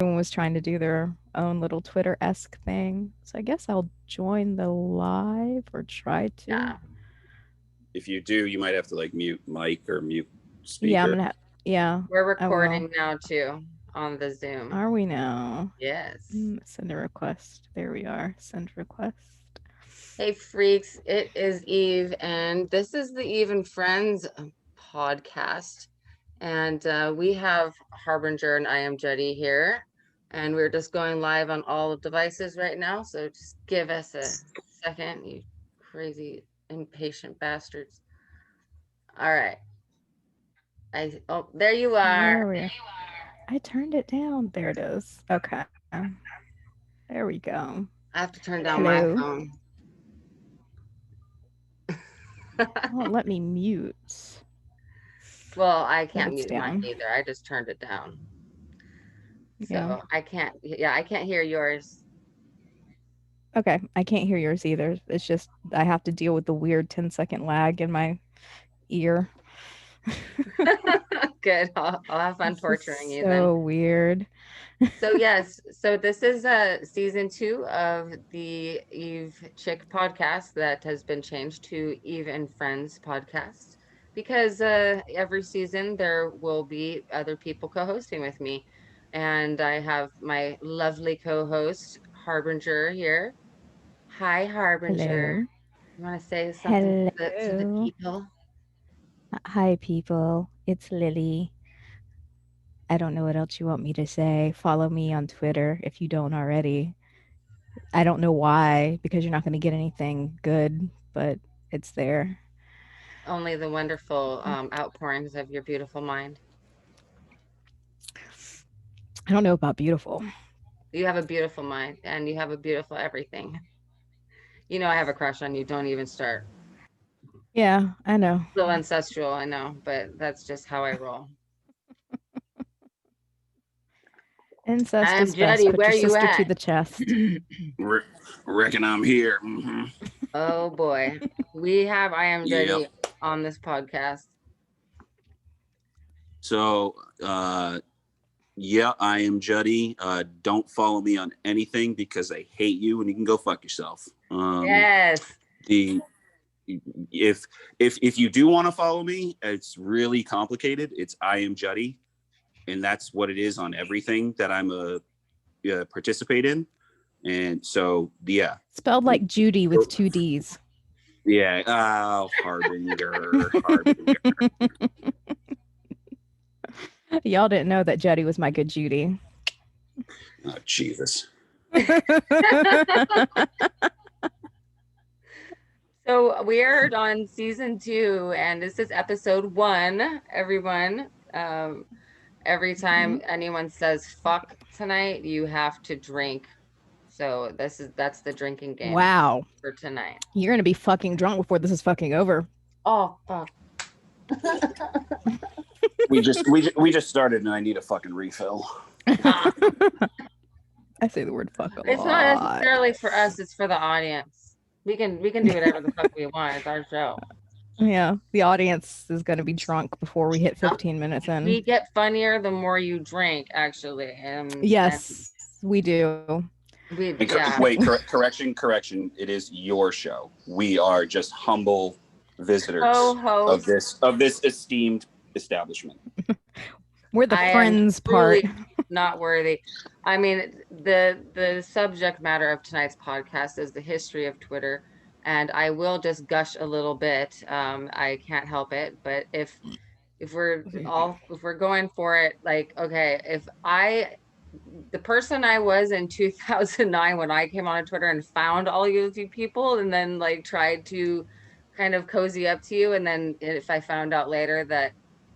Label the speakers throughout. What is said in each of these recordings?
Speaker 1: everyone was trying to do their own little Twitter-esque thing. So I guess I'll join the live or try to.
Speaker 2: Yeah.
Speaker 3: If you do, you might have to like mute mic or mute
Speaker 1: Yeah, I'm
Speaker 3: speaker.
Speaker 1: gonna. Yeah,
Speaker 2: We're
Speaker 1: I will.
Speaker 2: recording now too on the Zoom.
Speaker 1: Are we now?
Speaker 2: Yes.
Speaker 1: Send a request. There we are. Send request.
Speaker 2: Hey freaks, it is Eve, and this is the Eve and Friends podcast. And we have Harbinger and I am Jetty here, and we're just going live on all devices right now. So just give us a second, you crazy impatient bastards. All right. Oh, there you
Speaker 1: Where
Speaker 2: are.
Speaker 1: are we? I turned it down. There it is. Okay. There we go.
Speaker 2: I have to turn down my
Speaker 1: Hello.
Speaker 2: phone.
Speaker 1: Won't let me mute.
Speaker 2: Well, I
Speaker 1: But
Speaker 2: can't
Speaker 1: it's
Speaker 2: mute mine
Speaker 1: down.
Speaker 2: either. I just turned it down.
Speaker 1: Yeah.
Speaker 2: So I can't, yeah, I can't hear yours.
Speaker 1: Okay. I can't hear yours either. It's just I have to deal with the weird 10-second lag in my ear.
Speaker 2: Good. I'll have fun
Speaker 1: This is
Speaker 2: torturing you then.
Speaker 1: so weird.
Speaker 2: So yes, so this is season 2 of the Eve Chick podcast that has been changed to Eve and Friends podcast because every season there will be other people co-hosting with me. And I have my lovely co-host Harbinger here. Hi, Harbinger.
Speaker 1: Hello.
Speaker 2: You want to say something to the
Speaker 1: Hello.
Speaker 2: people?
Speaker 1: Hi, people. It's Lily. I don't know what else you want me to say. Follow me on Twitter if you don't already. I don't know why, because you're not going to get anything good, but it's there.
Speaker 2: Only the wonderful outpourings of your beautiful mind.
Speaker 1: I don't know about beautiful.
Speaker 2: You have a beautiful mind and you have a beautiful everything. You know, I have a crush on you. Don't even start.
Speaker 1: Yeah, I know.
Speaker 2: A little ancestral, I know, but that's just how I roll.
Speaker 1: Incest
Speaker 2: I'm
Speaker 1: is best.
Speaker 2: Jetty.
Speaker 1: Put
Speaker 2: Where
Speaker 1: your
Speaker 2: you
Speaker 1: sister to
Speaker 2: at?
Speaker 1: the chest.
Speaker 3: Reckon I'm here.
Speaker 2: Oh boy. We have I am
Speaker 3: Yep.
Speaker 2: Jetty on this podcast.
Speaker 3: So, yeah, I am Juddy. Don't follow me on anything because I hate you, and you can go fuck yourself.
Speaker 2: Yes.
Speaker 3: The if you do want to follow me, it's really complicated. It's I am Juddy, and that's what it is on everything that I'm a participate in. And so, yeah,
Speaker 1: Spelled like Judy with 2 D's.
Speaker 3: yeah. Oh, Harbinger, Harbinger.
Speaker 1: Y'all didn't know that Jetty was my good Judy.
Speaker 3: Oh, Jesus.
Speaker 2: So we are on season 2, and this is episode 1. Everyone, every time anyone says "fuck" tonight, you have to drink. So that's the drinking game
Speaker 1: Wow.
Speaker 2: for tonight.
Speaker 1: You're going to be fucking drunk before this is fucking over.
Speaker 2: Oh fuck.
Speaker 3: we just started, and I need a fucking refill.
Speaker 2: Ah,
Speaker 1: I say the word fuck a lot.
Speaker 2: it's not necessarily for us; it's for the audience. We can do whatever the fuck we want. It's our show.
Speaker 1: Yeah, the audience is going to be drunk before we hit 15 minutes in.
Speaker 2: We get funnier the more you drink, actually.
Speaker 1: Yes, we do.
Speaker 2: Yeah.
Speaker 3: Wait, correction. It is your show. We are just humble visitors
Speaker 2: Co-host
Speaker 3: of this esteemed establishment.
Speaker 1: We're the friends part.
Speaker 2: Not worthy. I mean, the subject matter of tonight's podcast is the history of Twitter, and I will just gush a little bit. I can't help it, but if we're going for it, like, okay, if the person I was in 2009 when I came on Twitter and found all you people and then like tried to kind of cozy up to you, and then if I found out later that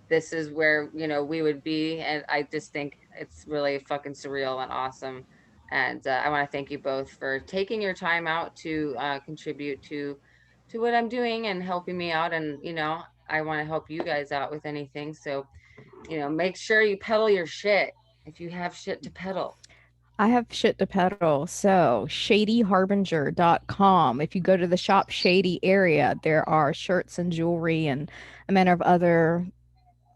Speaker 2: this is where we would be, and I just think it's really fucking surreal and awesome. And I want to thank you both for taking your time out to contribute to what I'm doing and helping me out. And I want to help you guys out with anything. So make sure you peddle your shit if you have shit to peddle.
Speaker 1: I have shit to peddle. So, shadyharbinger.com. If you go to the Shop Shady area, there are shirts and jewelry and a manner of other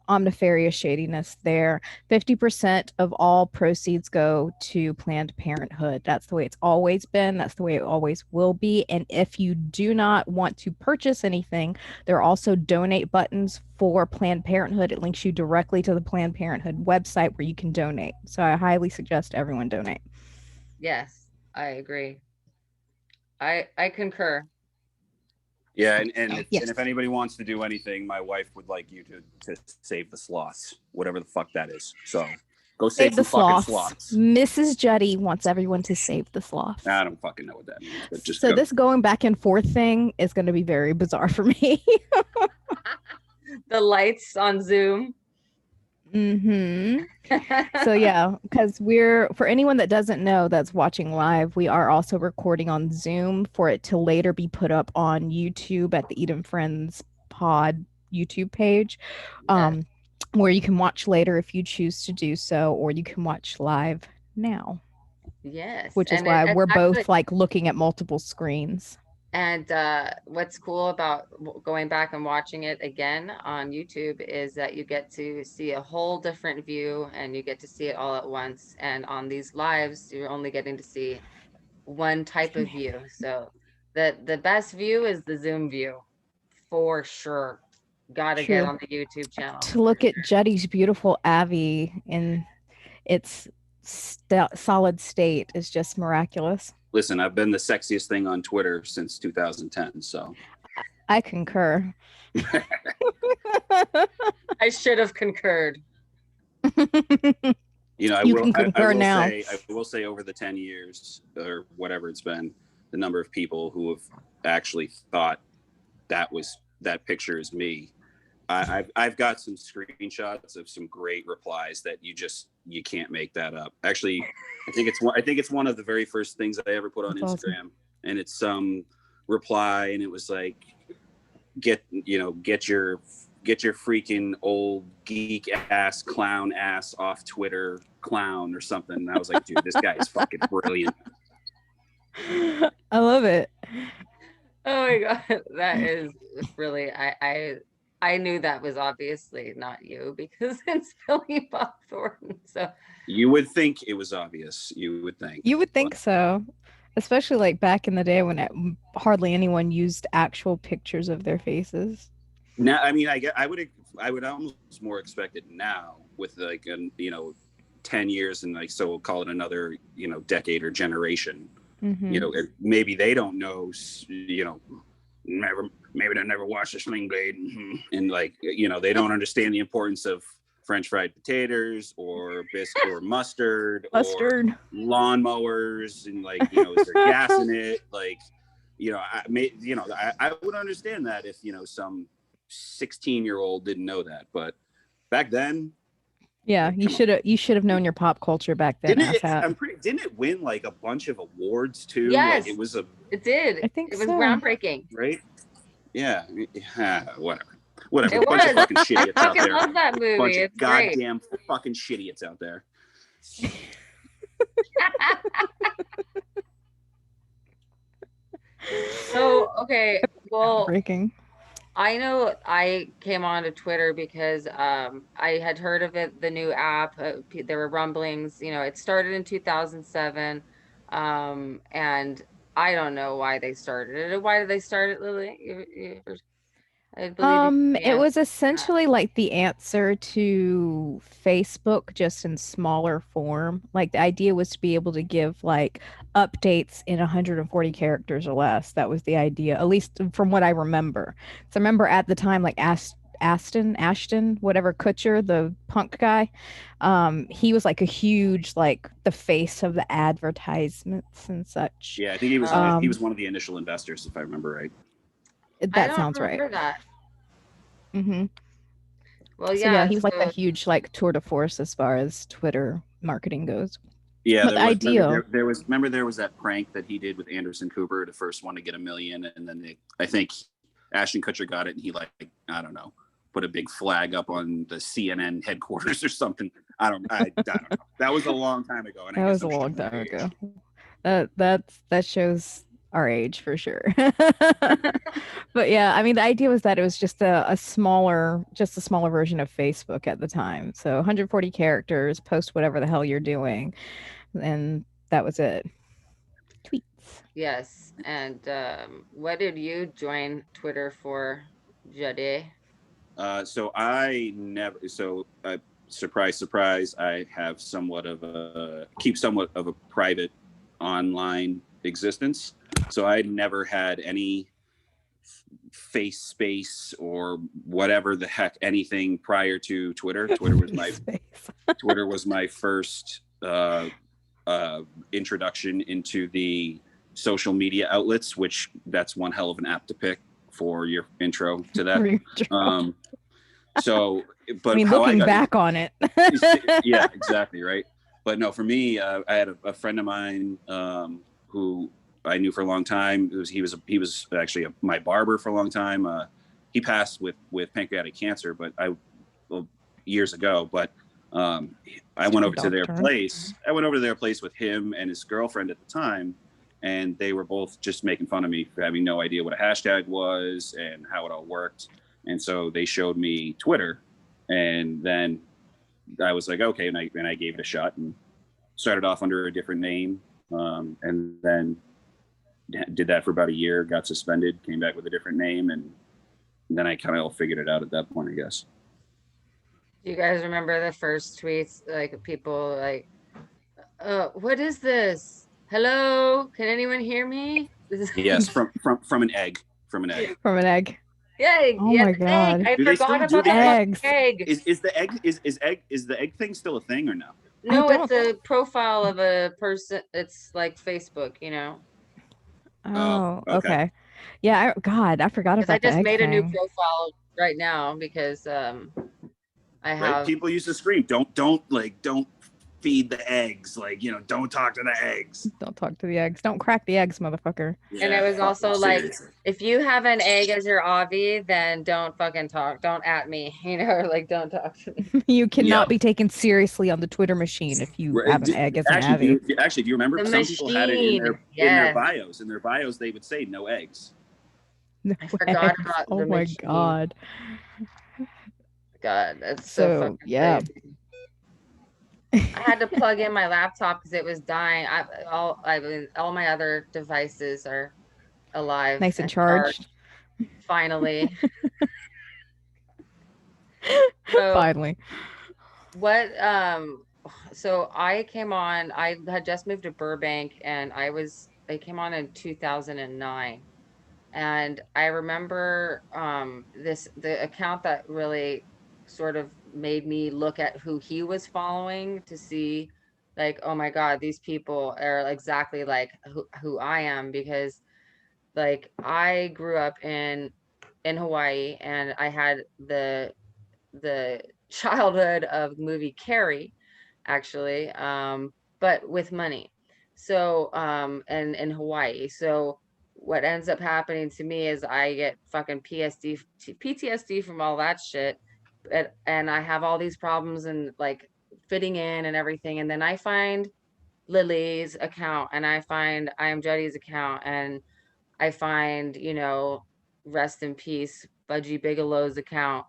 Speaker 1: omnifarious shadiness there. 50% of all proceeds go to Planned Parenthood. That's the way it's always been. That's the way it always will be. And if you do not want to purchase anything, there are also donate buttons for Planned Parenthood. It links you directly to the Planned Parenthood website where you can donate. So I highly suggest everyone donate.
Speaker 2: Yes, I agree. I concur.
Speaker 3: Yeah, and
Speaker 1: Yes.
Speaker 3: if anybody wants to do anything, my wife would like you to save the sloths, whatever the fuck that is. So go save
Speaker 1: the
Speaker 3: some fucking
Speaker 1: sloths.
Speaker 3: sloths.
Speaker 1: Mrs. Juddy wants everyone to save the sloths.
Speaker 3: I don't fucking know what that means, but just
Speaker 1: So
Speaker 3: go.
Speaker 1: this going back and forth thing is going to be very bizarre for me.
Speaker 2: The lights on Zoom.
Speaker 1: So yeah, because for anyone that doesn't know that's watching live, we are also recording on Zoom for it to later be put up on YouTube at the Eden Friends Pod YouTube page, where you can watch later if you choose to do so, or you can watch live now.
Speaker 2: Yes,
Speaker 1: Which is
Speaker 2: and
Speaker 1: why
Speaker 2: it's
Speaker 1: we're both
Speaker 2: actually,
Speaker 1: like looking at multiple screens.
Speaker 2: and what's cool about going back and watching it again on YouTube is that you get to see a whole different view and you get to see it all at once. And on these lives, you're only getting to see one type of view. So the best view is the Zoom view for sure. Gotta get
Speaker 1: True.
Speaker 2: on the YouTube channel.
Speaker 1: To look at Jetty's beautiful Avi in its solid state is just miraculous.
Speaker 3: Listen, I've been the sexiest thing on Twitter since 2010, so
Speaker 1: I concur.
Speaker 2: I should have concurred.
Speaker 3: You know,
Speaker 1: You can concur now.
Speaker 3: I will say over the 10 years or whatever it's been, the number of people who have actually thought that picture is me. I've got some screenshots of some great replies that you can't make that up. Actually, I think it's one of the very first things I ever put on
Speaker 1: That's
Speaker 3: Instagram,
Speaker 1: awesome.
Speaker 3: and it's some reply, and it was like, get your freaking old geek ass clown ass off Twitter, clown, or something. And I was like, dude, this guy is fucking brilliant.
Speaker 1: I love it.
Speaker 2: Oh my God, that is really, I knew that was obviously not you because it's Billy Bob Thornton. So
Speaker 3: You would think it was obvious. You would think
Speaker 1: So, especially like back in the day when hardly anyone used actual pictures of their faces.
Speaker 3: Now, I mean, I would almost more expect it now with like 10 years and like, so we'll call it another decade or generation.
Speaker 1: Mm-hmm.
Speaker 3: Maybe they don't know, maybe they never watched a Sling Blade, and like they don't understand the importance of French fried potatoes or biscuit or mustard or lawnmowers, and like is there gas in it? Like I would understand that if some 16-year-old didn't know that, but back then,
Speaker 1: yeah, you should have known your pop culture back then.
Speaker 3: Didn't it win like a bunch of awards too?
Speaker 2: yes,
Speaker 3: Like
Speaker 2: it did.
Speaker 1: I think
Speaker 2: it was
Speaker 1: so.
Speaker 2: Groundbreaking,
Speaker 3: right? Yeah, whatever. A bunch of fucking shitiots out there.
Speaker 2: I love that movie.
Speaker 3: Bunch
Speaker 2: it's
Speaker 3: of goddamn fucking shitiots out there.
Speaker 2: So okay, well,
Speaker 1: Breaking.
Speaker 2: I know I came onto Twitter because I had heard of it, the new app. There were rumblings. It started in 2007, and I don't know why they started it. Why did they start it, Lily? I believe
Speaker 1: It was essentially like the answer to Facebook, just in smaller form. Like the idea was to be able to give like updates in 140 characters or less. That was the idea, at least from what I remember. So I remember at the time, like Ashton, whatever Kutcher, the punk guy, he was like a huge, like the face of the advertisements and such.
Speaker 3: Yeah, I think he was one of the initial investors, if I remember right.
Speaker 1: That sounds right.
Speaker 2: That.
Speaker 1: Mm-hmm.
Speaker 2: Well,
Speaker 1: so yeah, he was like a huge like tour de force as far as Twitter marketing goes.
Speaker 3: Yeah,
Speaker 1: but
Speaker 3: there was that prank that he did with Anderson Cooper, the first one to get 1 million, and then I think Ashton Kutcher got it, and he I don't know, put a big flag up on the CNN headquarters or something. I don't know. That was a long time ago. And
Speaker 1: that was a long time ago. That shows our age for sure. But yeah, I mean, the idea was that it was just just a smaller version of Facebook at the time. So 140 characters, post whatever the hell you're doing, and that was it. Tweets.
Speaker 2: Yes. And what did you join Twitter for, Jade?
Speaker 3: So I never. So surprise, surprise. I have somewhat of a private online existence. So I never had any face space or whatever the heck anything prior to Twitter. Twitter was my first introduction into the social media outlets, which that's one hell of an app to pick for your intro to that. So, but
Speaker 1: I mean,
Speaker 3: how
Speaker 1: looking
Speaker 3: I got
Speaker 1: back on it.
Speaker 3: yeah, exactly, right. But no, for me, I had a friend of mine who I knew for a long time. He was actually my barber for a long time. He passed with pancreatic cancer, but years ago. But I went over to their place. I went over to their place with him and his girlfriend at the time, and they were both just making fun of me for having no idea what a hashtag was and how it all worked. And so they showed me Twitter, and then I was like, okay, and I gave it a shot and started off under a different name, and then did that for about a year, got suspended, came back with a different name, and then I kind of figured it out at that point, I guess.
Speaker 2: Do you guys remember the first tweets? Like people like, what is this? Hello, can anyone hear me?
Speaker 3: Yes, from an egg. From an egg.
Speaker 1: From an egg.
Speaker 2: Yeah,
Speaker 1: Oh
Speaker 2: yeah,
Speaker 1: my
Speaker 2: the
Speaker 1: god.
Speaker 2: egg. I
Speaker 3: Do they
Speaker 2: forgot
Speaker 3: still do
Speaker 2: about
Speaker 3: the
Speaker 2: the
Speaker 1: eggs?
Speaker 2: egg.
Speaker 3: Is the egg thing still a thing or no?
Speaker 2: No,
Speaker 1: don't-
Speaker 2: it's a profile of a person. It's like Facebook, you know.
Speaker 1: Oh,
Speaker 3: okay.
Speaker 1: okay. Yeah, God, I forgot
Speaker 2: Because I
Speaker 1: about the
Speaker 2: just
Speaker 1: egg
Speaker 2: made a new
Speaker 1: thing.
Speaker 2: profile right now because I
Speaker 3: Right?
Speaker 2: have.
Speaker 3: People used to scream, don't feed the eggs. Like, don't talk to the eggs.
Speaker 1: Don't talk to the eggs. Don't crack the eggs, motherfucker.
Speaker 2: And it was also like, if you have an egg as your avi, then don't fucking talk. Don't at me, like don't talk to me.
Speaker 1: You cannot
Speaker 3: Yep.
Speaker 1: be taken seriously on the Twitter machine if you
Speaker 3: Right.
Speaker 1: have an egg as an
Speaker 3: Actually,
Speaker 1: avi.
Speaker 3: do you remember
Speaker 2: The
Speaker 3: some people had it
Speaker 2: machine,
Speaker 3: in their
Speaker 2: yes.
Speaker 3: bios? In their bios, they would say no eggs.
Speaker 1: No
Speaker 2: I forgot
Speaker 1: eggs.
Speaker 2: about
Speaker 1: Oh
Speaker 2: the
Speaker 1: my
Speaker 2: machine.
Speaker 1: god.
Speaker 2: God, that's so fucking
Speaker 1: yeah.
Speaker 2: crazy. I had to plug in my laptop because it was dying. All my other devices are alive.
Speaker 1: Nice and charged.
Speaker 2: Finally. So
Speaker 1: Finally.
Speaker 2: what so I had just moved to Burbank and I came on in 2009. And I remember the account that really sort of made me look at who he was following to see like, oh my God, these people are exactly like who I am, because like I grew up in Hawaii and I had the childhood of movie Carrie, actually, but with money. So, and in Hawaii. So what ends up happening to me is I get fucking PTSD from all that shit. And I have all these problems and like fitting in and everything. And then I find Lily's account and I find I am Judy's account and I find, rest in peace, Budgie Bigelow's account.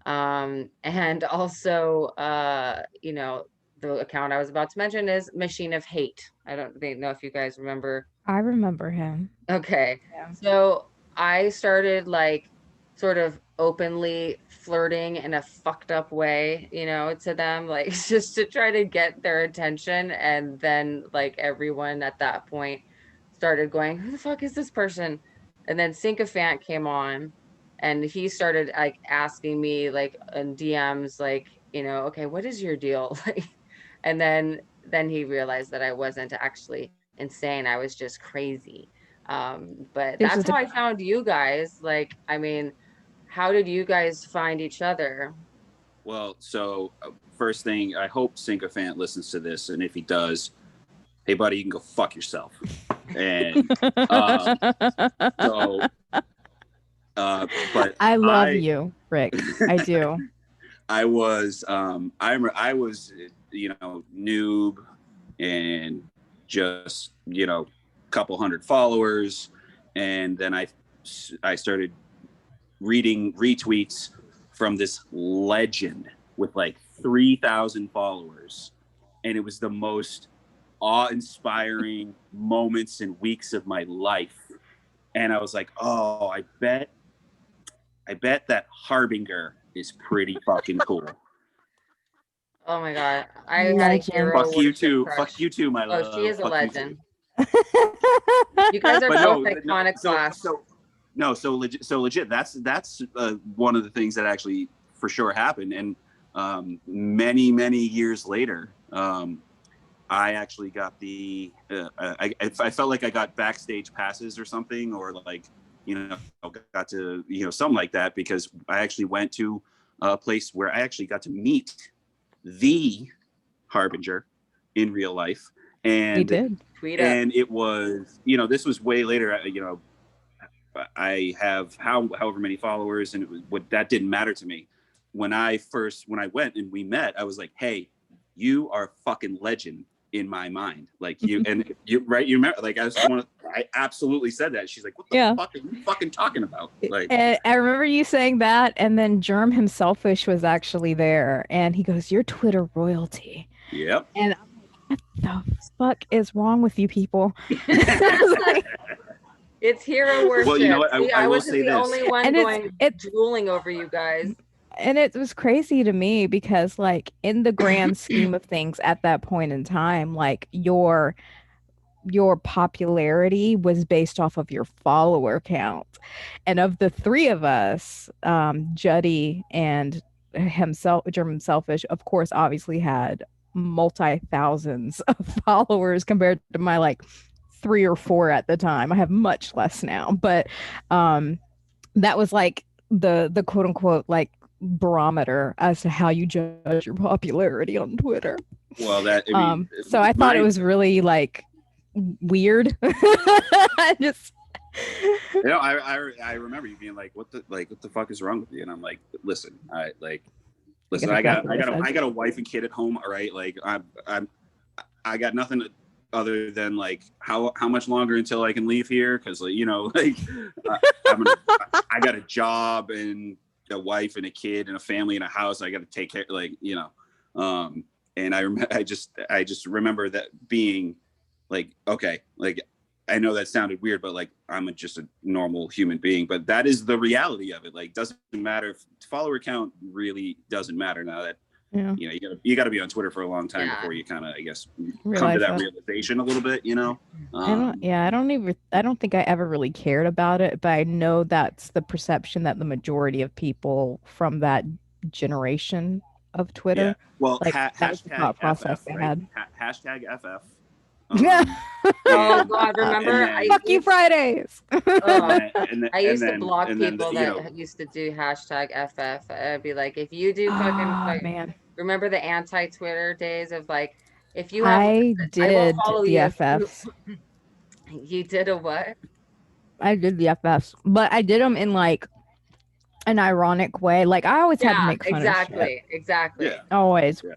Speaker 2: And also, the account I was about to mention is Machine of Hate. I don't know if you guys remember.
Speaker 1: I remember him.
Speaker 2: Okay.
Speaker 1: Yeah.
Speaker 2: So I started like sort of openly flirting in a fucked up way, to them, like just to try to get their attention. And then like everyone at that point started going, who the fuck is this person? And then Sycophant came on and he started like asking me like in DMs, like, okay, what is your deal? Like, and then he realized that I wasn't actually insane. I was just crazy. But
Speaker 1: There's
Speaker 2: that's
Speaker 1: just
Speaker 2: how
Speaker 1: a
Speaker 2: I found you guys. Like, I mean, how did you guys find each other?
Speaker 3: Well, so first thing, I hope Sycophant listens to this, and if he does, hey buddy, you can go fuck yourself. And but
Speaker 1: I love you, Rick. I do.
Speaker 3: I was noob and just couple hundred followers, and then I started reading retweets from this legend with like 3,000 followers, and it was the most awe-inspiring moments and weeks of my life. And I was like, oh, I bet that Harbinger is pretty fucking cool.
Speaker 2: Oh my God. I had a
Speaker 1: Legend.
Speaker 2: hero
Speaker 3: Fuck you
Speaker 2: worship
Speaker 3: too.
Speaker 2: crush.
Speaker 3: Fuck you too, my love.
Speaker 2: Oh, she is a
Speaker 3: Fuck
Speaker 2: legend.
Speaker 3: You,
Speaker 2: You guys are
Speaker 3: but
Speaker 2: both
Speaker 3: no,
Speaker 2: iconoclasts.
Speaker 3: so legit. That's one of the things that actually for sure happened. And many years later, I actually got the I felt like I got backstage passes or something, or like, you know, got to, you know, something like that, because I actually went to a place where I actually got to meet the Harbinger in real life. And
Speaker 1: We did.
Speaker 2: Tweet up.
Speaker 3: and it was, you know, this was way later. You know, I have however many followers, and it was, that didn't matter to me. When I went and we met, I was like, hey, you are a fucking legend in my mind. Like, you, and you, right? You remember, like, I absolutely said that. She's like, what the fuck are you fucking talking about? Like,
Speaker 1: And I remember you saying that, and then Germ himselfish was actually there, and he goes, "You're Twitter royalty."
Speaker 3: yep.
Speaker 1: And I'm like, what the fuck is wrong with you people? I was like,
Speaker 2: It's hero worship.
Speaker 3: Well, you know what?
Speaker 2: See,
Speaker 3: I will
Speaker 2: wasn't
Speaker 3: say
Speaker 2: the
Speaker 3: this.
Speaker 2: only one
Speaker 1: and
Speaker 2: going
Speaker 1: it's
Speaker 2: drooling over you guys.
Speaker 1: and it was crazy to me because, like, in the grand scheme of things at that point in time, like, your popularity was based off of your follower count. And of the three of us, Juddy and himself, German Selfish, of course, obviously had multi thousands of followers compared to my like 3 or 4 at the time. I have much less now, but that was like the quote unquote like barometer as to how you judge your popularity on Twitter.
Speaker 3: Well, that, I mean,
Speaker 1: So I thought it was really like weird. Just
Speaker 3: you know, I remember you being like, what the fuck is wrong with you? And I'm like, listen, listen, I got a wife and kid at home. All right. Like, I got nothing other than like, how much longer until I can leave here? Cause, like, you know, like, I got a job and a wife and a kid and a family and a house. I got to take care, like, you know, and I just remember that being like, okay, like, I know that sounded weird, but like, I'm just a normal human being, but that is the reality of it. Like, doesn't matter if follower count really doesn't matter now that, you know, you got to be on Twitter for a long time before you kind of, I guess, come to that realization a little bit, you know?
Speaker 1: I don't think I ever really cared about it, but I know that's the perception that the majority of people from that generation of Twitter,
Speaker 3: Yeah. Well,
Speaker 1: like, that was the thought process
Speaker 3: FF,
Speaker 1: they
Speaker 3: right?
Speaker 1: had.
Speaker 3: Hashtag FF.
Speaker 2: Oh God, remember?
Speaker 1: Fuck you Fridays.
Speaker 2: I used to block people that used to do hashtag FF. I'd be like, if you do fucking,
Speaker 1: man,
Speaker 2: remember the anti-Twitter days of like, if you have,
Speaker 1: I
Speaker 2: I will
Speaker 1: did
Speaker 2: follow
Speaker 1: the
Speaker 2: you.
Speaker 1: FFs.
Speaker 2: You did a what?
Speaker 1: I did the FFs, but I did them in like an ironic way. Like, I always had to make fun of shit.
Speaker 2: Exactly.
Speaker 3: Yeah.
Speaker 1: Always.
Speaker 3: Yeah.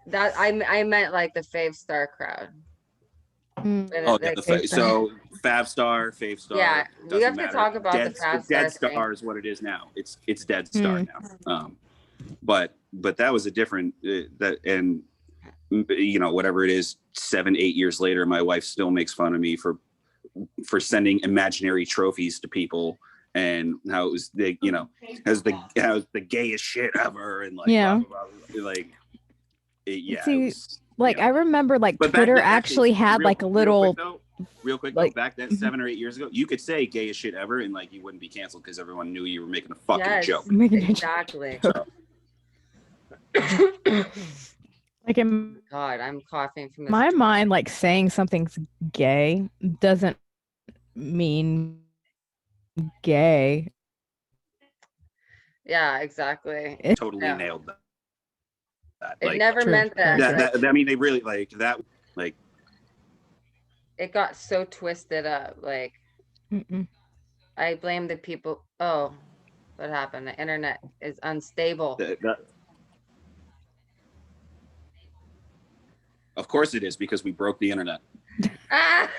Speaker 2: That I meant like the fave star crowd.
Speaker 3: Oh, yeah, so Fave Star.
Speaker 2: Yeah, we have to talk about the Fave Star.
Speaker 3: Dead Star is what it is now. It's Dead Star now. But that was a different that, and you know, whatever it is, 7-8 years later, my wife still makes fun of me for sending imaginary trophies to people, and how it was you know, as the gayest shit ever, and like, blah, blah, blah, like, yeah.
Speaker 1: See,
Speaker 3: it was,
Speaker 1: like,
Speaker 3: you know.
Speaker 1: I remember, like,
Speaker 3: But
Speaker 1: Twitter actually had like a little
Speaker 3: real quick though, back then 7 or 8 years ago, you could say gay as shit ever and like you wouldn't be canceled because everyone knew you were making a fucking joke.
Speaker 2: Exactly.
Speaker 3: So.
Speaker 1: Like, in
Speaker 2: God, I'm coughing from
Speaker 1: my mind, like, saying something's gay doesn't mean gay.
Speaker 2: Yeah, exactly.
Speaker 3: Totally nailed that.
Speaker 2: It
Speaker 3: like,
Speaker 2: never meant that.
Speaker 3: I mean, they really like that. Like,
Speaker 2: it got so twisted up. Like, I blame the people. Oh, what happened? The internet is unstable.
Speaker 3: Of course it is, because we broke the internet.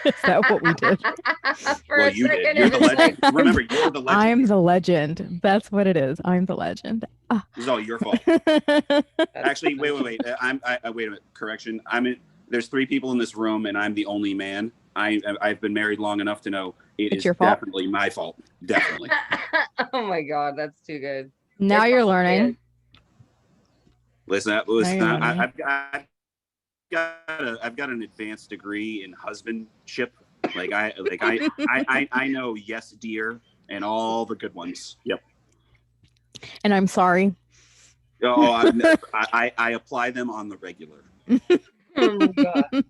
Speaker 1: Is that what we did?
Speaker 2: For
Speaker 3: Well,
Speaker 2: a
Speaker 3: you did.
Speaker 2: second,
Speaker 3: You're
Speaker 2: it
Speaker 3: the
Speaker 2: was like,
Speaker 3: legend. Remember, you're the legend.
Speaker 1: I'm the legend. That's what it is. I'm the legend. Ah.
Speaker 3: This is all your fault. Actually, wait. Wait a minute. Correction. There's 3 people in this room, and I'm the only man. I've been married long enough to know it
Speaker 1: It's
Speaker 3: is
Speaker 1: your fault.
Speaker 3: definitely my fault. Definitely.
Speaker 2: Oh my God, that's too good.
Speaker 1: Now
Speaker 2: It
Speaker 1: you're
Speaker 2: probably
Speaker 1: learning.
Speaker 2: is.
Speaker 3: Listen.
Speaker 1: Now you're learning.
Speaker 3: I've got an advanced degree in husbandship. I know yes, dear, and all the good ones. Yep.
Speaker 1: And I'm sorry.
Speaker 3: Oh, I apply them on the regular.
Speaker 2: Oh my God.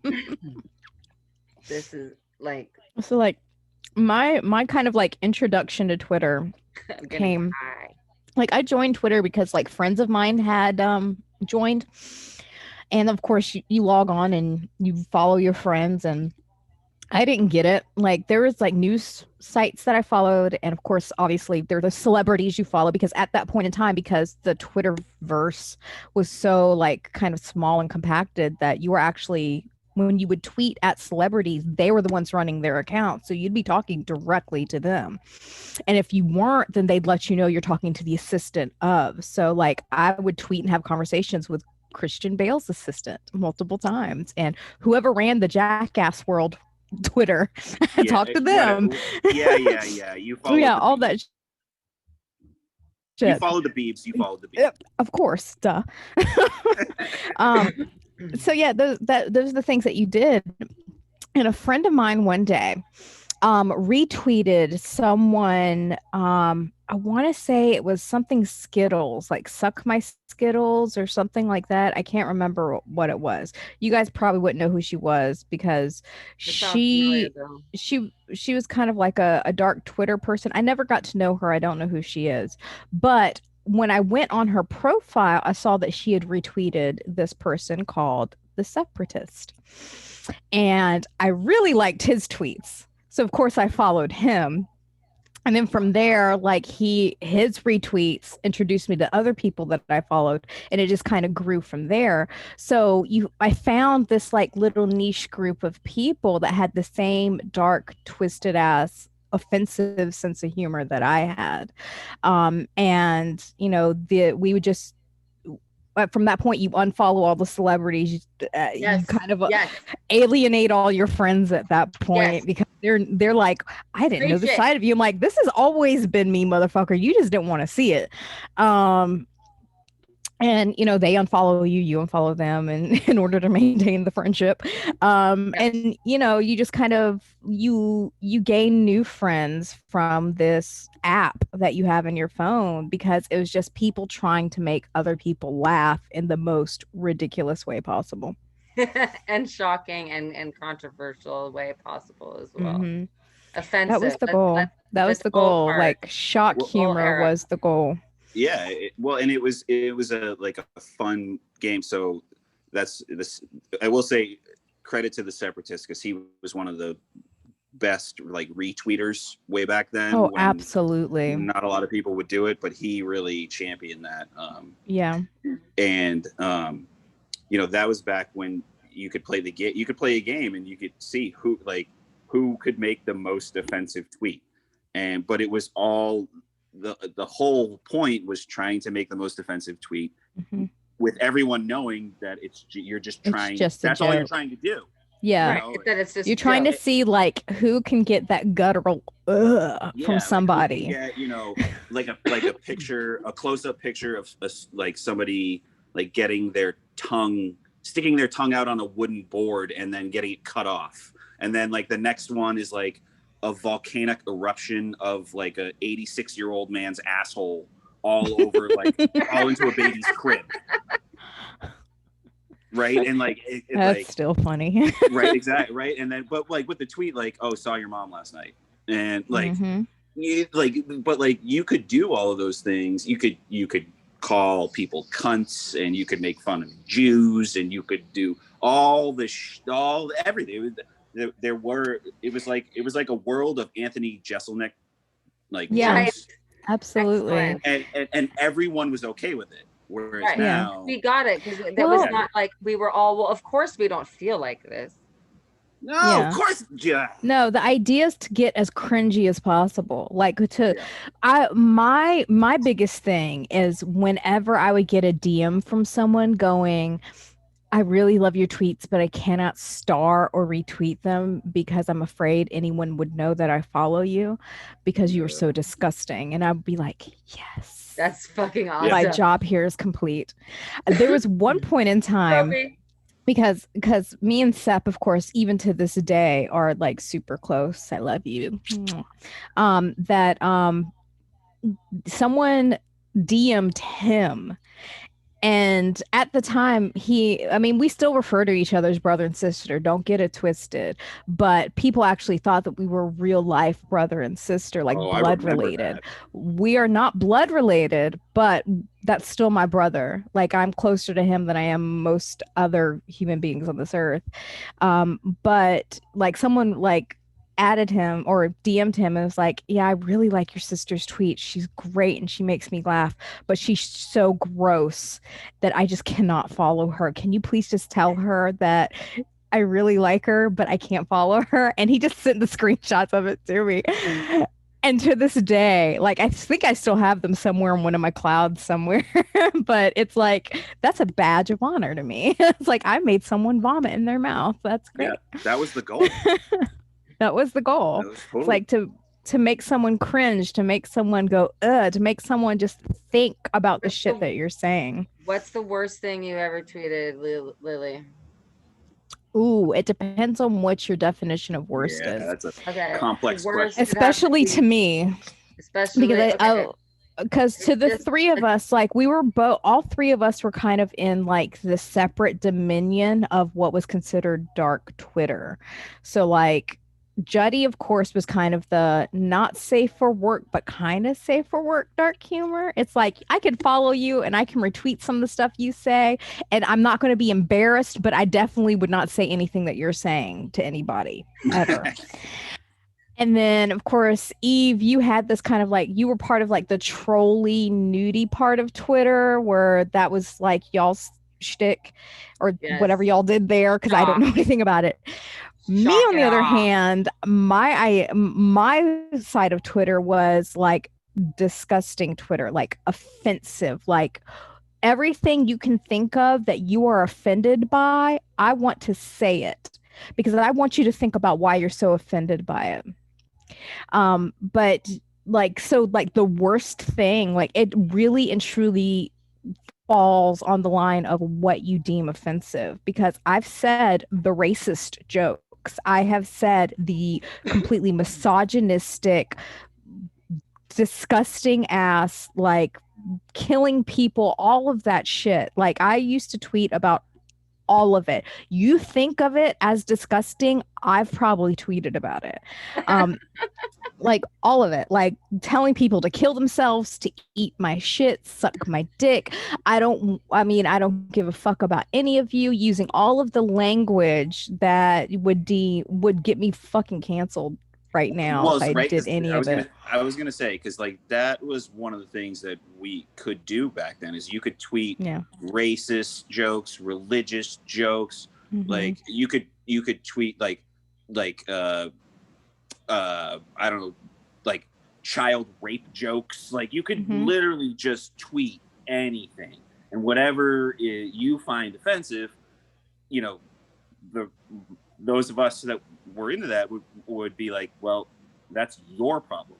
Speaker 2: This is like,
Speaker 1: So like my kind of like introduction to Twitter
Speaker 2: I'm getting
Speaker 1: came
Speaker 2: high.
Speaker 1: like I joined Twitter because like friends of mine had joined, and of course you log on and you follow your friends, and I didn't get it. Like there was like news sites that I followed, and of course, obviously, they're the celebrities you follow because at that point in time, because the Twitter verse was so like kind of small and compacted that you were actually when you would tweet at celebrities, they were the ones running their account. So you'd be talking directly to them. And if you weren't, then they'd let you know you're talking to the assistant of. So like I would tweet and have conversations with Christian Bale's assistant multiple times. And whoever ran the Jackass World Twitter, I talked to them.
Speaker 3: Yeah. You followed.
Speaker 1: Yeah, all that
Speaker 3: You
Speaker 1: shit.
Speaker 3: followed the Beebs. You followed the Beebs.
Speaker 1: Yep, of course, duh. um, so yeah, those are the things that you did. And a friend of mine one day retweeted someone, I want to say it was something Skittles, like suck my Skittles or something like that. I can't remember what it was. You guys probably wouldn't know who she was because
Speaker 2: It sounds familiar though.
Speaker 1: she was kind of like a dark Twitter person. I never got to know her. I don't know who she is. But when I went on her profile, I saw that she had retweeted this person called the Separatist. And I really liked his tweets. So of course I followed him. And then from there, like his retweets introduced me to other people that I followed, and it just kind of grew from there. So I found this like little niche group of people that had the same dark, twisted ass offensive sense of humor that I had. And we would just from that point you unfollow all the celebrities.
Speaker 2: Yes.
Speaker 1: You kind of
Speaker 2: Yes.
Speaker 1: alienate all your friends at that point
Speaker 2: Yes.
Speaker 1: because they're like, I didn't know
Speaker 2: Preach
Speaker 1: this
Speaker 2: it.
Speaker 1: side of you. I'm like, this has always been me, motherfucker. You just didn't want to see it. And they unfollow you unfollow them, and in order to maintain the friendship. And you just kind of you gain new friends from this app that you have in your phone because it was just people trying to make other people laugh in the most ridiculous way possible.
Speaker 2: And shocking and controversial way possible as well.
Speaker 1: Mm-hmm. That was
Speaker 2: Offensive.
Speaker 1: the goal. That was the goal. Like shock humor was the goal.
Speaker 3: Yeah, and it was a like a fun game. So that's this. I will say credit to the Separatist because he was one of the best like retweeters way back then.
Speaker 1: Oh, absolutely.
Speaker 3: Not a lot of people would do it, but he really championed that.
Speaker 1: Yeah.
Speaker 3: And that was back when you could play the game. You could play a game and you could see who could make the most offensive tweet. But it was all the whole point was trying to make the most offensive tweet with everyone knowing that you're just trying. That's all you're trying to do.
Speaker 1: Yeah.
Speaker 2: Right. It's just
Speaker 1: you're trying to see like who can get that guttural from somebody.
Speaker 3: Yeah, like a picture, a close-up picture of like somebody like getting sticking their tongue out on a wooden board and then getting it cut off. And then like the next one is like a volcanic eruption of like a 86-year-old man's asshole all over like all into a baby's crib. Right. And like
Speaker 1: that's
Speaker 3: like,
Speaker 1: still funny.
Speaker 3: Right, exactly. Right. And then but like with the tweet like, oh, saw your mom last night. And like you could do all of those things. You could call people cunts, and you could make fun of Jews, and you could do all everything. It was like a world of Anthony Jeselnik, like jokes.
Speaker 1: Absolutely.
Speaker 3: And everyone was okay with it. Whereas now
Speaker 2: we got it because that was not like we were all, well, of course we don't feel like this.
Speaker 3: No, of
Speaker 1: Yeah.
Speaker 3: course. Yeah.
Speaker 1: No, the idea is to get as cringy as possible. Like to
Speaker 3: Yeah.
Speaker 1: my biggest thing is whenever I would get a DM from someone going, I really love your tweets, but I cannot star or retweet them because I'm afraid anyone would know that I follow you because you are
Speaker 3: Yeah.
Speaker 1: so disgusting. And I'd be like, yes,
Speaker 2: That's fucking
Speaker 3: Yeah.
Speaker 1: my
Speaker 2: awesome.
Speaker 1: job here is complete. There was one point in time
Speaker 2: Sophie.
Speaker 1: because me and Sep, of course, even to this day, are like super close. I love you. That someone DM'd him. And at the time, I mean, we still refer to each other as brother and sister. Don't get it twisted. But people actually thought that we were real life brother and sister, like
Speaker 3: Oh, I
Speaker 1: blood
Speaker 3: remember
Speaker 1: related.
Speaker 3: that.
Speaker 1: We are not blood related, but that's still my brother. Like, I'm closer to him than I am most other human beings on this earth. But like someone like added him or DM'd him and was like, yeah, I really like your sister's tweet. She's great and she makes me laugh, but she's so gross that I just cannot follow her. Can you please just tell her that I really like her, but I can't follow her? And he just sent the screenshots of it to me. And to this day, like I think I still have them somewhere in one of my clouds somewhere, but it's like that's a badge of honor to me. It's like I made someone vomit in their mouth. That's
Speaker 3: Yeah,
Speaker 1: great.
Speaker 3: that was the goal.
Speaker 1: That was the goal.
Speaker 3: That was
Speaker 1: It's
Speaker 3: totally.
Speaker 1: like to make someone cringe, to make someone go, ugh, to make someone just think about the shit that you're saying.
Speaker 2: What's the worst thing you ever tweeted, Lily?
Speaker 1: Ooh, it depends on what your definition of worst
Speaker 3: Yeah,
Speaker 1: is.
Speaker 3: that's a
Speaker 2: Okay, the
Speaker 3: complex
Speaker 2: worst
Speaker 3: question.
Speaker 2: you have to
Speaker 1: Especially to
Speaker 2: be,
Speaker 1: me, because
Speaker 2: especially okay.
Speaker 1: because to the
Speaker 2: Just
Speaker 1: three of us, like we were both, all three of us were kind of in like the separate dominion of what was considered dark Twitter. So like Juddy, of course, was kind of the not safe for work, but kind of safe for work dark humor. It's like I could follow you and I can retweet some of the stuff you say, and I'm not going to be embarrassed, but I definitely would not say anything that you're saying to anybody ever. And then, of course, Eve, you had this kind of like, you were part of like the trolly, nudie part of Twitter where that was like y'all's shtick or whatever
Speaker 2: yes,
Speaker 1: y'all did there, because I don't
Speaker 2: shock,
Speaker 1: know anything about it. Me,
Speaker 2: shock
Speaker 1: on the
Speaker 2: and
Speaker 1: other
Speaker 2: awe.
Speaker 1: hand, my side of Twitter was like disgusting Twitter, like offensive, like everything you can think of that you are offended by, I want to say it because I want you to think about why you're so offended by it. But like so like the worst thing, like it really and truly falls on the line of what you deem offensive because I've said the racist jokes. I have said the completely misogynistic, disgusting ass, like killing people, all of that shit. Like I used to tweet about all of it. You think of it as disgusting, I've probably tweeted about it. Um, like all of it, like telling people to kill themselves, to eat my shit, suck my dick. I don't give a fuck about any of you using all of the language that would get me fucking canceled right now if
Speaker 3: Was
Speaker 1: I
Speaker 3: right
Speaker 1: did
Speaker 3: because
Speaker 1: any of it.
Speaker 3: I was gonna say because like that was one of the things that we could do back then is you could tweet
Speaker 1: Yeah.
Speaker 3: racist jokes, religious jokes,
Speaker 1: Mm-hmm.
Speaker 3: like you could tweet like I don't know, like child rape jokes. Like you could
Speaker 1: Mm-hmm.
Speaker 3: literally just tweet anything and whatever you find offensive, you know, the those of us that were into that would be like, well, that's your problem,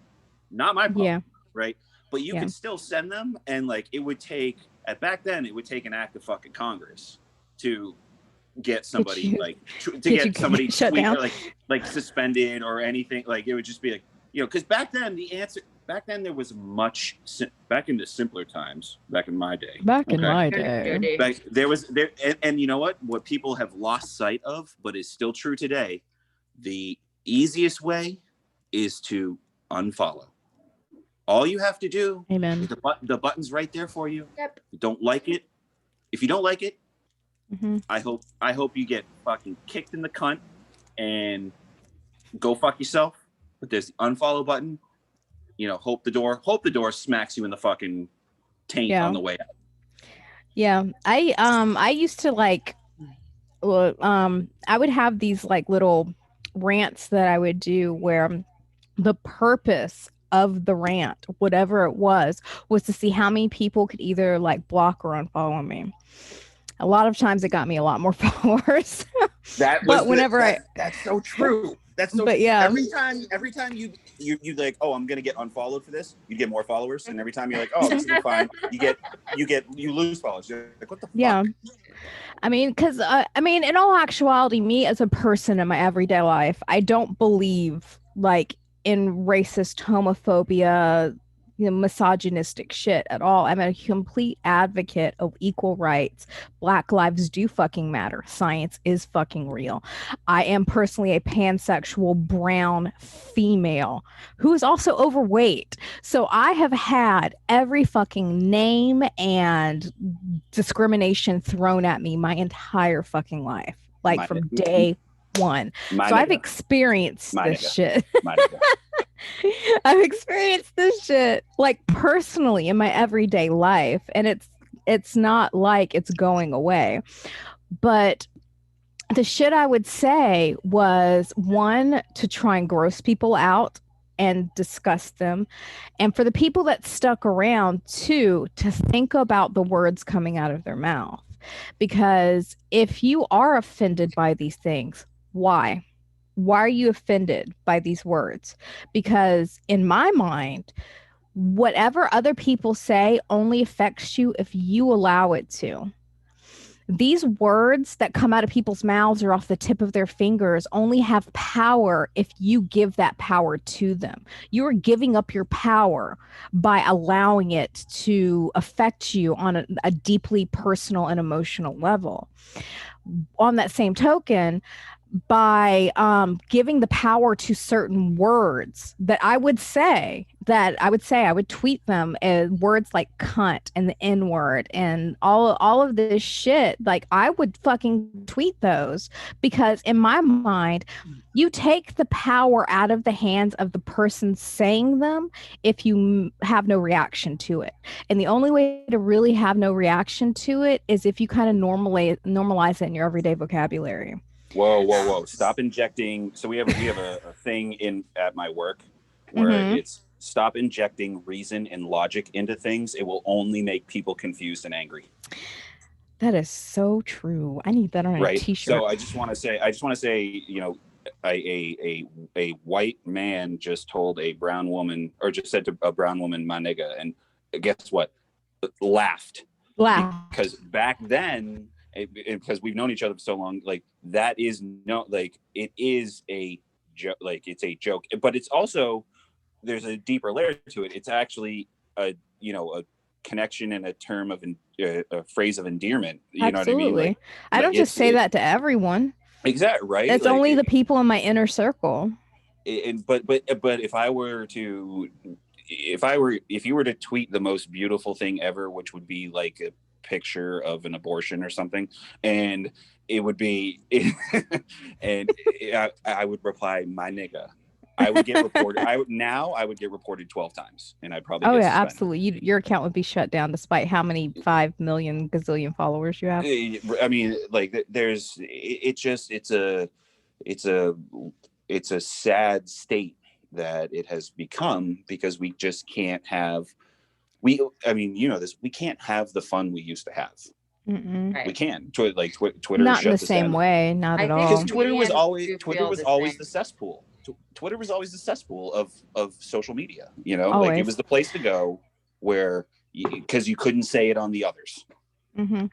Speaker 3: not my problem,
Speaker 1: Yeah.
Speaker 3: right? But you
Speaker 1: Yeah.
Speaker 3: could still send them, and like it would take at back then it would take an act of fucking Congress to get
Speaker 1: Get
Speaker 3: somebody
Speaker 1: you
Speaker 3: like to
Speaker 1: get you
Speaker 3: get somebody
Speaker 1: shut
Speaker 3: tweet
Speaker 1: down.
Speaker 3: or like suspended or anything. Like it would just be like, you know, because back then the answer back then there was much back in the simpler times back in my day.
Speaker 1: Back in
Speaker 3: Okay,
Speaker 1: my
Speaker 2: Good
Speaker 1: day.
Speaker 2: Jody.
Speaker 3: back there was there and you know what people have lost sight of but is still true today, the easiest way is to unfollow. All you have to do is
Speaker 1: Amen.
Speaker 3: the button's right there for you.
Speaker 2: Yep.
Speaker 3: You don't like it, if you don't like it,
Speaker 1: Mm-hmm.
Speaker 3: I hope you get fucking kicked in the cunt and go fuck yourself. But there's the unfollow button. You know, hope the door smacks you in the fucking taint
Speaker 1: Yeah.
Speaker 3: on the way out.
Speaker 1: Yeah. I used to like well, I would have these like little rants that I would do where the purpose of the rant, whatever it was to see how many people could either like block or unfollow me. A lot of times it got me a lot more followers.
Speaker 3: That
Speaker 1: But
Speaker 3: was the
Speaker 1: whenever I,
Speaker 3: that's so true. That's so
Speaker 1: but yeah,
Speaker 3: every time you like, oh, I'm gonna get unfollowed for this, you get more followers, and every time you're like, oh, this will be fine, you lose followers. You're like, what the
Speaker 1: yeah.
Speaker 3: fuck?
Speaker 1: I mean, because I mean, in all actuality, me as a person in my everyday life, I don't believe like in racist homophobia, misogynistic shit at all. I'm a complete advocate of equal rights. Black lives do fucking matter. Science is fucking real. I am personally a pansexual brown female who is also overweight. So I have had every fucking name and discrimination thrown at me my entire fucking life, like
Speaker 3: My
Speaker 1: from day one.
Speaker 3: my
Speaker 1: So I've
Speaker 3: nigga,
Speaker 1: experienced
Speaker 3: my
Speaker 1: this
Speaker 3: nigga,
Speaker 1: shit.
Speaker 3: my nigga.
Speaker 1: I've experienced this shit like personally in my everyday life, and it's not like it's going away. But the shit I would say was one, to try and gross people out and disgust them. And for the people that stuck around, two, to think about the words coming out of their mouth. Because if you are offended by these things, why? Why are you offended by these words? Because in my mind, whatever other people say only affects you if you allow it to. These words that come out of people's mouths or off the tip of their fingers only have power if you give that power to them. You are giving up your power by allowing it to affect you on a deeply personal and emotional level. On that same token, by giving the power to certain words that I would tweet them as words like cunt and the N word and all of this shit. Like I would fucking tweet those because in my mind, you take the power out of the hands of the person saying them if you have no reaction to it. And the only way to really have no reaction to it is if you kind of normalize it in your everyday vocabulary.
Speaker 3: Whoa, whoa, whoa! Stop injecting. So we have a thing in at my work where
Speaker 1: Mm-hmm.
Speaker 3: it's stop injecting reason and logic into things. It will only make people confused and angry.
Speaker 1: That is so true. I need that on a
Speaker 3: Right.
Speaker 1: t-shirt.
Speaker 3: So I just want to say, a white man just told a brown woman, or just said to a brown woman, "My nigga," and guess what? Laughed,
Speaker 1: Laugh.
Speaker 3: because back then, because we've known each other for so long, like that is no, like it is a joke, like it's a joke, but it's also there's a deeper layer to it. It's actually a connection and a term of a phrase of endearment. You know what I mean?
Speaker 1: Absolutely. I
Speaker 3: Like
Speaker 1: don't just say
Speaker 3: it
Speaker 1: that to everyone.
Speaker 3: exactly right.
Speaker 1: It's
Speaker 3: Like
Speaker 1: only the people in my inner circle.
Speaker 3: but if you were to tweet the most beautiful thing ever, which would be like a picture of an abortion or something, and it would be and I would reply, "My nigga." I would get reported. I would get reported 12 times, and I'd probably
Speaker 1: Oh
Speaker 3: get
Speaker 1: yeah,
Speaker 3: suspended.
Speaker 1: absolutely. Your account would be shut down despite how many 5 million gazillion followers you have.
Speaker 3: I mean, like there's it's a it's a sad state that it has become, because we just can't have I mean, this, we can't have the fun we used to have.
Speaker 1: Mm-mm.
Speaker 3: We
Speaker 2: Right.
Speaker 3: can't. Like Twitter
Speaker 1: Not in the
Speaker 3: shut this
Speaker 1: same
Speaker 3: down,
Speaker 1: way, not
Speaker 2: I
Speaker 1: at
Speaker 2: think
Speaker 3: because
Speaker 1: all.
Speaker 2: comedians do
Speaker 3: Twitter
Speaker 2: feel
Speaker 3: was
Speaker 2: the
Speaker 3: always
Speaker 2: same.
Speaker 3: the cesspool. Twitter was always the cesspool of social media. Like it was
Speaker 1: Always.
Speaker 3: the place to go where, because you couldn't say it on the others,
Speaker 1: Mm-hmm.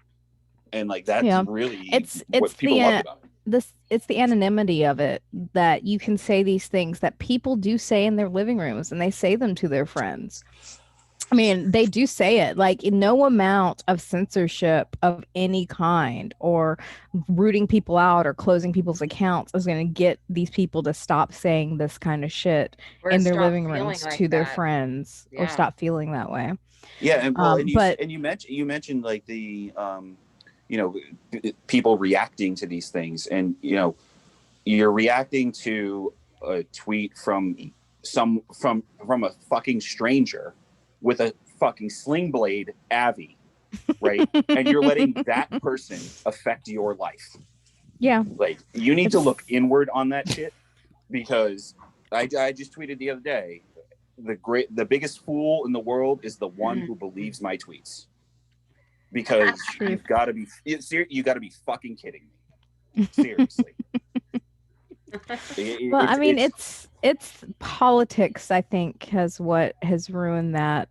Speaker 3: and like that's
Speaker 1: Yeah.
Speaker 3: really
Speaker 1: It's
Speaker 3: what people loved
Speaker 1: the
Speaker 3: about it.
Speaker 1: it's the anonymity of it that you can say these things that people do say in their living rooms and they say them to their friends. I mean, they do say it like no amount of censorship of any kind or rooting people out or closing people's accounts is going to get these people to stop saying this kind of shit
Speaker 2: Or to
Speaker 1: in their
Speaker 2: stop
Speaker 1: living
Speaker 2: feeling
Speaker 1: rooms
Speaker 2: like
Speaker 1: to their
Speaker 2: that.
Speaker 1: friends or
Speaker 2: Yeah.
Speaker 1: stop feeling that way.
Speaker 3: Yeah, and
Speaker 1: But
Speaker 3: you mentioned like the you know people reacting to these things, and you're reacting to a tweet from from a fucking stranger with a fucking sling blade, Avi, right? And you're letting that person affect your life.
Speaker 1: Yeah.
Speaker 4: Like, you need to
Speaker 1: It's-
Speaker 4: look inward on that shit, because I just tweeted the other day, the biggest fool in the world is the one who believes my tweets, because
Speaker 1: Truth.
Speaker 4: you got to be fucking kidding me. Seriously.
Speaker 1: Well, I mean, it's politics, I think, has what has ruined that.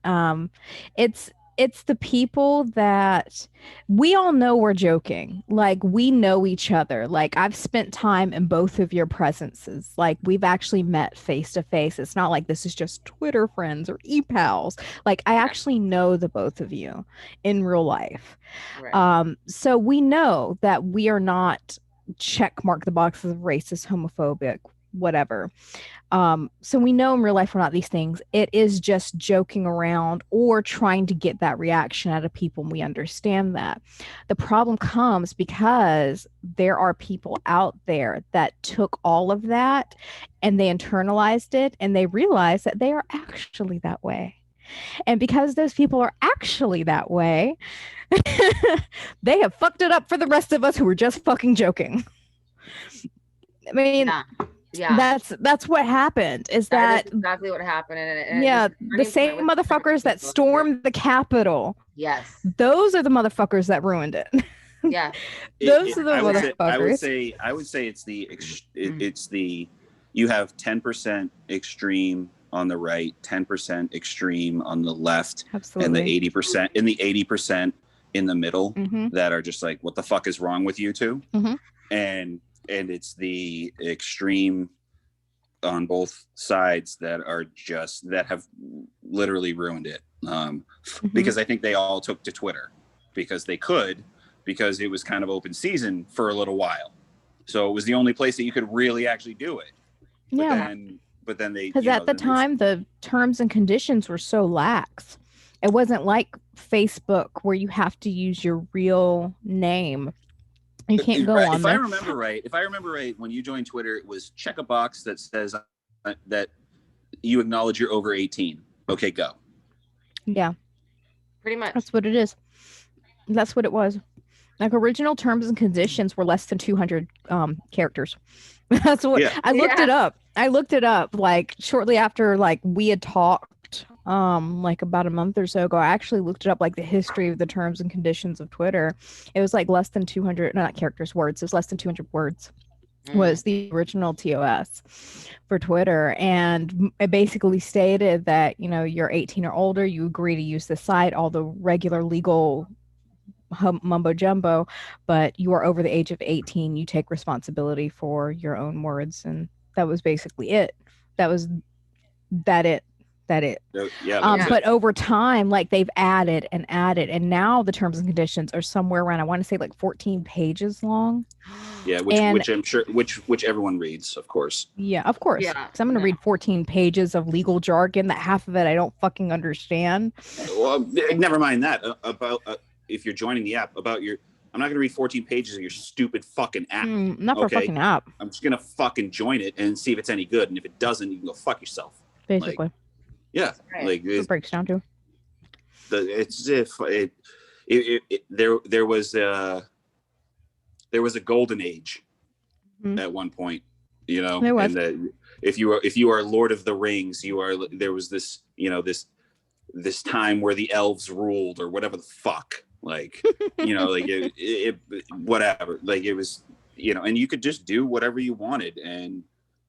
Speaker 1: It's the people that we all know we're joking. Like, we know each other. Like, I've spent time in both of your presences. Like, we've actually met face to face. It's not like this is just Twitter friends or e-pals. Like, I actually know the both of you in real life.
Speaker 2: Right.
Speaker 1: So we know that we are not check mark the boxes of racist, homophobic, whatever. So we know in real life we're not these things. It is just joking around or trying to get that reaction out of people, and we understand that. The problem comes because there are people out there that took all of that and they internalized it, and they realize that they are actually that way. And because those people are actually that way, they have fucked it up for the rest of us who were just fucking joking. I mean,
Speaker 2: Yeah.
Speaker 1: that's what happened. Is
Speaker 2: That
Speaker 1: that
Speaker 2: is exactly what happened. And
Speaker 1: yeah,
Speaker 2: just
Speaker 1: the same motherfuckers that stormed the Capitol.
Speaker 2: Yes.
Speaker 1: Those are the motherfuckers that ruined it.
Speaker 2: Yeah.
Speaker 1: Those are the
Speaker 3: I
Speaker 1: motherfuckers.
Speaker 3: would say it's the you have 10% extreme on the right, 10% extreme on the left,
Speaker 1: Absolutely.
Speaker 3: and the 80% in the middle
Speaker 1: Mhm.
Speaker 3: that are just like, what the fuck is wrong with you two?
Speaker 1: Mhm.
Speaker 3: And it's the extreme on both sides that have literally ruined it. Because I think they all took to Twitter because it was kind of open season for a little while. So it was the only place that you could really actually do it.
Speaker 1: Yeah.
Speaker 3: But then they,
Speaker 1: Because at the time, the terms and conditions were so lax. It wasn't like Facebook where you have to use your real name. You can't go on
Speaker 3: if
Speaker 1: there.
Speaker 3: I remember right, when you joined Twitter, it was check a box that says that you acknowledge you're over 18. Okay, go.
Speaker 1: Yeah.
Speaker 2: Pretty much.
Speaker 1: That's what it is. That's what it was. Like, original terms and conditions were less than 200 characters. That's what I looked it up. I looked it up like shortly after like we had talked like about a month or so ago. I actually looked it up, like the history of the terms and conditions of Twitter. It was like less than 200, no, not characters, words. It was less than 200 words. Was the original TOS for Twitter, and it basically stated that, you know, you're 18 or older, you agree to use the site, all the regular legal mumbo jumbo, but you are over the age of 18, you take responsibility for your own words. And that was basically it. That it.
Speaker 3: Yeah.
Speaker 1: But over time, like, they've added, and now the terms and conditions are somewhere around, I want to say, like 14 pages long.
Speaker 3: Yeah, which I'm sure which everyone reads, of course.
Speaker 1: Yeah, of course.
Speaker 2: Yeah,
Speaker 1: because I'm going to read 14 pages of legal jargon that half of it I don't fucking understand.
Speaker 3: Well, never mind that. About if you're joining the app, I'm not going to read 14 pages of your stupid fucking app.
Speaker 1: Not for a fucking app.
Speaker 3: I'm just going to fucking join it and see if it's any good. And if it doesn't, you can go fuck yourself.
Speaker 1: Basically.
Speaker 3: Yeah.
Speaker 2: Right.
Speaker 3: Like
Speaker 1: it breaks down to.
Speaker 3: It's if there was a golden age at one point, you know,
Speaker 1: There was.
Speaker 3: and that if you are Lord of the Rings, there was this, you know, this time where the elves ruled or whatever the fuck, like, you know, like it whatever, like it was, you know, and you could just do whatever you wanted, and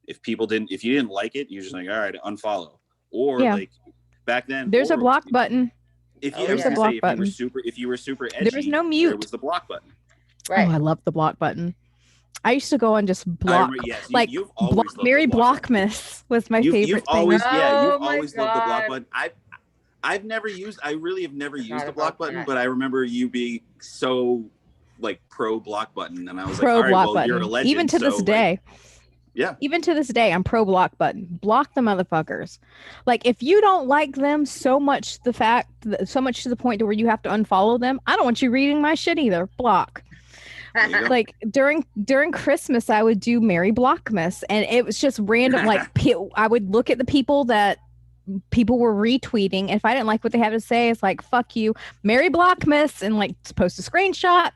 Speaker 3: if you didn't like it, you're just like, all right, unfollow. Or like back then,
Speaker 1: there's a block button.
Speaker 3: If you were super edgy,
Speaker 1: there was no mute.
Speaker 3: There was the block button.
Speaker 2: Right.
Speaker 1: Oh, I love the block button. I used to go and just block.
Speaker 3: You've always loved
Speaker 1: Mary
Speaker 3: the block
Speaker 1: Blockmas was my favorite
Speaker 3: you've always,
Speaker 1: thing.
Speaker 3: you've always loved the block button. I really have never used the block button, but I remember you being so like pro block button, and I was
Speaker 1: pro
Speaker 3: like, all right,
Speaker 1: block
Speaker 3: well,
Speaker 1: button.
Speaker 3: you're a legend.
Speaker 1: Even to this day.
Speaker 3: Yeah.
Speaker 1: Even to this day, I'm pro block button. Block the motherfuckers. Like, if you don't like them so much to the point to where you have to unfollow them, I don't want you reading my shit either. Block. Like during Christmas, I would do Merry Blockmas, and it was just random. Like, I would look at the people that people were retweeting. If I didn't like what they had to say, it's like, fuck you, Merry Blockmas, and like post a screenshot,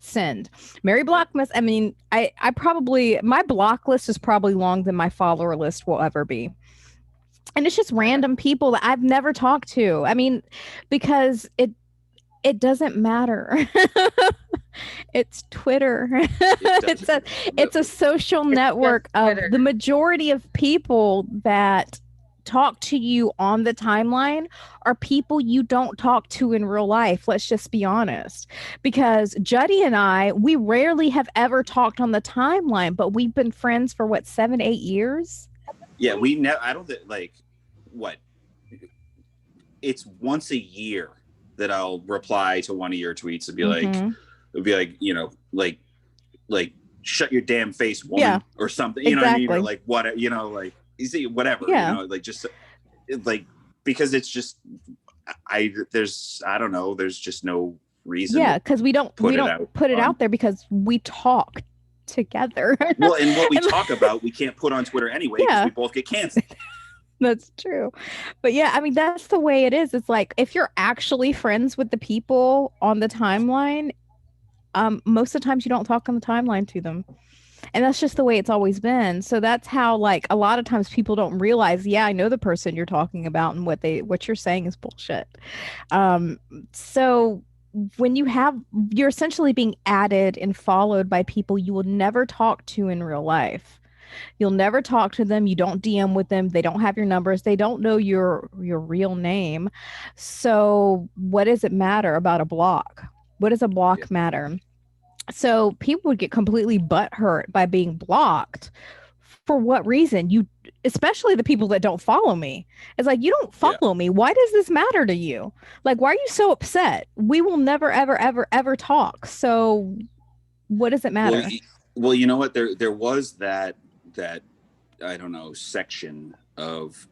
Speaker 1: send. Mary Blockmas, I mean, I probably, my block list is probably longer than my follower list will ever be. And it's just random people that I've never talked to. I mean, because it doesn't matter. It's Twitter. It's a social network of the majority of people that talk to you on the timeline are people you don't talk to in real life. Let's just be honest. Because Juddy and I, we rarely have ever talked on the timeline, but we've been friends for what, 7, 8 years?
Speaker 3: Yeah, we never. I don't like what. It's once a year that I'll reply to one of your tweets and be like, it'd be like, you know, like shut your damn face, woman, or something. You know what I mean? Or like what, you know, like you see whatever. You know, like just like because it's just I don't know. There's just no reason.
Speaker 1: Yeah, because we don't put it out there because we talk together.
Speaker 3: Well, and what we talk about, we can't put on Twitter anyway because we both get canceled.
Speaker 1: That's true. But yeah, I mean, that's the way it is. It's like if you're actually friends with the people on the timeline, most of the times you don't talk on the timeline to them. And that's just the way it's always been. So that's how, like, a lot of times people don't realize, yeah, I know the person you're talking about and what you're saying is bullshit. So when you're essentially being added and followed by people you will never talk to in real life. You'll never talk to them. You don't DM with them. They don't have your numbers. They don't know your real name. So what does it matter about a block? What does a block matter? So people would get completely butthurt by being blocked. For what reason? Especially the people that don't follow me. It's like, you don't follow me. Why does this matter to you? Like, why are you so upset? We will never, ever, ever, ever talk. So what does it matter?
Speaker 3: Well, you know what? There was that I don't know, section of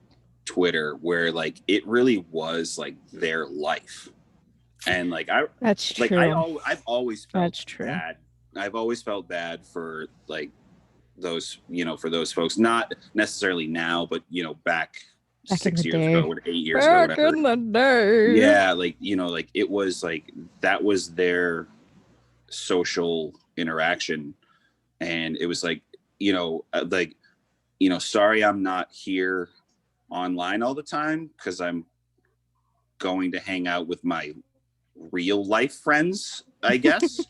Speaker 3: Twitter where like it really was like their life. And like
Speaker 1: that's true.
Speaker 3: Like I've always felt
Speaker 1: that's true.
Speaker 3: bad. I've always felt bad for like those, you know, for those folks, not necessarily now, but you know, back 6 years ago or 8 years ago, whatever.
Speaker 1: In the day.
Speaker 3: Yeah, like, you know, like it was like that was their social interaction. And it was like, you know, sorry I'm not here online all the time because I'm going to hang out with my real life friends, I guess.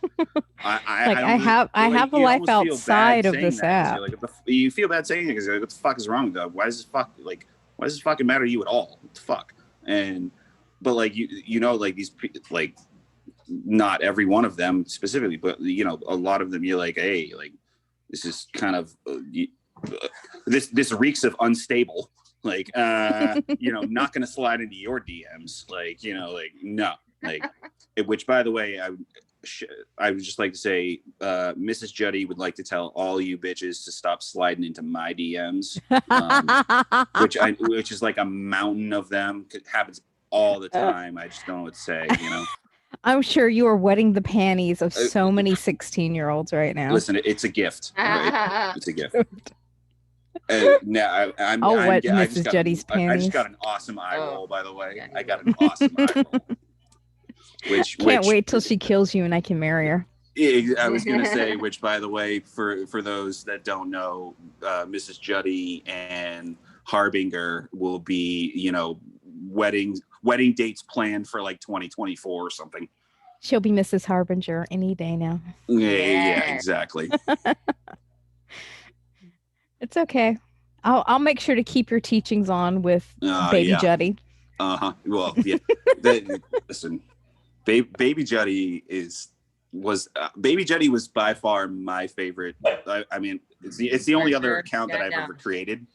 Speaker 3: I have a life outside of this app. Like, you feel bad saying it because like, what the fuck is wrong with that? Why does this fucking matter to you at all? What the fuck? But like you know, like these like not every one of them specifically, but you know, a lot of them you're like, hey, like this is kind of this reeks of unstable. Like you know, not gonna slide into your DMs. Like, you know, like no. Like, which by the way, I would just like to say, Mrs. Juddy would like to tell all you bitches to stop sliding into my DMs, which is like a mountain of them. It happens all the time. I just don't know what to say, you know.
Speaker 1: I'm sure you are wetting the panties of so many 16-year-olds right now.
Speaker 3: Listen, it's a gift. Right? It's a gift. Now I'm
Speaker 1: wet Mrs. Juddy's panties.
Speaker 3: I just got an awesome eye roll, by the way. I got an awesome eye roll.
Speaker 1: Can't wait till she kills you and I can marry her.
Speaker 3: I was gonna say, which by the way, for those that don't know, Mrs. Juddy and Harbinger will be, you know, wedding dates planned for like 2024 or something.
Speaker 1: She'll be Mrs. Harbinger any day now.
Speaker 3: Yeah, exactly.
Speaker 1: It's okay. I'll make sure to keep your teachings on with Baby Juddy.
Speaker 3: Well, yeah. Listen, Baby Juddy was by far my favorite. I mean, it's the only other account that I've ever created.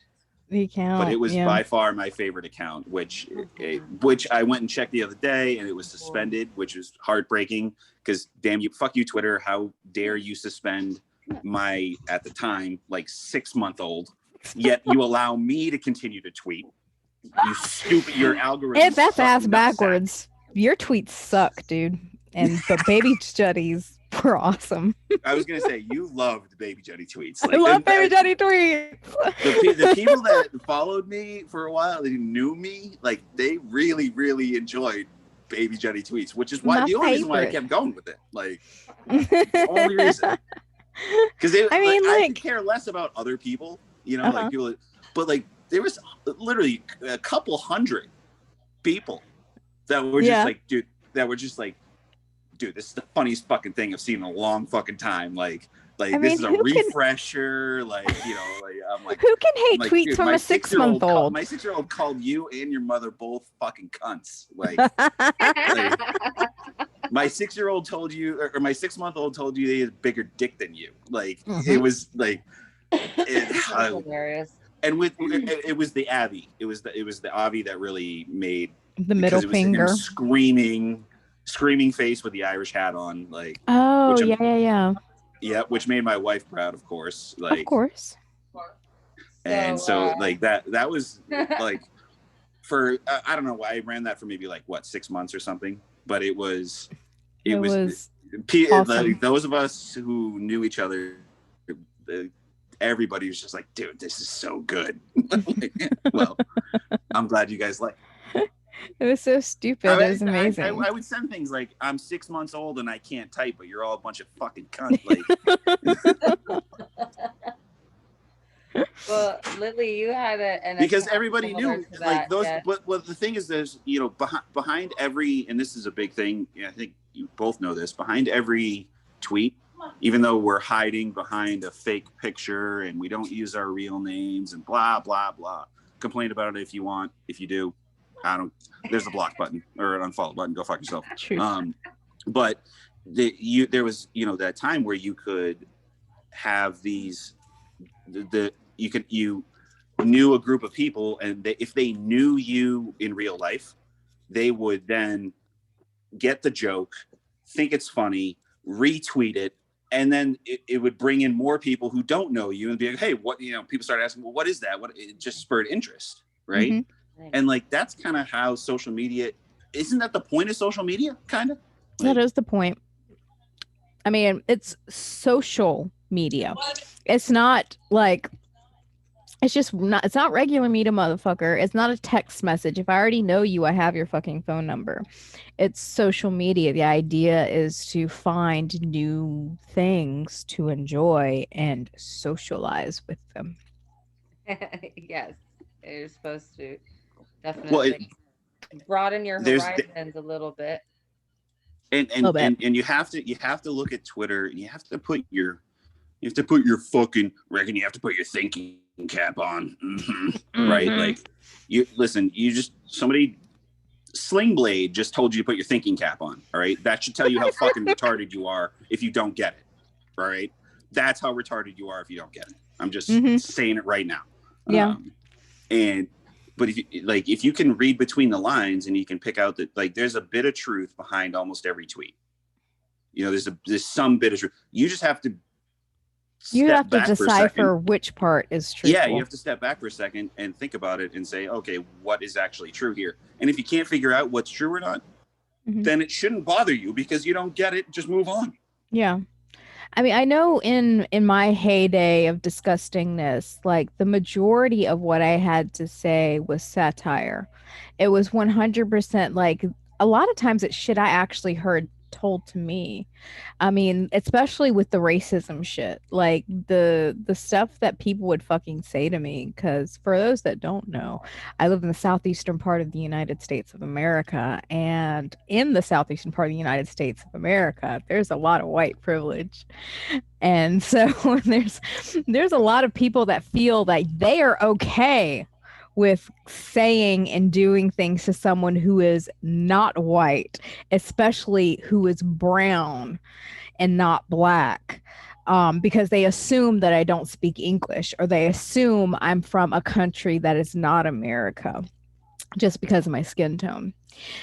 Speaker 3: But it was by far my favorite account, which I went and checked the other day, and it was suspended, which was heartbreaking because damn you, fuck you, Twitter. How dare you suspend my, at the time, like 6-month-old, yet you allow me to continue to tweet. You stupid, your algorithm.
Speaker 1: That's ass backwards. Your tweets suck, dude. But Baby Juddy's were awesome.
Speaker 3: I was gonna say you loved Baby Juddy tweets.
Speaker 1: Like, I love Baby Juddy tweets.
Speaker 3: The people that followed me for a while, they knew me, like they really, really enjoyed Baby Jenny tweets, which is why
Speaker 1: My
Speaker 3: the only reason why I
Speaker 1: favorite.
Speaker 3: kept going with it. Like, the only reason. Because
Speaker 1: I mean,
Speaker 3: I
Speaker 1: like,
Speaker 3: could care less about other people, you know,
Speaker 1: uh-huh.
Speaker 3: like people, but like there was literally a couple hundred people that were just
Speaker 1: Yeah.
Speaker 3: like, dude, this is the funniest fucking thing I've seen in a long fucking time. Like
Speaker 1: I
Speaker 3: this
Speaker 1: mean,
Speaker 3: is a
Speaker 1: who can
Speaker 3: refresher. Like, you know, like I'm like,
Speaker 1: who can hate
Speaker 3: like,
Speaker 1: tweets
Speaker 3: dude,
Speaker 1: from a 6-month-old?
Speaker 3: my 6-year-old called you and your mother both fucking cunts. Like, my 6-year-old told you, or my 6-month-old told you they had a bigger dick than you. Like, it was like,
Speaker 2: That's hilarious.
Speaker 3: and it was the Abby. It was the Avi that really made
Speaker 1: The middle
Speaker 3: because it was
Speaker 1: finger.
Speaker 3: him screaming face with the Irish hat on, like,
Speaker 1: Oh,
Speaker 3: which
Speaker 1: yeah.
Speaker 3: which made my wife proud, of course. Like,
Speaker 1: Of course.
Speaker 3: and so like that was like for I don't know why I ran that for maybe like what 6 months or something, but it was awesome. Like, those of us who knew each other, everybody was just like, dude, this is so good. Like, well, I'm glad you guys like.
Speaker 1: It was so stupid. It was amazing.
Speaker 3: I would send things like, I'm 6 months old and I can't type, but you're all a bunch of fucking cunts. Like,
Speaker 2: well, Lily, you had
Speaker 3: because everybody knew like those.
Speaker 2: Yeah.
Speaker 3: But the thing is, there's, you know, behind every, and this is a big thing. I think you both know this. Behind every tweet, even though we're hiding behind a fake picture and we don't use our real names and blah blah blah. Complain about it if you want. If you do, I don't. There's a block button or an unfollow button. Go fuck yourself.
Speaker 1: True.
Speaker 3: But there was, you know, that time where you could have these you knew a group of people, and if they knew you in real life, they would then get the joke, think it's funny, retweet it, and then it would bring in more people who don't know you and be like, hey, what, you know, people start asking, well, what is that? What, it just spurred interest, right?
Speaker 1: Mm-hmm.
Speaker 3: And like that's kind of how social media, isn't that the point of social media, kind of? Like,
Speaker 1: that is the point. I mean, it's social media. It's not like, it's not regular media, motherfucker. It's not a text message. If I already know you, I have your fucking phone number. It's social media. The idea is to find new things to enjoy and socialize with them.
Speaker 2: Yes, you're supposed to definitely broaden your horizons a little bit.
Speaker 3: And you have to look at Twitter, and you have to put your fucking reckon you have to put your thinking cap on, right? Like, you listen, somebody Sling Blade just told you to put your thinking cap on. All right, that should tell you how fucking retarded you are if you don't get it. All right, that's how retarded you are if you don't get it. I'm just saying it right now.
Speaker 1: Yeah.
Speaker 3: But if you can read between the lines and you can pick out that, like, there's a bit of truth behind almost every tweet. You know, there's some bit of truth. You just have to.
Speaker 1: You have to decipher which part is true.
Speaker 3: Yeah, you have to step back for a second and think about it and say, okay, what is actually true here? And if you can't figure out what's true or not, then it shouldn't bother you because you don't get it. Just move on.
Speaker 1: Yeah. I mean, I know in my heyday of disgustingness, like the majority of what I had to say was satire. It was 100% like, a lot of times it's shit I actually heard told to me. I mean, especially with the racism shit, like the stuff that people would fucking say to me. Because for those that don't know, I live in the southeastern part of the United States of America, and in the southeastern part of the United States of America, there's a lot of white privilege. And so there's a lot of people that feel that they are okay with saying and doing things to someone who is not white, especially who is brown and not black, because they assume that I don't speak English, or they assume I'm from a country that is not America just because of my skin tone.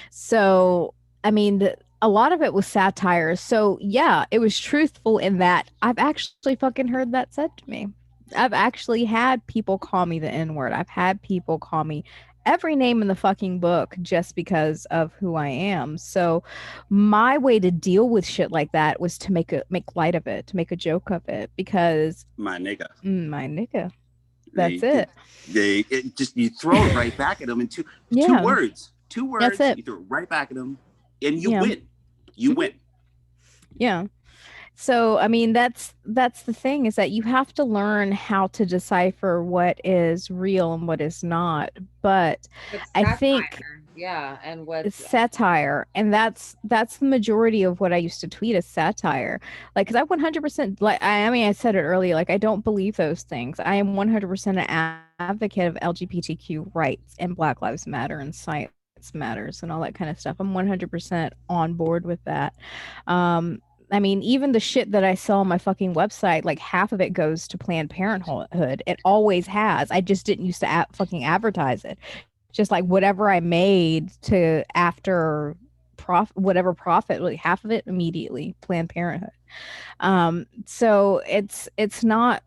Speaker 1: So, I mean, a lot of it was satire. So, yeah, it was truthful in that I've actually fucking heard that said to me. I've actually had people call me the N-word. I've had people call me every name in the fucking book just because of who I am. So my way to deal with shit like that was to make light of it, to make a joke of it, because
Speaker 3: my nigga.
Speaker 1: That's it.
Speaker 3: You throw it right back at them in two words. Two words.
Speaker 1: That's it.
Speaker 3: You throw it right back at them. and you
Speaker 1: Yeah.
Speaker 3: win. You win.
Speaker 1: Yeah. So, I mean, that's the thing, is that you have to learn how to decipher what is real and what is not. But
Speaker 2: But
Speaker 1: I think
Speaker 2: satire, yeah, and
Speaker 1: it's
Speaker 2: what's
Speaker 1: satire, and that's the majority of what I used to tweet as satire. Like, because I 100%, like, I mean, I said it earlier, like, I don't believe those things. I am 100% an advocate of LGBTQ rights and Black Lives Matter and science matters and all that kind of stuff. I'm 100% on board with that. um I mean, even the shit that I sell on my fucking website, like half of it goes to Planned Parenthood. It always has. I just didn't used to fucking advertise it. Just like whatever I made to after whatever profit, like half of it immediately Planned Parenthood. So it, it's not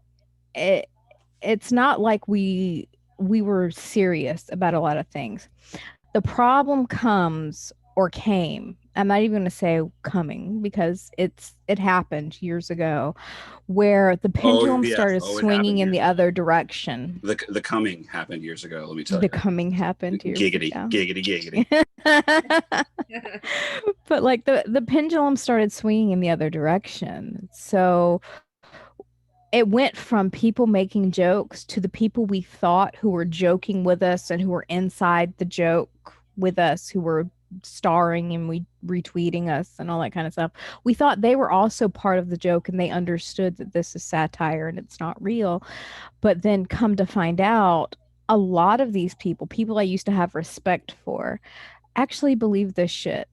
Speaker 1: like we were serious about a lot of things. The problem comes, or came, I'm not even going to say coming, because it happened years ago, where the
Speaker 3: Oh
Speaker 1: pendulum
Speaker 3: yes.
Speaker 1: started
Speaker 3: Oh, it happened
Speaker 1: swinging in
Speaker 3: years
Speaker 1: the
Speaker 3: ago.
Speaker 1: other direction.
Speaker 3: The coming happened years ago. Let me tell
Speaker 1: The
Speaker 3: you.
Speaker 1: coming happened years
Speaker 3: Giggity,
Speaker 1: ago.
Speaker 3: giggity, giggity.
Speaker 1: But like the pendulum started swinging in the other direction. So it went from people making jokes to the people we thought who were joking with us and who were inside the joke with us, who were starring and we retweeting us and all that kind of stuff. We thought they were also part of the joke, and they understood that this is satire and it's not real. But then come to find out, a lot of these people I used to have respect for, actually believe this shit.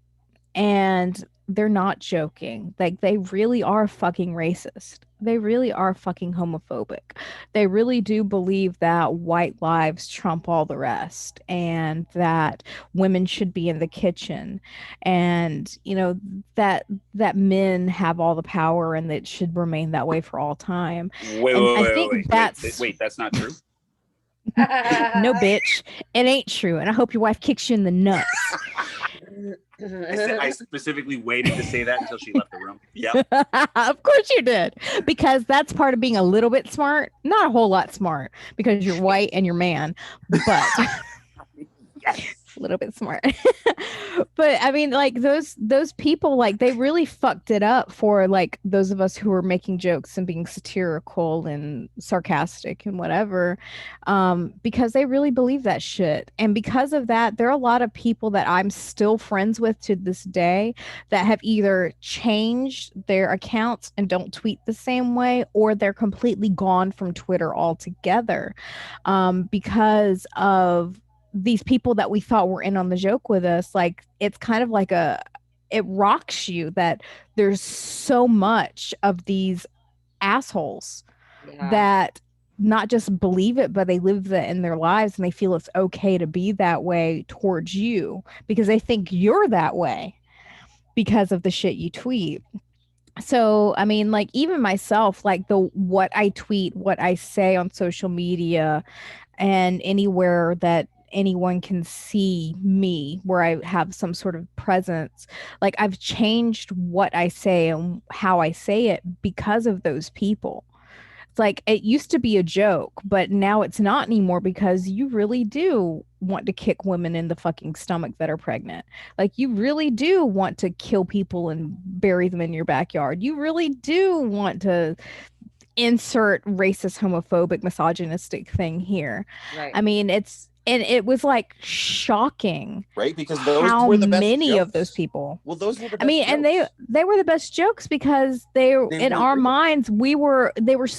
Speaker 1: And they're not joking. Like, they really are fucking racist. They really are fucking homophobic. They really do believe that white lives trump all the rest, and that women should be in the kitchen, and that men have all the power and that it should remain that way for all time.
Speaker 3: Wait,
Speaker 1: And
Speaker 3: wait,
Speaker 1: I
Speaker 3: wait,
Speaker 1: think
Speaker 3: wait,
Speaker 1: that's
Speaker 3: wait. That's not true.
Speaker 1: no, bitch, it ain't true. And I hope your wife kicks you in the nuts.
Speaker 3: I specifically waited to say that until she left the room. Yep.
Speaker 1: Of course you did. Because that's part of being a little bit smart. Not a whole lot smart, because you're white and you're man, but
Speaker 3: Yes.
Speaker 1: a little bit smart. But I mean, like, those people, like, they really fucked it up for like those of us who were making jokes and being satirical and sarcastic and whatever, because they really believe that shit. And because of that, there are a lot of people that I'm still friends with to this day that have either changed their accounts and don't tweet the same way, or they're completely gone from Twitter altogether, because of these people that we thought were in on the joke with us. Like, it's kind of like it rocks you that there's so much of these assholes
Speaker 2: yeah,
Speaker 1: that not just believe it, but they live that in their lives, and they feel it's okay to be that way towards you because they think you're that way because of the shit you tweet. So, I mean, like, even myself, like, what I tweet, what I say on social media, and anywhere that anyone can see me, where I have some sort of presence, like, I've changed what I say and how I say it because of those people. It's like, it used to be a joke, but now it's not anymore, because you really do want to kick women in the fucking stomach that are pregnant. Like, you really do want to kill people and bury them in your backyard. You really do want to insert racist, homophobic, misogynistic thing here.
Speaker 2: right.
Speaker 1: I mean, it was like shocking
Speaker 4: Right? Because those
Speaker 1: how
Speaker 4: were the best
Speaker 1: many of those
Speaker 4: jokes.
Speaker 1: people.
Speaker 4: Well, those were the
Speaker 1: I
Speaker 4: best
Speaker 1: mean, and
Speaker 4: jokes.
Speaker 1: they were the best jokes because
Speaker 4: They
Speaker 1: in
Speaker 4: weren't
Speaker 1: our
Speaker 4: real.
Speaker 1: minds they were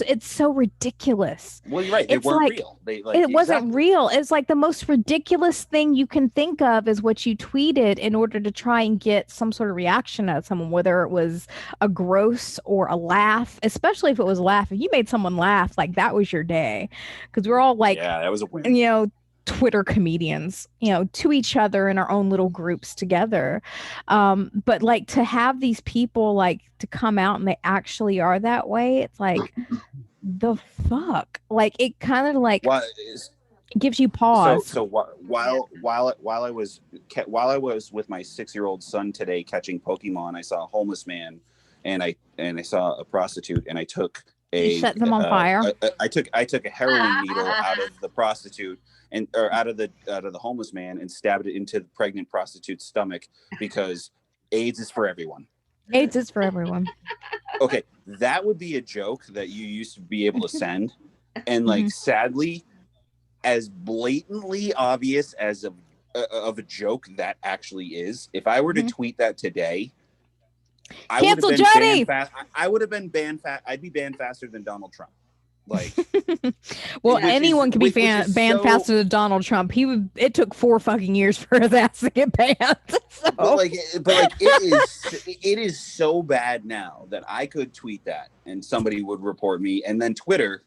Speaker 1: it's so ridiculous.
Speaker 4: Well, you're right. They
Speaker 1: It's
Speaker 4: weren't
Speaker 1: like,
Speaker 4: real. They like
Speaker 1: it wasn't
Speaker 4: exactly.
Speaker 1: real. It's like the most ridiculous thing you can think of is what you tweeted in order to try and get some sort of reaction out of someone, whether it was a gross or a laugh, especially if it was a laugh. If you made someone laugh, like, that was your day. Because we're all like,
Speaker 4: Yeah, that was a win.
Speaker 1: Twitter comedians, to each other in our own little groups together. But like, to have these people like to come out and they actually are that way, it's like, the fuck? Like, it kind of like
Speaker 4: Well,
Speaker 1: gives you
Speaker 4: so
Speaker 1: pause.
Speaker 4: so while I was with my 6-year-old son today catching Pokemon, I saw a homeless man, and I saw a prostitute, and I took
Speaker 1: You set them on fire.
Speaker 4: I took a heroin needle out of the prostitute or out of the homeless man and stabbed it into the pregnant prostitute's stomach because AIDS is for everyone.
Speaker 1: AIDS is for everyone.
Speaker 4: Okay, that would be a joke that you used to be able to send, and like sadly, as blatantly obvious as of a joke that actually is, if I were to tweet that today, I would have
Speaker 1: Cancel
Speaker 4: been
Speaker 1: Johnny!
Speaker 4: banned fast. I would have been banned fast. I'd be banned faster than Donald Trump. Like,
Speaker 1: well,
Speaker 4: which
Speaker 1: anyone
Speaker 4: is-
Speaker 1: can be
Speaker 4: which is
Speaker 1: banned
Speaker 4: so-
Speaker 1: faster than Donald Trump. It took 4 fucking years for his ass to get banned. So.
Speaker 4: But it is so bad now that I could tweet that and somebody would report me, and then Twitter.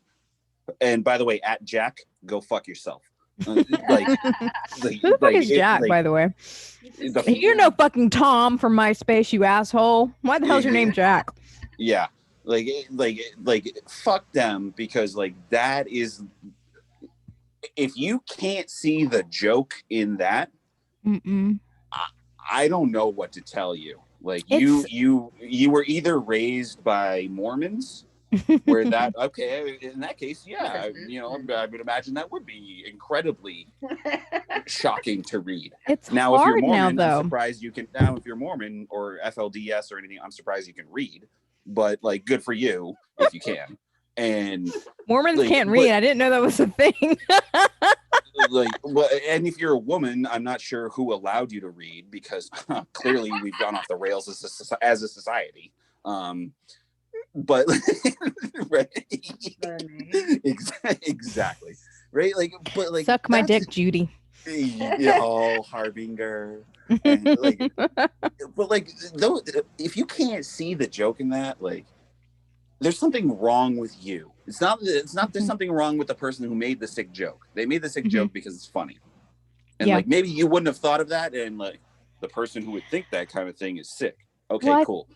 Speaker 4: And by the way, at Jack, go fuck yourself.
Speaker 1: Who the fuck is Jack, by the way? You're no fucking Tom from MySpace, you asshole. Why the hell's your name Jack?
Speaker 4: Yeah, like fuck them, because like that is, if you can't see the joke in that, I don't know what to tell you. Like you were either raised by Mormons, where that okay, in that case, yeah, you know, I would imagine that would be incredibly shocking to read.
Speaker 1: It's
Speaker 4: now if you're
Speaker 1: hard
Speaker 4: Mormon,
Speaker 1: now, though.
Speaker 4: I'm surprised you can. Now if you're Mormon or FLDS or anything, I'm surprised you can read. But like, good for you if you can. And
Speaker 1: Mormons
Speaker 4: like,
Speaker 1: can't read. I didn't know that was a thing.
Speaker 4: like, well, and if you're a woman, I'm not sure who allowed you to read, because clearly we've gone off the rails as a society. But right, exactly, right? Like, but like,
Speaker 1: suck my dick, Judy.
Speaker 4: Oh, Harbinger. And like, but like, though, if you can't see the joke in that, like, there's something wrong with you. It's not there's something wrong with the person who made the sick joke. They made the sick joke because it's funny, and like, maybe you wouldn't have thought of that, and like, the person who would think that kind of thing is sick. Okay, cool.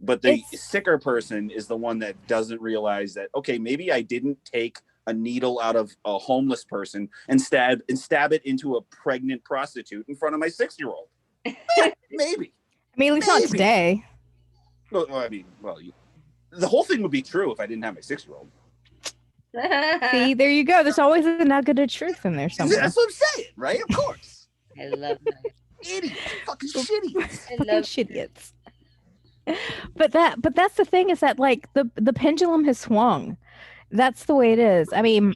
Speaker 4: But the sicker person is the one that doesn't realize that, okay, maybe I didn't take a needle out of a homeless person and stab it into a pregnant prostitute in front of my 6-year-old. Maybe.
Speaker 1: I mean, at least not today.
Speaker 4: Well, I mean, the whole thing would be true if I didn't have my 6-year-old.
Speaker 1: See, there you go. There's always a nugget of truth in there somewhere.
Speaker 4: That's what I'm saying, right? Of course.
Speaker 2: I love that.
Speaker 4: Idiots. Fucking shitty.
Speaker 1: Fucking shitiots. But that's the thing, is that like the pendulum has swung. That's the way it is. I mean,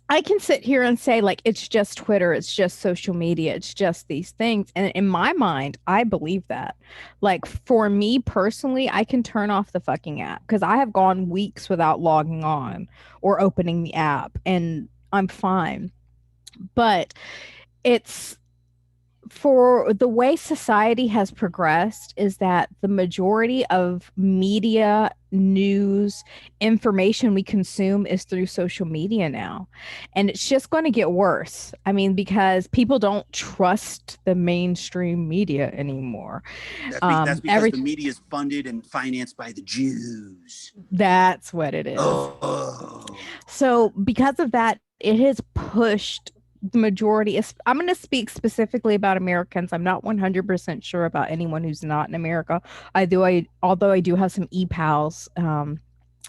Speaker 1: I can sit here and say like, it's just Twitter, it's just social media, it's just these things. And in my mind, I believe that. Like, for me personally, I can turn off the fucking app, because I have gone weeks without logging on or opening the app, and I'm fine. But it's, for the way society has progressed, is that the majority of media, news, information we consume is through social media now. And it's just going to get worse. I mean, because people don't trust the mainstream media anymore.
Speaker 4: That's because the media is funded and financed by the Jews.
Speaker 1: That's what it is.
Speaker 4: Oh.
Speaker 1: So because of that, it has pushed the majority. I'm going to speak specifically about Americans. I'm not 100% sure about anyone who's not in America. Although I do have some e-pals in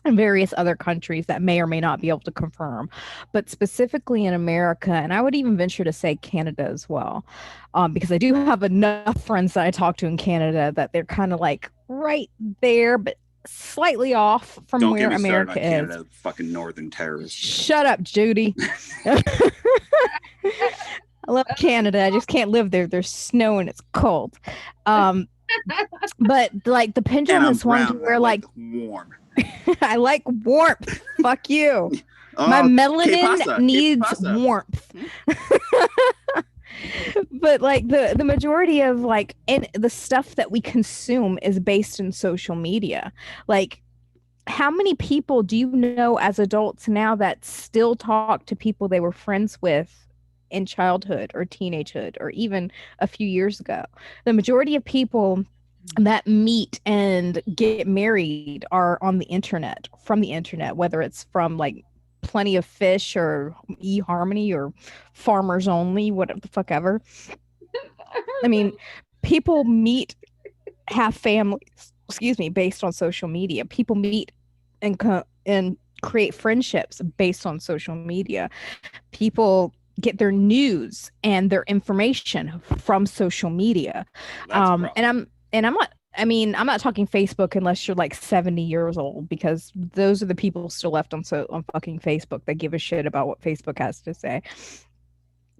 Speaker 1: various other countries that may or may not be able to confirm, but specifically in America, and I would even venture to say Canada as well, because I do have enough friends that I talk to in Canada that they're kind of like right there, but slightly off from where America is.
Speaker 4: Canada, fucking northern terrorists.
Speaker 1: Shut up, Judy. I love Canada. I just can't live there. There's snow and it's cold. But like the pendulum has swung to where like
Speaker 4: warm.
Speaker 1: I like warmth. Fuck you. My melanin needs warmth. But like the majority of like, and the stuff that we consume is based in social media. Like, how many people do you know as adults now that still talk to people they were friends with in childhood or teenagehood or even a few years ago? The majority of people that meet and get married are on the internet, from the internet, whether it's from like Plenty of Fish or eHarmony or Farmers Only, whatever the fuck ever. I mean, people meet, have families, based on social media. People meet and create friendships based on social media. People get their news and their information from social media. And and I'm not talking Facebook unless you're like 70 years old, because those are the people still left on fucking Facebook that give a shit about what Facebook has to say.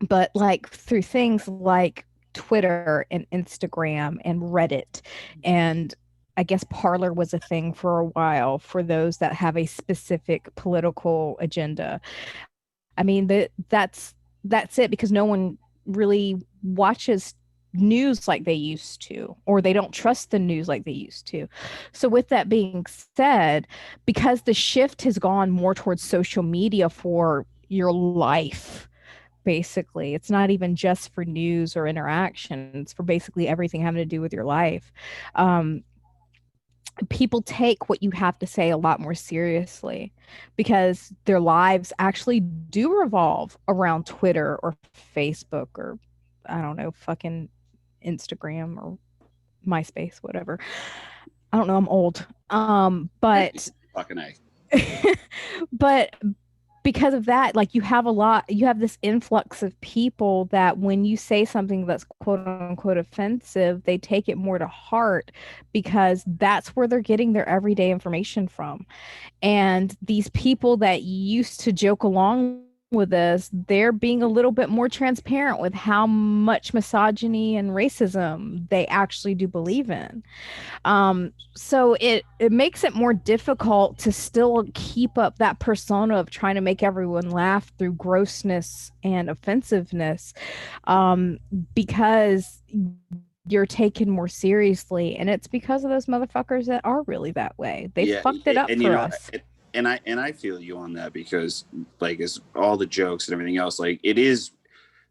Speaker 1: But like through things like Twitter and Instagram and Reddit, and I guess Parler was a thing for a while for those that have a specific political agenda. I mean, that's it, because no one really watches news like they used to, or they don't trust the news like they used to. So with that being said, because the shift has gone more towards social media for your life, basically, it's not even just for news or interactions, for basically everything having to do with your life. um, People take what you have to say a lot more seriously, because their lives actually do revolve around Twitter or Facebook, or I don't know, fucking Instagram or MySpace, whatever. I don't know, I'm old. But
Speaker 3: Fucking A.
Speaker 1: but because of that, like, you have this influx of people that when you say something that's quote unquote offensive, they take it more to heart, because that's where they're getting their everyday information from. And these people that used to joke along with us, they're being a little bit more transparent with how much misogyny and racism they actually do believe in. So it makes it more difficult to still keep up that persona of trying to make everyone laugh through grossness and offensiveness, um, because you're taken more seriously, and it's because of those motherfuckers that are really that way. They fucked it up
Speaker 3: and
Speaker 1: for us.
Speaker 3: and I feel you on that, because like, as all the jokes and everything else, like, it is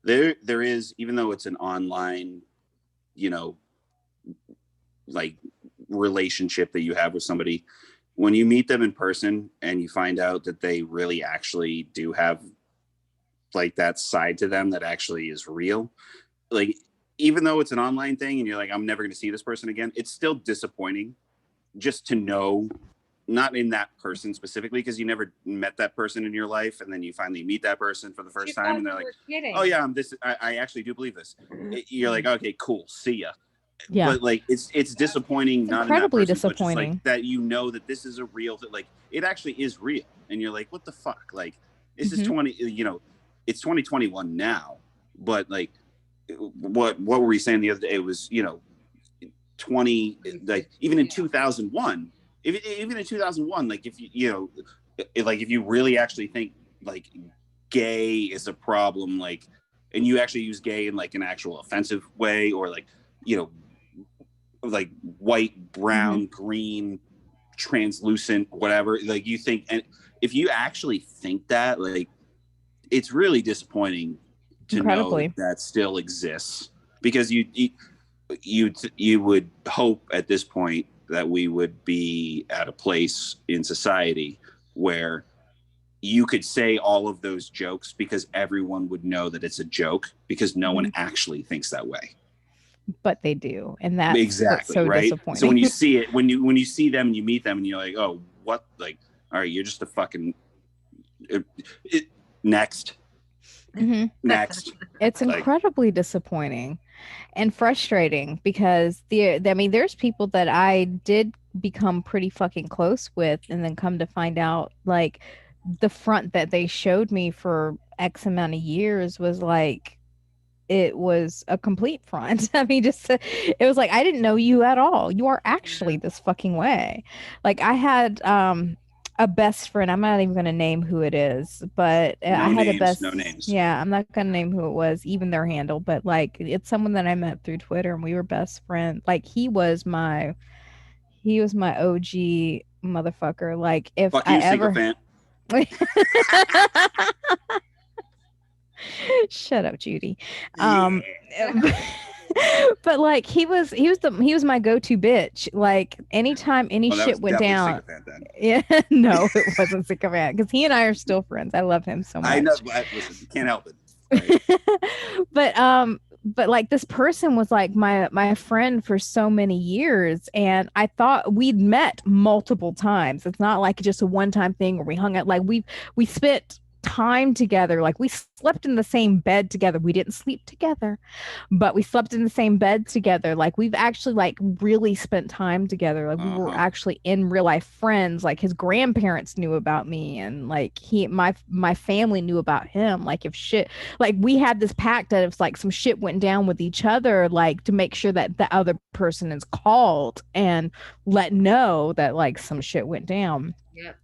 Speaker 3: there is, even though it's an online, you know, like, relationship that you have with somebody, when you meet them in person and you find out that they really actually do have like that side to them that actually is real, like, even though it's an online thing and you're like, I'm never going to see this person again, it's still disappointing just to know, not in that person specifically, because you never met that person in your life, and then you finally meet that person for the first time and they're like, oh yeah, I actually do believe this. You're like, okay, cool, see ya.
Speaker 1: Yeah.
Speaker 3: But like, it's disappointing,
Speaker 1: It's
Speaker 3: not
Speaker 1: incredibly
Speaker 3: in that person, but just
Speaker 1: disappointing.
Speaker 3: like that, you know, that this is a real, that like, it actually is real, and you're like, what the fuck, like, this is 20, you know, it's 2021 now, but like, what were we saying the other day? It was, you know, 20, like, even in 2001, even in 2001, like, if you know, like, if you really actually think like gay is a problem, like, and you actually use gay in like an actual offensive way, or like, you know, like white, brown, green, translucent, whatever, like, you think, and if you actually think that, like, it's really disappointing to know
Speaker 1: Incredibly.
Speaker 3: that that still exists, because you would hope at this point that we would be at a place in society where you could say all of those jokes because everyone would know that it's a joke, because no one actually thinks that way.
Speaker 1: But they do, and that's
Speaker 3: Exactly,
Speaker 1: what's so
Speaker 3: right?
Speaker 1: disappointing.
Speaker 3: So when you see it, when you see them and you meet them and you're like, oh, what, like, all right, you're just a fucking next. Next.
Speaker 1: It's incredibly disappointing and frustrating, because I mean, there's people that I did become pretty fucking close with, and then come to find out, like, the front that they showed me for X amount of years was like, it was a complete front. I mean, just it was like, I didn't know you at all. You are actually this fucking way. Like, I had a best friend. I'm not even going to name who it is, but I had a best.
Speaker 3: No names.
Speaker 1: Yeah, I'm not going to name who it was, even their handle, but like, it's someone that I met through Twitter, and we were best friends. Like, he was my OG motherfucker. Like, if
Speaker 3: Fuck
Speaker 1: I
Speaker 3: you,
Speaker 1: ever
Speaker 3: sycophant.
Speaker 1: Shut up, Judy.
Speaker 3: Yeah.
Speaker 1: But like, he was my go-to bitch. Like, anytime any
Speaker 3: Well, that
Speaker 1: shit
Speaker 3: was
Speaker 1: went
Speaker 3: definitely
Speaker 1: down.
Speaker 3: sycophant then.
Speaker 1: Yeah, no, it wasn't sycophant, because he and I are still friends. I love him so much.
Speaker 3: I know. Listen, you can't help it. Right?
Speaker 1: But like, this person was like my friend for so many years, and I thought we'd met multiple times. It's not like just a one-time thing where we hung out. Like, we spent time together. Like we slept in the same bed together. We didn't sleep together, but we slept in the same bed together. Like we've actually like really spent time together. Like we were actually in real life friends. Like his grandparents knew about me, and like my family knew about him. Like if shit, like we had this pact that if like some shit went down with each other, like to make sure that the other person is called and let know that like some shit went down.
Speaker 2: Yep.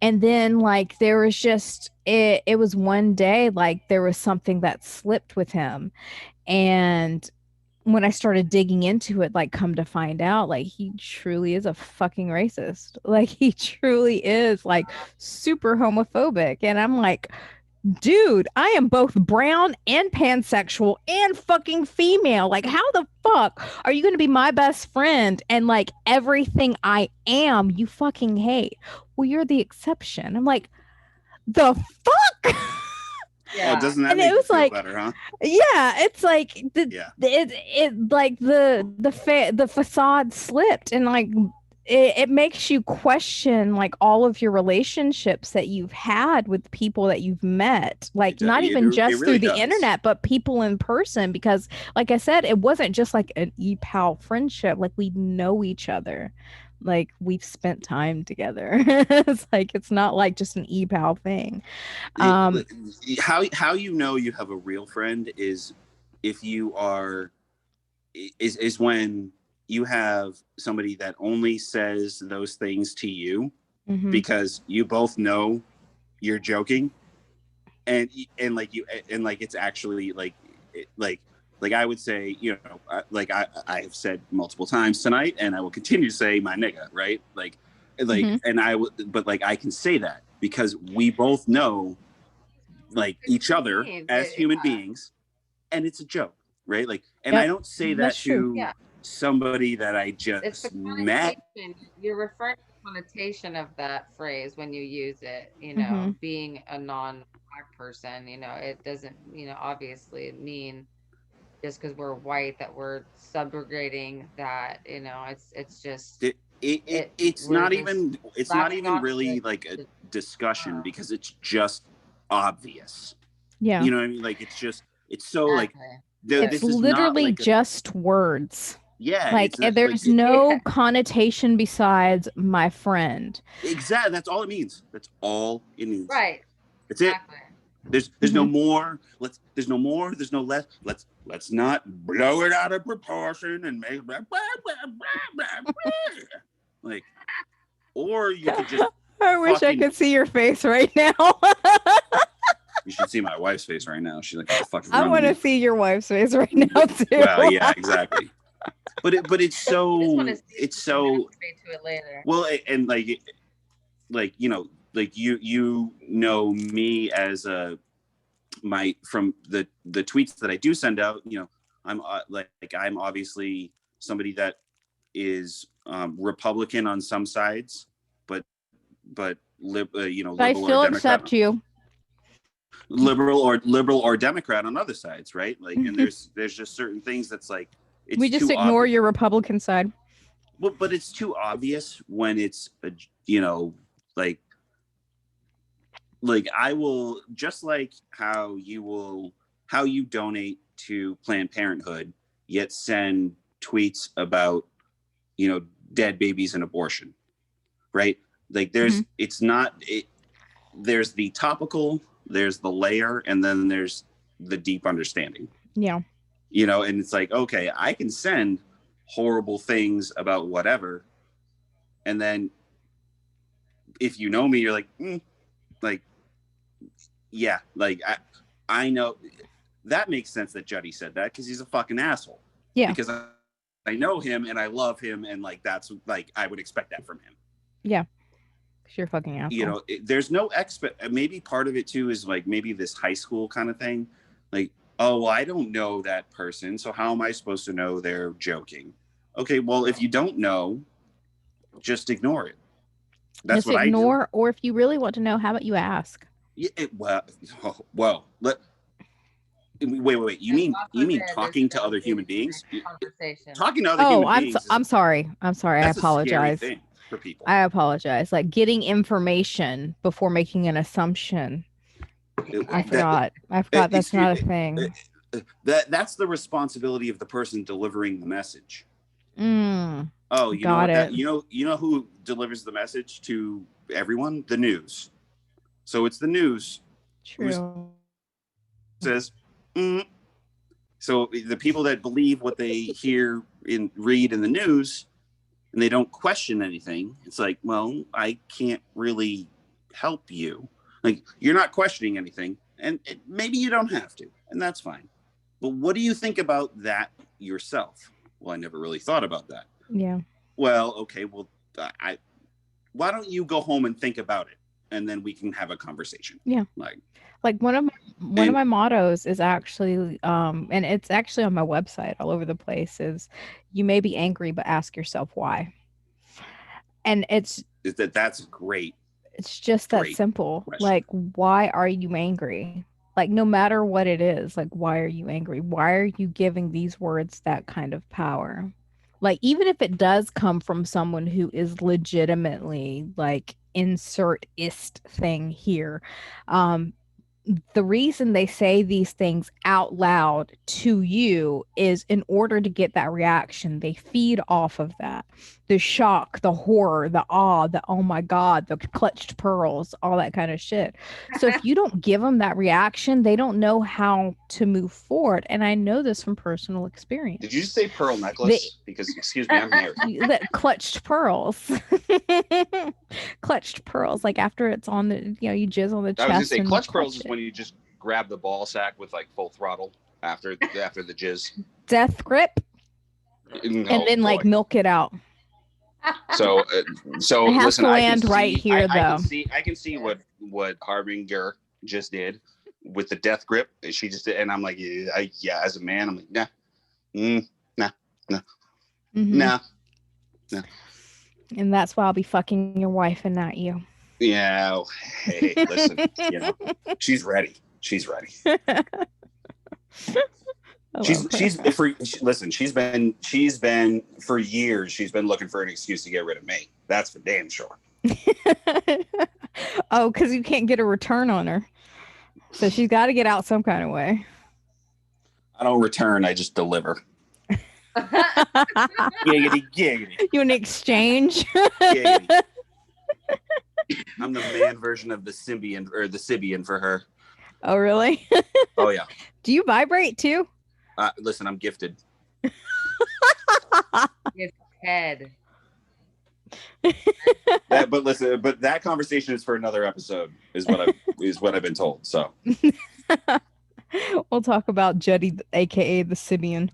Speaker 1: And then like there was just it was one day like there was something that slipped with him, and when I started digging into it, like come to find out, like he truly is a fucking racist. Like he truly is like super homophobic. And I'm like, dude, I am both brown and pansexual and fucking female. Like, how the fuck are you going to be my best friend and like everything I am, you fucking hate? Well, you're the exception. I'm like, the fuck?
Speaker 2: Yeah.
Speaker 3: Oh, doesn't that
Speaker 1: And
Speaker 3: make
Speaker 1: it
Speaker 3: you
Speaker 1: was
Speaker 3: feel
Speaker 1: like,
Speaker 3: better, huh?
Speaker 1: yeah, it's like
Speaker 3: Yeah.
Speaker 1: it like the facade slipped, and like it makes you question like all of your relationships that you've had with people that you've met, like not even just
Speaker 3: really
Speaker 1: through the
Speaker 3: does.
Speaker 1: internet, but people in person. Because like I said, it wasn't just like an e-pal friendship. Like we know each other, like we've spent time together. It's like it's not like just an e-pal thing.
Speaker 3: How you know you have a real friend is if you are is when you have somebody that only says those things to you
Speaker 1: Mhm.
Speaker 3: because you both know you're joking, and like you and like it's actually like like I would say, you know, like I have said multiple times tonight, and I will continue to say my nigga, right? Like
Speaker 1: Mhm.
Speaker 3: and I would, but like I can say that because we both know like each other as human beings, and it's a joke, right? Like, and I
Speaker 1: Yep,
Speaker 3: don't say that
Speaker 1: that's true.
Speaker 3: to
Speaker 2: Yeah.
Speaker 3: somebody that I
Speaker 2: It's the
Speaker 3: just met.
Speaker 2: connotation. You're referring to the connotation of that phrase when you use it,
Speaker 1: Mhm.
Speaker 2: being a non-black person, it doesn't, obviously mean just because we're white that we're subrogating that, it's just
Speaker 3: It's
Speaker 2: we're
Speaker 3: not
Speaker 2: just
Speaker 3: even
Speaker 2: latching on to
Speaker 3: really like a
Speaker 2: the
Speaker 3: discussion
Speaker 2: term.
Speaker 3: because it's just obvious.
Speaker 1: Yeah.
Speaker 3: You know what I mean? Like it's so like
Speaker 2: Exactly.
Speaker 1: It's
Speaker 3: this is not
Speaker 1: literally
Speaker 3: like a
Speaker 1: just words.
Speaker 3: yeah.
Speaker 1: Like
Speaker 3: It's not like
Speaker 1: there's
Speaker 2: Yeah,
Speaker 1: no connotation besides my friend.
Speaker 3: exactly. That's all it means. That's all it means.
Speaker 2: right.
Speaker 3: That's it.
Speaker 2: Exactly.
Speaker 3: There's no more. There's no more. There's no less. Let's not blow it out of proportion and make like, or you could just
Speaker 1: I wish I
Speaker 3: fucking.
Speaker 1: could see your face right now.
Speaker 3: You should see my wife's face right now. She's like, "What the fuck is
Speaker 1: I
Speaker 3: wrong with
Speaker 1: want to
Speaker 3: you?"
Speaker 1: see your wife's face right now too.
Speaker 3: Well, yeah, exactly. But it's
Speaker 2: I just want
Speaker 3: so
Speaker 2: to see if you can masturbate to it later.
Speaker 3: well, and like you know, like you know me as a my from the tweets that I do send out. You know, I'm like I'm obviously somebody that is Republican on some sides, but you know,
Speaker 1: But I
Speaker 3: liberal or
Speaker 1: still
Speaker 3: Democrat,
Speaker 1: accept you.
Speaker 3: liberal or Democrat on other sides, right? Like, and there's just certain things that's like
Speaker 1: We
Speaker 3: it's
Speaker 1: just
Speaker 3: too
Speaker 1: ignore
Speaker 3: obvious.
Speaker 1: your Republican side.
Speaker 3: But it's too obvious when it's you know like I will just like how you donate to Planned Parenthood, yet send tweets about dead babies and abortion, right? Like it's not there's the topical, there's the layer, and then there's the deep understanding.
Speaker 1: Yeah.
Speaker 3: And it's like, okay, I can send horrible things about whatever, and then if you know me, you're like, like, yeah, like I know that makes sense that Juddy said that because he's a fucking asshole.
Speaker 1: Yeah.
Speaker 3: Because I know him and I love him, and like that's like I would expect that from him.
Speaker 1: Yeah. You're a fucking asshole.
Speaker 3: There's no maybe part of it too is like maybe this high school kind of thing. Like, oh, well, I don't know that person, so how am I supposed to know they're joking? Okay, well, if you don't know, just ignore it. That's
Speaker 1: just
Speaker 3: what
Speaker 1: ignore,
Speaker 3: I do.
Speaker 1: or if you really want to know, how about you ask?
Speaker 3: Yeah, well, wait. You mean talking to other human beings?
Speaker 2: Conversation.
Speaker 3: Talking to other human beings.
Speaker 1: I'm sorry. I
Speaker 3: That's a scary
Speaker 1: apologize.
Speaker 3: thing. for people.
Speaker 1: I apologize. Like getting information before making an assumption. I forgot. That's not a thing.
Speaker 3: That's the responsibility of the person delivering the message.
Speaker 1: Mm,
Speaker 3: Oh, you know
Speaker 1: got
Speaker 3: what?
Speaker 1: it.
Speaker 3: You know who delivers the message to everyone? The news. So it's the news who
Speaker 1: True.
Speaker 3: says. So the people that believe what they read in the news, and they don't question anything, it's like, well, I can't really help you. Like, you're not questioning anything, and maybe you don't have to, and that's fine. But what do you think about that yourself? Well, I never really thought about that.
Speaker 1: Yeah.
Speaker 3: Well, okay, well, why don't you go home and think about it, and then we can have a conversation.
Speaker 1: Yeah. Like one of my mottos is actually and it's actually on my website all over the place, is you may be angry but ask yourself why. And
Speaker 3: that's great.
Speaker 1: It's just that simple.
Speaker 3: Question.
Speaker 1: Like, why are you angry? Like, no matter what it is, like, why are you angry? Why are you giving these words that kind of power? Like, even if it does come from someone who is legitimately like insert ist thing here, the reason they say these things out loud to you is in order to get that reaction. They feed off of that. The shock, the horror, the awe, the oh my God, the clutched pearls, all that kind of shit. So if you don't give them that reaction, they don't know how to move forward. And I know this from personal experience.
Speaker 3: Did you just say pearl necklace? Because, excuse me, I'm married.
Speaker 1: The clutched pearls. Clutched pearls. Like after it's on the, you jizz on the chest.
Speaker 3: I was going to say, clutch pearls is when you just grab the ball sack with like full throttle after the jizz.
Speaker 1: Death grip. And then like milk it out.
Speaker 3: So
Speaker 1: I have
Speaker 3: listen,
Speaker 1: to land right here, though.
Speaker 3: I can see what Harbinger just did with the death grip. She just did, and I'm like, yeah, as a man, I'm like, nah.
Speaker 1: And that's why I'll be fucking your wife and not you.
Speaker 3: Yeah. Hey, listen, she's ready. She's been for years. She's been looking for an excuse to get rid of me. That's for damn sure.
Speaker 1: Oh, because you can't get a return on her, so she's got to get out some kind of way.
Speaker 3: I don't return. I just deliver. Giggity.
Speaker 1: You in exchange?
Speaker 3: Giggity. I'm the man version of the Symbian or the Sibian for her.
Speaker 1: Oh, really?
Speaker 3: Oh yeah.
Speaker 1: Do you vibrate too?
Speaker 3: Listen, I'm gifted.
Speaker 2: Head.
Speaker 3: But that conversation is for another episode, is what I've been told. So
Speaker 1: we'll talk about Jetty, aka the Sibian,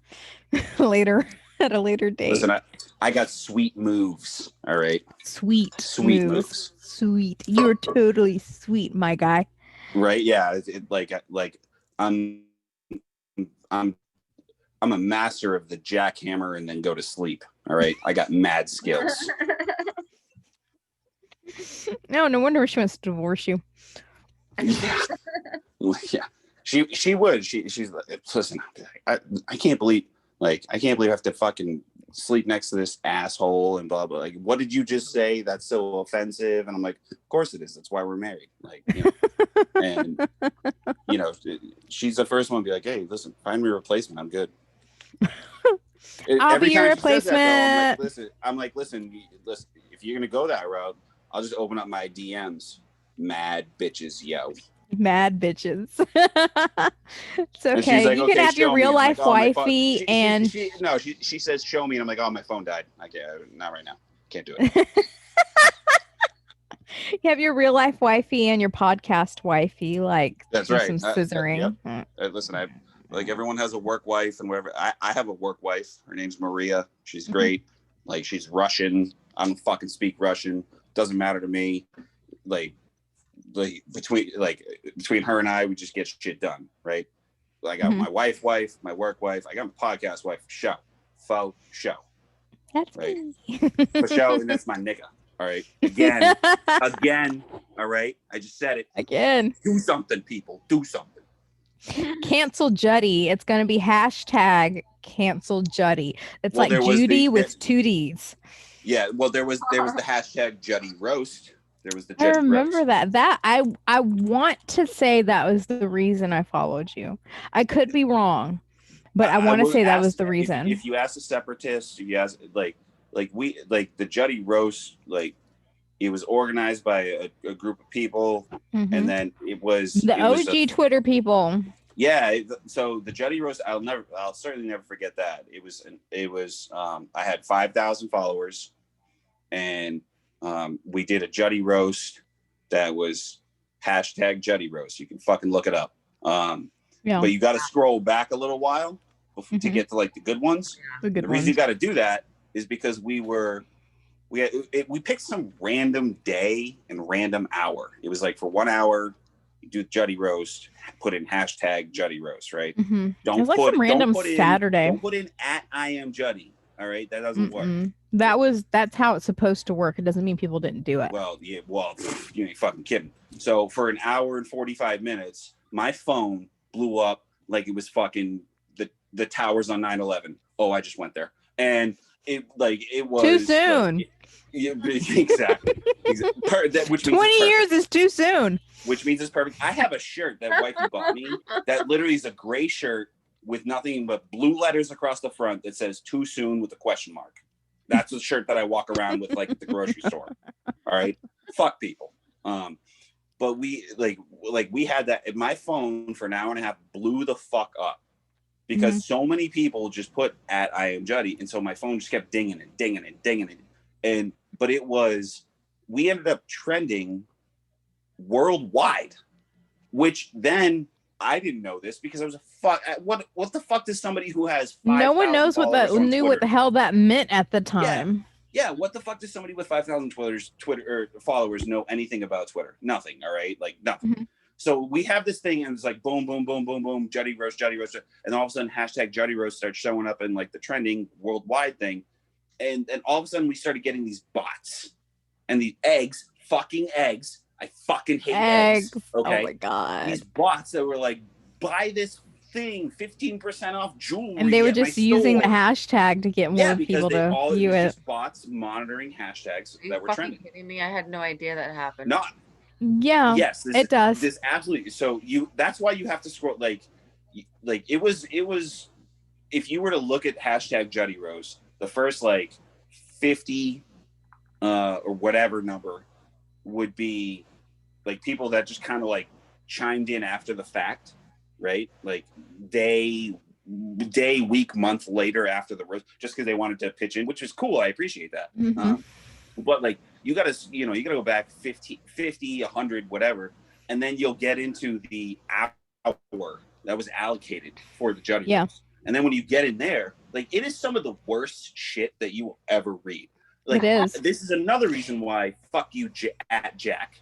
Speaker 1: later at a later date.
Speaker 3: Listen, I got sweet moves. All right.
Speaker 1: Sweet moves. Sweet. You're totally sweet, my guy.
Speaker 3: Right? Yeah. I'm a master of the jackhammer and then go to sleep. All right. I got mad skills.
Speaker 1: No wonder she wants to divorce you.
Speaker 3: Yeah. She would. She's like, listen, I can't believe I have to fucking sleep next to this asshole and blah blah. Like, what did you just say? That's so offensive. And I'm like, of course it is. That's why we're married. Like, and she's the first one to be like, hey, listen, find me a replacement. I'm good.
Speaker 1: I'll be your replacement.
Speaker 3: I'm like, listen, if you're gonna go that route, I'll just open up my DMs. Mad bitches, yo.
Speaker 1: Mad bitches. It's okay. Like, you can have your real life wifey and
Speaker 3: she says show me, and I'm like, oh, my phone died. I can't, not right now. Can't do it.
Speaker 1: You have your real life wifey and your podcast wifey, like
Speaker 3: that's right.
Speaker 1: Some scissoring.
Speaker 3: Listen, like everyone has a work wife and whatever. I have a work wife. Her name's Maria. She's great. Like, she's Russian. I don't fucking speak Russian. Doesn't matter to me. Like between her and I, we just get shit done, right? I got my wife, my work wife. I got my podcast wife. Faux show.
Speaker 1: That's
Speaker 3: right.
Speaker 1: Me.
Speaker 3: For show, and that's my nigga. All right. Again. All right. I just said it
Speaker 1: again.
Speaker 3: Do something, people. Do something.
Speaker 1: Cancel Juddy. It's going to be #cancel Juddy. It's like Judy with two D's.
Speaker 4: Yeah, well, there was the hashtag Juddy Roast. There was the
Speaker 1: I
Speaker 4: Juddy
Speaker 1: remember
Speaker 4: Roast.
Speaker 1: that. I want to say that was the reason I followed you. I could be wrong, but I want to
Speaker 4: will
Speaker 1: say that
Speaker 4: ask
Speaker 1: was the reason.
Speaker 4: if you ask a separatist, if you ask like the Juddy Roast, like it was organized by a group of people, and then it was
Speaker 1: the OG Twitter people.
Speaker 4: Yeah, so the Juddy Roast, I'll certainly never forget that. It was I had 5,000 followers, and we did a Juddy Roast that was hashtag Juddy Roast. You can fucking look it up. But you got to scroll back a little while to get to like the good ones. The reason you got to do that is because we picked some random day and random hour. It was like for 1 hour, you do Juddy Roast, put in hashtag Juddy Roast, right?
Speaker 1: Don't put some random Saturday.
Speaker 4: Don't put in at I am Juddy. All right, that doesn't work.
Speaker 1: That's how it's supposed to work. It doesn't mean people didn't do it.
Speaker 4: Well, yeah, you ain't fucking kidding. So for an hour and 45 minutes, my phone blew up like it was fucking the towers on 9/11. Oh, I just went there, and it was
Speaker 1: too soon.
Speaker 4: Exactly. Which means
Speaker 1: 20 years is too soon.
Speaker 4: Which means it's perfect. I have a shirt that wifey bought me that literally is a gray shirt with nothing but blue letters across the front that says "too soon" with a question mark. That's a shirt that I walk around with like at the grocery store. All right, fuck people. But we we had that. My phone for an hour and a half blew the fuck up because so many people just put at I am Juddy, and so my phone just kept dinging and dinging and dinging and but we ended up trending worldwide, which then I didn't know this because I was what the fuck does somebody who has
Speaker 1: no one knows what the hell that meant at the time.
Speaker 4: Yeah, what the fuck does somebody with 5,000 Twitter followers know anything about Twitter? Nothing. All right, like nothing. So we have this thing, and it's like boom, boom, boom, boom, boom, Juddy Roast, and all of a sudden hashtag Juddy Roast starts showing up in like the trending worldwide thing, and all of a sudden we started getting these bots and these fucking eggs. I fucking hate eggs. Okay.
Speaker 1: Oh my god.
Speaker 4: These bots that were like, buy this thing, 15% off jewelry.
Speaker 1: And they were just using the hashtag to get more people to view it.
Speaker 4: Just bots monitoring hashtags that were trending.
Speaker 2: Kidding me? I had no idea that happened.
Speaker 4: Not.
Speaker 1: Yeah.
Speaker 4: Yes,
Speaker 1: it does.
Speaker 4: This absolutely. So that's why you have to scroll. Like it was. If you were to look at hashtag Juddy Roast, the first like 50 or whatever number would be like people that just kind of like chimed in after the fact, right? Like day, week, month later after the roast, just because they wanted to pitch in, which is cool. I appreciate that. But like you gotta go back 50, 100, whatever, and then you'll get into the hour that was allocated for the Juddy Roast. And then when you get in there, like it is some of the worst shit that you will ever read. Like,
Speaker 1: it is.
Speaker 4: This is another reason why fuck you at Jack,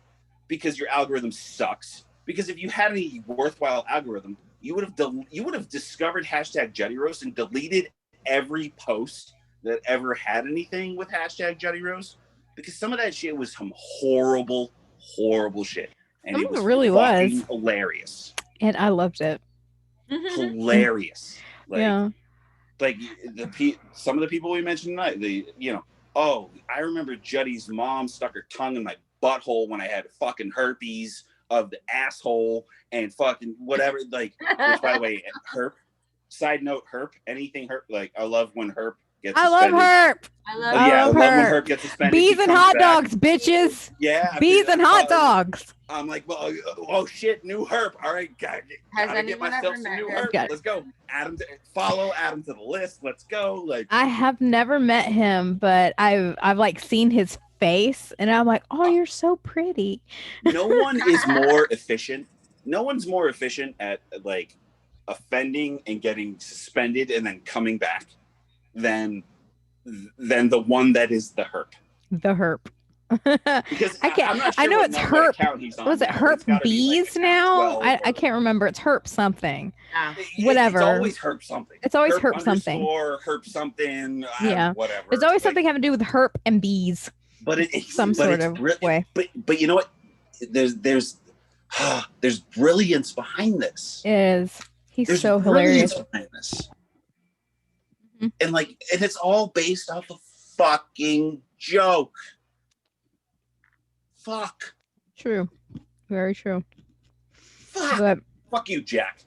Speaker 4: because your algorithm sucks. Because if you had any worthwhile algorithm, you would have discovered hashtag Juddy Roast and deleted every post that ever had anything with hashtag Juddy Roast. Because some of that shit was some horrible, horrible shit, and it really was hilarious.
Speaker 1: And I loved it.
Speaker 4: Hilarious. Like some of the people we mentioned tonight, oh, I remember Juddy's mom stuck her tongue in my butthole when I had fucking herpes of the asshole and fucking whatever. Like, which by the way, herp. Side note, herp. Anything herp. Like, I love when herp gets suspended.
Speaker 2: I love
Speaker 4: when herp gets suspended.
Speaker 1: Bees and hot dogs, bitches.
Speaker 4: Yeah.
Speaker 1: Bees and hot dogs.
Speaker 4: I'm like, well, oh shit, new herp. All right, gotta get myself some new herp. Let's go. Follow Adam to the list. Let's go. Like,
Speaker 1: I have never met him, but I've like seen his face, and I'm like, oh, you're so pretty.
Speaker 4: No one is more efficient. No one's more efficient at like offending and getting suspended and then coming back than the one that is the herp.
Speaker 1: The herp.
Speaker 4: Because
Speaker 1: I'm not sure I know it's herp. Was it herp bees like now? I can't remember. It's herp something.
Speaker 2: Yeah.
Speaker 1: Whatever.
Speaker 4: It's always herp something.
Speaker 1: It's always herp something.
Speaker 4: Or herp something.
Speaker 1: Yeah.
Speaker 4: Whatever.
Speaker 1: There's always something having to do with herp and bees.
Speaker 4: But it's
Speaker 1: some sort of way.
Speaker 4: But you know what? There's brilliance behind this.
Speaker 1: It is. He's so hilarious.
Speaker 4: Behind this. And it's all based off of fucking joke. Fuck.
Speaker 1: True. Very true.
Speaker 4: Fuck.
Speaker 1: But
Speaker 4: Fuck you, Jack.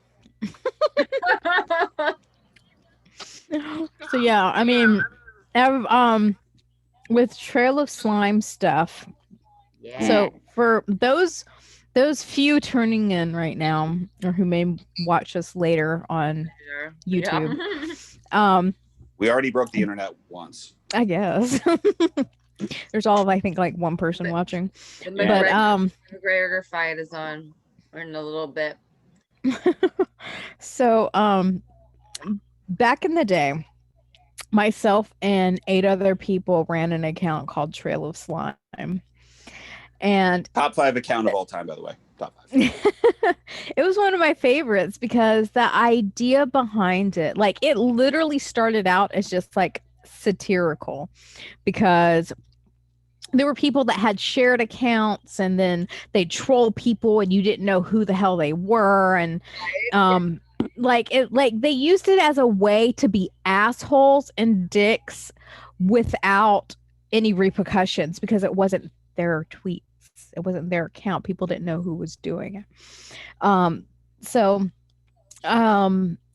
Speaker 1: so yeah, I mean, with Trail of Slime stuff.
Speaker 2: Yeah.
Speaker 1: So for those few tuning in right now, or who may watch us later on YouTube,
Speaker 4: we already broke the internet once.
Speaker 1: I guess. There's all of, I think, like one person watching.
Speaker 2: The
Speaker 1: But
Speaker 2: McGregor fight is on in a little bit.
Speaker 1: So back in the day, myself and 8 other people ran an account called Trail of Slime. And
Speaker 4: top 5 account of all time, by the way. Top 5.
Speaker 1: It was one of my favorites because the idea behind it, like, it literally started out as just like satirical, because there were people that had shared accounts and then they troll people and you didn't know who the hell they were, and like they used it as a way to be assholes and dicks without any repercussions, because it wasn't their tweets, it wasn't their account, people didn't know who was doing it.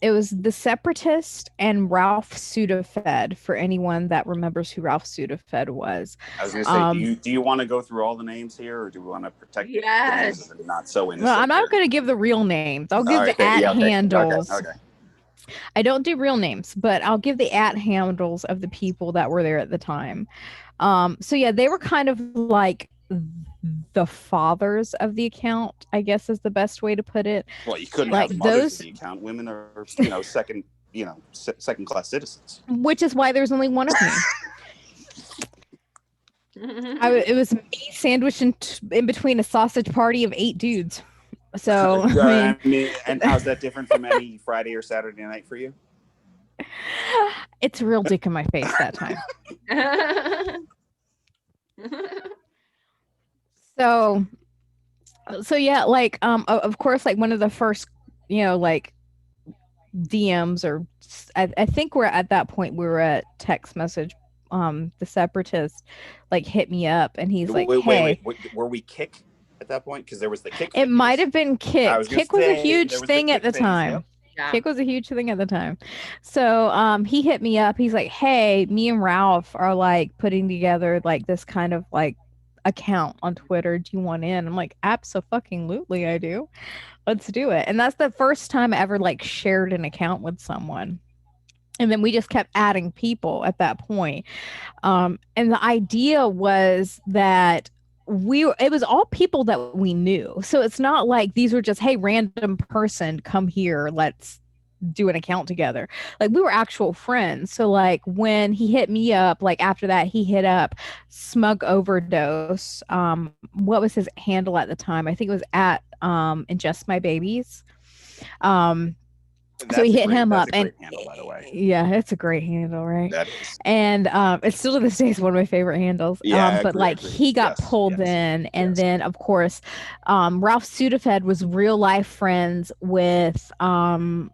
Speaker 1: It was the Separatist and Ralph Sudafed, for anyone that remembers who Ralph Sudafed was.
Speaker 4: I was going to say, do you want to go through all the names here, or do we want to protect the names that are not so innocent?
Speaker 1: Well, I'm not going to give the real names. I'll give the handles.
Speaker 4: Okay.
Speaker 1: I don't do real names, but I'll give the handles of the people that were there at the time. So yeah, they were kind of like the fathers of the account, I guess is the best way to put it.
Speaker 4: Well, you couldn't
Speaker 1: like
Speaker 4: have mothers in the account. Women are, second class citizens.
Speaker 1: Which is why there's only one of me. It was me sandwiched in between a sausage party of 8 dudes. So
Speaker 4: I mean, and how's that different from any Friday or Saturday night for you?
Speaker 1: It's a real dick in my face that time. So yeah, like of course, like one of the first, like DMs, or I think we're at that point, we were at text message. The Separatist like hit me up and he's like, hey,
Speaker 4: wait, were we Kick at that point? Because there was the Kick.
Speaker 1: It might have been Kick. Kick was a huge thing at the time.
Speaker 4: Yep.
Speaker 2: Yeah.
Speaker 1: Kick was a huge thing at the time. So he hit me up. He's like, hey, me and Ralph are like putting together like this kind of like account on Twitter. Do you want in? I'm like, abso-fucking-lutely, I do. Let's do it. And that's the first time I ever like shared an account with someone. And then we just kept adding people at that point. And the idea was that it was all people that we knew. So it's not like these were just, hey, random person, come here, let's do an account together. Like, we were actual friends. So like when he hit me up, like after that he hit up Smug Overdose. What was his handle at the time? I think it was at Ingest My Babies. So he hit him up, and
Speaker 4: handle, by the way.
Speaker 1: Yeah, it's a great handle, right?
Speaker 4: That is.
Speaker 1: And it's still to this day is one of my favorite handles.
Speaker 4: Yeah,
Speaker 1: but like he got pulled in, and then of course, Ralph Sudafed was real life friends with Mikey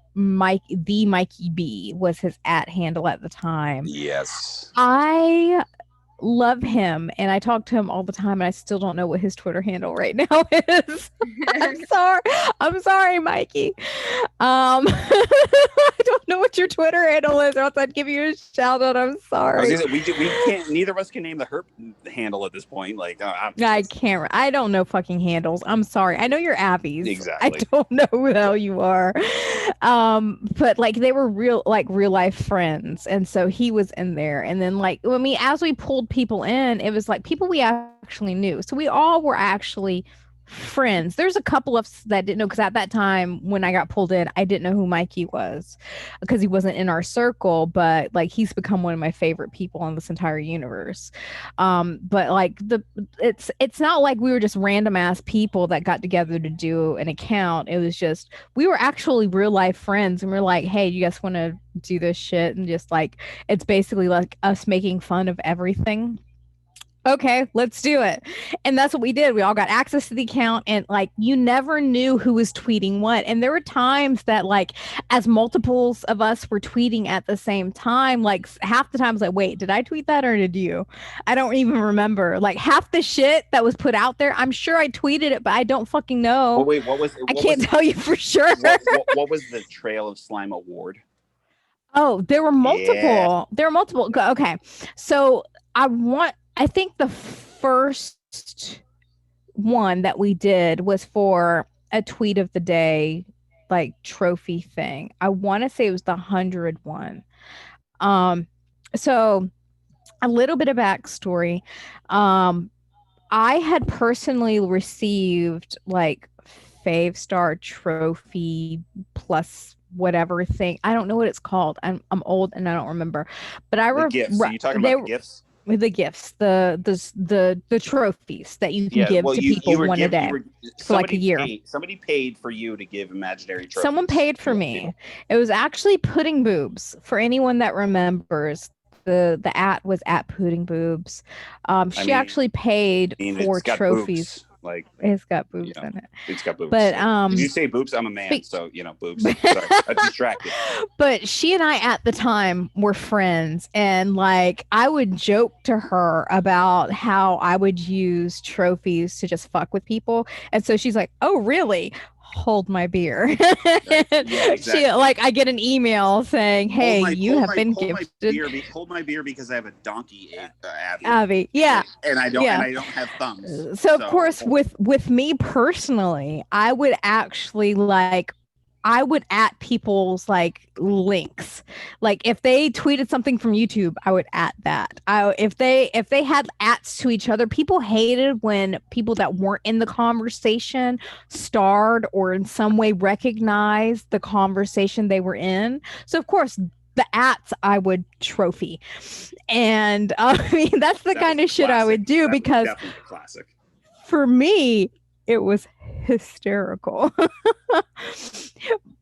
Speaker 1: B was his handle at the time.
Speaker 4: Yes.
Speaker 1: I love him and I talk to him all the time, and I still don't know what his Twitter handle right now is. I'm sorry, Mikey. I don't know what your Twitter handle is, or else I'd give you a shout out. I'm sorry.
Speaker 4: We can't. Neither of us can name the herp handle at this point. Like
Speaker 1: I can't. I don't know fucking handles. I'm sorry. I know you're Abby's.
Speaker 4: Exactly.
Speaker 1: I don't know who the hell you are. But like they were real life friends, and so he was in there. And then like as we pulled people in, it was like people we actually knew. So we all were actually friends. There's a couple of that didn't know, because at that time when I got pulled in, I didn't know who Mikey was because he wasn't in our circle, but like he's become one of my favorite people in this entire universe. But like it's not like we were just random ass people that got together to do an account. It was just we were actually real life friends, and we're like, hey, you guys want to do this shit? And just like it's basically like us making fun of everything. okay, let's do it. And that's what we did. We all got access to the account, and like you never knew who was tweeting what. And there were times that like as multiples of us were tweeting at the same time, like half the time I was like, wait, did I tweet that or did you? I don't even remember. Like half the shit that was put out there, I'm sure I tweeted it, but I don't fucking know.
Speaker 4: Well, wait, what was
Speaker 1: I can't tell you for sure.
Speaker 4: what was the Trail of Slime award?
Speaker 1: Oh, there were multiple.
Speaker 4: Yeah.
Speaker 1: There were multiple. Okay. So I think the first one that we did was for a tweet of the day, like trophy thing. I want to say it was the 100 one. So a little bit of backstory. I had personally received like fave-star trophy plus whatever thing. I don't know what it's called. I'm old and I don't remember. But
Speaker 4: The gifts. Are you talking about the gifts?
Speaker 1: The gifts, the trophies that you can give to people one a day for like a year.
Speaker 4: Somebody paid for you to give imaginary trophies.
Speaker 1: Someone paid for me. It was actually Pudding Boobs. For anyone that remembers, the at was at Pudding Boobs. She actually paid for trophies.
Speaker 4: Like
Speaker 1: it's got boobs in it.
Speaker 4: It's got boobs.
Speaker 1: But
Speaker 4: did you say boobs? I'm a man, so boobs. Sorry, I'm distracted.
Speaker 1: But she and I at the time were friends, and like I would joke to her about how I would use trophies to just fuck with people, and so she's like, "Oh, really? Hold my beer." Exactly. She like I get an email saying, "Hey, you have been gifted."
Speaker 4: Hold my beer because I have a donkey,
Speaker 1: Abby. Yeah,
Speaker 4: and I don't have thumbs.
Speaker 1: So of course, with me personally, I would actually I would at people's like links. Like if they tweeted something from YouTube, I would at that. If they had ats to each other, people hated when people that weren't in the conversation starred or in some way recognized the conversation they were in. So of course the ats I would trophy. And I mean that's the kind of shit I would do because
Speaker 4: classic.
Speaker 1: For me, it was hysterical.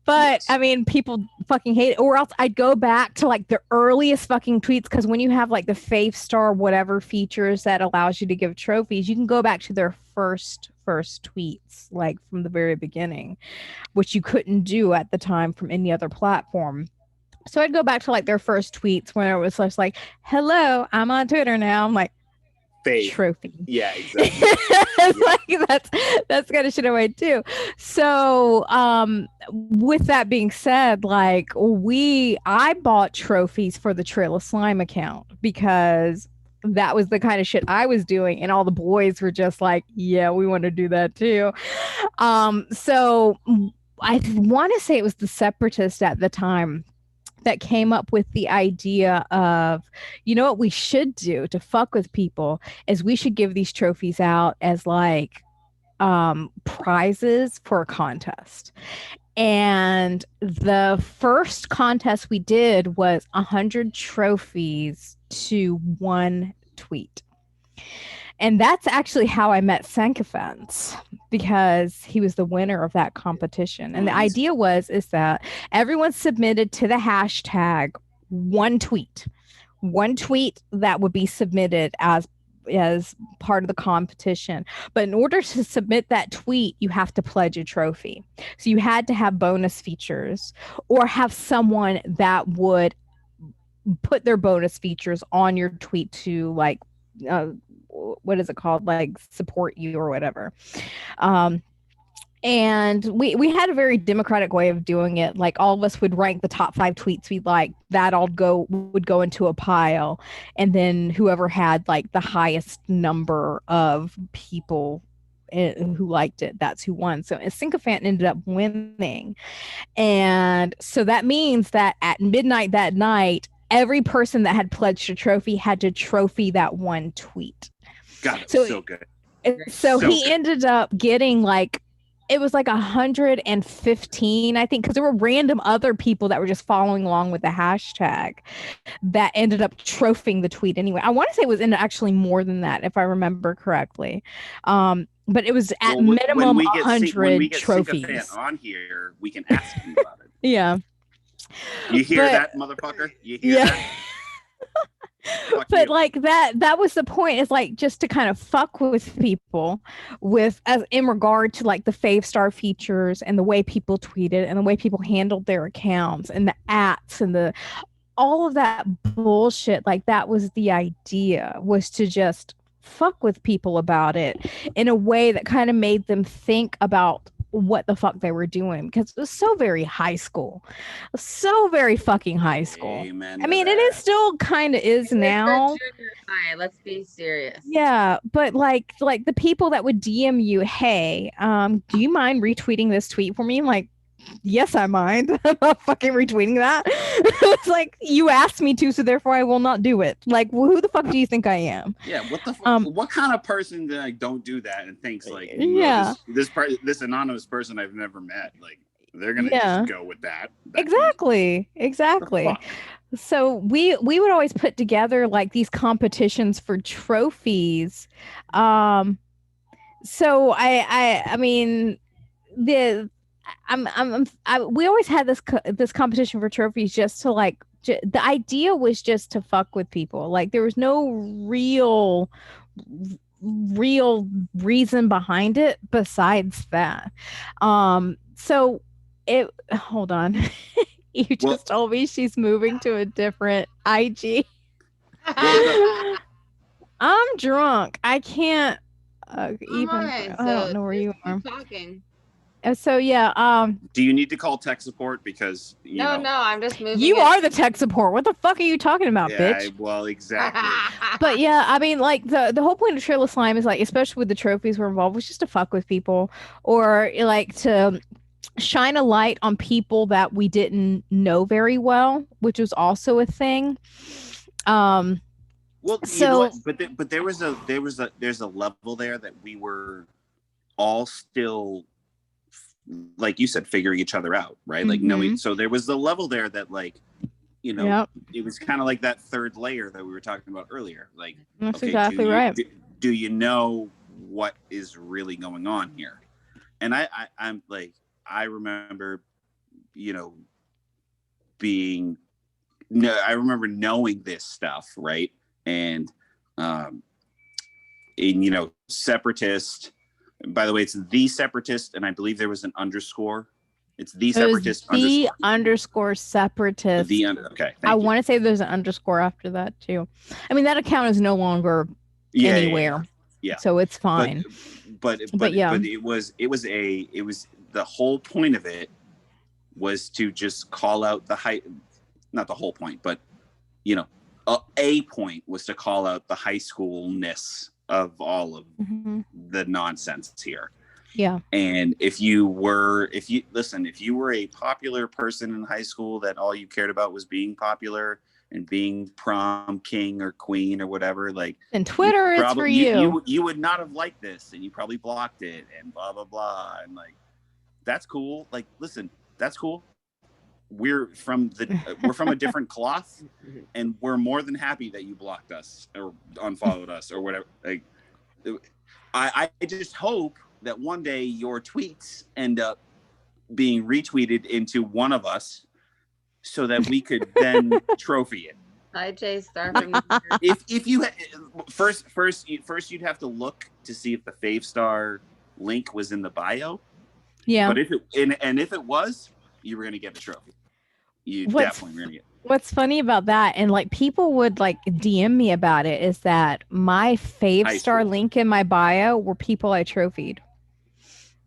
Speaker 1: But yes. I mean, people fucking hate it. Or else I'd go back to like the earliest fucking tweets, because when you have like the fave-star whatever features that allows you to give trophies, you can go back to their first tweets, like from the very beginning, which you couldn't do at the time from any other platform. So I'd go back to like their first tweets when it was just like, "Hello, I'm on Twitter now." I'm like, fave. Trophy.
Speaker 4: Yeah, exactly.
Speaker 1: Like that's kind of shit away too. So with that being said, like I bought trophies for the Trail of Slime account because that was the kind of shit I was doing, and all the boys were just like, yeah, we want to do that too. So I want to say it was the Separatist at the time that came up with the idea of, you know what we should do to fuck with people is we should give these trophies out as like prizes for a contest. And the first contest we did was 100 trophies to one tweet. And that's actually how I met Sycophants, because he was the winner of that competition. And the idea is that everyone submitted to the hashtag one tweet that would be submitted as part of the competition. But in order to submit that tweet, you have to pledge a trophy. So you had to have bonus features or have someone that would put their bonus features on your tweet to like, what is it called? Like support you or whatever. And we had a very democratic way of doing it. Like all of us would rank the top 5 tweets we liked. That would go into a pile. And then whoever had like the highest number of people who liked it, that's who won. So Sycophant ended up winning. And so that means that at midnight that night, every person that had pledged a trophy had to trophy that one tweet.
Speaker 4: God, so good.
Speaker 1: So he good. Ended up getting like, it was like 115, I think, because there were random other people that were just following along with the hashtag that ended up trophying the tweet anyway. I want to say it was actually more than that, if I remember correctly. But it was at minimum 100 trophies.
Speaker 4: On here, we can ask him about it.
Speaker 1: Yeah.
Speaker 4: You hear that, motherfucker? You hear that?
Speaker 3: fuck
Speaker 1: But
Speaker 3: you.
Speaker 1: like that was the point, is like just to kind of fuck with people with, as in regard to like the Fave features and the way people tweeted and the way people handled their accounts and the ats and the all of that bullshit. Like that was the idea, was to just fuck with people about it in a way that kind of made them think about what the fuck they were doing, because it was so very high school, so very fucking high school.
Speaker 3: Amen
Speaker 1: I
Speaker 3: to
Speaker 1: mean, it is
Speaker 3: that.
Speaker 1: still kind of is
Speaker 2: It is the
Speaker 1: now.
Speaker 2: junior high. Let's be serious.
Speaker 1: Yeah, but like the people that would DM you, hey, do you mind retweeting this tweet for me? I'm like, yes, I mind. I'm not fucking retweeting that. It's like, you asked me to, so therefore I will not do it. Like, who the fuck do you think I am?
Speaker 3: Yeah, what the fuck? What kind of person like don't do that and thinks like,
Speaker 1: Yeah,
Speaker 3: this anonymous person I've never met, like they're gonna
Speaker 1: yeah,
Speaker 3: just go with that. That's
Speaker 1: exactly,
Speaker 3: the
Speaker 1: exactly.
Speaker 3: fuck.
Speaker 1: So we would always put together like these competitions for trophies. So I mean, the we always had this competition for trophies, just to like the idea was just to fuck with people. Like there was no real reason behind it besides that. So it hold on. You just told me she's moving to a different IG.
Speaker 3: Well,
Speaker 1: I'm drunk. I can't even.
Speaker 2: Alright,
Speaker 1: I don't know where you
Speaker 2: keep
Speaker 1: are.
Speaker 2: talking.
Speaker 1: So yeah.
Speaker 3: do you need to call tech support because you
Speaker 2: No,
Speaker 3: know?
Speaker 2: no, I'm just moving.
Speaker 1: You
Speaker 2: it.
Speaker 1: are the tech support. What the fuck are you talking about,
Speaker 3: Yeah,
Speaker 1: bitch?
Speaker 3: well, exactly.
Speaker 1: But yeah, I mean, like the whole point of Trail Slime is like, especially with the trophies were involved, was just to fuck with people, or like to shine a light on people that we didn't know very well, which was also a thing.
Speaker 3: Well, you know
Speaker 1: So
Speaker 3: what? But there's a level there that we were all still, like you said, figuring each other out, right? Like knowing. So there was the level there that, like, you know,
Speaker 1: yep,
Speaker 3: it was kind of like that third layer that we were talking about earlier. Like,
Speaker 1: that's
Speaker 3: okay,
Speaker 1: exactly right.
Speaker 3: do you know what is really going on here? And I'm like, I remember, you know, I remember knowing this stuff, right? And in, you know, separatist. By the way, it's the separatist, and I believe there was an underscore. It's the separatist
Speaker 1: the
Speaker 3: underscore
Speaker 1: separatist.
Speaker 3: Okay,
Speaker 1: I want to say there's an underscore after that too. I mean, that account is no longer anywhere.
Speaker 3: Yeah.
Speaker 1: So it's fine.
Speaker 3: But
Speaker 1: yeah.
Speaker 3: But it was the whole point of it was to just call out the high, not the whole point, but you know, a point was to call out the high schoolness of all of the nonsense here.
Speaker 1: Yeah.
Speaker 3: And if you were a popular person in high school that all you cared about was being popular and being prom king or queen or whatever, like,
Speaker 1: and Twitter is for you.
Speaker 3: You would not have liked this, and you probably blocked it and blah blah blah. And like, that's cool. Like, listen, that's cool. We're from a different cloth, and we're more than happy that you blocked us or unfollowed us or whatever. Like, I just hope that one day your tweets end up being retweeted into one of us, so that we could then trophy it.
Speaker 2: Hi, Jay Star from
Speaker 3: If you first you'd have to look to see if the Fave Star link was in the bio.
Speaker 1: Yeah.
Speaker 3: But if it was, you were gonna get the trophy. Definitely were gonna get.
Speaker 1: What's funny about that, and like people would like DM me about it, is that my Fave Star link in my bio were people I trophied.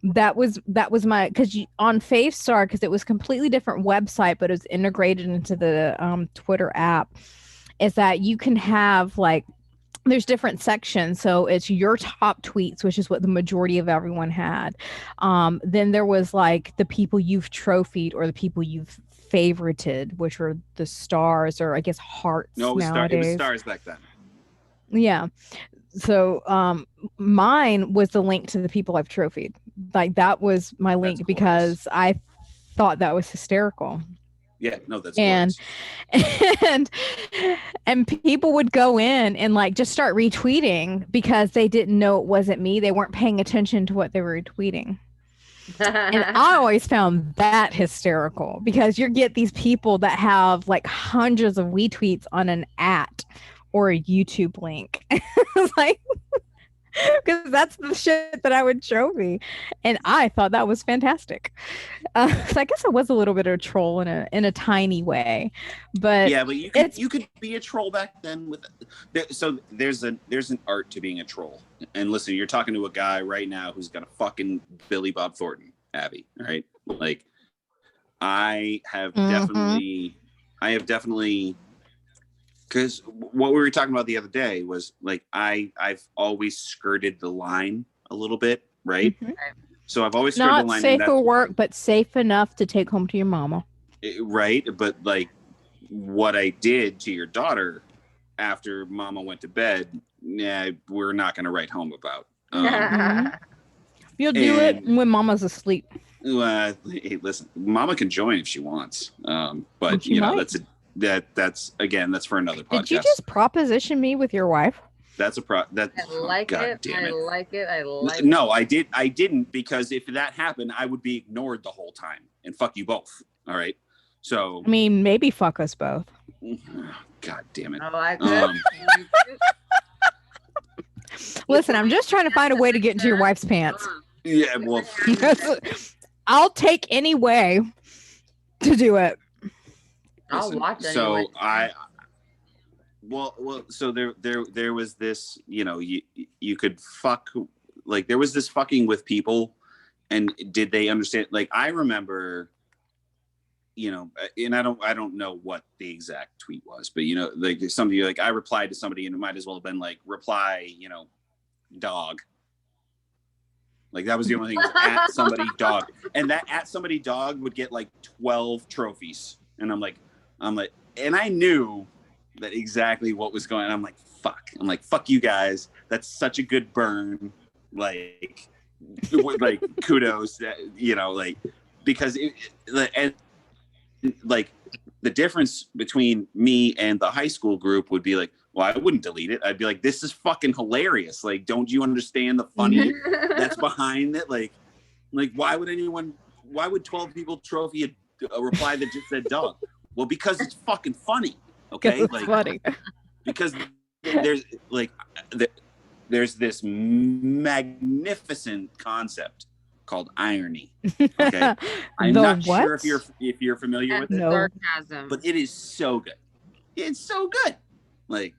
Speaker 1: That was my, because on Fave Star, because it was a completely different website, but it was integrated into the Twitter app, is that you can have like, there's different sections. So it's your top tweets, which is what the majority of everyone had. Then there was like the people you've trophied or the people you've favorited, which were the stars, or I guess hearts.
Speaker 3: No, it was
Speaker 1: nowadays.
Speaker 3: It was stars back then.
Speaker 1: Yeah. So mine was the link to the people I've trophied. Like that was my link, because I thought that was hysterical.
Speaker 3: Yeah, no, that's
Speaker 1: and people would go in and like just start retweeting because they didn't know it wasn't me. They weren't paying attention to what they were retweeting. And I always found that hysterical, because you get these people that have like hundreds of retweets on an @ or a YouTube link. Like, because that's the shit that I would show me, and I thought that was fantastic. So I guess I was a little bit of a troll in a tiny way, but
Speaker 3: Yeah, but
Speaker 1: it's
Speaker 3: you could be a troll back then with so there's an art to being a troll. And listen, you're talking to a guy right now who's got a fucking Billy Bob Thornton, Abby, right? Like I have
Speaker 1: Mhm.
Speaker 3: definitely because what we were talking about the other day was like I've always skirted the line a little bit, right?
Speaker 1: Mhm.
Speaker 3: So I've always skirted the
Speaker 1: Not
Speaker 3: line, and
Speaker 1: safe
Speaker 3: that's
Speaker 1: for work, but safe enough to take home to your mama.
Speaker 3: right. But like what I did to your daughter after Mama went to bed, yeah, we're not going to write home about.
Speaker 1: Mhm. You'll do it
Speaker 3: And
Speaker 1: when mama's asleep.
Speaker 3: hey, listen, Mama can join if she wants, but
Speaker 1: She
Speaker 3: you know
Speaker 1: might.
Speaker 3: that's again that's for another
Speaker 1: Did you
Speaker 3: podcast.
Speaker 1: just proposition me with your wife?
Speaker 3: That's that.
Speaker 2: I
Speaker 3: Oh,
Speaker 2: like
Speaker 3: God
Speaker 2: it.
Speaker 3: damn
Speaker 2: I
Speaker 3: it!
Speaker 2: like it. I like it.
Speaker 3: No, I didn't because if that happened, I would be ignored the whole time and fuck you both. All right. So,
Speaker 1: I mean, maybe fuck us both.
Speaker 3: God damn it.
Speaker 2: I like it.
Speaker 1: Listen, I'm just trying to find a way to get into your wife's pants.
Speaker 3: Yeah, well,
Speaker 1: I'll take any way to do it.
Speaker 2: I'll
Speaker 3: listen,
Speaker 2: watch
Speaker 3: so
Speaker 2: anyway.
Speaker 3: so there was this, you know, you could fuck, like there was this fucking with people, and did they understand? Like I remember, you know, and I don't know what the exact tweet was, but you know, like somebody like I replied to somebody, and it might as well have been like reply, you know, dog. Like that was the only thing was at somebody dog, and that at somebody dog would get like 12 trophies, and I'm like, and I knew that exactly what was going on. I'm like fuck you guys. That's such a good burn. Like kudos, that, you know, like because and like the difference between me and the high school group would be like, well, I wouldn't delete it. I'd be like, this is fucking hilarious. Like, don't you understand the funny that's behind it? Like why would 12 people trophy a reply that just said dog? Well, because it's fucking funny. Okay.
Speaker 1: It's
Speaker 3: Like,
Speaker 1: funny.
Speaker 3: because there's like, there's this magnificent concept called irony. Okay. I'm
Speaker 1: The
Speaker 3: not sure
Speaker 1: what?
Speaker 3: if you're familiar with
Speaker 2: And
Speaker 3: it,
Speaker 1: No.
Speaker 2: sarcasm.
Speaker 3: but it is so good. It's so good. Like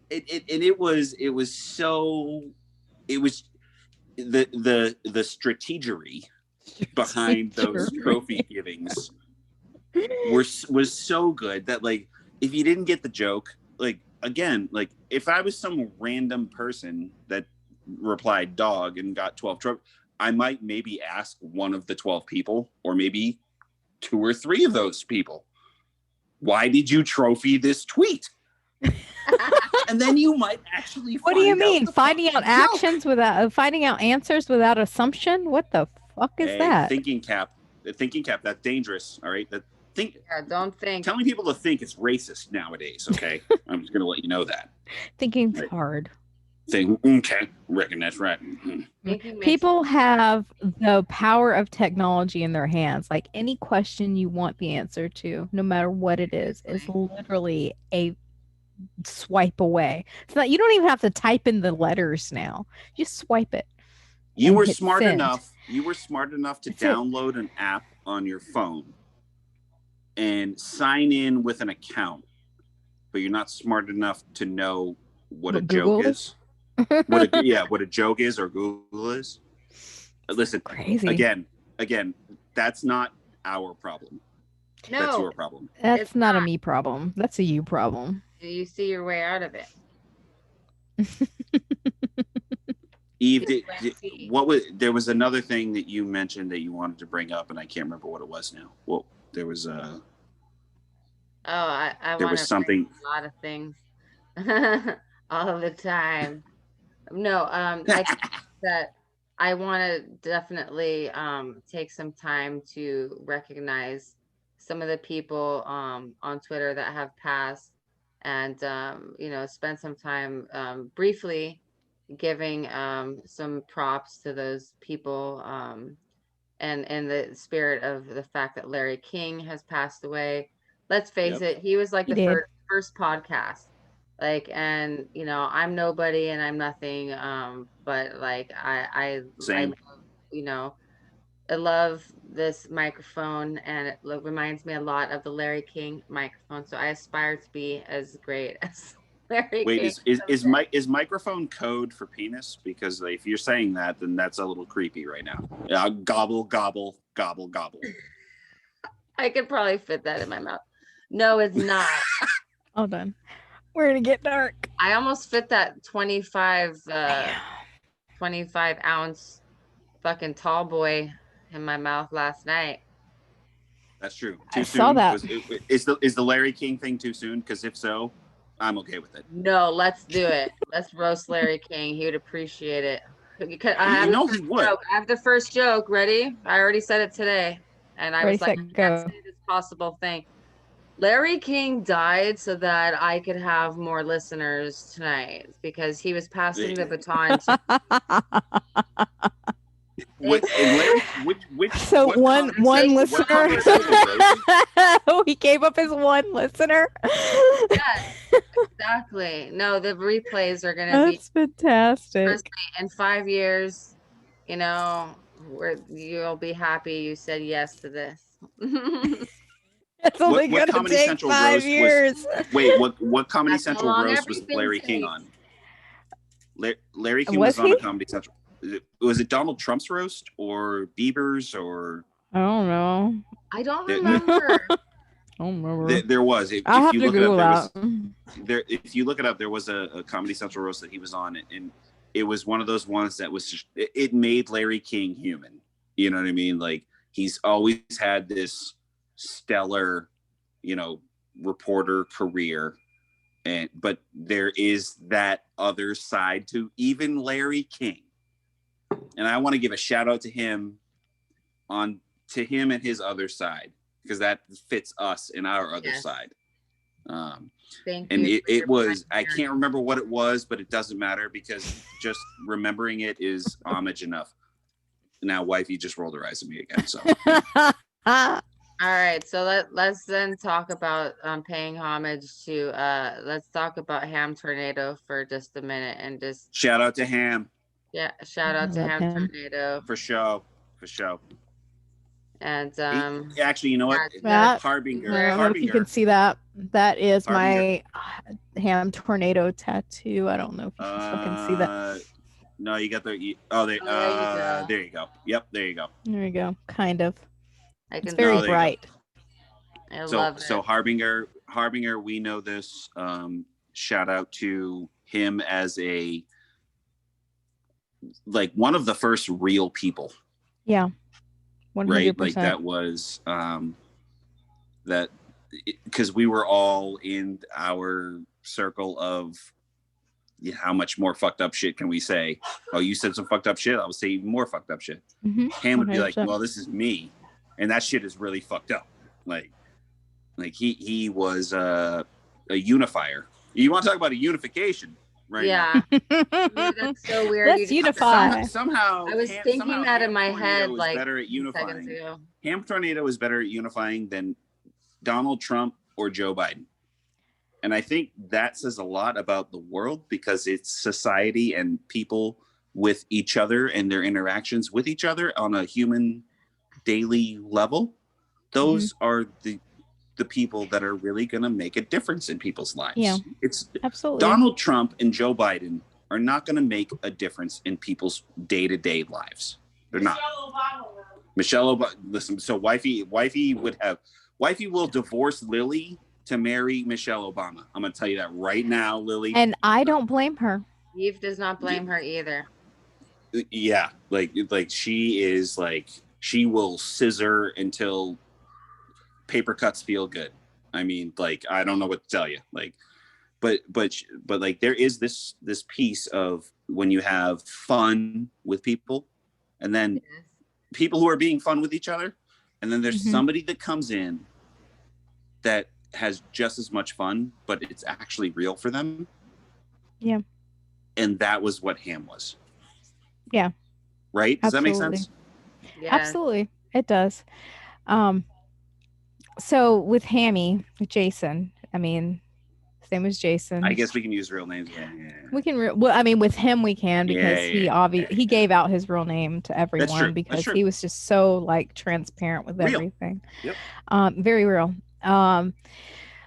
Speaker 3: it was so it was the strategery behind those trophy givings was so good that like if you didn't get the joke, like again, like if I was some random person that replied dog and got 12 trophies, I might maybe ask one of the 12 people, or maybe two or three of those people, why did you trophy this tweet? And then you might actually
Speaker 1: What do you
Speaker 3: find out
Speaker 1: mean?
Speaker 3: the
Speaker 1: Finding
Speaker 3: fucking
Speaker 1: out
Speaker 3: joke.
Speaker 1: actions without finding out answers without assumption? What the fuck is
Speaker 3: Hey,
Speaker 1: that?
Speaker 3: thinking cap, that's dangerous. All right, that think
Speaker 2: Yeah, don't think.
Speaker 3: telling people to think is racist nowadays. Okay, I'm just gonna let you know that.
Speaker 1: Thinking's
Speaker 3: Right.
Speaker 1: hard.
Speaker 3: Think okay, reckon that's right. Mhm.
Speaker 2: Thinking makes
Speaker 1: People have the power of technology in their hands. Like any question you want the answer to, no matter what it is literally a swipe away. It's not, you don't even have to type in the letters now. Just swipe it.
Speaker 3: You
Speaker 1: and
Speaker 3: were
Speaker 1: hit
Speaker 3: smart
Speaker 1: send.
Speaker 3: enough. You were smart enough to
Speaker 1: That's it.
Speaker 3: download an app on your phone and sign in with an account, but you're not smart enough to know what a
Speaker 1: What
Speaker 3: joke
Speaker 1: Google
Speaker 3: is. What a joke is or Google is. Listen,
Speaker 1: Crazy.
Speaker 3: again, that's not our problem.
Speaker 2: no.
Speaker 3: That's your problem.
Speaker 1: That's
Speaker 2: It's
Speaker 1: not a me problem. That's a you problem.
Speaker 2: You see your way out of it.
Speaker 3: Eve,
Speaker 2: Plenty.
Speaker 3: what was there was another thing that you mentioned that you wanted to bring up, and I can't remember what it was now. Well, there was
Speaker 2: Oh, I
Speaker 3: there
Speaker 2: want
Speaker 3: was
Speaker 2: to
Speaker 3: something.
Speaker 2: a lot of things all of the time. No, I think that I want to definitely take some time to recognize some of the people on Twitter that have passed, and you know, spend some time briefly giving some props to those people, and in the spirit of the fact that Larry King has passed away. Let's face
Speaker 3: Yep.
Speaker 2: it, he was like
Speaker 1: He
Speaker 2: the
Speaker 1: did.
Speaker 2: first podcast. Like, and I'm nobody and I'm nothing. But like I
Speaker 3: Same.
Speaker 2: you know I love this microphone, and it reminds me a lot of the Larry King microphone. So I aspire to be as great as Larry
Speaker 3: Wait,
Speaker 2: King
Speaker 3: is
Speaker 2: someday.
Speaker 3: microphone code for penis? Because if you're saying that, then that's a little creepy right now. Gobble gobble gobble gobble.
Speaker 2: I could probably fit that in my mouth. No, it's not.
Speaker 1: Hold on. We're gonna get dark.
Speaker 2: I almost fit that
Speaker 1: Damn.
Speaker 2: 25 ounce fucking tall boy in my mouth last night.
Speaker 3: That's true.
Speaker 1: I
Speaker 3: Too
Speaker 1: saw
Speaker 3: soon?
Speaker 1: that.
Speaker 3: Is the Larry King thing too soon? Because if so, I'm okay with it.
Speaker 2: No, let's do it. Let's roast Larry King. He would appreciate it. Because I
Speaker 3: You
Speaker 2: have the
Speaker 3: know
Speaker 2: first
Speaker 3: he would.
Speaker 2: joke. I have the first joke. Ready? I already said it today. And I
Speaker 1: Ready,
Speaker 2: was like,
Speaker 1: set,
Speaker 2: I can't
Speaker 1: go.
Speaker 2: say this possible thing. Larry King died so that I could have more listeners tonight because he was passing the baton to
Speaker 3: What and Larry? Which
Speaker 1: So
Speaker 3: what
Speaker 1: one
Speaker 3: Comedy
Speaker 1: one
Speaker 3: Central? What
Speaker 1: listener.
Speaker 3: Comedy Central roast?
Speaker 1: He gave up his one listener.
Speaker 2: Yes, exactly. No, the replays are gonna be
Speaker 1: That's fantastic.
Speaker 2: in 5 years, where you'll be happy you said yes to this.
Speaker 1: It's only
Speaker 3: What
Speaker 1: gonna
Speaker 3: Comedy
Speaker 1: take
Speaker 3: Central
Speaker 1: 5 years.
Speaker 3: Wait, what Comedy
Speaker 2: That's how
Speaker 3: Central
Speaker 2: long
Speaker 3: roast was
Speaker 2: everything
Speaker 3: Larry King
Speaker 2: takes.
Speaker 3: on? Larry King
Speaker 1: Was
Speaker 3: was on a
Speaker 1: he?
Speaker 3: Comedy Central. Was it Donald Trump's roast or Bieber's or
Speaker 1: I don't know.
Speaker 2: I don't
Speaker 3: there,
Speaker 2: remember.
Speaker 1: I don't remember.
Speaker 3: there was.
Speaker 1: I'll
Speaker 3: If
Speaker 1: have
Speaker 3: you
Speaker 1: to
Speaker 3: look it up,
Speaker 1: Google
Speaker 3: there was
Speaker 1: that.
Speaker 3: there. If you look it up, there was a Comedy Central roast that he was on, and it was one of those ones that was just it made Larry King human. You know what I mean? Like he's always had this stellar, you know, reporter career, but there is that other side to even Larry King, and I want to give a shout out to him on to him and his other side because that fits us in our other
Speaker 2: Yes.
Speaker 3: side.
Speaker 2: Thank
Speaker 3: And
Speaker 2: you for
Speaker 3: it
Speaker 2: your
Speaker 3: was I
Speaker 2: pioneering.
Speaker 3: can't remember what it was, but it doesn't matter because just remembering it is homage enough. Now wifey just rolled her eyes at me again, so
Speaker 2: All right, so let's then talk about paying homage to let's talk about Ham Tornado for just a minute and just
Speaker 3: shout out to Ham
Speaker 2: shout out to
Speaker 1: Love
Speaker 2: Ham
Speaker 1: him.
Speaker 2: Tornado.
Speaker 3: for show.
Speaker 2: And
Speaker 3: Actually, you know what?
Speaker 1: That I
Speaker 3: Harbinger.
Speaker 1: don't know if you can see that. That is my Ham Tornado tattoo. I don't know if you can fucking see that.
Speaker 3: No, you got the. There you go. Yep, there you go.
Speaker 1: There you go. Kind of.
Speaker 2: I
Speaker 1: It's
Speaker 2: can
Speaker 1: very
Speaker 3: there you go.
Speaker 1: bright.
Speaker 2: I
Speaker 3: So
Speaker 2: love
Speaker 3: so
Speaker 2: it.
Speaker 3: Harbinger, we know this. Shout out to him as one of the first real people,
Speaker 1: Yeah. 100%.
Speaker 3: right? Like that was that because we were all in our circle of how much more fucked up shit can we say? Oh, you said some fucked up shit. I'll say even more fucked up shit.
Speaker 1: Mm-hmm.
Speaker 3: Ham would be like,
Speaker 1: 100%.
Speaker 3: well, this is me, and that shit is really fucked up. Like he was a unifier. You want to talk about a unification, right?
Speaker 2: Yeah. That's so weird.
Speaker 1: Let's unify.
Speaker 3: Somehow
Speaker 2: I was thinking that in my head like
Speaker 3: better at
Speaker 2: 2 seconds
Speaker 3: unifying.
Speaker 2: ago.
Speaker 3: Ham Tornado is better at unifying than Donald Trump or Joe Biden. And I think that says a lot about the world because it's society and people with each other and their interactions with each other on a human daily level. Those are the people that are really going to make a difference in people's lives.
Speaker 1: Yeah,
Speaker 3: it's
Speaker 1: absolutely.
Speaker 3: Donald Trump and Joe Biden are not going to make a difference in people's day-to-day lives. They're not. Michelle Obama. Listen, so wifey will divorce Lily to marry Michelle Obama. I'm going to tell you that right now, Lily.
Speaker 1: And I don't blame her.
Speaker 2: Eve does not blame her either.
Speaker 3: Yeah, like she is like she will scissor until paper cuts feel good. I mean, like I don't know what to tell you. Like, but like there is this piece of when you have fun with people, and then people who are being fun with each other, and then there's somebody that comes in that has just as much fun, but it's actually real for them.
Speaker 1: Yeah.
Speaker 3: And that was what Ham was.
Speaker 1: Yeah.
Speaker 3: Right? Does
Speaker 1: Absolutely.
Speaker 3: that make sense?
Speaker 2: Yeah.
Speaker 1: Absolutely. It does. So with Hammy, with Jason, I mean, Same as Jason.
Speaker 3: I guess we can use real names. Yeah.
Speaker 1: We can. Well, I mean, with him we can because
Speaker 3: Yeah.
Speaker 1: he gave out his real name to everyone
Speaker 3: That's true.
Speaker 1: because he was just so like transparent with
Speaker 3: Real.
Speaker 1: everything.
Speaker 3: Yep.
Speaker 1: Very real.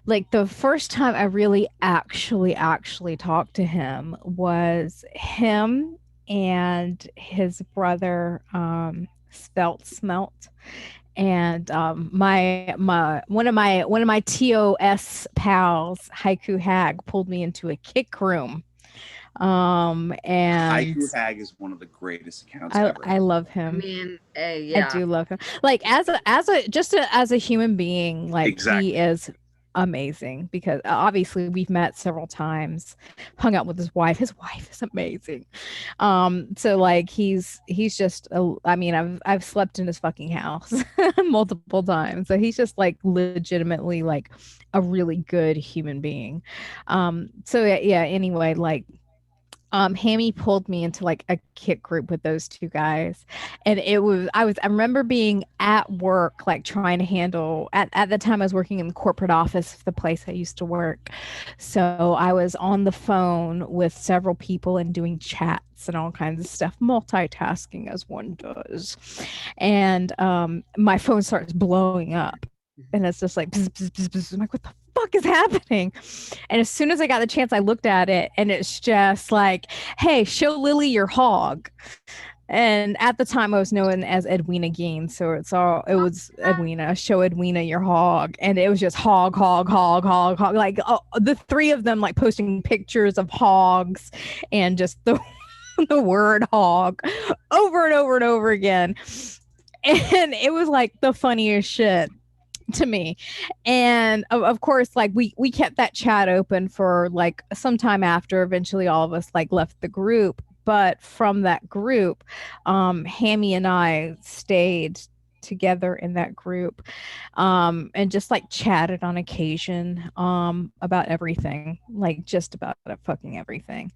Speaker 1: Like the first time I really actually talked to him was him and his brother Smelt, and my one of my TOS pals, Haiku Hag, pulled me into a kick room. And
Speaker 3: Haiku Hag is one of the greatest accounts ever.
Speaker 1: I love
Speaker 2: I
Speaker 1: him.
Speaker 2: mean, yeah.
Speaker 1: I do love him. Like as a human being, like
Speaker 3: Exactly.
Speaker 1: he is amazing because obviously we've met several times, hung out with his wife. His wife is amazing. So like he's just I mean, I've slept in his fucking house multiple times. So he's just like legitimately like a really good human being. So yeah, anyway, like Hammy pulled me into like a kick group with those two guys. And I remember being at work, like trying to handle at the time I was working in the corporate office of the place I used to work. So I was on the phone with several people and doing chats and all kinds of stuff, multitasking as one does. And my phone starts blowing up. And it's just like, bzz, bzz, bzz, bzz. I'm like, what the fuck is happening? And as soon as I got the chance, I looked at it and it's just like, hey, show Lily your hog. And at the time I was known as Edwina Gaines. So it was Edwina, show Edwina your hog. And it was just hog. Like the three of them like posting pictures of hogs and just the word hog over and over and over again. And it was like the funniest shit to me. And of course, like we kept that chat open for like some time after. Eventually all of us like left the group, but from that group, Hammy and I stayed together in that group, and just like chatted on occasion about everything, like just about fucking everything.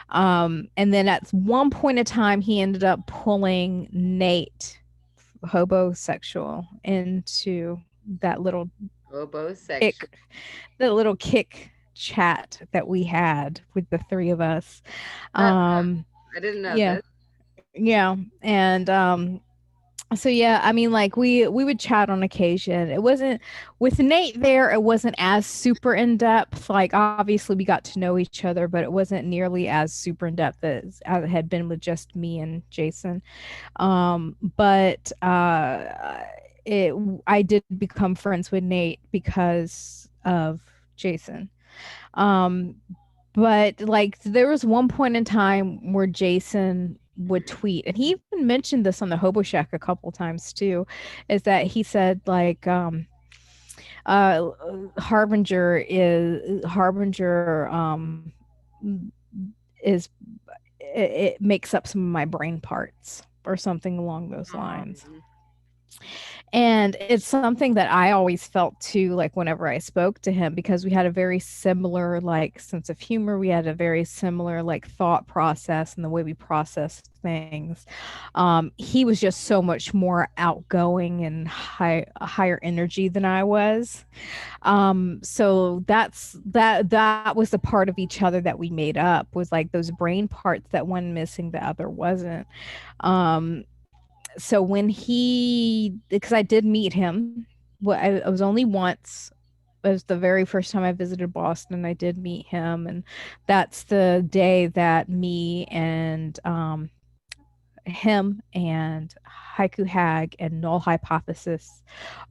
Speaker 1: And then at one point in time he ended up pulling Nate, hobosexual, into that little kick, the little kick chat that we had with the three of us.
Speaker 2: I didn't know this.
Speaker 1: Yeah. And so yeah, I mean, like we would chat on occasion. It wasn't with Nate there, it wasn't as super in depth. Like obviously we got to know each other, but it wasn't nearly as super in depth as it had been with just me and Jason. But I did become friends with Nate because of Jason. But like there was one point in time where Jason would tweet, and he even mentioned this on the Hobo Shack a couple times too, is that he said like Harbinger is it makes up some of my brain parts or something along those lines. And it's something that I always felt too, like whenever I spoke to him, because we had a very similar like sense of humor. We had a very similar like thought process and the way we processed things. He was just so much more outgoing and higher energy than I was. So that was the part of each other that we made up, was like those brain parts that one missing, the other wasn't. So when because I did meet him, I was only once. It was the very first time I visited Boston. I did meet him, and that's the day that me and him and Haiku Hag and Null Hypothesis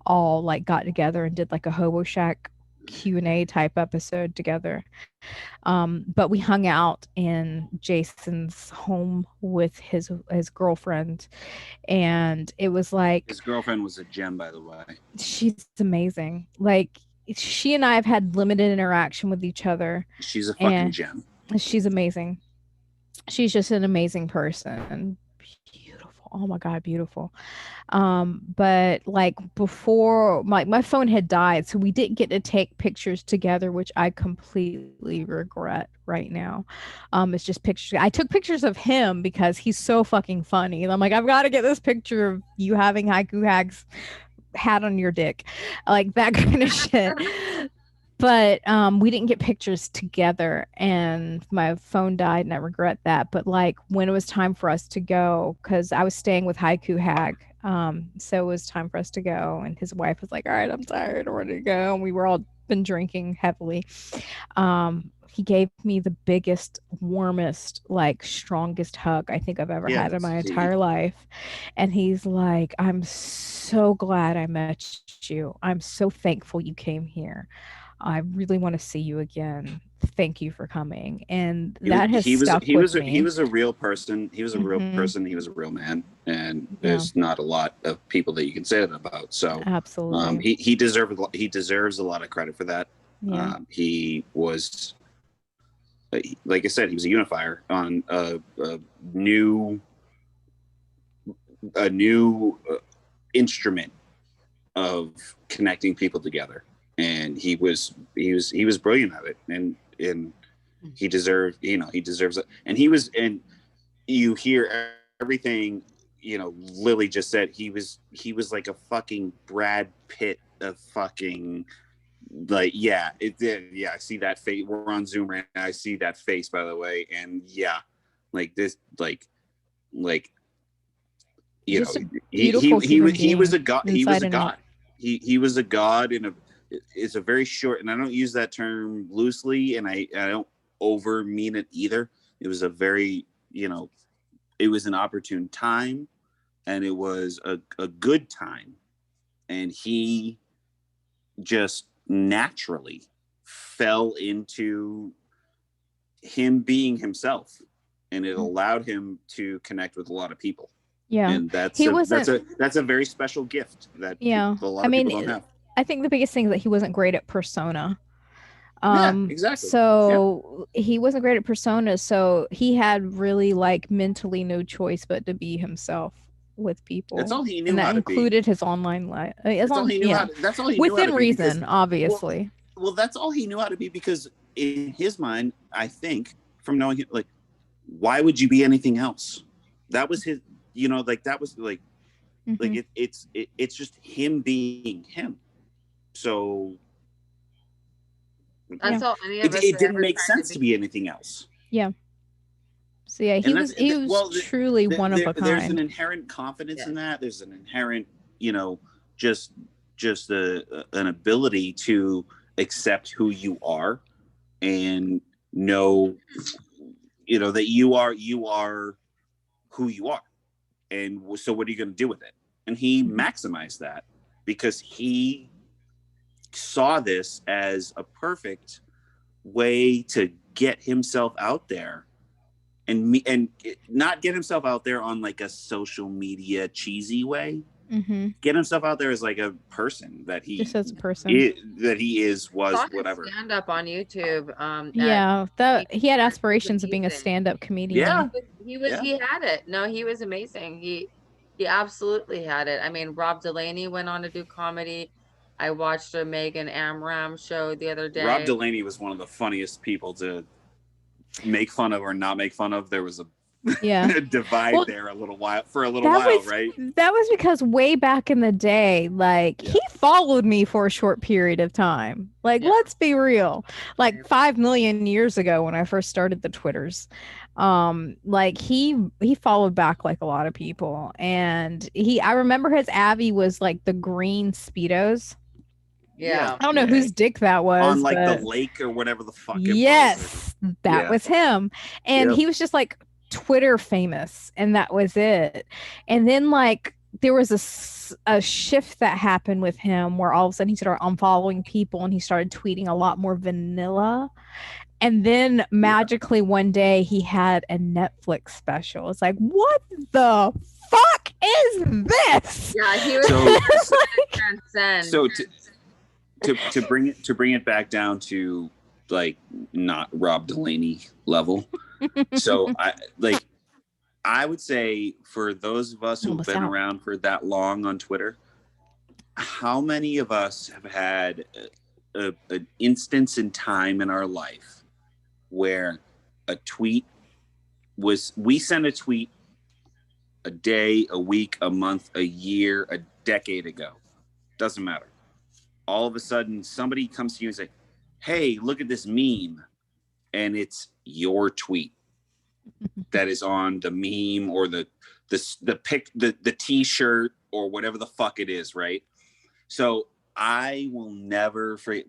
Speaker 1: all like got together and did like a Hobo Shack Q&A type episode together. But we hung out in Jason's home with his girlfriend, and it was like,
Speaker 3: his girlfriend was a gem, by the way.
Speaker 1: She's amazing. Like she and I have had limited interaction with each other.
Speaker 3: She's a fucking gem.
Speaker 1: She's amazing. She's just an amazing person. Beautiful. Oh my God, beautiful. But like before my phone had died, so we didn't get to take pictures together, which I completely regret right now. It's just pictures. I took pictures of him because he's so fucking funny. And I'm like, I've got to get this picture of you having Haiku Hag's hat on your dick, like that kind of shit. But we didn't get pictures together, and my phone died, and I regret that. But like when it was time for us to go, because I was staying with Haiku Hag, so it was time for us to go, and his wife was like, "All right, I'm tired, I'm ready to go," and we were all been drinking heavily. He gave me the biggest, warmest, like strongest hug I think I've ever
Speaker 3: Yeah,
Speaker 1: had in
Speaker 3: that's
Speaker 1: my
Speaker 3: he.
Speaker 1: entire life. And he's like, I'm so glad I met you. I'm so thankful you came here. I really want to see you again. Thank you for coming. And
Speaker 3: He was
Speaker 1: that has
Speaker 3: he was
Speaker 1: stuck
Speaker 3: he
Speaker 1: with
Speaker 3: was a, he
Speaker 1: me.
Speaker 3: was a real person. He was a real
Speaker 1: Hmm.
Speaker 3: person. He was a real man, and
Speaker 1: Yeah,
Speaker 3: there's not a lot of people that you can say that about. So,
Speaker 1: absolutely.
Speaker 3: he deserves a lot of credit for that.
Speaker 1: Yeah.
Speaker 3: He was, like I said, he was a unifier on new a new instrument of connecting people together, and he was brilliant at it, and he deserves it, and you hear everything Lily just said. He was like a fucking Brad Pitt of fucking, like, yeah, it did. Yeah, I see that face. We're on Zoom right now. I see that face, by the way. And yeah, like this, like you know
Speaker 1: Just a
Speaker 3: he
Speaker 1: beautiful
Speaker 3: he
Speaker 1: human
Speaker 3: he was
Speaker 1: being
Speaker 3: a god. He was
Speaker 1: inside
Speaker 3: a
Speaker 1: and out.
Speaker 3: god. He was a god in a it's a very short, and I don't use that term loosely, and I don't over mean it either. It was a very, it was an opportune time, and it was a good time, and he just naturally fell into him being himself, and it
Speaker 1: Mm.
Speaker 3: allowed him to connect with a lot of people,
Speaker 1: Yeah.
Speaker 3: and that's
Speaker 1: He
Speaker 3: a that's
Speaker 1: wasn't,
Speaker 3: a that's a very special gift that
Speaker 1: yeah.
Speaker 3: a lot
Speaker 1: I
Speaker 3: of
Speaker 1: mean,
Speaker 3: people don't have.
Speaker 1: I think the biggest thing is that he wasn't great at persona.
Speaker 3: Yeah, exactly. Yeah,
Speaker 1: So he wasn't great at personas, so he had really like mentally no choice but to be himself with
Speaker 3: that's
Speaker 1: people.
Speaker 3: all he
Speaker 1: And
Speaker 3: knew
Speaker 1: that
Speaker 3: how to be.
Speaker 1: included his online life. As
Speaker 3: That's all
Speaker 1: long,
Speaker 3: he knew how
Speaker 1: yeah,
Speaker 3: to. That's all he knew how to
Speaker 1: within
Speaker 3: be because,
Speaker 1: reason,
Speaker 3: well,
Speaker 1: obviously.
Speaker 3: that's all he knew how to be because in his mind, I think, from knowing him, like, why would you be anything else? That was his, like that was like
Speaker 1: Hmm.
Speaker 3: it's just him being him. So
Speaker 1: Yeah,
Speaker 2: That's all any of
Speaker 3: it,
Speaker 2: us
Speaker 3: it
Speaker 2: have
Speaker 3: didn't
Speaker 2: ever
Speaker 3: make
Speaker 2: tried to
Speaker 3: sense to
Speaker 2: be.
Speaker 3: be anything else.
Speaker 1: yeah. So yeah,
Speaker 3: And
Speaker 1: he was
Speaker 3: well,
Speaker 1: truly one of a
Speaker 3: there's an
Speaker 1: kind.
Speaker 3: inherent confidence in
Speaker 2: Yes.
Speaker 3: that. There's an inherent, just an ability to accept who you are and know, that you are who you are, and so what are you going to do with it? And he
Speaker 1: Mhm.
Speaker 3: maximized that because he saw this as a perfect way to get himself out there, and not get himself out there on like a social media cheesy way.
Speaker 1: Mhm.
Speaker 3: Get himself out there as like a person that
Speaker 1: Just
Speaker 3: he
Speaker 1: as a person.
Speaker 3: is, was
Speaker 2: Saw his
Speaker 3: whatever.
Speaker 2: stand up on YouTube. At
Speaker 1: Yeah, that he had
Speaker 2: he was
Speaker 1: aspirations of being a
Speaker 2: amazing.
Speaker 1: stand-up
Speaker 3: Yeah,
Speaker 1: comedian.
Speaker 3: yeah.
Speaker 2: He had it. No, he was amazing. He absolutely had it. I mean, Rob Delaney went on to do comedy. I watched a Megan Amram show the other
Speaker 3: Rob
Speaker 2: day.
Speaker 3: Delaney was one of the funniest people to make fun of or not make fun of. There was a
Speaker 1: Yeah.
Speaker 3: divide
Speaker 1: Well,
Speaker 3: there for a little while,
Speaker 1: That
Speaker 3: right?
Speaker 1: was because way back in the day, like
Speaker 3: Yeah.
Speaker 1: he followed me for a short period of time. Like,
Speaker 2: Yeah.
Speaker 1: let's be real. Like 5 million years ago when I first started the Twitters. Like he followed back like a lot of people. And I remember his Abby was like the green Speedos.
Speaker 3: Yeah,
Speaker 2: Yeah.
Speaker 1: I don't know
Speaker 3: yeah.
Speaker 1: whose dick that
Speaker 3: On
Speaker 1: was,
Speaker 3: like the
Speaker 1: but
Speaker 3: lake or whatever the fuck it was.
Speaker 1: yes, that
Speaker 3: Yeah.
Speaker 1: was him. And
Speaker 3: Yep.
Speaker 1: he was just like Twitter famous, and that was it. And then, like, there was a shift that happened with him where all of a sudden he started unfollowing people and he started tweeting a lot more vanilla. And then
Speaker 3: Yeah.
Speaker 1: magically one day he had a Netflix special. It's like, what the fuck is this?
Speaker 2: Yeah, he was
Speaker 3: So
Speaker 2: transcend.
Speaker 3: so to bring it back down to like not Rob Delaney level. So I would say for those of us who've
Speaker 1: Almost
Speaker 3: been
Speaker 1: out.
Speaker 3: around for that long on Twitter, how many of us have had an instance in time in our life where we sent a tweet a day, a week, a month, a year, a decade ago. Doesn't matter. All of a sudden, somebody comes to you and say, hey, look at this meme, and it's your tweet that is on the meme or the t-shirt or whatever the fuck it is, right? So I will never forget.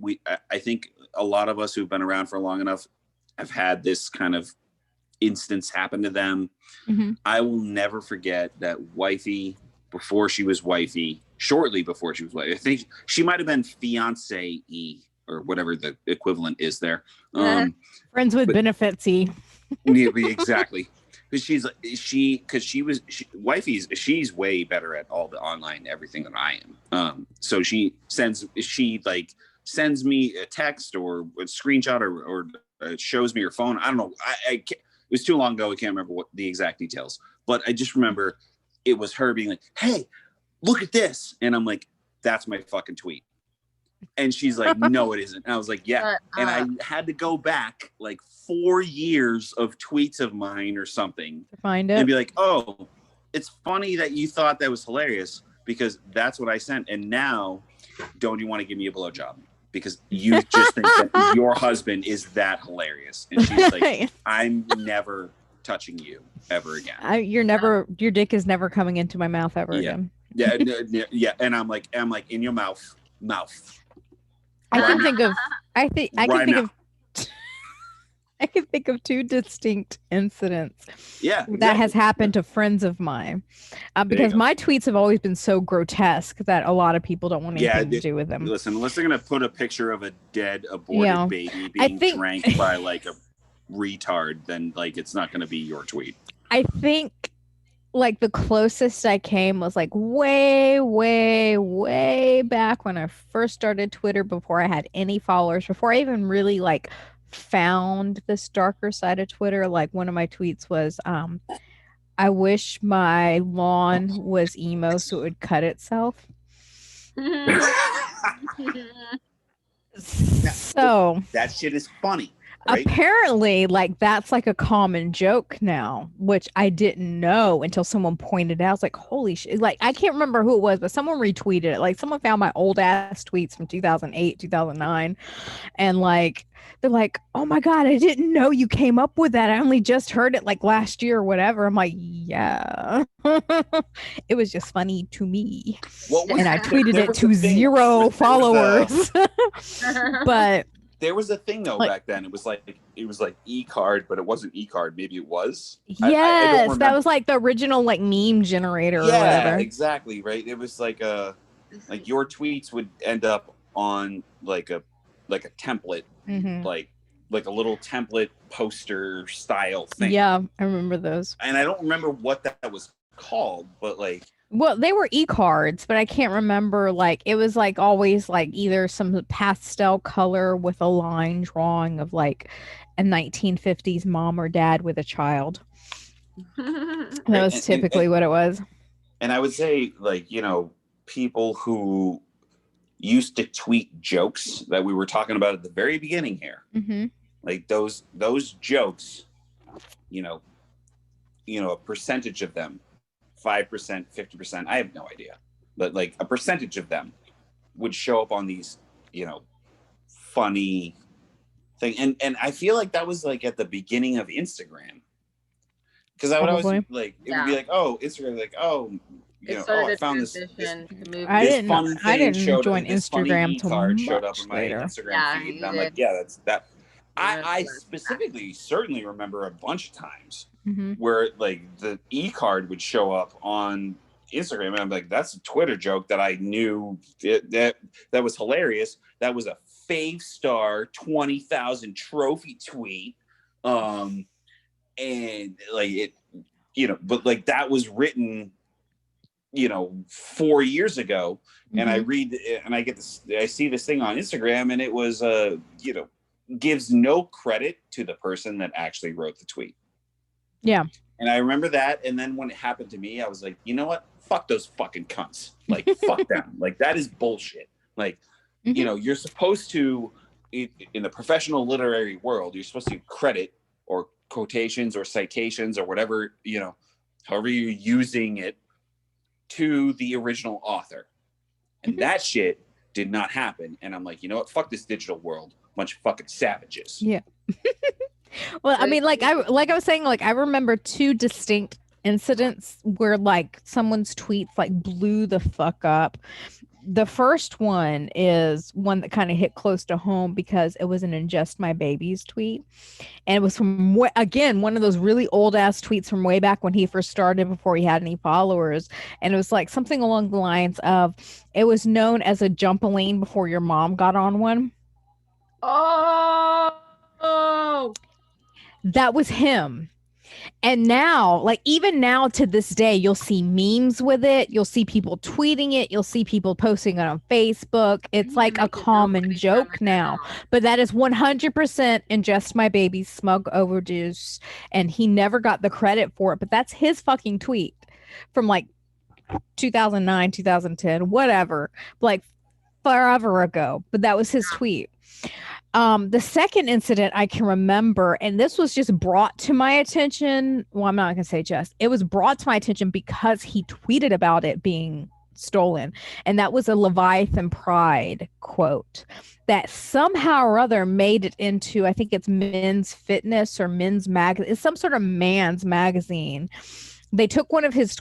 Speaker 3: I think a lot of us who've been around for long enough have had this kind of instance happen to them.
Speaker 1: Mm-hmm.
Speaker 3: I will never forget that wifey, before she was wifey, shortly before she was wifey, I think she might have been fiance-y or whatever the equivalent is there.
Speaker 1: Friends with benefits.
Speaker 3: Exactly. Because she's way better at all the online everything than I am. So she sends me a text or a screenshot or shows me her phone. I don't know. It was too long ago. I can't remember what the exact details, but I just remember it was her being like, "Hey, look at this," and I'm like, "That's my fucking tweet." And she's like, "No, it isn't." And I was like, "Yeah." And I had to go back like 4 years of tweets of mine or something
Speaker 1: to find it
Speaker 3: and be like, "Oh, it's funny that you thought that was hilarious because that's what I sent. And now, don't you want to give me a blowjob? Because you just think that your husband is that hilarious." And she's like, "I'm never touching you ever again.
Speaker 1: Your dick is never coming into my mouth ever again."
Speaker 3: Yeah. And I'm like, in your mouth.
Speaker 1: I can think of I can think of two distinct incidents that has happened to friends of mine because my tweets have always been so grotesque that a lot of people don't want anything to do with them.
Speaker 3: Listen, unless they're going to put a picture of a dead aborted baby being drank by like a retard, then like it's not going to be your tweet.
Speaker 1: I think like the closest I came was like way back when I first started Twitter, before I had any followers, before I even really like found this darker side of Twitter. Like one of my tweets was I wish my lawn was emo so it would cut itself. So
Speaker 3: that shit is funny. Right?
Speaker 1: Apparently, like that's like a common joke now, which I didn't know until someone pointed out. I was like, holy shit. Like, I can't remember who it was, but someone retweeted it. Like, someone found my old ass tweets from 2008, 2009. And like, they're like, oh my God, I didn't know you came up with that. I only just heard it like last year or whatever. I'm like, yeah. It was just funny to me. And I tweeted it to 0 followers. But
Speaker 3: there was a thing though back then. It was like e-card, but it wasn't e-card. Maybe it was.
Speaker 1: Yes, that was like the original like meme generator. Or whatever.
Speaker 3: Exactly. Right. It was like your tweets would end up on like a template, like a little template poster style thing.
Speaker 1: Yeah, I remember those.
Speaker 3: And I don't remember what that was called, but like.
Speaker 1: Well, they were e-cards, but I can't remember. Like, it was like always like either some pastel color with a line drawing of like a 1950s mom or dad with a child. That was typically what it was.
Speaker 3: And I would say, like, you know, people who used to tweet jokes that we were talking about at the very beginning here, like those jokes, you know, a percentage of them, 5%, 50%, I have no idea, but like a percentage of them would show up on these, you know, funny thing. And I feel like that was like at the beginning of Instagram, because I would always like, it would be like, oh, Instagram, like, oh, you know, oh, I found this
Speaker 1: I didn't join Instagram till much
Speaker 3: showed up in my
Speaker 1: later.
Speaker 3: Instagram feed, and I'm like, yeah, that's that. I specifically certainly remember a bunch of times where like the e-card would show up on Instagram, and I'm like, that's a Twitter joke that I knew that was hilarious. That was a 5-star 20,000 trophy tweet, and like it, you know, but like that was written, you know, 4 years ago, and I read and I see this thing on Instagram, and it was you know, gives no credit to the person that actually wrote the tweet.
Speaker 1: Yeah.
Speaker 3: And I remember that. And then when it happened to me, I was like, you know what? Fuck those fucking cunts. Like, fuck them. Like, that is bullshit. Like, you know, you're supposed to, in the professional literary world, you're supposed to credit or quotations or citations or whatever, you know, however you're using it, to the original author. And that shit
Speaker 4: did not happen. And I'm like, you know what? Fuck this digital world. Bunch of fucking savages.
Speaker 1: Yeah. Well, I mean, like I was saying, like I remember two distinct incidents where like someone's tweets like blew the fuck up. The first one is one that kind of hit close to home because it was an ingest my babies tweet, and it was from again one of those really old ass tweets from way back when he first started before he had any followers, and it was like something along the lines of, it was known as a jumpaline before your mom got on one.
Speaker 2: Oh,
Speaker 1: That was him. And now, like even now to this day, you'll see memes with it. You'll see people tweeting it. You'll see people posting it on Facebook. It's like a common joke now. But that is 100% ingest my baby's smug overdose. And he never got the credit for it. But that's his fucking tweet from like 2009, 2010, whatever. Like forever ago. But that was his tweet. The second incident I can remember, and this was just brought to my attention. Well, I'm not going to say just, it was brought to my attention because he tweeted about it being stolen. And that was a Leviathan Pride quote that somehow or other made it into, I think it's Men's Fitness or Men's Magazine. It's some sort of man's magazine. They took one of his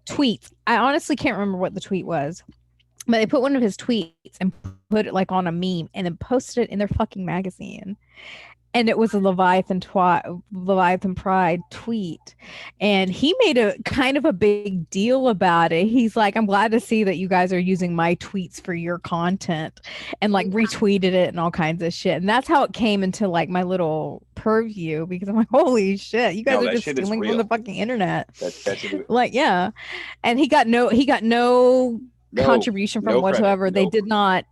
Speaker 1: tweets. I honestly can't remember what the tweet was, but they put one of his tweets and put it like on a meme and then posted it in their fucking magazine. And it was a Leviathan Pride tweet. And he made a kind of a big deal about it. He's like, I'm glad to see that you guys are using my tweets for your content, and like retweeted it and all kinds of shit. And that's how it came into like my little purview, because I'm like, holy shit, you guys are just stealing from the fucking internet.
Speaker 4: That
Speaker 1: like, yeah. And he got no contribution from whatsoever. They did not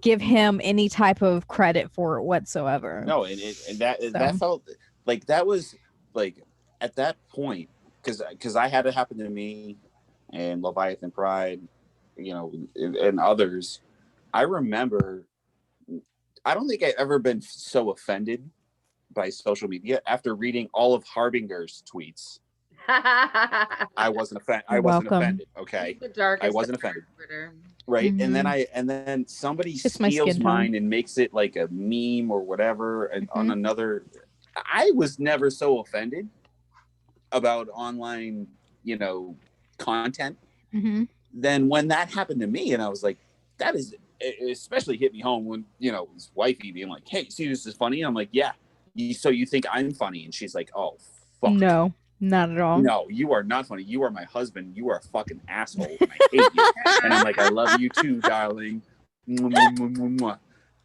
Speaker 1: give him any type of credit for it whatsoever.
Speaker 4: No, and that felt like that was like at that point, because I had it happen to me and Leviathan Pride, you know, and others. I remember, I don't think I've ever been so offended by social media after reading all of Harbinger's tweets. I wasn't offended. Okay, I wasn't offended. Right, mm-hmm. and then somebody steals mine and makes it like a meme or whatever, and on another. I was never so offended about online, you know, content. Then when that happened to me, and I was like, that is, it especially hit me home when, you know, his wifey being like, "Hey, see, this is funny." I'm like, "Yeah, so you think I'm funny?" And she's like, "Oh, fuck."
Speaker 1: No. Not at all.
Speaker 4: No, you are not funny. You are my husband. You are a fucking asshole. And I hate you. And I'm like, I love you too, darling.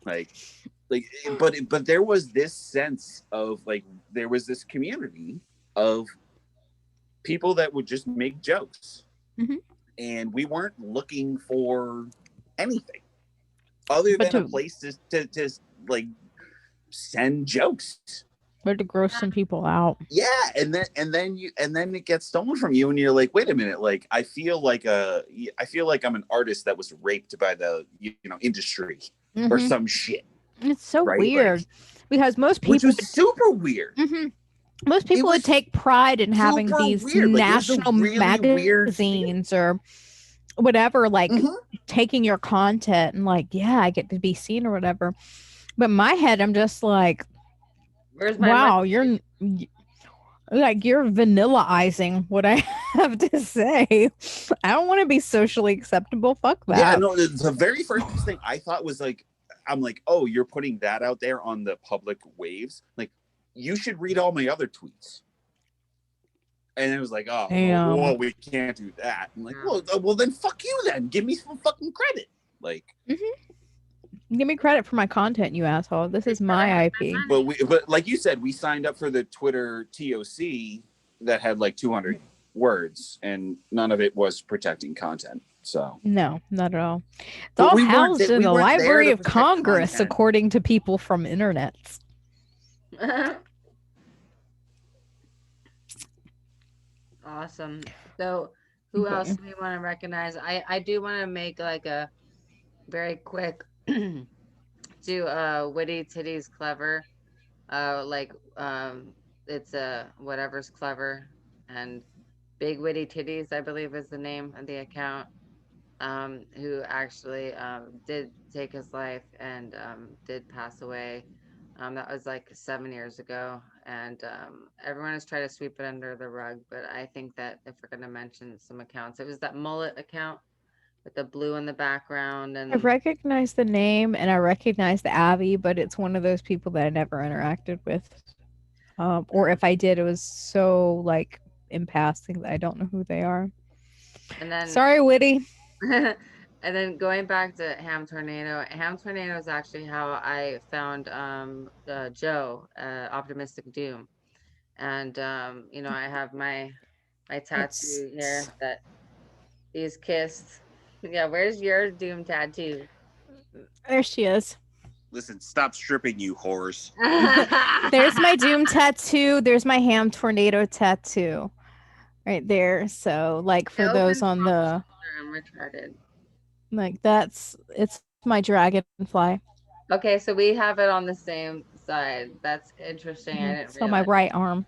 Speaker 4: Like, but there was this sense of like, there was this community of people that would just make jokes. And we weren't looking for anything other than a place to like send jokes.
Speaker 1: Or to gross some people out.
Speaker 4: Yeah, and then it gets stolen from you, and you're like, wait a minute, like I feel like I'm an artist that was raped by the industry or some shit.
Speaker 1: It's so weird, like, because most people,
Speaker 4: which was super weird.
Speaker 1: Most people would take pride in having these national magazines or whatever, like taking your content and like, yeah, I get to be seen or whatever. But in my head, I'm just like, wow, you're vanillaizing what I have to say. I don't want to be socially acceptable. Fuck that.
Speaker 4: Yeah, no, the very first thing I thought was like, I'm like, oh, you're putting that out there on the public waves? Like, you should read all my other tweets. And it was like, oh, well, we can't do that. I'm like, well, then fuck you then. Give me some fucking credit. Like,
Speaker 1: give me credit for my content, you asshole. This is my IP.
Speaker 4: But like you said, we signed up for the Twitter TOC that had like 200 words, and none of it was protecting content. So
Speaker 1: no, not at all. It's all housed in the Library of Congress, according to people from internets.
Speaker 2: Awesome. So who else do we want to recognize? I do want to make like a very quick do witty titties clever, it's whatever's clever, and big witty titties I believe is the name of the account. who actually did take his life and did pass away. That was like 7 years ago, and everyone has tried to sweep it under the rug. But I think that if we're going to mention some accounts, it was that mullet account with the blue in the background,
Speaker 1: I
Speaker 2: and
Speaker 1: recognize the name and I recognize the Abby, but it's one of those people that I never interacted with. Or if I did, it was so like in passing that I don't know who they are.
Speaker 2: and then
Speaker 1: Sorry, Witty.
Speaker 2: and then going back to Ham Tornado, Ham Tornado is actually how I found Joe, Optimistic Doom. And I have my
Speaker 1: It's
Speaker 2: tattoo here that he's kissed. Yeah, where's your Doom tattoo?
Speaker 1: there she is.
Speaker 4: Listen, stop stripping, you whores.
Speaker 1: There's my Doom tattoo. There's my Ham Tornado tattoo right there. So like
Speaker 2: It
Speaker 1: for those
Speaker 2: opens
Speaker 1: on
Speaker 2: off
Speaker 1: the
Speaker 2: shoulder. I'm retarded.
Speaker 1: like it's my dragonfly.
Speaker 2: Okay, so we have it on the same side. That's interesting. I didn't
Speaker 1: It's on my
Speaker 2: realize.
Speaker 1: right arm.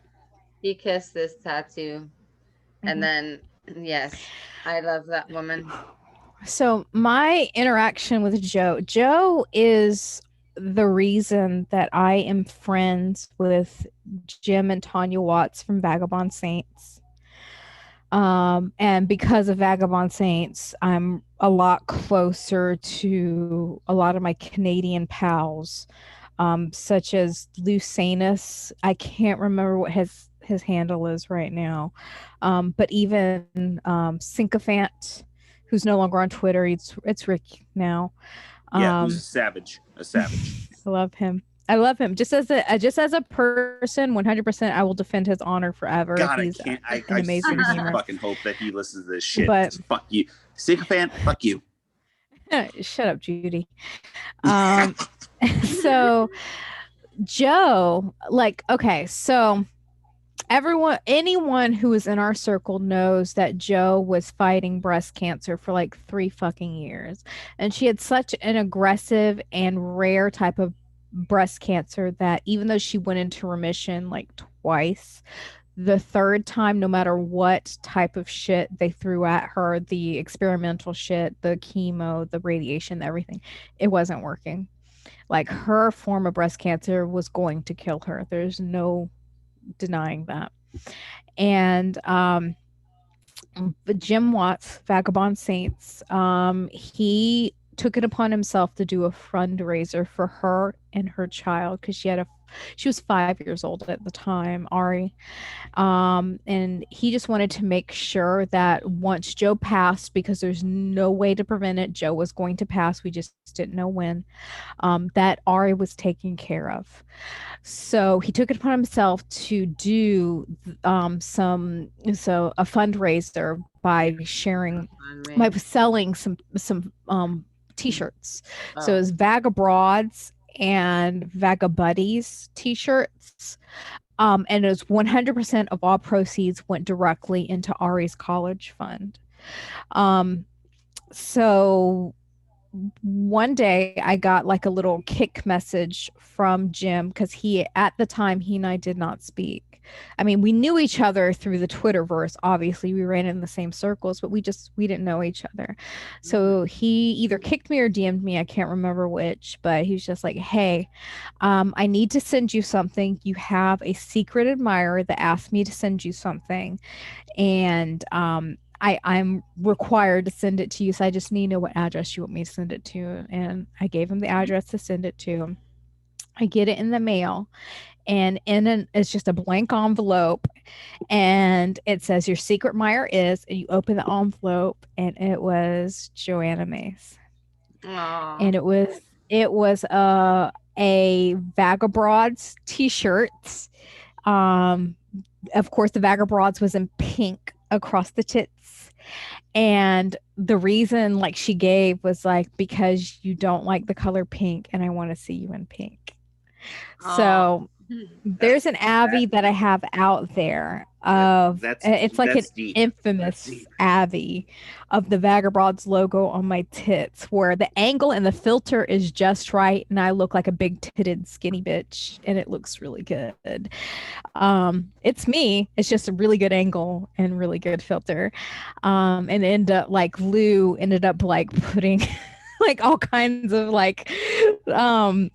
Speaker 2: He kissed this tattoo. And
Speaker 1: Mhm.
Speaker 2: then, yes, I love that woman.
Speaker 1: So my interaction with Joe is the reason that I am friends with Jim and Tanya Watts from Vagabond Saints. And because of Vagabond Saints, I'm a lot closer to a lot of my Canadian pals, such as Lucanus. I can't remember what his handle is right now, but even Sycophant, who's no longer on Twitter. It's Rick now.
Speaker 4: Yeah, who's
Speaker 1: Um,
Speaker 4: a savage? A savage.
Speaker 1: I love him. I love him. Just as a person, 100%. I will defend his honor forever.
Speaker 4: God,
Speaker 1: He's
Speaker 4: I can't.
Speaker 1: an
Speaker 4: I
Speaker 1: amazing
Speaker 4: seriously
Speaker 1: humor.
Speaker 4: fucking hope that he listens to this shit.
Speaker 1: But
Speaker 4: 'Cause fuck you, sycophant. Fuck you.
Speaker 1: shut up, Judy. Um, so Joe, like, okay, so anyone who was in our circle knows that Joe was fighting breast cancer for like 3 fucking years. And she had such an aggressive and rare type of breast cancer that even though she went into remission like twice, the third time, no matter what type of shit they threw at her, the experimental shit, the chemo, the radiation, everything, it wasn't working. Like her form of breast cancer was going to kill her. There's no denying that. And but Jim Watts, Vagabond Saints, he took it upon himself to do a fundraiser for her and her child because she was 5 years old at the time, Ari. And he just wanted to make sure that once Joe passed, because there's no way to prevent it, Joe was going to pass. We just didn't know when. That Ari was taken care of. So he took it upon himself to do a fundraiser by sharing
Speaker 2: On
Speaker 1: by
Speaker 2: me.
Speaker 1: selling some t-shirts. So
Speaker 2: Oh,
Speaker 1: it's Vagabroads and Vagabuddies t-shirts. And it was 100% of all proceeds went directly into Ari's college fund. Um, so one day I got like a little kick message from Jim because at the time he and I did not speak. I mean, we knew each other through the Twitterverse. Obviously, we ran in the same circles, but we didn't know each other.
Speaker 2: mhm.
Speaker 1: So he either kicked me or DM'd me. I can't remember which, but he was just like, "Hey, I need to send you something. You have a secret admirer that asked me to send you something, and I'm required to send it to you. So I just need to know what address you want me to send it to." And I gave him the address to send it to. I get it in the mail, and it's just a blank envelope, and it says your secret Meyer is, and you open the envelope, and it was Joanna Mace,
Speaker 2: Aw.
Speaker 1: and it was a Vagabroads t-shirt. Um, of course, the Vagabroads was in pink across the tits. And the reason like she gave was like because you don't like the color pink and I want to see you in pink.
Speaker 2: Oh.
Speaker 1: So
Speaker 3: That's
Speaker 1: there's an
Speaker 3: that,
Speaker 1: Avi that I have out there
Speaker 3: that
Speaker 1: of it's like an
Speaker 3: that's deep. That's
Speaker 1: infamous
Speaker 3: deep.
Speaker 1: Avi of the Vagabrods logo on my tits, where the angle and the filter is just right, and I look like a big titted skinny bitch, and it looks really good. It's me. It's just a really good angle and really good filter. And end up like Lou ended up like putting like all kinds of um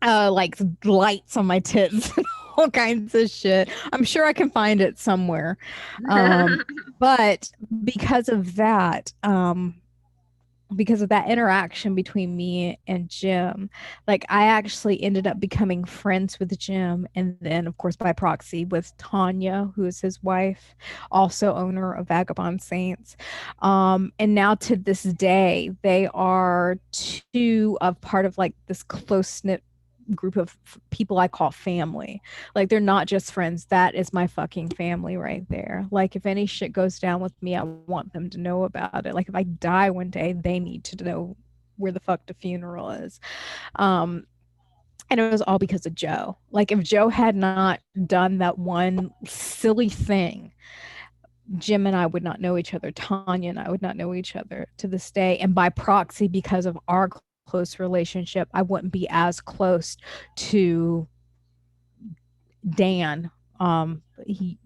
Speaker 1: like lights on my tits and all kinds of shit. I'm sure I can find it somewhere. Um, but because of that interaction between me and Jim, like I actually ended up becoming friends with Jim, and then of course by proxy with Tanya, who is his wife, also owner of Vagabond Saints. And now to this day, they are two of part of like this close knit group of people I call family. Like they're not just friends. That is my fucking family right there. Like if any shit goes down with me, I want them to know about it. Like if I die one day, they need to know where the fuck the funeral is. Um and it was all because of Joe. Like if Joe had not done that one silly thing, Jim and I would not know each other. Tanya and I would not know each other to this day. And by proxy, because of our close relationship, I wouldn't be as close to Dan. He,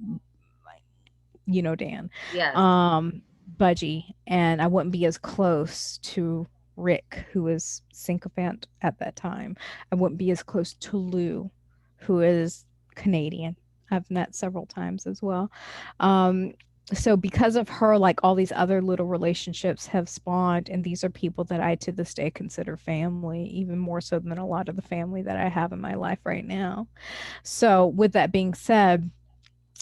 Speaker 1: you know, Dan,
Speaker 2: Yes.
Speaker 1: um, Budgie, and I wouldn't be as close to Rick, who was sycophant at that time. I wouldn't be as close to Lou, who is Canadian. I've met several times as well. Um, so because of her, like all these other little relationships have spawned, and these are people that I to this day consider family, even more so than a lot of the family that I have in my life right now. So with that being said,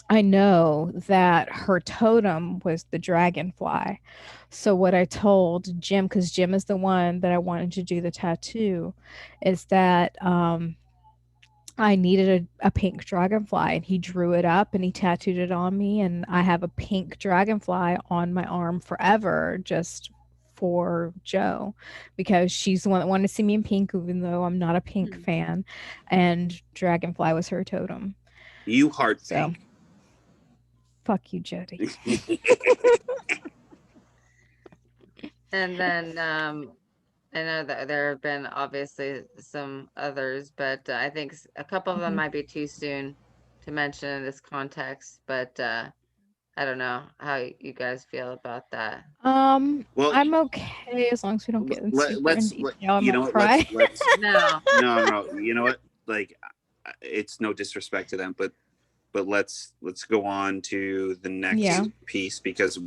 Speaker 1: I know that her totem was the dragonfly. So what I told Jim, because Jim is the one that I wanted to do the tattoo, is that I needed a pink dragonfly, and he drew it up and he tattooed it on me, and I have a pink dragonfly on my arm forever, just for Joe, because she's the one that wanted to see me in pink, even though I'm not a pink fan, and dragonfly was her totem.
Speaker 3: You heart
Speaker 1: So
Speaker 3: pink.
Speaker 1: fuck you, Jody.
Speaker 2: And then I know that there have been obviously some others, but I think a couple of them
Speaker 1: Mhm.
Speaker 2: might be too soon to mention in this context, but I don't know how you guys feel about that.
Speaker 3: Well,
Speaker 1: I'm okay as long as we don't get in super in detail. I
Speaker 3: you know
Speaker 1: might
Speaker 3: what?
Speaker 1: cry.
Speaker 2: No.
Speaker 3: No. You know what? Like, it's no disrespect to them, but let's go on to the
Speaker 1: Yeah.
Speaker 3: next piece, because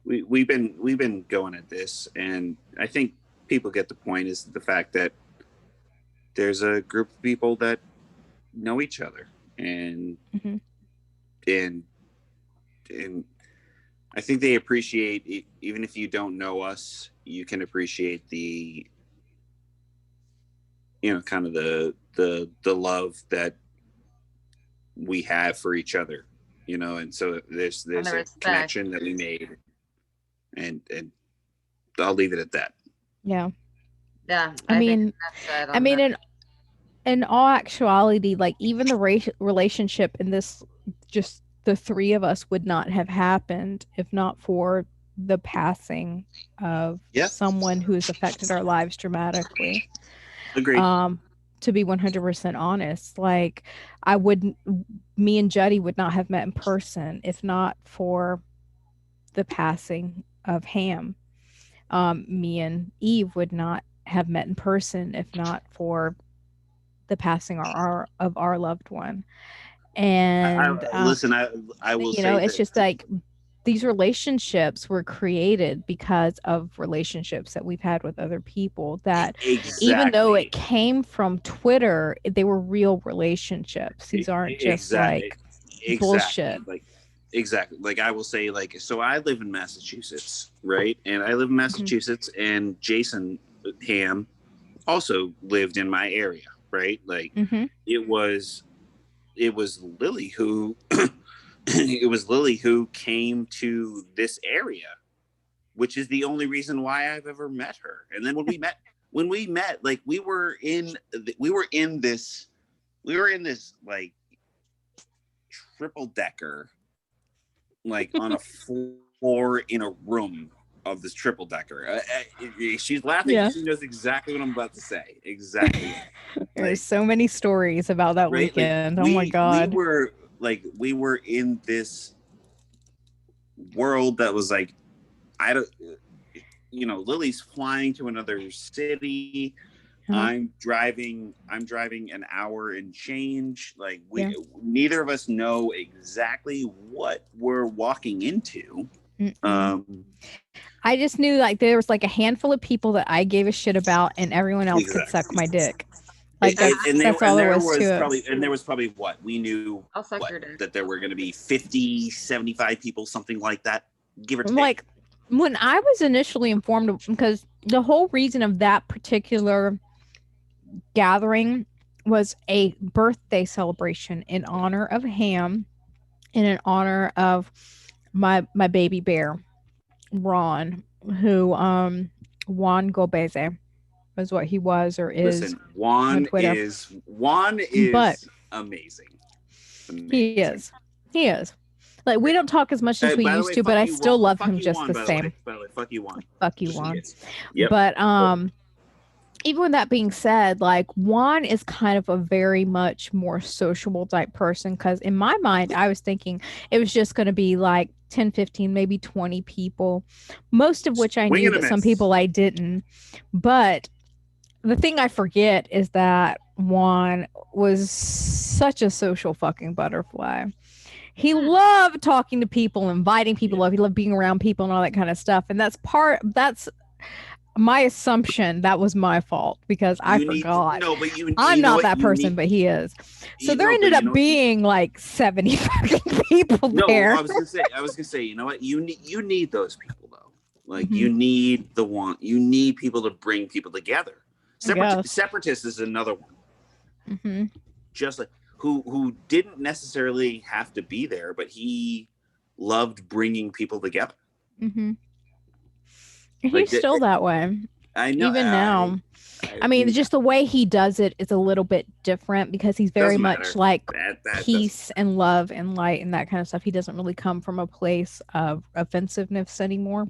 Speaker 3: we've been going at this, and I think people get the point, is the fact that there's a group of people that know each other, and
Speaker 1: Hmm.
Speaker 3: and and I think they appreciate, even if you don't know us, you can appreciate the, kind of the love that we have for each other, and so there's
Speaker 2: And the
Speaker 3: there's a
Speaker 2: respect.
Speaker 3: connection that we made, and I'll leave it at that.
Speaker 1: Yeah.
Speaker 2: Yeah,
Speaker 1: I
Speaker 2: I think
Speaker 1: mean,
Speaker 2: that's said
Speaker 1: I
Speaker 2: on
Speaker 1: mean,
Speaker 2: that.
Speaker 1: in all actuality, like even the relationship in this, just the three of us would not have happened if not for the passing of
Speaker 3: Yeah,
Speaker 1: someone who has affected our lives dramatically.
Speaker 3: agreed.
Speaker 1: Um, to be 100% honest, like I wouldn't, me and Juddy would not have met in person if not for the passing of Ham. Me and Eve would not have met in person if not for the passing of our loved one. And
Speaker 3: Listen. I will
Speaker 1: you know,
Speaker 3: say
Speaker 1: it's
Speaker 3: that.
Speaker 1: just like these relationships were created because of relationships that we've had with other people, that even though it
Speaker 3: Exactly.
Speaker 1: came from Twitter, they were real relationships. These aren't just
Speaker 3: Exactly.
Speaker 1: like bullshit.
Speaker 3: Exactly. Exactly. Like, I will say, like, so I live in Massachusetts, right? And I live in
Speaker 1: Mhm.
Speaker 3: Massachusetts, and Jason Ham also lived in my area, right? Like,
Speaker 1: Mhm.
Speaker 3: it was it was Lily who it was Lily who came to this area, which is the only reason why I've ever met her. And then
Speaker 4: when we met, like we were in this like triple decker, like on a floor in a room of this triple decker. She's laughing.
Speaker 1: Yeah.
Speaker 4: She knows exactly what I'm about to say. Exactly.
Speaker 1: There's so many stories about that
Speaker 4: right?
Speaker 1: weekend.
Speaker 4: Like,
Speaker 1: oh my God.
Speaker 4: We were in this world that was like, I don't, Lily's flying to another city.
Speaker 1: Huh?
Speaker 4: I'm driving an hour and change. Like neither of us know exactly what we're walking into.
Speaker 1: I just knew like there was like a handful of people that I gave a shit about, and everyone else could suck my dick. Like that's all there was to it.
Speaker 4: And there was probably what we knew that there were going to be 50, 75 people, something like that, give or take.
Speaker 1: Like when I was initially informed of, because the whole reason of that particular gathering was a birthday celebration in honor of Ham and in honor of my baby bear, Ron, who Juan Gobeze was what he was or is.
Speaker 4: Listen, Juan is
Speaker 1: but
Speaker 4: amazing.
Speaker 1: He is. Like we don't talk as much as we used to, but I still love him just the same.
Speaker 4: By the way, fuck you, Juan.
Speaker 1: Fuck you, Juan.
Speaker 4: Yep.
Speaker 1: But even with that being said, like Juan is kind of a very much more sociable type person, because in my mind I was thinking it was just going to be like 10, 15, maybe 20 people, most of which I knew, but some people I didn't. But the thing I forget is that Juan was such a social fucking butterfly. He loved talking to people, inviting people up. He loved being around people and all that kind of stuff. And that's my assumption. That was my fault because I forgot. I'm not that person, but he is. So there ended up being like 70 fucking people there.
Speaker 4: I was gonna say, you know what? You need those people though. Like you need people to bring people together. Separatist is another one. Just like who didn't necessarily have to be there, but he loved bringing people together.
Speaker 1: He's still that way.
Speaker 4: I know.
Speaker 1: Even now. I mean, just the way he does it is a little bit different because he's very much like peace and love and light and that kind of stuff. He doesn't really come from a place of offensiveness anymore,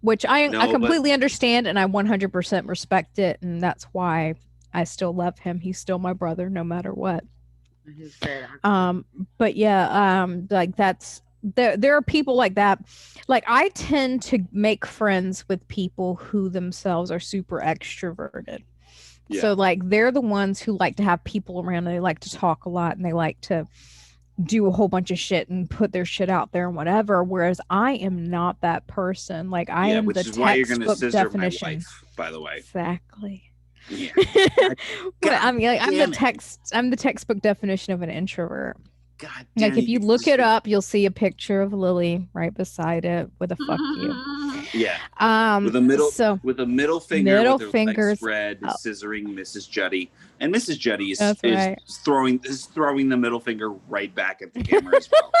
Speaker 1: which I completely understand and I 100% respect it. And that's why I still love him. He's still my brother no matter what. But yeah, like that's there are people like that. Like I tend to make friends with people who themselves are super extroverted. So like they're the ones who like to have people around and they like to talk a lot and they like to do a whole bunch of shit and put their shit out there and whatever, whereas I am not that person. Like I am the textbook definition.
Speaker 4: My wife, by the way.
Speaker 1: Exactly.
Speaker 4: Yeah.
Speaker 1: But I mean, like, I'm the textbook definition of an introvert.
Speaker 4: God
Speaker 1: damn, like if you look it up, you'll see a picture of Lily right beside it with a fuck you.
Speaker 4: Yeah. With a middle finger, with her legs spread, scissoring Mrs. Juddy, and Mrs. Juddy is throwing the middle finger right back at the camera as well.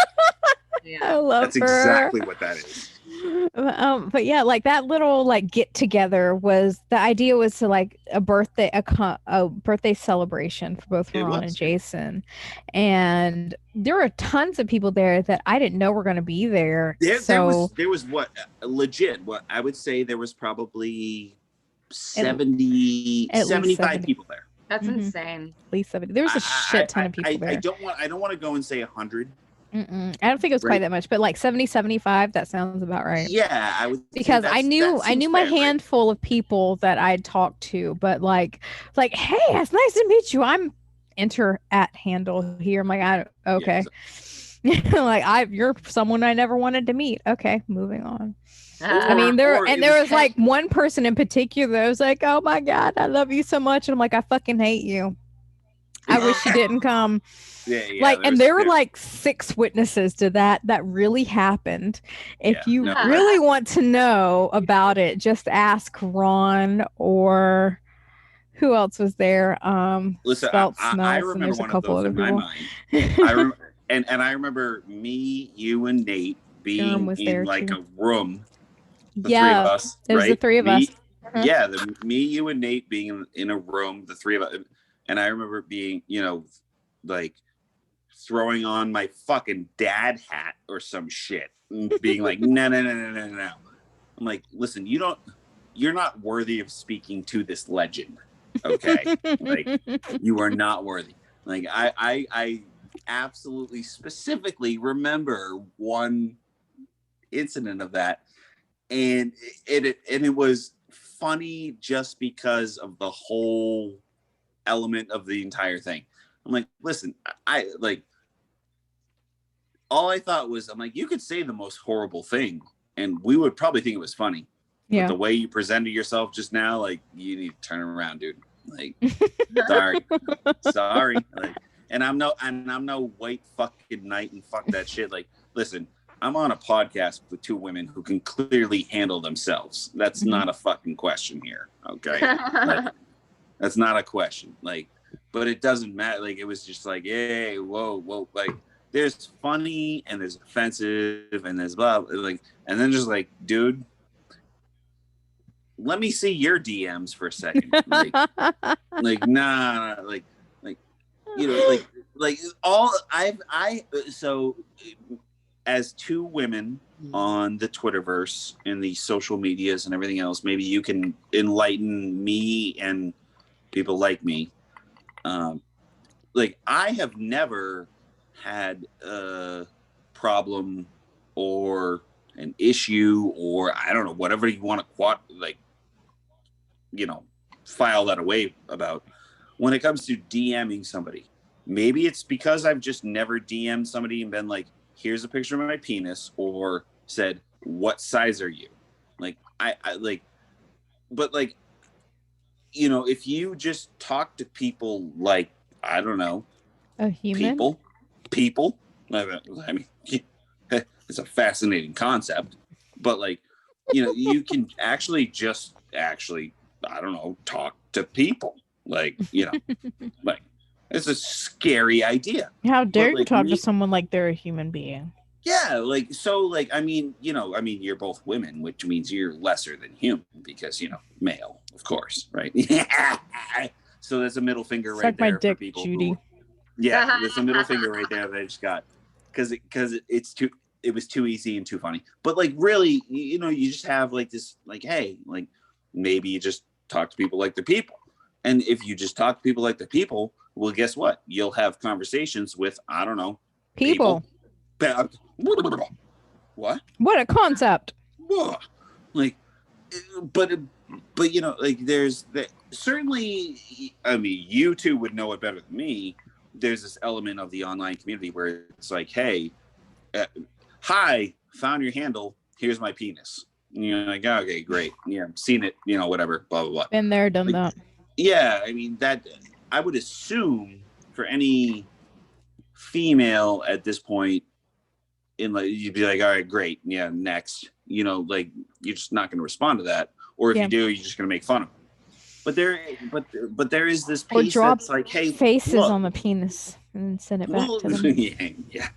Speaker 1: I love
Speaker 4: That's
Speaker 1: her.
Speaker 4: exactly what that is.
Speaker 1: But yeah, like that little like get together was the idea was to like a birthday celebration for both Ron and Jason, and there were tons of people there that I didn't know were going to be there.
Speaker 4: There was what I would say there was probably 75 people there.
Speaker 2: That's insane.
Speaker 1: At least 70. There was a shit ton of people there.
Speaker 4: I don't want to go and say 100.
Speaker 1: I don't think it was quite that much, but like 70, 75, that sounds about right.
Speaker 4: Yeah, I would,
Speaker 1: because I knew my handful of people that I'd talked to, but like, hey, it's nice to meet you. I'm enter at handle here. I'm like, okay. Yeah, you're someone I never wanted to meet. Okay, moving on. I mean, there was like one person in particular that was like, oh my God, I love you so much. And I'm like, I fucking hate you. I wish you didn't come. And there were like 6 witnesses to that really happened. If you really want to know about it, just ask Ron or who else was there.
Speaker 4: Listen, I remember one of those in my mind. I remember me, you, and Nate being in like a room. The three of us,
Speaker 1: it was the 3 of us.
Speaker 3: yeah, me, you, and Nate being in a room, the three of us, and I remember being, like throwing on my fucking dad hat or some shit, and being like, no, no, no, no, no, no. I'm like, listen, you're not worthy of speaking to this legend, okay? Like, you are not worthy. Like, I absolutely specifically remember one incident of that, and it was funny just because of the whole element of the entire thing. I'm like, listen, I like, all I thought was, I'm like, you could say the most horrible thing and we would probably think it was funny. But
Speaker 1: Yeah.
Speaker 3: the way you presented yourself just now, like, you need to turn around, dude. Like, sorry. Like, and I'm no white fucking knight and fuck that shit. Like, listen, I'm on a podcast with two women who can clearly handle themselves. That's not a fucking question here. Okay. Like, that's not a question. Like, but it doesn't matter. Like, it was just like, hey, whoa. Like, there's funny and there's offensive and there's blah, like, and then just like, dude, let me see your DMs for a second. Like, nah, like, like all so as two women on the Twitterverse and the social medias and everything else, maybe you can enlighten me and people like me. Like, I have never had a problem or an issue, or I don't know, whatever you want to file that away about when it comes to DMing somebody. Maybe it's because I've just never DM'd somebody and been like, here's a picture of my penis, or said, what size are you? Like, I like, but like, if you just talk to people like, I don't know,
Speaker 1: a human
Speaker 3: people, I mean, it's a fascinating concept, but like, you can actually I don't know, talk to people, like, like, it's a scary idea.
Speaker 1: How dare
Speaker 3: like,
Speaker 1: you talk to someone like they're a human being?
Speaker 3: Yeah, like, so, like, I mean, you're both women, which means you're lesser than human because, male, of course, right? So that's a middle finger right
Speaker 1: Suck my
Speaker 3: there
Speaker 1: dick,
Speaker 3: for people
Speaker 1: Judy.
Speaker 3: yeah, that's a middle finger right there that I just got, because it was too easy and too funny. But like, really, you just have like this, like, hey, like, maybe you just talk to people like they're people, and if you just talk to people like they're people, well, guess what? You'll have conversations with, I don't know,
Speaker 1: People.
Speaker 3: What?
Speaker 1: What a concept.
Speaker 3: Like, but like, certainly, I mean, you two would know it better than me. There's this element of the online community where it's like, hey, hi, found your handle, here's my penis. And you're like, oh, okay, great, yeah, seen it, whatever, blah blah blah.
Speaker 1: Been there, done that.
Speaker 3: Yeah, I mean, that I would assume for any female at this point, you'd be like, all right, great, yeah, next. Like, you're just not going to respond to that, or if you do, you're just going to make fun of them. But there is this piece that's like, hey,
Speaker 1: faces on the penis and send it back to them.
Speaker 3: Yeah.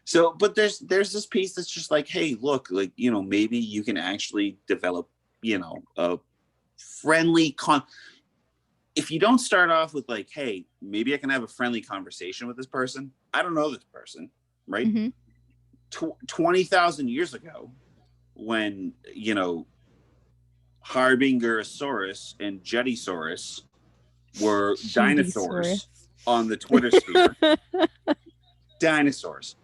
Speaker 3: So, but there's this piece that's just like, hey, look, like, maybe you can actually develop, a friendly if you don't start off with like, hey, maybe I can have a friendly conversation with this person. I don't know this person, right? 20,000 years ago, when, Harbingerosaurus and Jettisaurus were dinosaurs on the Twitter sphere. Dinosaurs.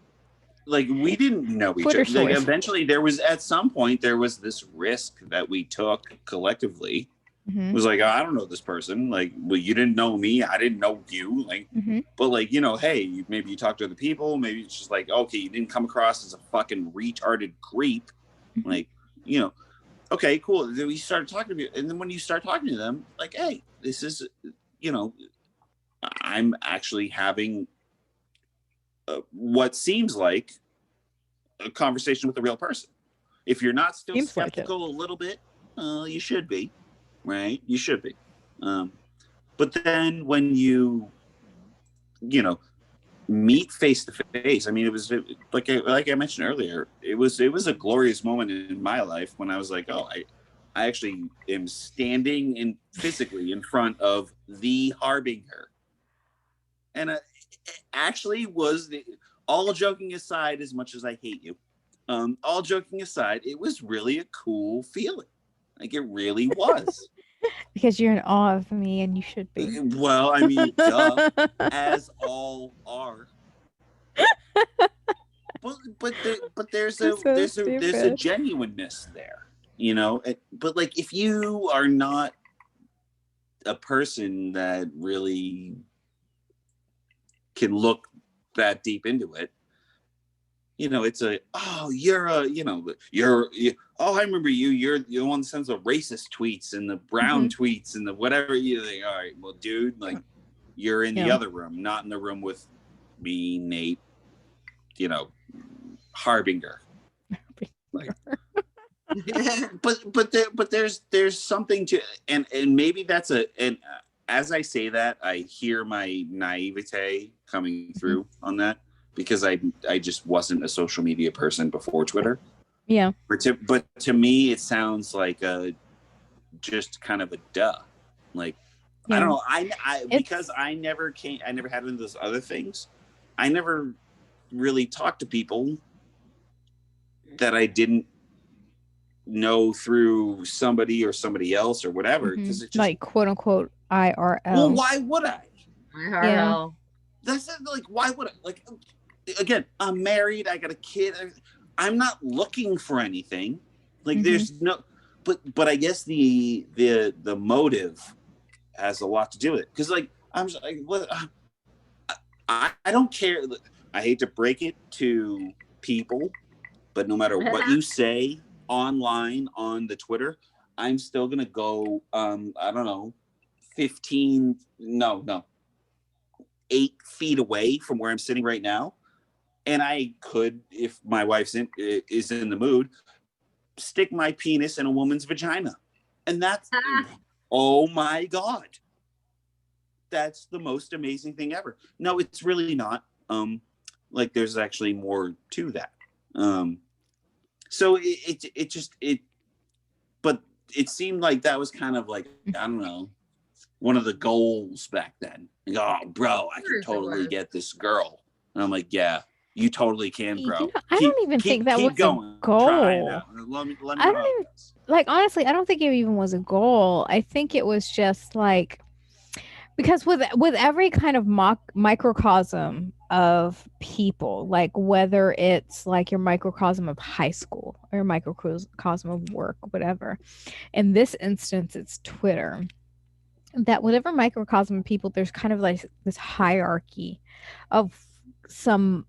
Speaker 3: Like, we didn't know each other. Like, eventually, at some point, there was this risk that we took collectively. It was like, oh, I don't know this person. Like, well, you didn't know me. I didn't know you. Like, but like, hey, maybe you talk to other people. Maybe it's just like, okay, you didn't come across as a fucking retarded creep. Like, okay, cool. Then we started talking to you. And then when you start talking to them, like, hey, this is, I'm actually having what seems like a conversation with a real person. If you're not still skeptical a little bit, you should be, right? You should be. But then when you meet face to face, I mean, it was like I mentioned earlier, it was a glorious moment in my life when I was like, oh, I actually am standing in physically in front of the Harbinger, and it actually was all joking aside. As much as I hate you, all joking aside, it was really a cool feeling. Like it really was.
Speaker 1: Because you're in awe of me and you should be.
Speaker 3: Well, I mean, duh, as all are. But there's
Speaker 1: You're
Speaker 3: a
Speaker 1: so
Speaker 3: there's a
Speaker 1: stupid.
Speaker 3: genuineness there, you know. But like if you are not a person that really can look that deep into it, you know, it's a oh you're a oh I remember you're the one that sends the racist tweets and the brown
Speaker 1: Mm-hmm.
Speaker 3: tweets and the whatever you think. All right, well, dude, like you're in the
Speaker 1: Yeah.
Speaker 3: other room, not in the room with me, Nate, you know, Harbinger. Like, but there's something to and maybe that's and as I say that I hear my naivete coming through on that because I just wasn't a social media person before Twitter.
Speaker 1: Yeah.
Speaker 3: But to me it sounds like a just kind of a duh. Like I don't
Speaker 1: Yeah.
Speaker 3: know. I because I never had one of those other things. I never really talked to people that I didn't know through somebody or somebody else or whatever because it just
Speaker 1: Like quote unquote IRL.
Speaker 3: well why would I
Speaker 1: Yeah.
Speaker 2: IRL.
Speaker 3: that's like why would I like again I'm married, I got a kid, I'm not looking for anything like there's no but I guess the motive has a lot to do with it because like I'm just like what I don't care. I hate to break it to people, but no matter what you say online on the Twitter, I'm still gonna go. I don't know, 15. No, 8 feet away from where I'm sitting right now, and I could, if my wife's is in the mood, stick my penis in a woman's vagina, and that's oh my god. That's the most amazing thing ever. No, it's really not. Like there's actually more to that. So it just but it seemed like that was kind of like I don't know one of the goals back then. Like, oh, bro, I can totally get this girl, and I'm like, yeah, you totally can, bro.
Speaker 1: I don't even think that was a
Speaker 3: Try it
Speaker 1: goal.
Speaker 3: out. Let me
Speaker 1: I
Speaker 3: know
Speaker 1: don't
Speaker 3: how it
Speaker 1: even
Speaker 3: goes.
Speaker 1: like honestly, I don't think it even was a goal. I think it was just like because with every kind of microcosm of people, like whether it's like your microcosm of high school or your microcosm of work, whatever. In this instance, it's Twitter. That whatever microcosm of people, there's kind of like this hierarchy of some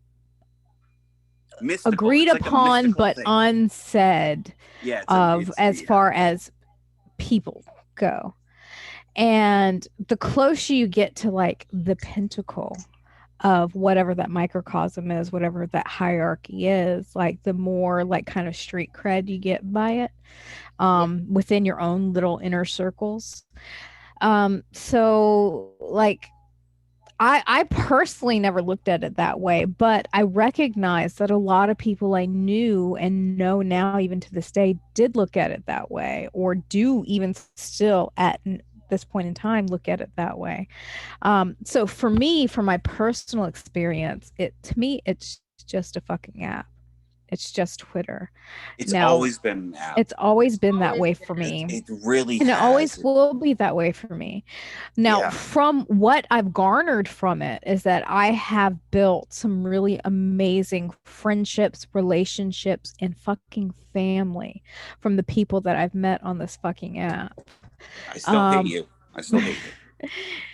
Speaker 3: Mystical.
Speaker 1: agreed
Speaker 3: It's like
Speaker 1: upon but
Speaker 3: thing.
Speaker 1: unsaid
Speaker 3: yeah,
Speaker 1: as far as people go. And the closer you get to like the pinnacle of whatever that microcosm is, whatever that hierarchy is, like the more like kind of street cred you get by it within your own little inner circles. So like I personally never looked at it that way, but I recognize that a lot of people I knew and know now, even to this day, did look at it that way, or do even still at this point in time look at it that way. So for me, from my personal experience, to me, it's just a fucking app. It's just Twitter.
Speaker 3: It's
Speaker 1: Now,
Speaker 3: always been an app.
Speaker 1: It's always been that way for me.
Speaker 3: It really
Speaker 1: and
Speaker 3: has.
Speaker 1: It always will be that way for me. Now, from what I've garnered from it is that I have built some really amazing friendships, relationships, and fucking family from the people that I've met on this fucking app.
Speaker 3: I still hate you. I still hate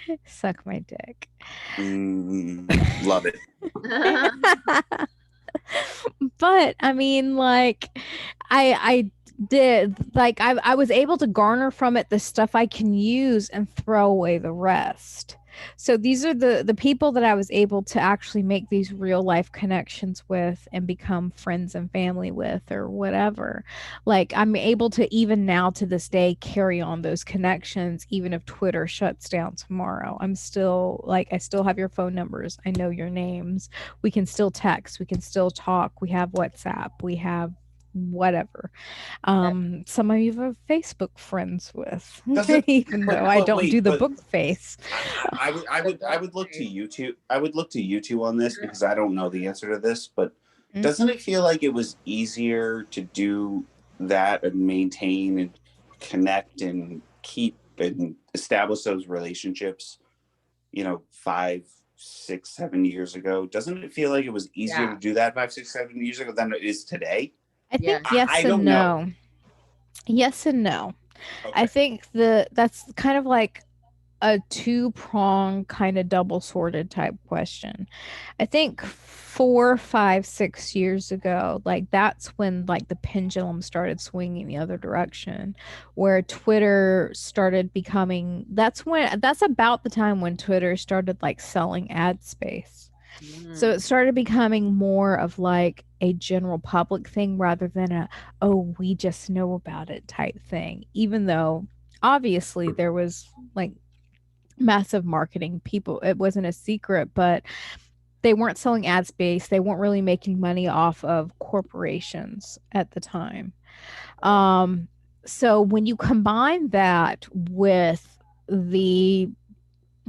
Speaker 1: you. Suck my dick.
Speaker 3: Love it.
Speaker 1: But I mean, like, I did like I was able to garner from it the stuff I can use and throw away the rest. So these are the people that I was able to actually make these real life connections with and become friends and family with or whatever. Like I'm able to even now to this day carry on those connections even if Twitter shuts down tomorrow. I'm still like I still have your phone numbers. I know your names. We can still text, we can still talk. We have WhatsApp. We have whatever.
Speaker 2: That-
Speaker 1: Some of you are Facebook friends with,
Speaker 4: Doesn't
Speaker 1: even though I
Speaker 4: but
Speaker 1: don't do
Speaker 4: wait,
Speaker 1: the
Speaker 4: but
Speaker 1: book face.
Speaker 4: I would look to you two. I would look to you two on this because I don't know the answer to this. But doesn't it feel like it was easier to do that and maintain and connect and keep and establish those relationships? 5, 6, 7 years ago. Doesn't it feel like it was easier
Speaker 2: yeah.
Speaker 4: to do that 5, 6, 7 years ago than it is today?
Speaker 1: I think
Speaker 2: Yes.
Speaker 1: yes
Speaker 4: I
Speaker 1: and
Speaker 4: don't know.
Speaker 1: no. Yes and no. I
Speaker 4: Okay.
Speaker 1: think that's kind of like a two-prong kind of double-sworded type question. I think 4, 5, 6 years ago, like that's when like the pendulum started swinging the other direction, where Twitter started becoming, that's about the time when Twitter started like selling ad space. So
Speaker 2: Mm.
Speaker 1: it started becoming more of like a general public thing rather than oh, we just know about it type thing. Even though obviously there was like massive marketing people, it wasn't a secret, but they weren't selling ad space. They weren't really making money off of corporations at the time. Um, so when you combine that with the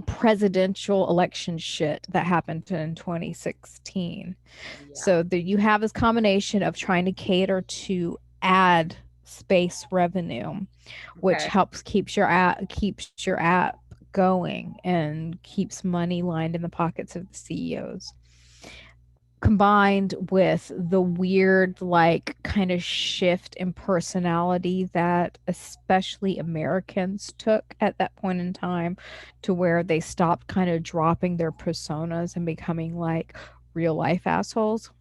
Speaker 1: presidential election shit that happened in 2016.
Speaker 2: Yeah.
Speaker 1: So that you have this combination of trying to cater to ad space revenue, which
Speaker 2: Okay.
Speaker 1: helps keeps your app going and keeps money lined in the pockets of the CEOs, combined with the weird like kind of shift in personality that especially Americans took at that point in time, to where they stopped kind of dropping their personas and becoming like real life assholes.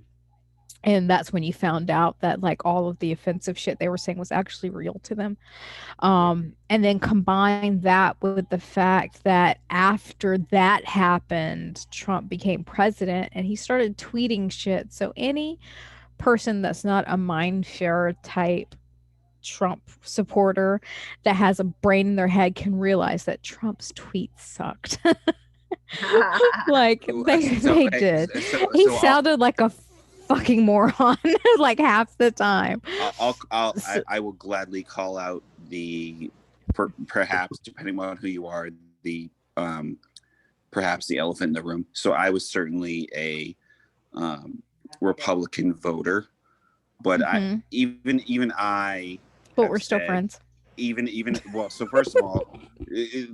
Speaker 1: And that's when you found out that like all of the offensive shit they were saying was actually real to them.
Speaker 2: Yeah.
Speaker 1: And then combine that with the fact that after that happened, Trump became president and he started tweeting shit. So any person that's not a mind share type Trump supporter that has a brain in their head can realize that Trump's tweets sucked. Like they did. He
Speaker 3: So
Speaker 1: sounded like a fucking moron like half the time.
Speaker 3: I will gladly call out perhaps depending on who you are, the perhaps the elephant in the room. So I was certainly a Republican voter, but
Speaker 1: Mhm.
Speaker 3: even I
Speaker 1: But
Speaker 3: have
Speaker 1: we're still
Speaker 3: said,
Speaker 1: friends.
Speaker 3: even well, so first of all,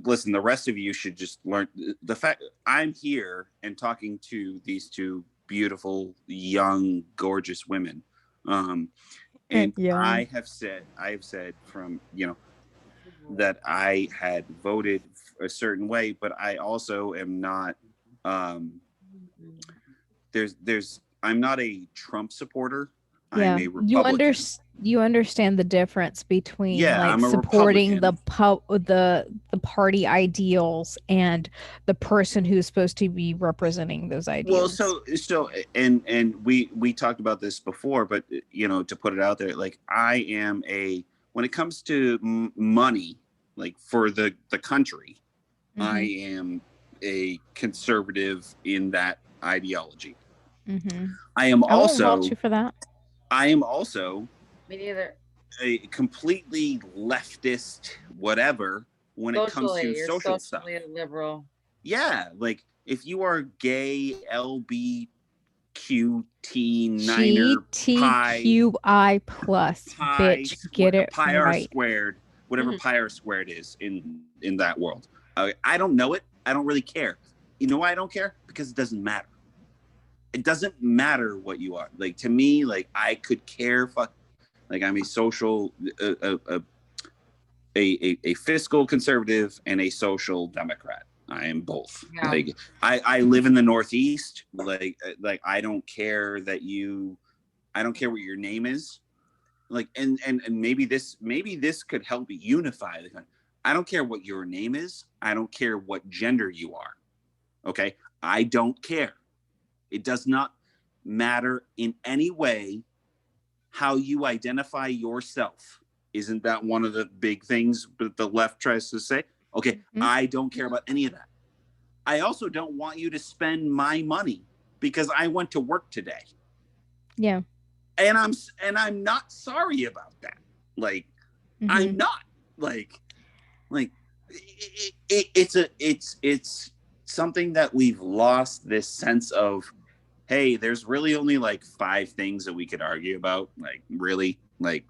Speaker 3: listen, the rest of you should just learn the fact I'm here and talking to these two beautiful, young, gorgeous women. And
Speaker 1: Yeah.
Speaker 3: I have said from, that I had voted a certain way, but I also am not, I'm not a Trump supporter. I'm
Speaker 1: Yeah.
Speaker 3: a Republican.
Speaker 1: You understand the difference between
Speaker 3: Yeah,
Speaker 1: like
Speaker 3: I'm a
Speaker 1: supporting
Speaker 3: Republican.
Speaker 1: the party ideals and the person who's supposed to be representing those
Speaker 3: Well,
Speaker 1: ideals.
Speaker 3: and we talked about this before, but to put it out there, like I am when it comes to money, like for the country, I
Speaker 1: Mhm.
Speaker 3: am a conservative in that ideology.
Speaker 1: Mhm.
Speaker 3: I am
Speaker 1: I won't fault
Speaker 3: also
Speaker 1: you for that.
Speaker 3: I am also
Speaker 2: Me neither.
Speaker 3: a completely leftist whatever when it comes to
Speaker 2: You're
Speaker 3: social stuff.
Speaker 2: socially liberal.
Speaker 3: Yeah, like if you are gay, LBQT, Niner,
Speaker 1: GTQI plus, bitch, get it
Speaker 3: pi r
Speaker 1: right.
Speaker 3: squared, whatever
Speaker 2: Mhm.
Speaker 3: pi r squared is in that world. I don't know it. I don't really care. You know why I don't care? Because it doesn't matter. It doesn't matter what you are. Like to me, like I could care. Like I'm a social, a fiscal conservative and a social democrat. I am both.
Speaker 2: Yeah.
Speaker 3: Like I live in the Northeast. Like I don't care I don't care what your name is. Like and maybe this could help unify the country. I don't care what your name is. I don't care what gender you are. Okay, I don't care. It does not matter in any way how you identify yourself. Isn't that one of the big things that the left tries to say? Okay,
Speaker 1: Mhm.
Speaker 3: I don't care about any of that. I also don't want you to spend my money because I went to work today.
Speaker 1: Yeah.
Speaker 4: and I'm not sorry about that. Like, I'm not. Like it's something that we've lost this sense of, hey, there's really only like 5 things that we could argue about, like, really, like,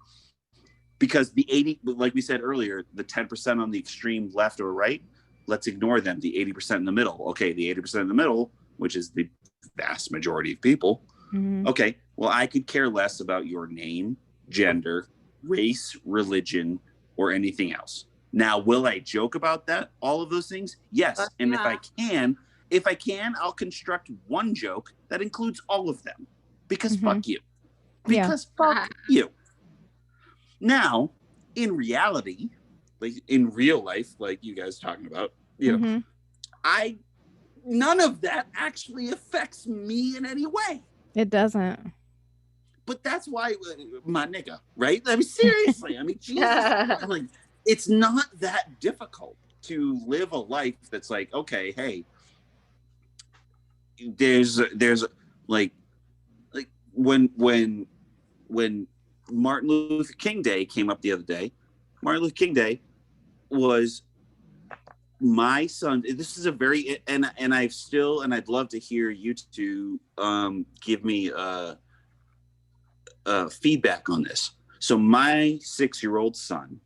Speaker 4: because the 80, like we said earlier, the 10% on the extreme left or right, let's ignore them. The 80% in the middle, okay, the 80% in the middle, which is the vast majority of people, okay, well, I could care less about your name, gender, race, religion, or anything else. Now, will I joke about that? All of those things? Yes.
Speaker 2: But
Speaker 4: And
Speaker 2: yeah.
Speaker 4: if I can, I'll construct one joke that includes all of them. Because fuck you.
Speaker 1: Yeah.
Speaker 4: Because fuck you. Now, in reality, like in real life, like you guys talking about, I none of that actually affects me in any way.
Speaker 1: It doesn't.
Speaker 4: But that's why, my nigga, right? I mean, seriously. I mean, Jesus, like, it's not that difficult to live a life that's like, okay, hey, there's like when Martin Luther King Day came up the other day. Martin Luther King Day was my son. This is a very and I've still, and I'd love to hear you two give me feedback on this. So my 6-year-old son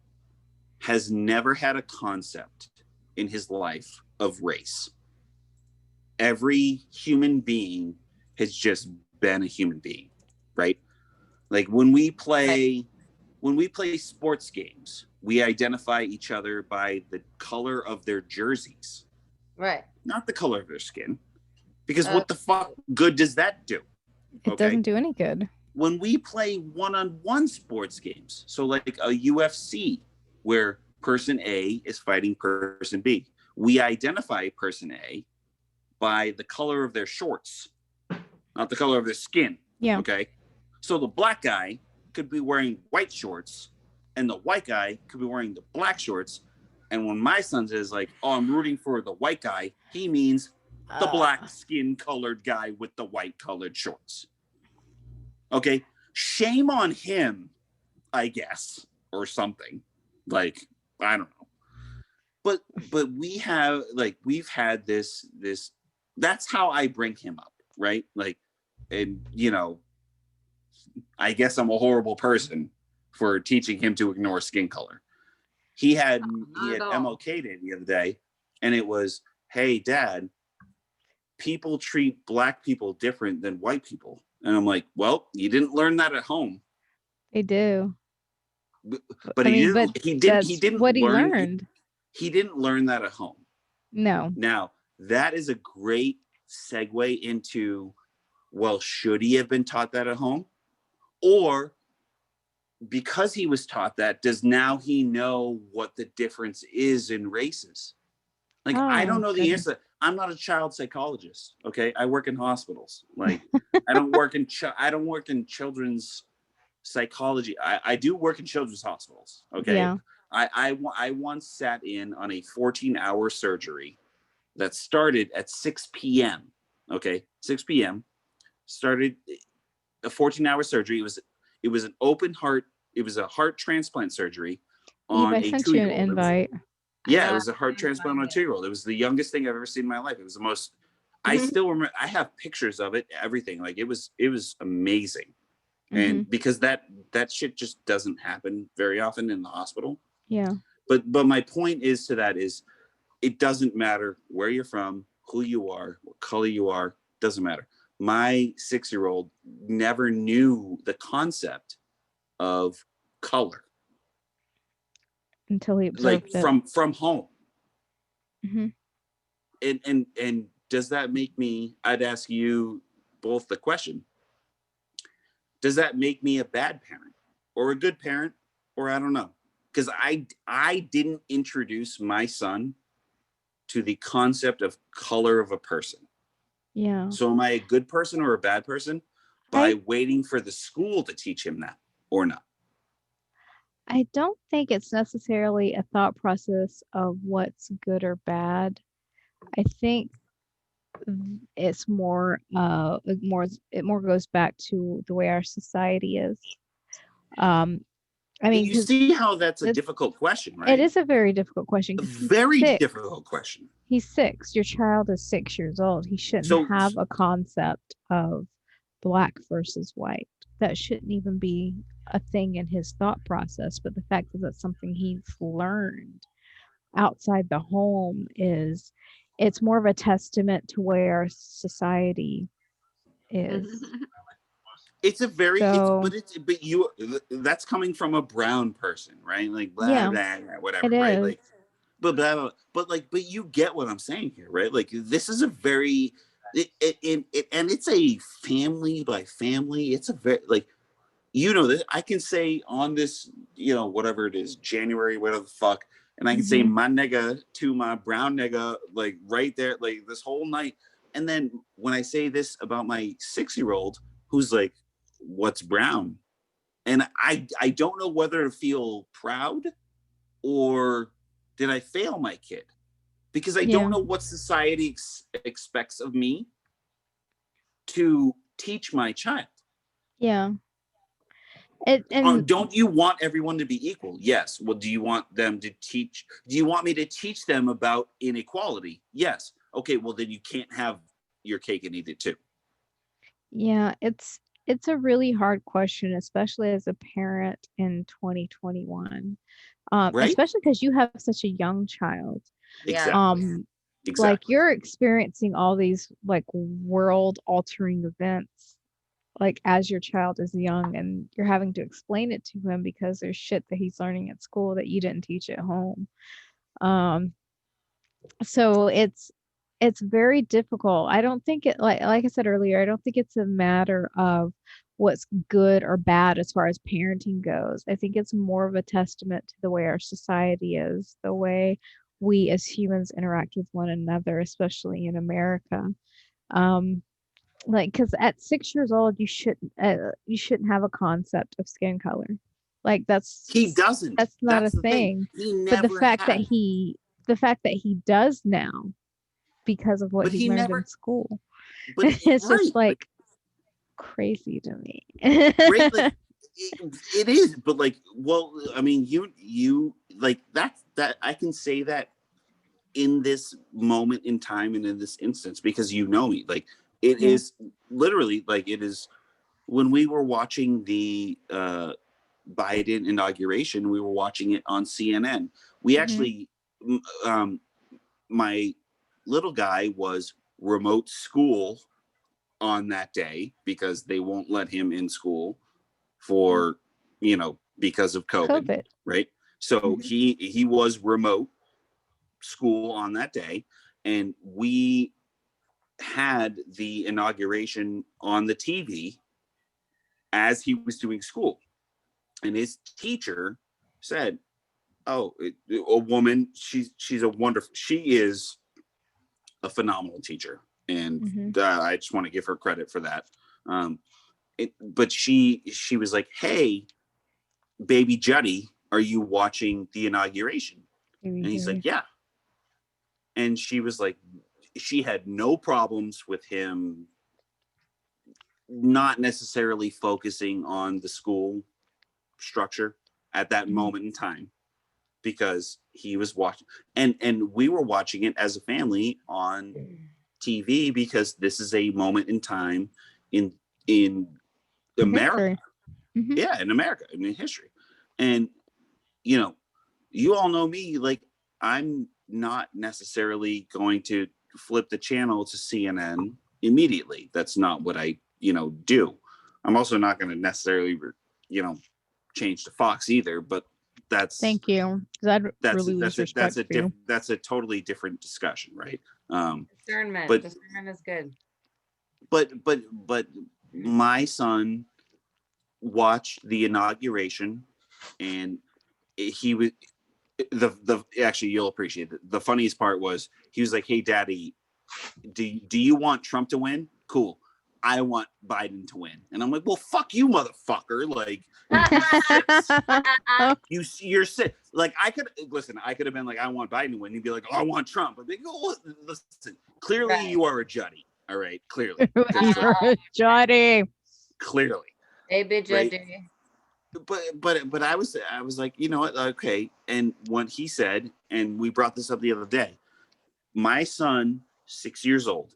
Speaker 4: has never had a concept in his life of race. Every human being has just been a human being, right? Like when we play sports games, we identify each other by the color of their jerseys,
Speaker 2: Right.
Speaker 4: not the color of their skin. Because what the fuck good does that do?
Speaker 1: It doesn't do any good.
Speaker 4: When we play one-on-one sports games, so like a UFC where person A is fighting person B, we identify person A by the color of their shorts, not the color of their skin.
Speaker 1: Yeah.
Speaker 4: Okay. So the black guy could be wearing white shorts and the white guy could be wearing the black shorts. And when my son says like, oh, I'm rooting for the white guy, he means the black skin colored guy with the white colored shorts. Okay. Shame on him, I guess, or something. Like, I don't know. But we've had this that's how I bring him up, right? Like, and I guess I'm a horrible person for teaching him to ignore skin color. He had MLK Day the other day, and it was, hey, Dad, people treat black people different than white people. And I'm like, well, you didn't learn that at home.
Speaker 1: They do.
Speaker 4: But he didn't
Speaker 1: what he
Speaker 4: learn.
Speaker 1: learned.
Speaker 4: He didn't learn that at home.
Speaker 1: No.
Speaker 4: Now, that is a great segue into, well, should he have been taught that at home? Or because he was taught that, does now he know what the difference is in races? Like, I don't know the answer. I'm not a child psychologist. Okay. I work in hospitals. Like, I don't work in children's psychology. I do work in children's hospitals. Okay.
Speaker 1: Yeah.
Speaker 4: I once sat in on a 14-hour surgery that started at 6 p.m. Okay. 6 p.m. Started a 14-hour surgery. It was an open heart. It was a heart transplant surgery on
Speaker 1: I
Speaker 4: a
Speaker 1: sent you an
Speaker 4: 2-year-old.
Speaker 1: invite.
Speaker 4: Yeah, it was a heart transplant on a 2-year-old. It was the youngest thing I've ever seen in my life. It was the most. I still remember. I have pictures of it. Everything. Like, it was amazing. And because that shit just doesn't happen very often in the hospital.
Speaker 1: Yeah.
Speaker 4: But my point is to that is, it doesn't matter where you're from, who you are, what color you are. Doesn't matter. My 6-year-old never knew the concept of color
Speaker 1: Until he observed
Speaker 4: like from home.
Speaker 1: Mm-hmm.
Speaker 4: And does that make me? I'd ask you both the question. Does that make me a bad parent or a good parent, or I don't know? Because I didn't introduce my son to the concept of color of a person.
Speaker 1: Yeah.
Speaker 4: So am I a good person or a bad person by waiting for the school to teach him that, or not?
Speaker 1: I don't think it's necessarily a thought process of what's good or bad. I think
Speaker 5: it's it more goes back to the way our society is. Um, I mean,
Speaker 4: You
Speaker 5: because
Speaker 4: see how that's a
Speaker 5: it
Speaker 4: difficult question,
Speaker 5: it
Speaker 4: right?
Speaker 5: is a very difficult question
Speaker 4: A
Speaker 5: because
Speaker 4: very difficult question.
Speaker 5: He's 6. Your child is 6 years old. He shouldn't
Speaker 4: So
Speaker 5: have a concept of black versus white. That shouldn't even be a thing in his thought process. But the fact that that's something he's learned outside the home is it's more of a testament to where our society is.
Speaker 4: it's a very
Speaker 5: So
Speaker 4: but you that's coming from a brown person, right? Like blah
Speaker 5: yeah,
Speaker 4: blah, blah whatever,
Speaker 5: it
Speaker 4: right?
Speaker 5: is.
Speaker 4: Like but blah, blah, but like but you get what I'm saying here, right? Like this is a very and it's a family by family. It's a very like this. I can say on this, whatever it is, January, whatever the fuck, and I can say
Speaker 5: Hmm.
Speaker 4: my nigga to my brown nigga, like right there, like this whole night. And then when I say this about my 6-year-old, who's like, what's brown? And I don't know whether to feel proud or did I fail my kid? Because I don't
Speaker 5: Yeah,
Speaker 4: know what society expects of me to teach my child.
Speaker 5: yeah. And
Speaker 4: Don't you want everyone to be equal? Yes. Well, do you want them to teach? Do you want me to teach them about inequality? Yes. Okay. Well, then you can't have your cake and eat it too.
Speaker 5: yeah, it's a really hard question, especially as a parent in 2021.
Speaker 4: Right?
Speaker 5: Especially because you have such a young child.
Speaker 2: Yeah.
Speaker 4: Exactly.
Speaker 5: Um, like
Speaker 4: Exactly.
Speaker 5: you're experiencing all these like world altering events like as your child is young and you're having to explain it to him because there's shit that he's learning at school that you didn't teach at home. Um, so it's very difficult. I don't think it like I said earlier, I don't think it's a matter of what's good or bad as far as parenting goes. I think it's more of a testament to the way our society is, the way we as humans interact with one another, especially in America. Um, like because at 6 years old, you shouldn't have a concept of skin color. Like
Speaker 4: He doesn't.
Speaker 5: that's not a
Speaker 4: That's the thing.
Speaker 5: thing.
Speaker 4: He
Speaker 5: But
Speaker 4: never had.
Speaker 5: the fact that he does now because of what
Speaker 4: But
Speaker 5: he
Speaker 4: he
Speaker 5: learned
Speaker 4: never.
Speaker 5: in school.
Speaker 4: But
Speaker 5: It's
Speaker 4: right.
Speaker 5: just like crazy to me.
Speaker 4: Right. Like it is. But like, well, I mean, you like that. I can say that in this moment in time and in this instance because you know me. Like it
Speaker 5: Yeah.
Speaker 4: is literally like it is when we were watching the Biden inauguration, we were watching it on CNN. We
Speaker 5: Hmm.
Speaker 4: actually, um, my little guy was remote school on that day because they won't let him in school for, because of COVID,
Speaker 5: COVID.
Speaker 4: right? So
Speaker 5: Hmm.
Speaker 4: he was remote school on that day, and we had the inauguration on the TV as he was doing school. And his teacher said, "Oh, a woman. She's a wonderful. She is a phenomenal teacher, and
Speaker 5: Hmm.
Speaker 4: I just want to give her credit for that." Um, but she was like, "Hey, baby Juddy, are you watching the inauguration?" And he's like, "Yeah." And she was like, she had no problems with him not necessarily focusing on the school structure at that
Speaker 5: Hmm.
Speaker 4: moment in time because he was watching and we were watching it as a family on TV because this is a moment in time in in
Speaker 5: In
Speaker 4: America.
Speaker 5: history. Hmm.
Speaker 4: Yeah, in America, in history. And you know, you all know me, like I'm not necessarily going to flip the channel to CNN immediately. That's not what I, do. I'm also not going to necessarily, you know, change to Fox either, but that's
Speaker 5: Thank you. 'Cause I'd
Speaker 4: that's
Speaker 5: really lose
Speaker 4: that's a that's
Speaker 5: respect
Speaker 4: a
Speaker 5: for you.
Speaker 4: that's a totally different discussion, right? Um,
Speaker 2: Discernment.
Speaker 4: but
Speaker 2: Discernment is good.
Speaker 4: but my son watched the inauguration, and he was the actually you'll appreciate it. The funniest part was he was like, "Hey, Daddy, do you want Trump to win? Cool. I want Biden to win. And I'm like, well, fuck you, motherfucker. Like, you're sick. Like, I could have been like, I want Biden to win. He'd be like, oh, I want Trump. But they go, well, listen, clearly
Speaker 2: Right.
Speaker 4: you are a Juddy. All right, clearly.
Speaker 5: You're Johnny.
Speaker 4: Clearly.
Speaker 2: Baby
Speaker 4: Right?
Speaker 2: Judgy.
Speaker 4: But I was like, you know what? Okay. And what he said, and we brought this up the other day, my son, 6 years old,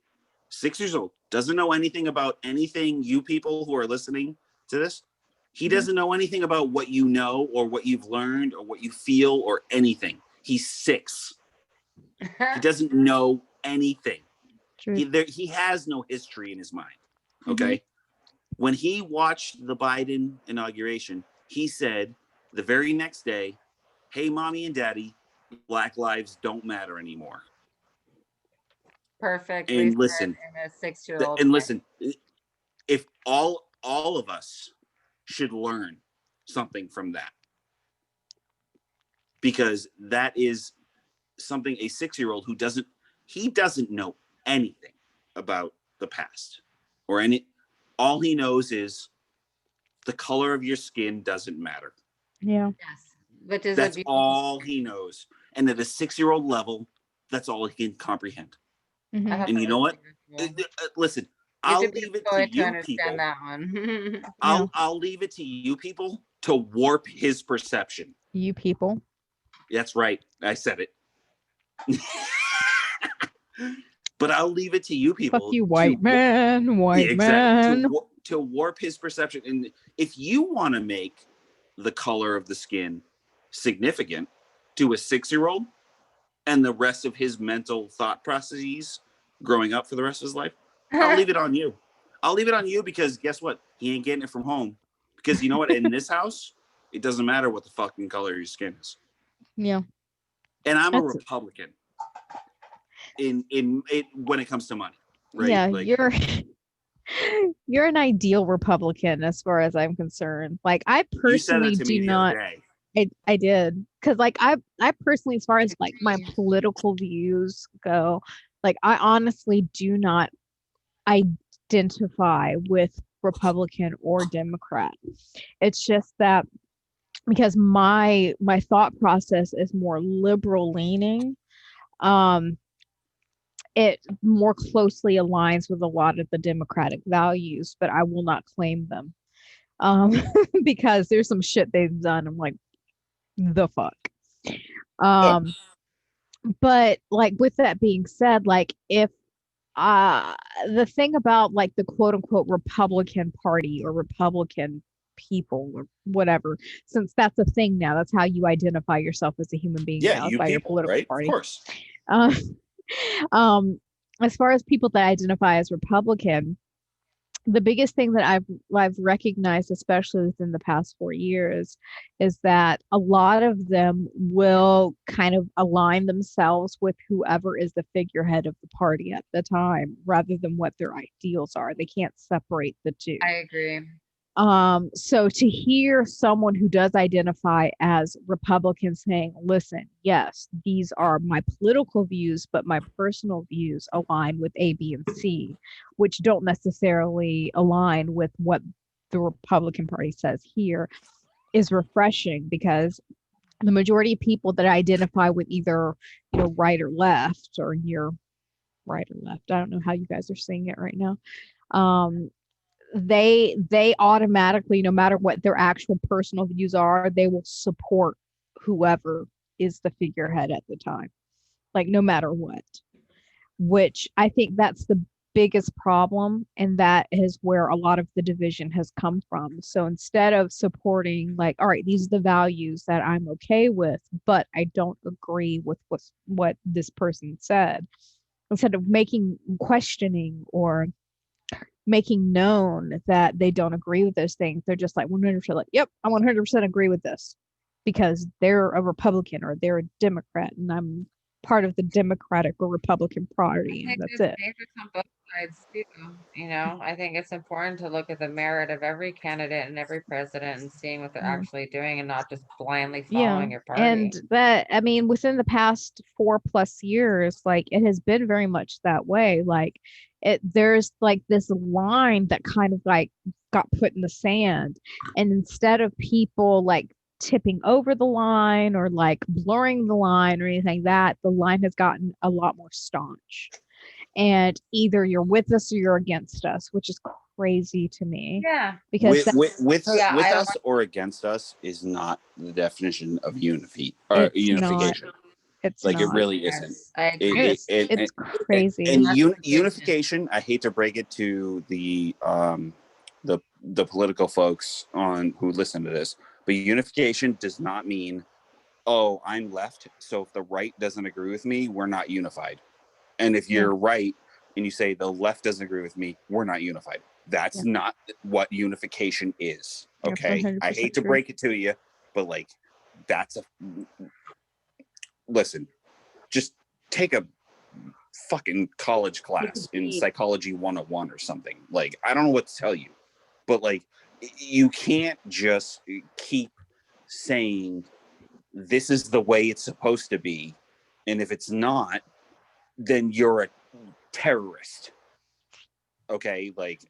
Speaker 4: doesn't know anything about anything. You people who are listening to this, he doesn't know anything about what you know or what you've learned or what you feel or anything. He's 6. He doesn't know anything. He has no history in his mind. Okay. When he watched the Biden inauguration, he said the very next day, hey, mommy and daddy, Black lives don't matter anymore.
Speaker 2: Perfect.
Speaker 4: And listen,
Speaker 2: a 6-year-old.
Speaker 4: and listen, if all of us should learn something from that, because that is something a 6-year-old who doesn't know anything about the past or any. All he knows is the color of your skin doesn't matter.
Speaker 5: Yeah.
Speaker 2: Yes. Which is
Speaker 4: that's all he knows. And at a 6-year-old level, that's all he can comprehend. And you know what? Listen, I'll leave it to you people.
Speaker 2: That one.
Speaker 4: I'll leave it to you people to warp his perception.
Speaker 5: You people.
Speaker 4: That's right. I said it. But I'll leave it to you people.
Speaker 5: Fuck you, white man.
Speaker 4: To warp his perception. And if you want to make the color of the skin significant to a 6-year-old and the rest of his mental thought processes growing up for the rest of his life, I'll leave it on you. I'll leave it on you because guess what? He ain't getting it from home. Because you know what? In this house, it doesn't matter what the fucking color of your skin is.
Speaker 5: Yeah.
Speaker 4: And I'm a Republican in when it comes to money. Right?
Speaker 5: Yeah,
Speaker 4: like,
Speaker 5: you're an ideal Republican as far as I'm concerned. Like, I personally do not. I did, because like I personally, as far as like my political views go, like I honestly do not identify with Republican or Democrat. It's just that because my thought process is more liberal leaning. It more closely aligns with a lot of the democratic values, but I will not claim them because there's some shit they've done. I'm like, the fuck. But like, with that being said, like, if the thing about like the quote unquote Republican Party or Republican people or whatever, since that's a thing now, that's how you identify yourself as a human being now, by your political party.
Speaker 4: Of course.
Speaker 5: As far as people that identify as Republican, the biggest thing that I've recognized, especially within the past 4 years, is that a lot of them will kind of align themselves with whoever is the figurehead of the party at the time, rather than what their ideals are. They can't separate the two.
Speaker 2: I agree.
Speaker 5: So to hear someone who does identify as Republican saying, listen, yes, these are my political views, but my personal views align with A, B, and C, which don't necessarily align with what the Republican Party says here, is refreshing, because the majority of people that identify with either, right or left, or near right or left, I don't know how you guys are seeing it right now, they automatically, no matter what their actual personal views are, they will support whoever is the figurehead at the time, like no matter what, which I think that's the biggest problem, and that is where a lot of the division has come from. So instead of supporting, like, all right, these are the values that I'm okay with, but I don't agree with what this person said, instead of questioning or making known that they don't agree with those things, they're just like 100% like, yep, I 100% agree with this because they're a Republican or they're a Democrat and I'm part of the Democratic or Republican Party, and that's it.
Speaker 2: sides too. You know, I think it's important to look at the merit of every candidate and every president and seeing what they're
Speaker 5: Mm.
Speaker 2: actually doing and not just blindly
Speaker 5: Yeah.
Speaker 2: following your
Speaker 5: And
Speaker 2: party.
Speaker 5: that, I mean, within the past 4+ years, like it has been very much that way. Like there's like this line that kind of like got put in the sand. And instead of people like tipping over the line or like blurring the line or anything like that, the line has gotten a lot more staunch. And either you're with us or you're against us, which is crazy to me
Speaker 2: Yeah.
Speaker 5: because that's
Speaker 2: Yeah,
Speaker 4: With
Speaker 2: I don't
Speaker 4: us or against us is not the definition of unity or
Speaker 5: it's not.
Speaker 4: unification.
Speaker 5: It's
Speaker 4: Like it
Speaker 5: not.
Speaker 4: really isn't.
Speaker 2: yes, I agree.
Speaker 5: It's
Speaker 4: And,
Speaker 5: crazy.
Speaker 4: unification. I hate to break it to the political folks on who listen to this, but unification does not mean, oh, I'm left, so if the right doesn't agree with me, we're not unified. And if
Speaker 5: Yeah.
Speaker 4: you're right and you say the left doesn't agree with me, we're not unified. That's
Speaker 5: Yeah.
Speaker 4: not what unification is.
Speaker 5: That's
Speaker 4: Okay. I
Speaker 5: 100%
Speaker 4: hate to
Speaker 5: true.
Speaker 4: break it to you, but like that's a listen, just take a fucking college class in psychology 101 or something. Like, I don't know what to tell you, but like, you can't just keep saying this is the way it's supposed to be. And if it's not, then you're a terrorist. Okay. Like,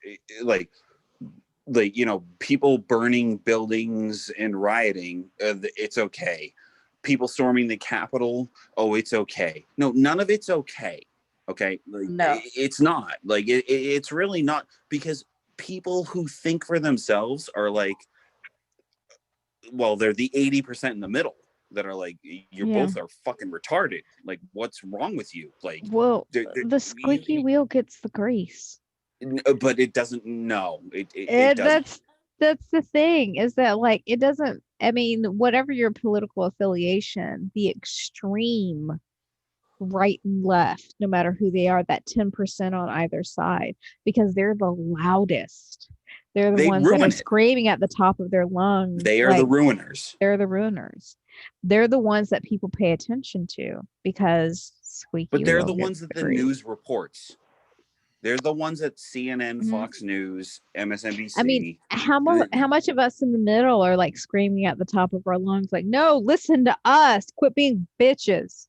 Speaker 4: you know, people burning buildings and rioting, it's okay. People storming the Capitol, oh, it's okay. No, none of it's okay. Okay, like
Speaker 2: No.
Speaker 4: it's not. Like it's really not, because people who think for themselves are like, well, they're the 80% in the middle that are like, you
Speaker 5: Yeah.
Speaker 4: both are fucking retarded. Like, what's wrong with you? Like,
Speaker 5: Well, the
Speaker 4: you,
Speaker 5: squeaky wheel gets the grease.
Speaker 4: but it doesn't. No, it
Speaker 5: And
Speaker 4: doesn't.
Speaker 5: that's the thing is that like it doesn't, I mean, whatever your political affiliation, the extreme right and left, no matter who they are, that 10% on either side, because they're the loudest. They're the
Speaker 4: They
Speaker 5: ones that are
Speaker 4: ruin it.
Speaker 5: screaming at the top of their lungs.
Speaker 4: They are the
Speaker 5: Like
Speaker 4: ruiners.
Speaker 5: they're the ruiners. They're the ones that people pay attention to because squeaky
Speaker 4: But they're
Speaker 5: wheel
Speaker 4: the
Speaker 5: gets
Speaker 4: ones that
Speaker 5: the
Speaker 4: the
Speaker 5: grease.
Speaker 4: news reports. They're the ones at CNN,
Speaker 5: Mhm.
Speaker 4: Fox News,
Speaker 5: I mean,
Speaker 4: MSNBC.
Speaker 5: how much of us in the middle are like screaming at the top of our lungs, like, no, listen to us, quit being bitches.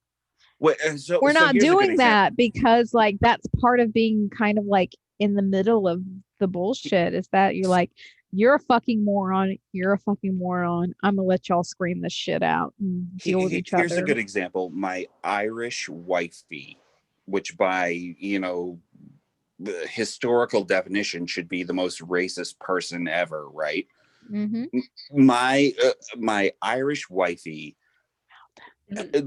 Speaker 4: Wait, so
Speaker 5: We're not
Speaker 4: here's a good
Speaker 5: doing
Speaker 4: example.
Speaker 5: that because like that's part of being kind of like in the middle of the bullshit is that you're like, you're a fucking moron, you're a fucking moron. I'm gonna let y'all scream this shit out and deal with each
Speaker 4: Here's a
Speaker 5: other.
Speaker 4: good example. My Irish wifey, which by, you know, the historical definition should be the most racist person ever, right?
Speaker 5: Mm-hmm.
Speaker 4: My Irish wifey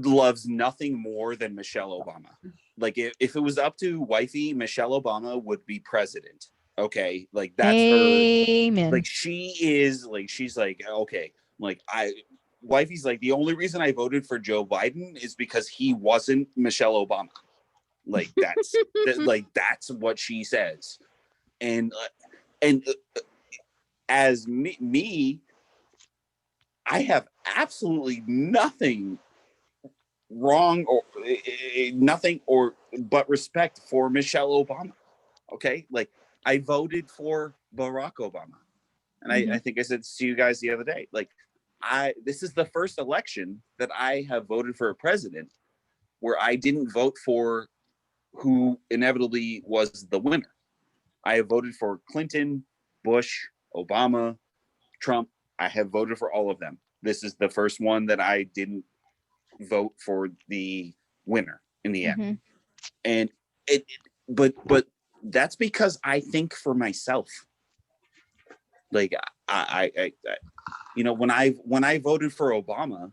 Speaker 4: loves nothing more than Michelle Obama. Like, if it was up to wifey, Michelle Obama would be president. Okay, like that's her.
Speaker 5: Amen.
Speaker 4: Like she is like, she's like, okay, like wifey's like, the only reason I voted for Joe Biden is because he wasn't Michelle Obama. Like that's like that's what she says. And as me, I have absolutely nothing wrong or nothing or but respect for Michelle Obama. Okay, like I voted for Barack Obama, and I think I said to you guys the other day, like this is the first election that I have voted for a president where I didn't vote for who inevitably was the winner. I have voted for Clinton, Bush, Obama, Trump. I have voted for all of them. This is the first one that I didn't vote for the winner in the end.
Speaker 5: Mm-hmm.
Speaker 4: And but that's because I think for myself. Like I you know, when I voted for Obama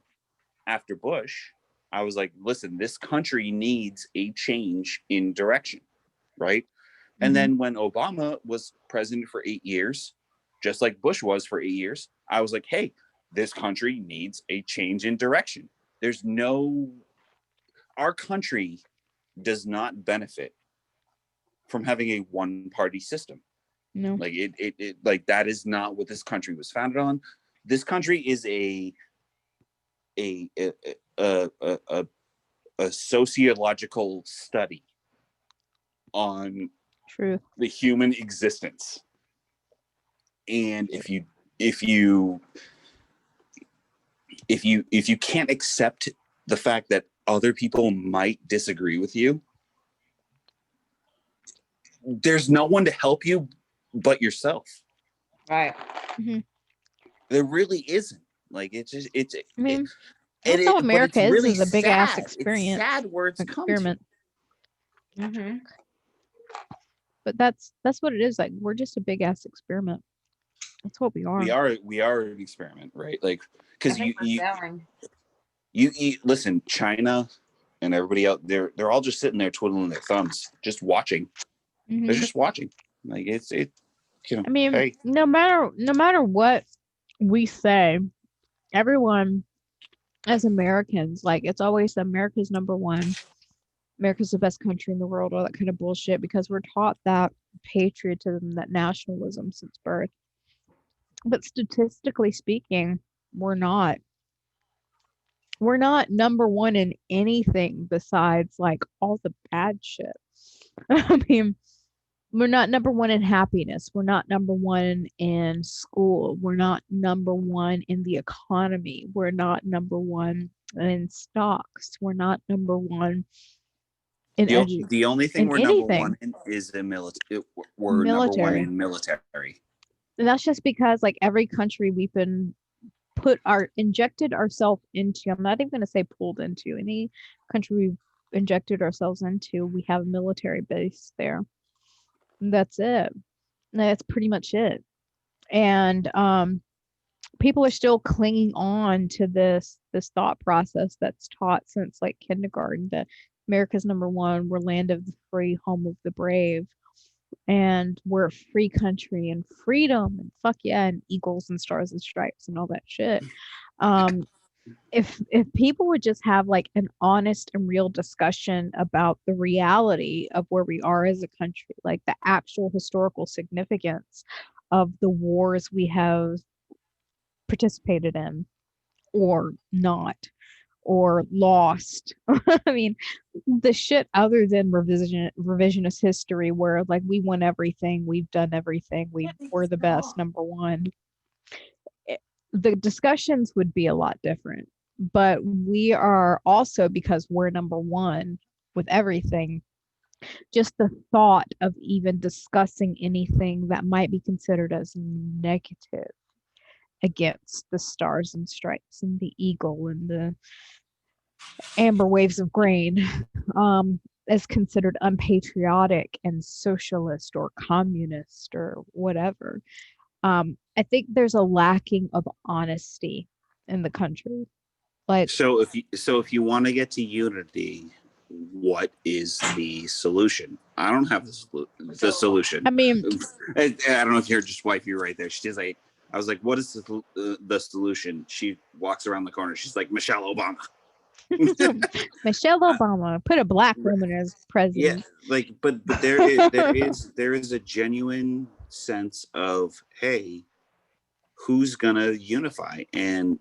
Speaker 4: after Bush, I was like, listen, this country needs a change in direction, right? And then when Obama was president for 8 years, just like Bush was for 8 years, I was like, hey, this country needs a change in direction. Our country does not benefit from having a one-party system.
Speaker 5: No.
Speaker 4: Like it like that is not what this country was founded on. This country is a a a, a, a sociological study on
Speaker 5: Truth.
Speaker 4: the human existence. And if you can't accept the fact that other people might disagree with you, there's no one to help you but yourself.
Speaker 2: Right.
Speaker 5: Mm-hmm.
Speaker 4: There really isn't. Like it's
Speaker 5: I mean,
Speaker 4: but
Speaker 5: that's how
Speaker 4: it's
Speaker 5: America
Speaker 4: really
Speaker 5: is a big ass
Speaker 4: sad.
Speaker 5: experience.
Speaker 4: It's sad where it's come to.
Speaker 5: Experiment.
Speaker 2: Mm-hmm.
Speaker 5: But that's what it is. Like, we're just a big ass experiment. That's what we are.
Speaker 4: We are an experiment, right? Like, because
Speaker 2: I think we're failing.
Speaker 4: you listen, China and everybody out there, they're all just sitting there twiddling their thumbs, just watching.
Speaker 5: Mhm.
Speaker 4: They're just watching. Like
Speaker 5: I mean,
Speaker 4: hey,
Speaker 5: no matter what we say, everyone as Americans, like, it's always America's number one. America's the best country in the world, all that kind of bullshit, because we're taught that patriotism, that nationalism since birth. But statistically speaking, we're not. We're not number one in anything besides like all the bad shit. I mean, we're not number one in happiness. We're not number one in school. We're not number one in the economy. We're not number one in stocks. We're not number one in
Speaker 4: the only thing
Speaker 5: in
Speaker 4: we're number one
Speaker 5: anything.
Speaker 4: in is the military. We're number one
Speaker 5: Military.
Speaker 4: in military.
Speaker 5: And that's just because like every country we've been injected ourselves into, I'm not even going to say pulled into, any country we've injected ourselves into, we have a military base there. And that's it. That's pretty much it. And people are still clinging on to this thought process that's taught since like kindergarten, that America's number one, we're land of the free, home of the brave, and we're a free country and freedom and fuck yeah, and eagles and stars and stripes and all that shit. If people would just have like an honest and real discussion about the reality of where we are as a country, like the actual historical significance of the wars we have participated in or not or lost. I mean, the shit other than revisionist history where like we won everything, we've done everything, we're the best, number one. The discussions would be a lot different. But we are also, because we're number one with everything, just the thought of even discussing anything that might be considered as negative against the stars and stripes and the eagle and the amber waves of grain is considered unpatriotic and socialist or communist or whatever. I think there's a lacking of honesty in the country. Like,
Speaker 4: So if you want to get to unity, what is the solution? I don't have the solution.
Speaker 5: I mean,
Speaker 4: I don't know if you heard just wifey right there. She's like, I was like, what is the solution? She walks around the corner. She's like, Michelle Obama.
Speaker 5: Michelle Obama, put a black woman as president.
Speaker 4: Yeah, like, but there is a genuine sense of, hey, who's gonna unify? And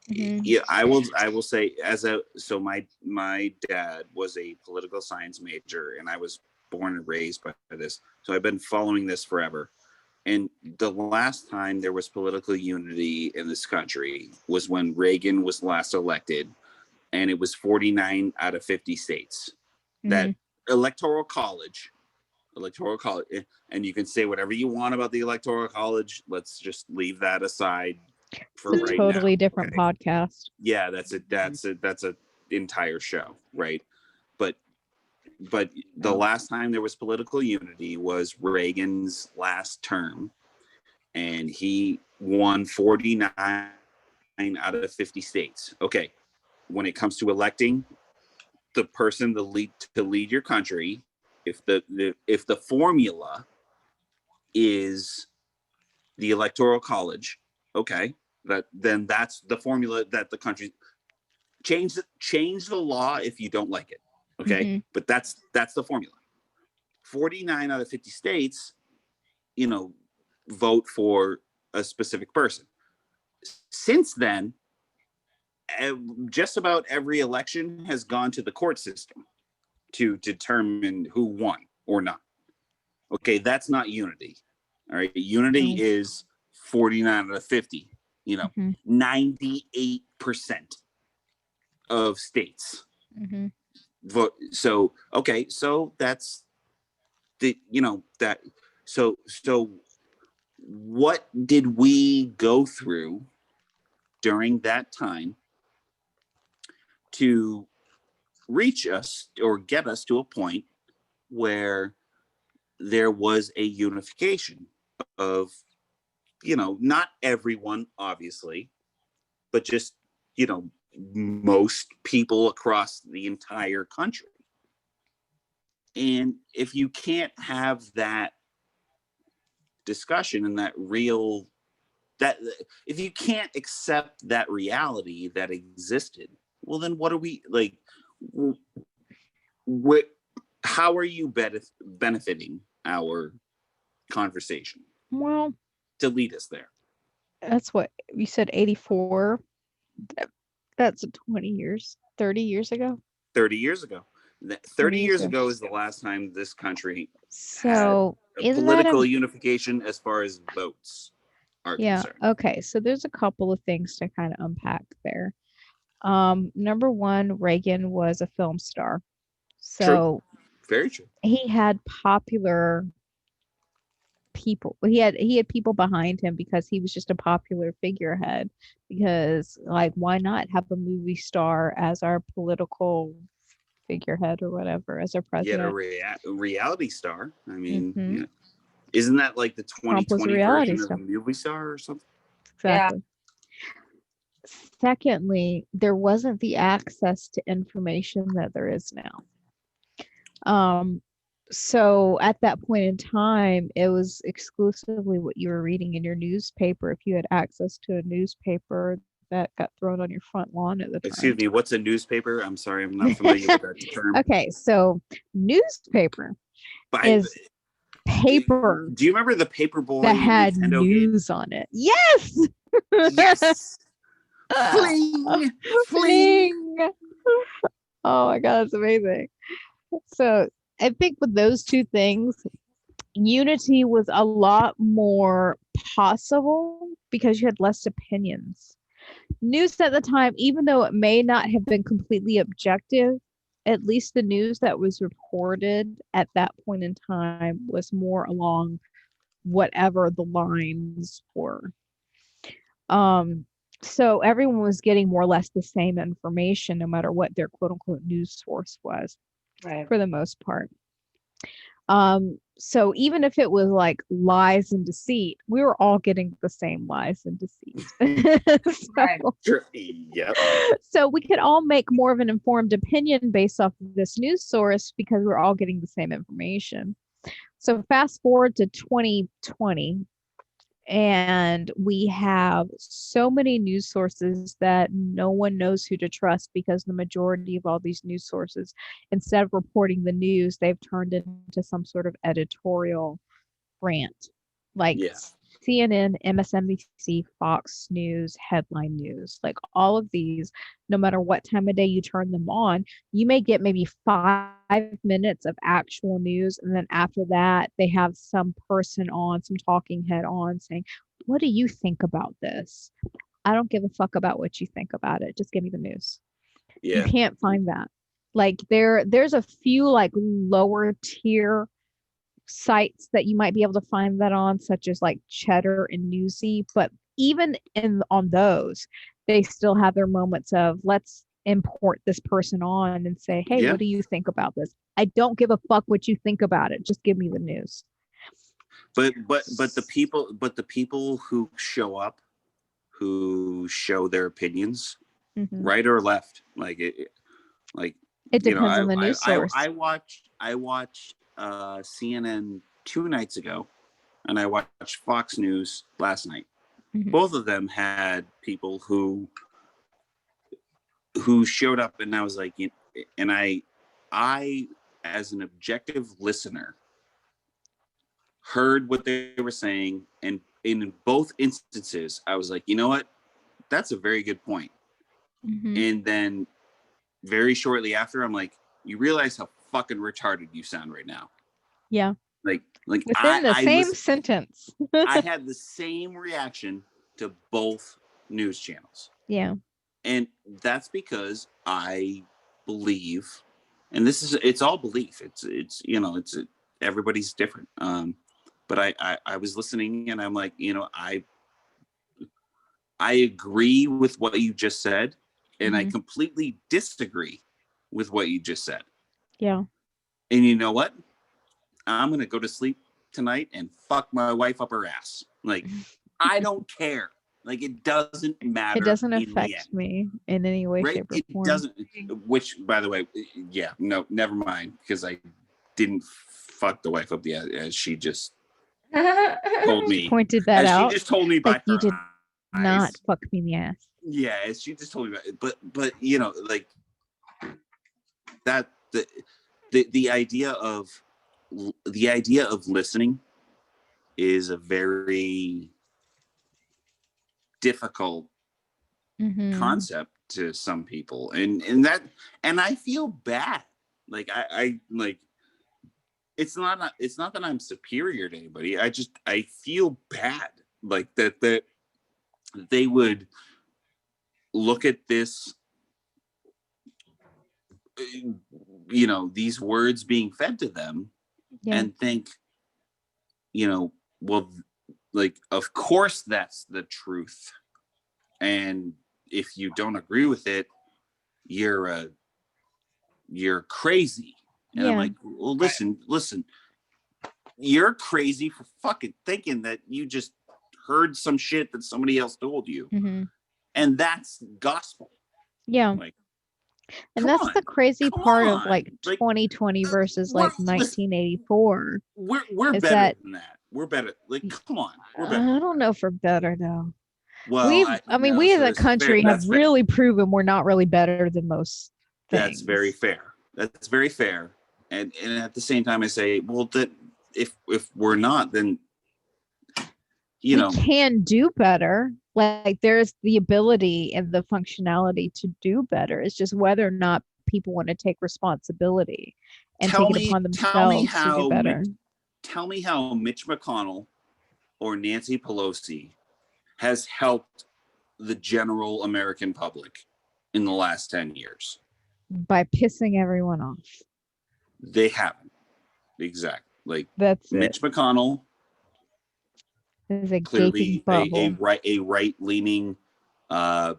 Speaker 4: yeah, I will say, my dad was a political science major, and I was born and raised by this, so I've been following this forever. And the last time there was political unity in this country was when Reagan was last elected, and it was 49 out of 50 states. That electoral college, and you can say whatever you want about the electoral college. Let's just leave that aside for
Speaker 5: it's a
Speaker 4: right
Speaker 5: totally
Speaker 4: now.
Speaker 5: different podcast.
Speaker 4: Yeah, that's a entire show, right? But the last time there was political unity was Reagan's last term, and he won 49 out of 50 states. Okay, when it comes to electing the person to lead your country, if the formula is the electoral college, okay, then that's the formula that the country change the law if you don't like it, okay, but that's the formula. 49 out of 50 states, vote for a specific person. Since then, just about every election has gone to the court system to determine who won or not.
Speaker 3: Okay, that's not unity. All right, unity
Speaker 5: No.
Speaker 3: is 49 out of 50. 98% of states vote. So okay, so that's the that. So what did we go through during that time to reach us or get us to a point where there was a unification of, not everyone, obviously, but just, most people across the entire country. And if you can't have that discussion and that if you can't accept that reality that existed, well, then what are we like? What? How are you benefiting our conversation
Speaker 5: Well,
Speaker 3: to lead us there?
Speaker 5: that's what you said, 84. That's 20 years, 30 years ago.
Speaker 3: 30 years ago.
Speaker 5: 30
Speaker 3: 30
Speaker 5: years
Speaker 3: years
Speaker 5: ago.
Speaker 3: ago is the last time this country had
Speaker 5: So
Speaker 3: a
Speaker 5: isn't that
Speaker 3: political
Speaker 5: a
Speaker 3: unification as far as votes are
Speaker 5: yeah,
Speaker 3: concerned.
Speaker 5: okay. So there's a couple of things to kind of unpack there. Number one, Reagan was a film star.
Speaker 3: True.
Speaker 5: So
Speaker 3: Very true.
Speaker 5: he had popular people. He had people behind him because he was just a popular figurehead. Because like why not have a movie star as our political figurehead or whatever as our
Speaker 3: He had a
Speaker 5: president?
Speaker 3: reality star. I mean,
Speaker 5: Hmm.
Speaker 3: isn't that like the
Speaker 5: Trump was a
Speaker 3: 2020
Speaker 5: reality
Speaker 3: version of a
Speaker 5: star.
Speaker 3: movie star or something?
Speaker 2: Yeah.
Speaker 5: Exactly. Secondly, there wasn't the access to information that there is now. Um, so at that point in time, it was exclusively what you were reading in your newspaper if you had access to a newspaper that got thrown on your front lawn at the
Speaker 3: Excuse
Speaker 5: time.
Speaker 3: me, what's a newspaper? I'm sorry, I'm not familiar with that term.
Speaker 5: Okay, so newspaper
Speaker 3: But
Speaker 5: is paper
Speaker 3: do you remember the
Speaker 5: that
Speaker 3: Paperboy
Speaker 5: had
Speaker 3: Nintendo game?
Speaker 5: news on it. Yes!
Speaker 3: Yes. Fling, fling.
Speaker 5: Fling! Oh my God, that's amazing. So I think with those two things, unity was a lot more possible because you had less opinions. News at the time, even though it may not have been completely objective, at least the news that was reported at that point in time was more along whatever the lines were. Um, so everyone was getting more or less the same information, no matter what their quote unquote news source was,
Speaker 2: Right.
Speaker 5: for the most part. So even if it was like lies and deceit, we were all getting the same lies and deceit.
Speaker 2: Right.
Speaker 3: Sure. Yep.
Speaker 5: So we could all make more of an informed opinion based off of this news source because we're all getting the same information. So fast forward to 2020, and we have so many news sources that no one knows who to trust because the majority of all these news sources, instead of reporting the news, they've turned it into some sort of editorial rant, like
Speaker 3: Yeah.
Speaker 5: CNN, MSNBC, Fox News, headline news. Like all of these, no matter what time of day you turn them on, you may get maybe 5 minutes of actual news. And then after that, they have some person on, some talking head on saying, what do you think about this? I don't give a fuck about what you think about it. Just give me the news. You
Speaker 3: Yeah.
Speaker 5: can't find that. Like there's a few like lower tier sites that you might be able to find that on, such as like Cheddar and Newsy. But even on those, they still have their moments of let's import this person on and say, hey,
Speaker 3: Yeah.
Speaker 5: what do you think about this? I don't give a fuck what you think about it. Just give me the news.
Speaker 3: But the people who show up, who show their opinions,
Speaker 5: Mhm.
Speaker 3: right or left, like
Speaker 5: It depends on the news source.
Speaker 3: I watched CNN 2 nights ago, and I watched Fox News last night.
Speaker 5: Mhm.
Speaker 3: Both of them had people who showed up, and I was like, and I as an objective listener heard what they were saying, and in both instances I was like, you know what, that's a very good point.
Speaker 5: Mhm.
Speaker 3: And then very shortly after, I'm like, you realize how fucking retarded you sound right now.
Speaker 5: Yeah.
Speaker 3: Like
Speaker 5: Within the
Speaker 3: I
Speaker 5: same
Speaker 3: listen,
Speaker 5: sentence.
Speaker 3: I had the same reaction to both news channels.
Speaker 5: Yeah.
Speaker 3: And that's because I believe, and it's all belief. It's everybody's different. But I was listening and I'm like, I agree with what you just said, and I
Speaker 5: Mhm.
Speaker 3: completely disagree with what you just said.
Speaker 5: Yeah.
Speaker 3: And you know what? I'm gonna go to sleep tonight and fuck my wife up her ass. Like, I don't care. Like, it doesn't
Speaker 5: It
Speaker 3: matter
Speaker 5: doesn't
Speaker 3: in the
Speaker 5: affect
Speaker 3: end,
Speaker 5: me in any way,
Speaker 3: right?
Speaker 5: shape, or
Speaker 3: It
Speaker 5: form.
Speaker 3: doesn't. Which, by the way, yeah, no, never mind, because I didn't fuck the wife up yet, as she just told
Speaker 5: She
Speaker 3: me,
Speaker 5: pointed that
Speaker 3: as she
Speaker 5: out.
Speaker 3: just told me
Speaker 5: Like,
Speaker 3: by
Speaker 5: you
Speaker 3: her
Speaker 5: did not
Speaker 3: eyes.
Speaker 5: fuck me in the ass.
Speaker 3: Yeah, as she just told me about. But like that the idea of listening is a very difficult
Speaker 5: Mm-hmm.
Speaker 3: concept to some people, and I feel bad. Like I like it's not that I'm superior to anybody. I feel bad, like that they would look at this, these words being fed to them
Speaker 5: Yeah.
Speaker 3: and think, well, like, of course that's the truth, and if you don't agree with it, you're you're crazy. And I'm
Speaker 5: Yeah.
Speaker 3: like, well, listen, you're crazy for fucking thinking that you just heard some shit that somebody else told you,
Speaker 5: Mm-hmm.
Speaker 3: and that's gospel.
Speaker 5: Yeah.
Speaker 3: Like,
Speaker 5: And
Speaker 3: come
Speaker 5: that's
Speaker 3: on,
Speaker 5: the crazy
Speaker 3: come
Speaker 5: part of
Speaker 3: on,
Speaker 5: like
Speaker 3: like,
Speaker 5: 2020 versus
Speaker 3: we're
Speaker 5: like
Speaker 3: listen,
Speaker 5: 1984
Speaker 3: we're
Speaker 5: is
Speaker 3: better
Speaker 5: that
Speaker 3: than that. We're better. Like, come on, we're better.
Speaker 5: I don't know for better though.
Speaker 3: Well,
Speaker 5: I mean,
Speaker 3: no,
Speaker 5: we as
Speaker 3: so
Speaker 5: a
Speaker 3: it's fair.
Speaker 5: country have
Speaker 3: That's fair.
Speaker 5: really proven we're not really better than most
Speaker 3: That's very
Speaker 5: things.
Speaker 3: fair. That's very fair. And at the same time, I say, well, that if we're not, then
Speaker 5: We can do better. Like there's the ability and the functionality to do better. It's just whether or not people want to take responsibility and take it upon
Speaker 3: tell me
Speaker 5: themselves to do
Speaker 3: how
Speaker 5: better.
Speaker 3: tell me how Mitch McConnell or Nancy Pelosi has helped the general American public in the last 10 years.
Speaker 5: By pissing everyone off.
Speaker 3: They haven't. Exactly. Like,
Speaker 5: That's it.
Speaker 3: Mitch McConnell,
Speaker 5: It's a gaping
Speaker 3: clearly
Speaker 5: butthole.
Speaker 3: a right leaning, uh,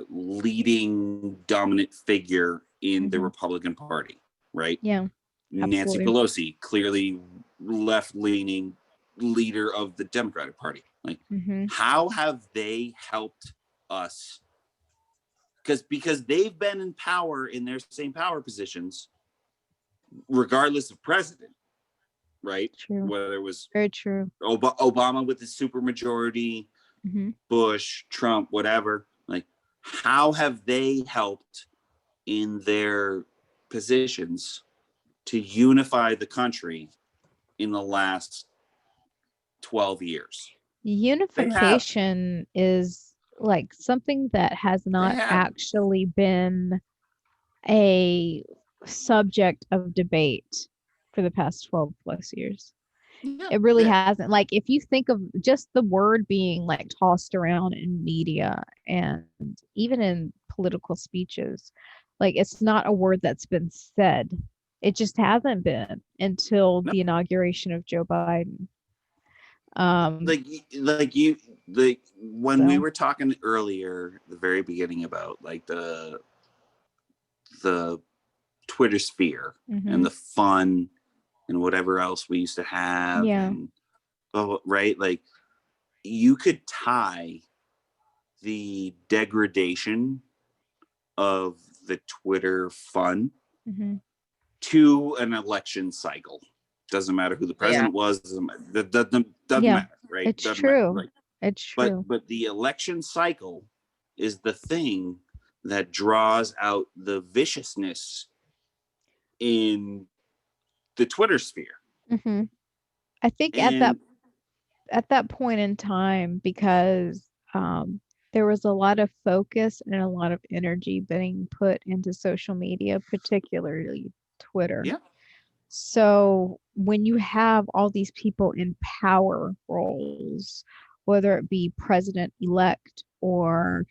Speaker 3: leading dominant figure in the
Speaker 5: Mhm.
Speaker 3: Republican Party, right?
Speaker 5: Yeah,
Speaker 3: Nancy
Speaker 5: absolutely.
Speaker 3: Pelosi, clearly left leaning leader of the Democratic Party. Like,
Speaker 5: Hmm.
Speaker 3: how have they helped us? Because they've been in power in their same power positions, regardless of president, right?
Speaker 5: True.
Speaker 3: Whether it was
Speaker 5: Very true.
Speaker 3: Obama with his supermajority,
Speaker 5: Hmm.
Speaker 3: Bush, Trump, whatever. Like, how have they helped in their positions to unify the country in the last 12 years? They have.
Speaker 5: Unification is like something that has
Speaker 3: They
Speaker 5: not
Speaker 3: have.
Speaker 5: actually been a subject of debate for the past 12 plus years.
Speaker 3: Yeah.
Speaker 5: It really
Speaker 3: Yeah.
Speaker 5: hasn't. Like, if you think of just the word being like tossed around in media and even in political speeches, like, it's not a word that's been said. It just hasn't been until
Speaker 3: No.
Speaker 5: the inauguration of Joe Biden. Um,
Speaker 3: Like you like when we
Speaker 5: so
Speaker 3: were talking earlier, the very beginning, about like the Twitter sphere and
Speaker 5: mhm.
Speaker 3: the fun and whatever else we used to have,
Speaker 5: Yeah.
Speaker 3: and right, like, you could tie the degradation of the Twitter fun
Speaker 5: Mhm.
Speaker 3: to an election cycle. Doesn't matter who the
Speaker 2: Yeah.
Speaker 3: president was. Doesn't
Speaker 5: Yeah.
Speaker 3: matter, right?
Speaker 5: It's
Speaker 3: Doesn't matter.
Speaker 5: true.
Speaker 3: Like,
Speaker 5: It's true.
Speaker 3: but the election cycle is the thing that draws out the viciousness in the Twitter sphere.
Speaker 5: Mhm. I think
Speaker 3: And
Speaker 5: at that point in time, because there was a lot of focus and a lot of energy being put into social media, particularly Twitter.
Speaker 3: yeah,
Speaker 5: So when you have all these people in power roles, whether it be president elect or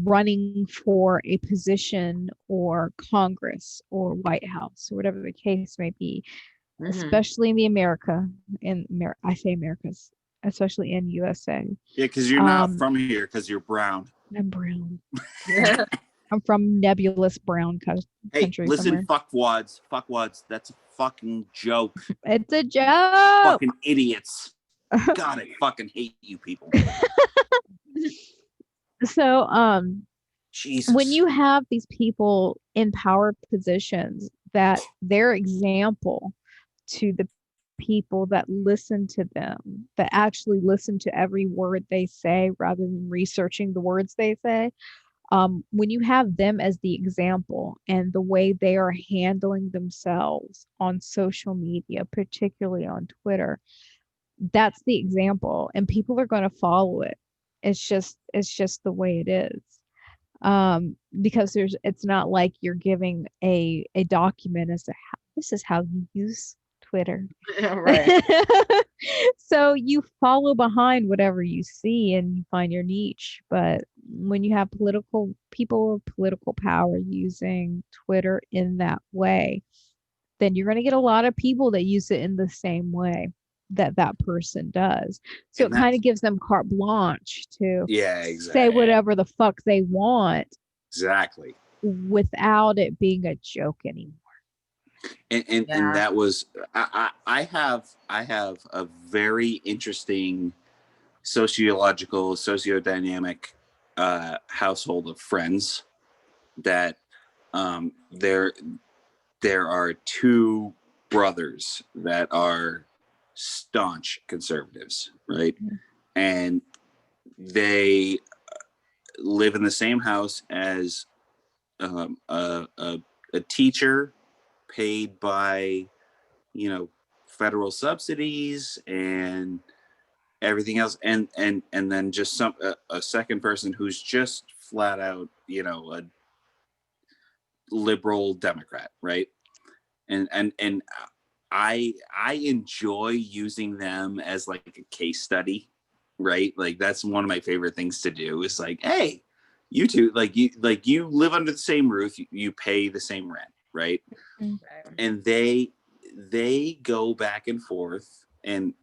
Speaker 5: running for a position or Congress or White House or whatever the case may be,
Speaker 2: Mhm.
Speaker 5: especially in I say Americas, especially in USA.
Speaker 4: Yeah, because you're not from here because you're brown.
Speaker 5: I'm brown. I'm from nebulous brown
Speaker 4: Hey,
Speaker 5: country
Speaker 4: listen,
Speaker 5: somewhere.
Speaker 4: fuckwads, that's a fucking joke.
Speaker 5: It's a joke.
Speaker 4: Fucking idiots. God, I fucking hate you people.
Speaker 5: So, when
Speaker 4: Jesus.
Speaker 5: you have these people in power positions, that their example to the people that listen to them, that actually listen to every word they say rather than researching the words they say, when you have them as the example and the way they are handling themselves on social media, particularly on Twitter, that's the example, and people are going to follow it. It's just the way it is. Because it's not like you're giving a document as to how this is how you use Twitter.
Speaker 2: Right.
Speaker 5: So you follow behind whatever you see and you find your niche. But when you have political people with political power using Twitter in that way, then you're going to get a lot of people that use it in the same way that that person does. So it
Speaker 4: And
Speaker 5: kind
Speaker 4: that's,
Speaker 5: of gives them carte blanche to
Speaker 4: yeah,
Speaker 5: say
Speaker 4: exactly.
Speaker 5: whatever the fuck they want
Speaker 4: Exactly.
Speaker 5: without it being a joke anymore.
Speaker 4: And
Speaker 2: Yeah.
Speaker 4: that was I have a very interesting sociodynamic household of friends that there are two brothers that are staunch conservatives, right?
Speaker 5: Mhm.
Speaker 4: And they live in the same house as a teacher paid by, federal subsidies and everything else, and then just a second person who's just flat out, a liberal Democrat, right? And I enjoy using them as like a case study, right? Like that's one of my favorite things to do. Is like, hey, you two, you live under the same roof, you pay the same rent, right?
Speaker 5: Mm.
Speaker 2: Right.
Speaker 4: And they go back and forth, and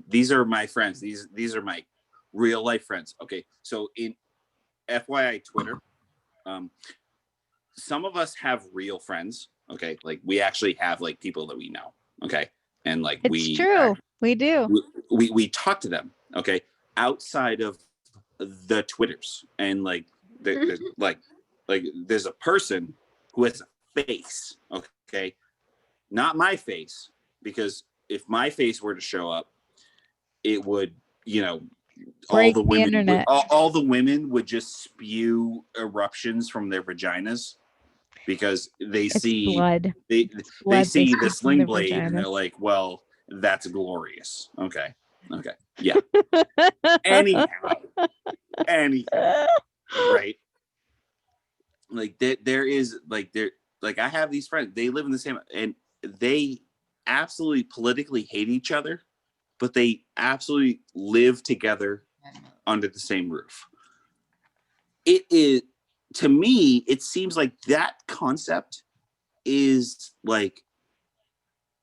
Speaker 4: these are my friends. These are my real life friends. Okay, so in FYI Twitter, um, some of us have real friends. Okay, like we actually have like people that we know. Okay, and like
Speaker 5: It's true. We do.
Speaker 4: we talk to them. Okay, outside of the Twitters, and like there's a person who has a face. Okay, not my face, because if my face were to show up, it would, all
Speaker 5: Break
Speaker 4: the
Speaker 5: the
Speaker 4: women would
Speaker 5: internet.
Speaker 4: all the women would just spew eruptions from their vaginas, because they
Speaker 5: It's
Speaker 4: see
Speaker 5: blood.
Speaker 4: they
Speaker 5: It's
Speaker 4: they
Speaker 5: blood they
Speaker 4: see the
Speaker 5: spew from
Speaker 4: sling
Speaker 5: their
Speaker 4: blade and they're
Speaker 5: vaginas.
Speaker 4: like, well, that's glorious. Okay, yeah. Anyhow, right? Like there is like there like I have these friends. They live in the same, and they absolutely politically hate each other, but they absolutely live together under the same roof. It is, to me, it seems like that concept is like,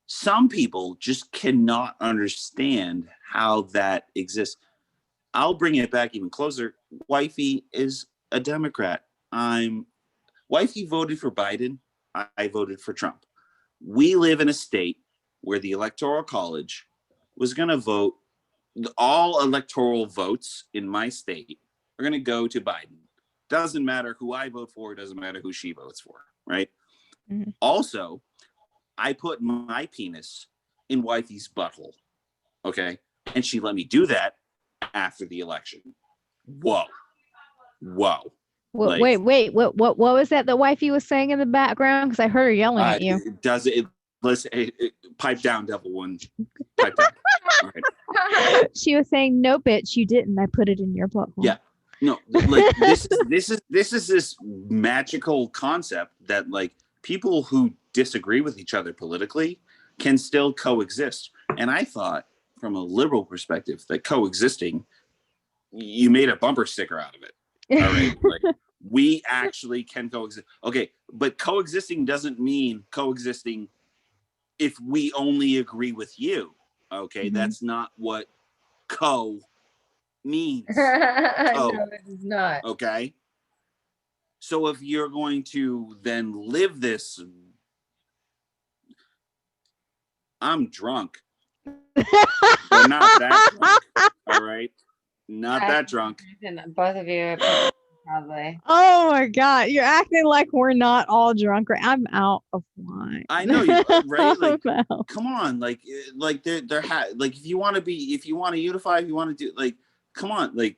Speaker 4: some people just cannot understand how that exists. I'll bring it back even closer. Wifey is a Democrat. I'm Wifey voted for Biden. I voted for Trump. We live in a state where the Electoral College was going to vote, all electoral votes in my state are going to go to Biden. Doesn't matter who I vote for, doesn't matter who she votes for, right?
Speaker 5: Mhm.
Speaker 4: Also, I put my penis in Wifey's butthole, okay? And she let me do that after the election. Whoa. Whoa. Like,
Speaker 5: Wait. What was that the wifey was saying in the background? Because I heard her yelling at you.
Speaker 4: does it, listen, pipe down, devil one. Pipe down. All right.
Speaker 5: She was saying, "No, bitch, you didn't. I put it in your butthole."
Speaker 4: Yeah. No, like this magical concept that like people who disagree with each other politically can still coexist. And I thought, from a liberal perspective, that coexisting, you made a bumper sticker out of it. All right. Like, we actually can coexist. Okay. But coexisting doesn't mean coexisting if we only agree with you. Okay.
Speaker 5: Mhm.
Speaker 4: That's not what co means.
Speaker 2: No, it is not.
Speaker 4: Okay. So if you're going to then live this, I'm drunk, but not that drunk. All right. Not that drunk.
Speaker 2: Both of you probably.
Speaker 5: Oh my God. You're acting like we're not all drunk. I'm out of wine.
Speaker 4: I know you, right? Like,
Speaker 5: I'm out.
Speaker 4: come on, like like if you want to unify, if you want to do, like, come on, like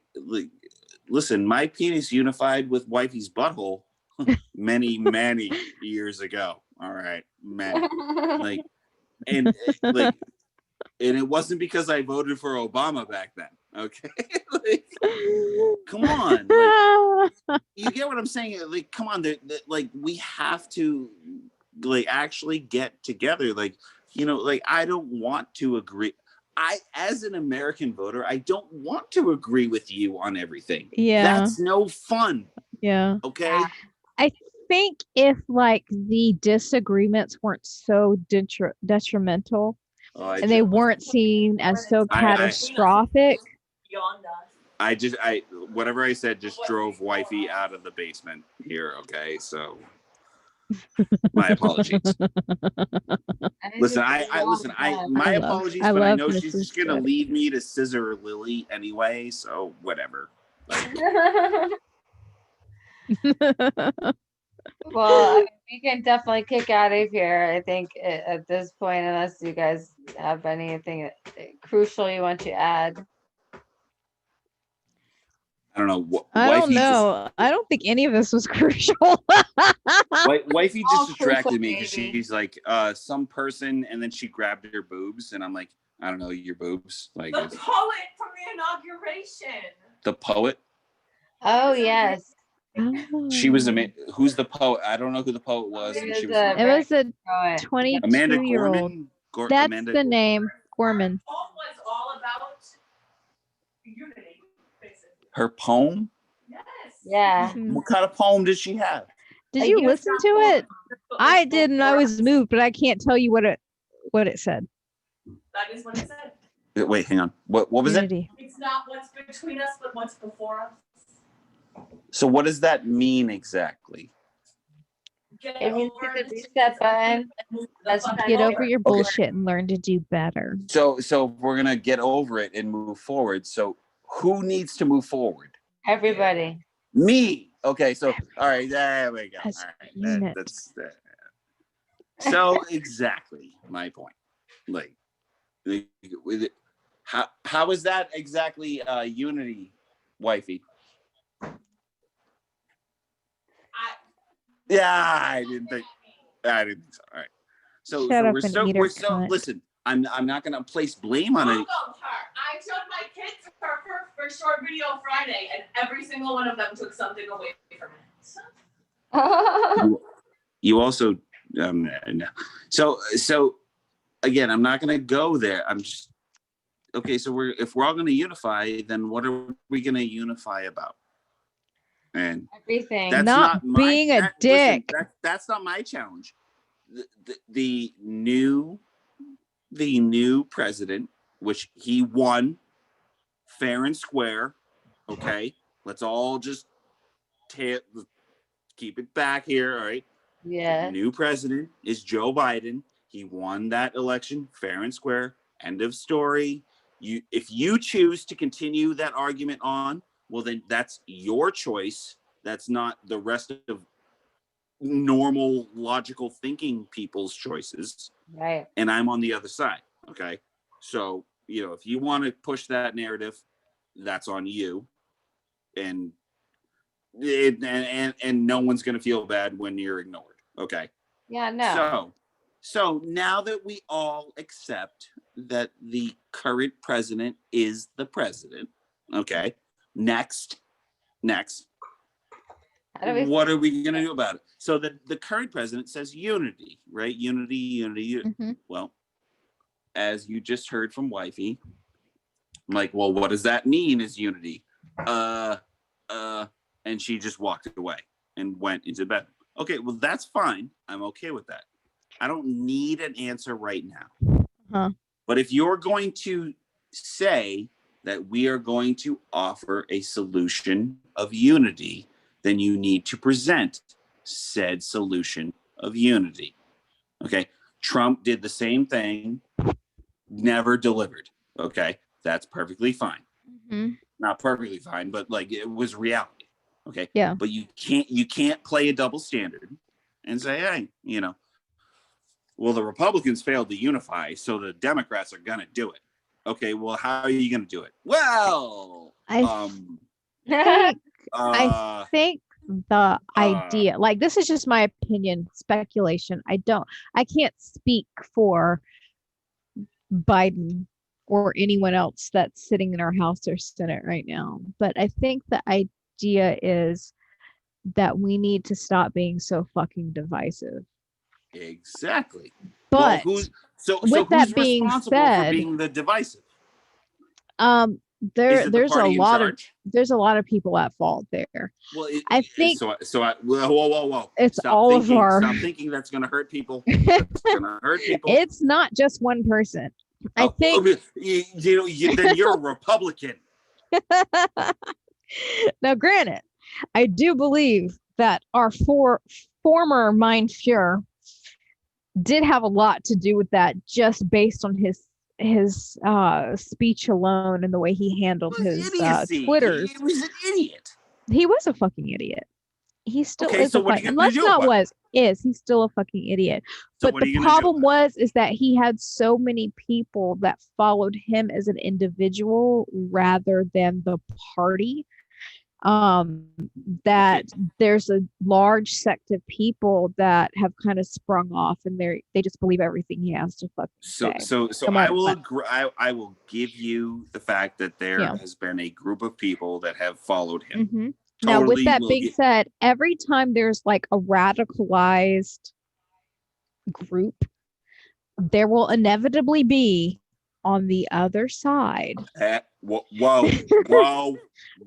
Speaker 4: listen, my penis unified with wifey's butthole many years ago. All right, many, like, and like, and it wasn't because I voted for Obama back then. Okay, like, come on, like, you get what I'm saying? Like, come on, like, we have to, like, actually get together. Like, you know, like, I don't want to agree. As an American voter, I don't want to agree with you on everything.
Speaker 5: Yeah.
Speaker 4: That's no fun.
Speaker 5: Yeah.
Speaker 4: Okay.
Speaker 5: I think if like the disagreements weren't so detrimental and they weren't seen as so catastrophic.
Speaker 4: I whatever I said just drove wifey out of the basement here. Okay, so my apologies. Listen, my apologies, but I know she's just gonna lead me to scissor Lily anyway, so whatever.
Speaker 2: Well, I mean, we can definitely kick out of here, I think, at this point, unless you guys have anything crucial you want to add.
Speaker 4: I don't know.
Speaker 5: I don't know. I don't think any of this was crucial.
Speaker 4: Wifey just distracted me because
Speaker 2: maybe.
Speaker 4: she's like, some person, and then she grabbed her boobs, and I'm like, I don't know, your boobs. Like,
Speaker 6: the poet from the inauguration.
Speaker 4: The poet?
Speaker 2: Oh, yes.
Speaker 4: She was who's the poet? I don't know who the poet was. And she was
Speaker 5: It was a
Speaker 2: poet.
Speaker 5: 22-year-old. That's
Speaker 4: Amanda
Speaker 5: the name, Gorman.
Speaker 6: Her poem was all about unity, basically.
Speaker 4: Her poem?
Speaker 6: Yes.
Speaker 2: Yeah.
Speaker 4: What kind of poem did she have?
Speaker 5: Did you listen to it? I did, and I was moved, but I can't tell you what it said.
Speaker 6: That is what it said.
Speaker 4: Wait, hang on. What was
Speaker 5: Unity.
Speaker 6: it? It's not what's between us, but what's before us.
Speaker 4: So what does that mean exactly?
Speaker 2: It means hit the reset button.
Speaker 5: Get over your bullshit and learn to do better.
Speaker 4: So we're gonna get over it and move forward. So who needs to move forward?
Speaker 2: Everybody.
Speaker 4: Me. Okay. So all right, there we go. All right, that's so exactly my point. Like, how is that exactly unity, wifey? Yeah, I didn't think so. All right. So we're so listen, I'm not gonna place blame on it.
Speaker 6: I took my kids to her for short video Friday, and every single one of them took something away from it.
Speaker 4: You also no. So again, I'm not gonna go there. I'm just okay. So if we're all gonna unify, then what are we gonna unify about? And
Speaker 2: everything.
Speaker 4: That's
Speaker 5: not being a dick.
Speaker 4: Listen, that's not my challenge. The new president, which he won fair and square. Okay, let's all just keep it back here. All right.
Speaker 2: Yeah.
Speaker 4: The new president is Joe Biden. He won that election fair and square. End of story. If you choose to continue that argument on, well, then that's your choice. That's not the rest of normal logical thinking people's choices.
Speaker 2: Right.
Speaker 4: And I'm on the other side. Okay. So, if you want to push that narrative, that's on you. And no one's going to feel bad when you're ignored. Okay.
Speaker 2: Yeah, no.
Speaker 4: So now that we all accept that the current president is the president, okay, next, what are we going to do about it? So the current president says unity, right? Unity.
Speaker 5: Mm-hmm.
Speaker 4: Well,
Speaker 3: as you just heard from wifey, I'm like, well, what does that mean is unity? And she just walked away and went into bed. Okay, well, that's fine. I'm okay with that. I don't need an answer right now.
Speaker 5: Huh.
Speaker 3: But if you're going to say that we are going to offer a solution of unity, then you need to present said solution of unity. Okay. Trump did the same thing, never delivered. Okay. That's perfectly fine.
Speaker 5: Mm-hmm.
Speaker 3: Not perfectly fine, but like it was reality. Okay.
Speaker 5: Yeah.
Speaker 3: But you can't play a double standard and say, hey, well, the Republicans failed to unify, so the Democrats are going to do it. Okay, well, how are you going to do it? Well,
Speaker 5: I think the idea, like, this is just my opinion, speculation. I can't speak for Biden or anyone else that's sitting in our House or Senate right now, but I think the idea is that we need to stop being so fucking divisive.
Speaker 3: Exactly.
Speaker 5: But
Speaker 3: who's
Speaker 5: that being
Speaker 3: responsible
Speaker 5: said,
Speaker 3: for being the divisive?
Speaker 5: there's
Speaker 3: a
Speaker 5: lot of people at fault there.
Speaker 3: Well,
Speaker 5: I think
Speaker 3: whoa.
Speaker 5: it's
Speaker 3: Stop
Speaker 5: all
Speaker 3: thinking,
Speaker 5: of our.
Speaker 3: Stop thinking that's going to hurt people. That's going to hurt people.
Speaker 5: It's not just one person. I think
Speaker 3: then you're a Republican.
Speaker 5: Now, granted, I do believe that our former Mein Führer did have a lot to do with that, just based on his speech alone and the way he handled his Twitters.
Speaker 3: He was an idiot.
Speaker 5: He was a fucking idiot. He still is
Speaker 3: so
Speaker 5: a
Speaker 3: what are
Speaker 5: fucking,
Speaker 3: you gonna do about it?
Speaker 5: He's still a fucking idiot.
Speaker 3: So
Speaker 5: but the problem is that he had so many people that followed him as an individual rather than the party. That there's a large sect of people that have kind of sprung off, and they just believe everything he has to fucking say.
Speaker 3: So I will agree. I will give you the fact that there has been a group of people that have followed him.
Speaker 5: Mm-hmm. Now, with that being said, every time there's like a radicalized group, there will inevitably be on the other side.
Speaker 3: Whoa.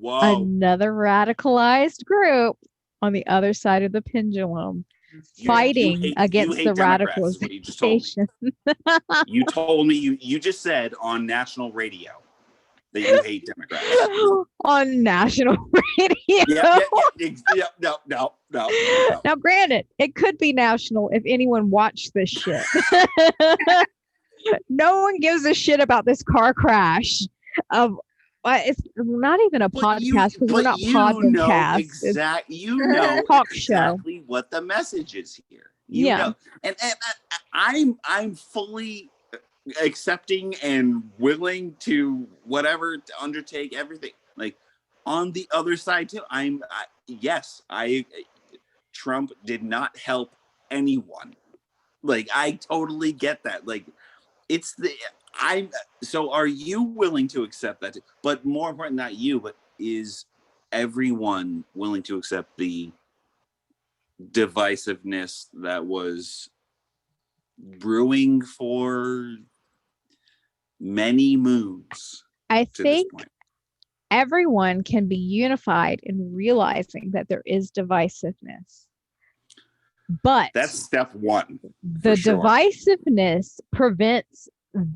Speaker 5: Another radicalized group on the other side of the pendulum, fighting against the radicalization.
Speaker 3: You told me, you just said on national radio that you hate Democrats.
Speaker 5: On national radio.
Speaker 3: No.
Speaker 5: Now, granted, it could be national if anyone watched this shit. No one gives a shit about this car crash. It's not even a podcast because we're not podcast.
Speaker 3: You know
Speaker 5: talk
Speaker 3: exactly
Speaker 5: show.
Speaker 3: What the message is here. You know. And I'm fully accepting and willing to to undertake everything. Like on the other side too. Trump did not help anyone. Like I totally get that. Like so are you willing to accept that? But more important, not you, but is everyone willing to accept the divisiveness that was brewing for many moons?
Speaker 5: I think everyone can be unified in realizing that there is divisiveness. But
Speaker 3: that's step one.
Speaker 5: The divisiveness prevents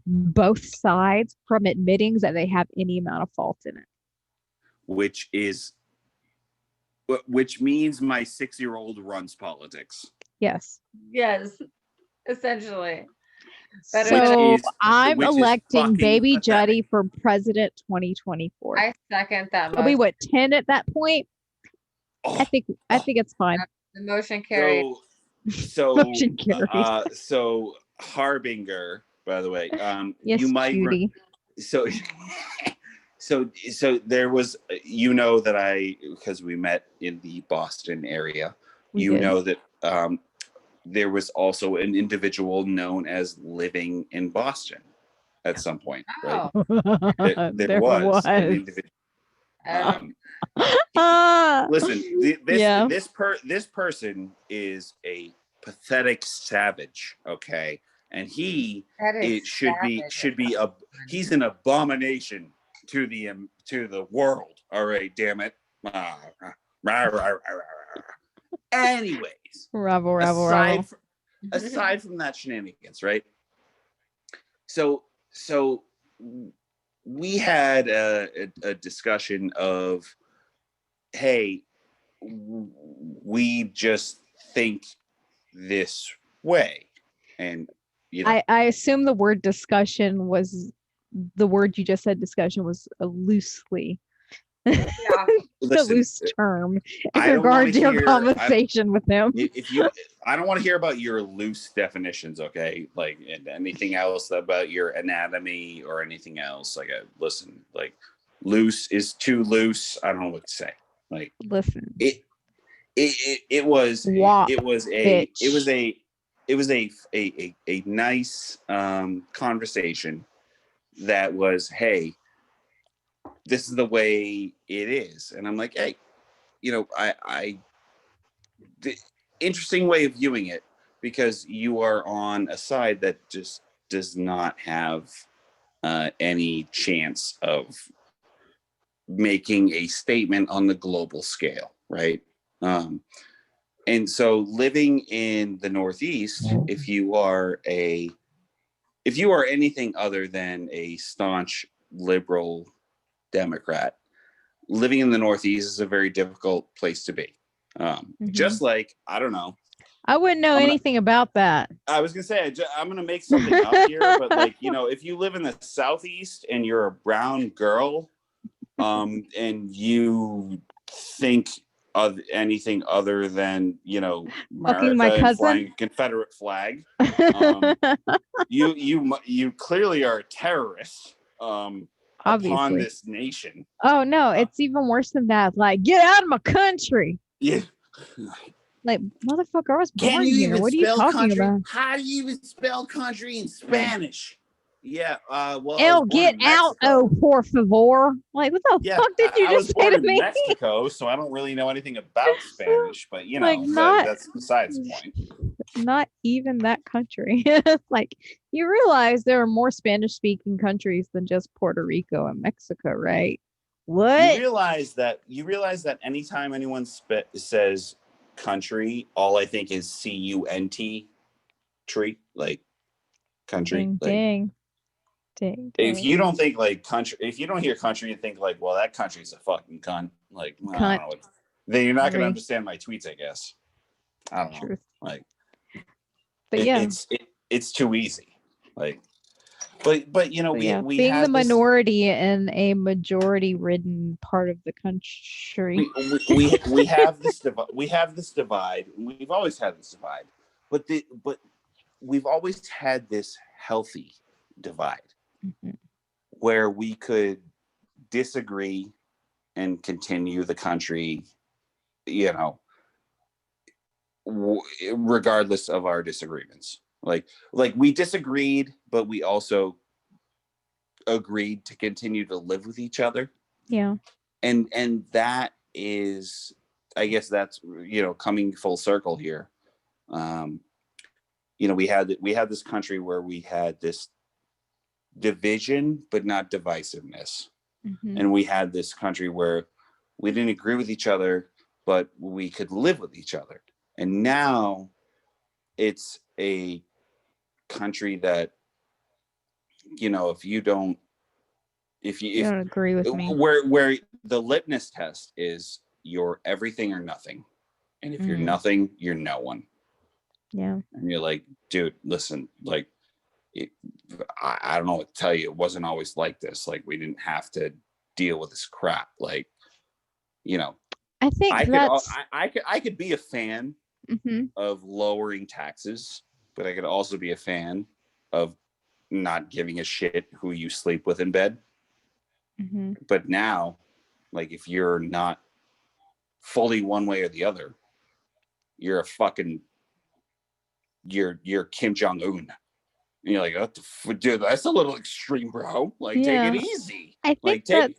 Speaker 5: both sides from admitting that they have any amount of fault in it.
Speaker 3: Which means my 6-year-old runs politics.
Speaker 5: Yes.
Speaker 2: Yes, essentially.
Speaker 5: So I'm electing Baby Juddy for president 2024.
Speaker 2: I second that.
Speaker 5: Are we 10 at that point? I think it's fine.
Speaker 2: The motion carried.
Speaker 3: So
Speaker 5: motion carried.
Speaker 3: So Harbinger, by the way,
Speaker 5: yes,
Speaker 3: you might
Speaker 5: Judy.
Speaker 3: So there was, that because we met in the Boston area, know that there was also an individual known as living in Boston at some point, right? There was an individual. Listen, this person is a pathetic savage, okay?
Speaker 4: and
Speaker 2: That is
Speaker 4: it should
Speaker 2: savage.
Speaker 4: be he's an abomination to the world. All right, damn it. Anyways,
Speaker 5: Rabble, rabble, rabble.
Speaker 4: aside from that shenanigans, right? So we had a discussion of, hey, we just think this way, and
Speaker 5: I assume the word discussion was the word you just said. Discussion was a loosely
Speaker 2: Yeah.
Speaker 5: a
Speaker 4: listen,
Speaker 5: loose term in
Speaker 4: I don't want
Speaker 5: regard to your
Speaker 4: hear
Speaker 5: conversation with him.
Speaker 4: I don't want to hear about your loose definitions, okay? Like, and anything else about your anatomy or anything else. Like, listen, like, loose is too loose. I don't know what to say. Like,
Speaker 5: Listen,
Speaker 4: it was
Speaker 5: wop,
Speaker 4: a nice conversation that was, hey, this is the way it is, and I'm like, hey, the interesting way of viewing it, because you are on a side that just does not have any chance of making a statement on the global scale, right? And so living in the Northeast, if you are anything other than a staunch liberal Democrat, living in the Northeast is a very difficult place to be. Just like, I don't know.
Speaker 5: I wouldn't know anything about that.
Speaker 4: I was gonna say, I'm gonna make something up here, but like, if you live in the Southeast and you're a brown girl, and you think of anything other than
Speaker 5: Fucking my
Speaker 4: America and
Speaker 5: cousin.
Speaker 4: flying a Confederate flag, you clearly are a terrorist upon
Speaker 5: Obviously.
Speaker 4: this nation.
Speaker 5: Oh no, it's even worse than that. Like, get out of my country.
Speaker 4: Yeah.
Speaker 5: Like, motherfucker, I was
Speaker 4: Can
Speaker 5: born
Speaker 4: you
Speaker 5: here.
Speaker 4: even
Speaker 5: What are you
Speaker 4: spell
Speaker 5: talking
Speaker 4: country?
Speaker 5: about?
Speaker 4: How do you even spell country in Spanish? Yeah, well, I
Speaker 5: El,
Speaker 4: was born
Speaker 5: get
Speaker 4: in
Speaker 5: out,
Speaker 4: Mexico.
Speaker 5: oh, por favor. Like, what the fuck did you
Speaker 4: I
Speaker 5: just
Speaker 4: was
Speaker 5: say
Speaker 4: born
Speaker 5: to
Speaker 4: in
Speaker 5: me?
Speaker 4: Mexico, so I don't really know anything about Spanish, but
Speaker 5: Like, not
Speaker 4: that's besides the point.
Speaker 5: not even that country. Like, you realize there are more Spanish speaking countries than just Puerto Rico and Mexico, right? What?
Speaker 4: You realize that anytime anyone says country, all I think is CUNT, tree, like country.
Speaker 5: Ding,
Speaker 4: Like,
Speaker 5: ding.
Speaker 4: if you don't think like country, if you don't hear country, you think like, well, that country's a fucking cunt. Like, I
Speaker 5: Cunt.
Speaker 4: don't know. Then you're not going to
Speaker 5: Agree.
Speaker 4: understand my tweets, I guess. I don't know.
Speaker 5: Truth.
Speaker 4: Like,
Speaker 5: But yeah.
Speaker 4: it's too easy. Like, but we
Speaker 5: being
Speaker 4: had
Speaker 5: the minority in a majority ridden part of the country.
Speaker 4: we have this divide. We've always had this divide, but we've always had this healthy divide where we could disagree and continue the country, regardless of our disagreements. Like we disagreed, but we also agreed to continue to live with each other.
Speaker 5: Yeah.
Speaker 4: And that is, I guess that's, coming full circle here. We had this country where we had this division, but not divisiveness. And we had this country where we didn't agree with each other, but we could live with each other. And now it's a country that, if you don't agree with me, where the litmus test is you're everything or nothing. And if you're nothing, you're no one.
Speaker 5: Yeah.
Speaker 4: And you're like, dude, listen, like, I don't know what to tell you. It wasn't always like this. Like, we didn't have to deal with this crap. Like,
Speaker 5: I think
Speaker 4: I could be a fan of lowering taxes, but I could also be a fan of not giving a shit who you sleep with in bed. But now, like, if you're not fully one way or the other, you're a fucking, you're Kim Jong-un. And you're like, oh, dude, that's a little extreme, bro. Like, take it easy.
Speaker 5: I think
Speaker 4: take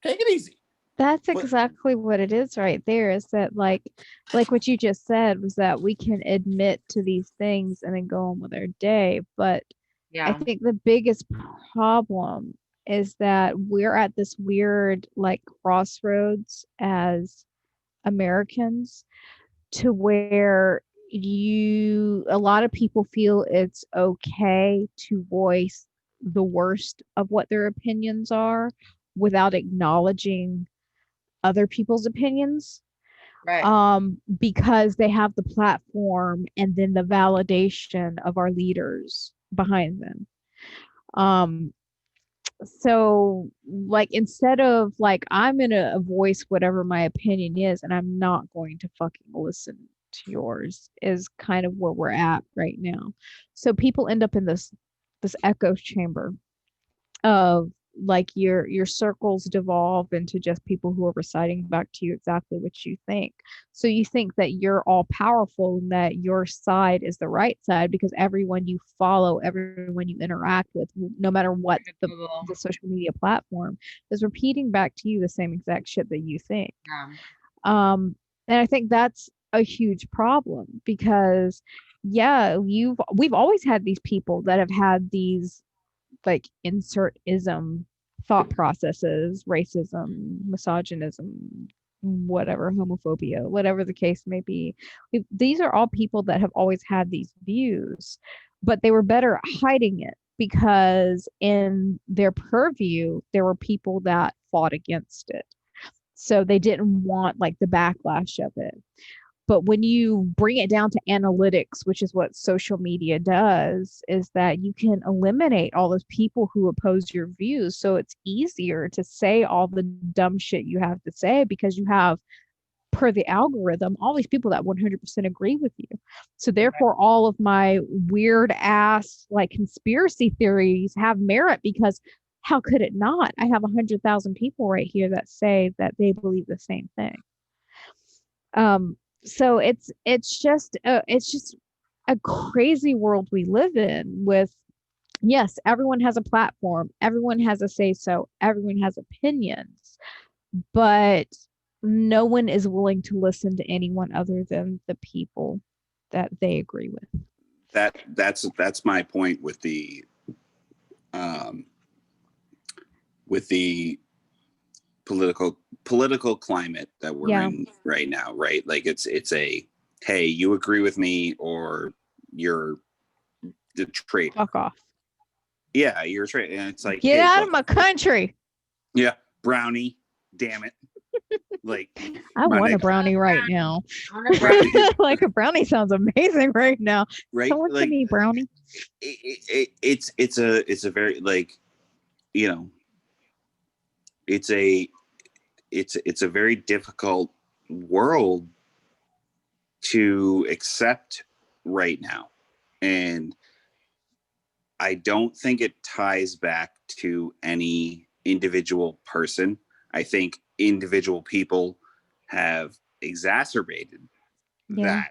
Speaker 4: it easy.
Speaker 5: That's
Speaker 4: But
Speaker 5: exactly what it is right there, is that like what you just said was that we can admit to these things and then go on with our day. But I
Speaker 2: Yeah.
Speaker 5: think the biggest problem is that we're at this weird like crossroads as Americans, to where a lot of people feel it's okay to voice the worst of what their opinions are without acknowledging other people's opinions,
Speaker 2: Right.
Speaker 5: because they have the platform and then the validation of our leaders behind them. um so like, instead of like, I'm gonna voice whatever my opinion is and I'm not going to fucking listen to yours, is kind of where we're at right now. So people end up in this echo chamber of like, your circles devolve into just people who are reciting back to you exactly what you think. So you think that you're all powerful and that your side is the right side because everyone you follow, everyone you interact with, no matter what the social media platform, is repeating back to you the same exact shit that you think.
Speaker 2: Yeah.
Speaker 5: And I think that's a huge problem because, yeah, we've always had these people that have had these like insert ism thought processes, racism, misogynism, whatever, homophobia, whatever the case may be. These are all people that have always had these views, but they were better at hiding it because in their purview, there were people that fought against it. So they didn't want like the backlash of it. But when you bring it down to analytics, which is what social media does, is that you can eliminate all those people who oppose your views. So it's easier to say all the dumb shit you have to say because you have, per the algorithm, all these people that 100% agree with you. So therefore, all of my weird ass like conspiracy theories have merit because how could it not? I have 100,000 people right here that say that they believe the same thing. So it's just a crazy world we live in with, yes, everyone has a platform, everyone has a say so, everyone has opinions, but no one is willing to listen to anyone other than the people that they agree with.
Speaker 3: That's my point um, with the political climate that we're
Speaker 5: Yeah.
Speaker 3: in right now, right? Like it's a, hey, you agree with me or you're the traitor.
Speaker 5: Fuck off.
Speaker 3: Yeah, you're a traitor. And it's like,
Speaker 5: Get
Speaker 3: hey,
Speaker 5: out
Speaker 3: look,
Speaker 5: of my country.
Speaker 3: yeah, brownie, damn it. Like
Speaker 5: I
Speaker 3: my
Speaker 5: want a
Speaker 3: next
Speaker 5: brownie right now.
Speaker 2: I want a brownie.
Speaker 5: Like a brownie sounds amazing right now.
Speaker 3: right?
Speaker 5: Someone give
Speaker 3: Like
Speaker 5: me brownie.
Speaker 3: it's a very like, you know, it's a it's a very difficult world to accept right now. And I don't think it ties back to any individual person. I think individual people have exacerbated
Speaker 5: Yeah.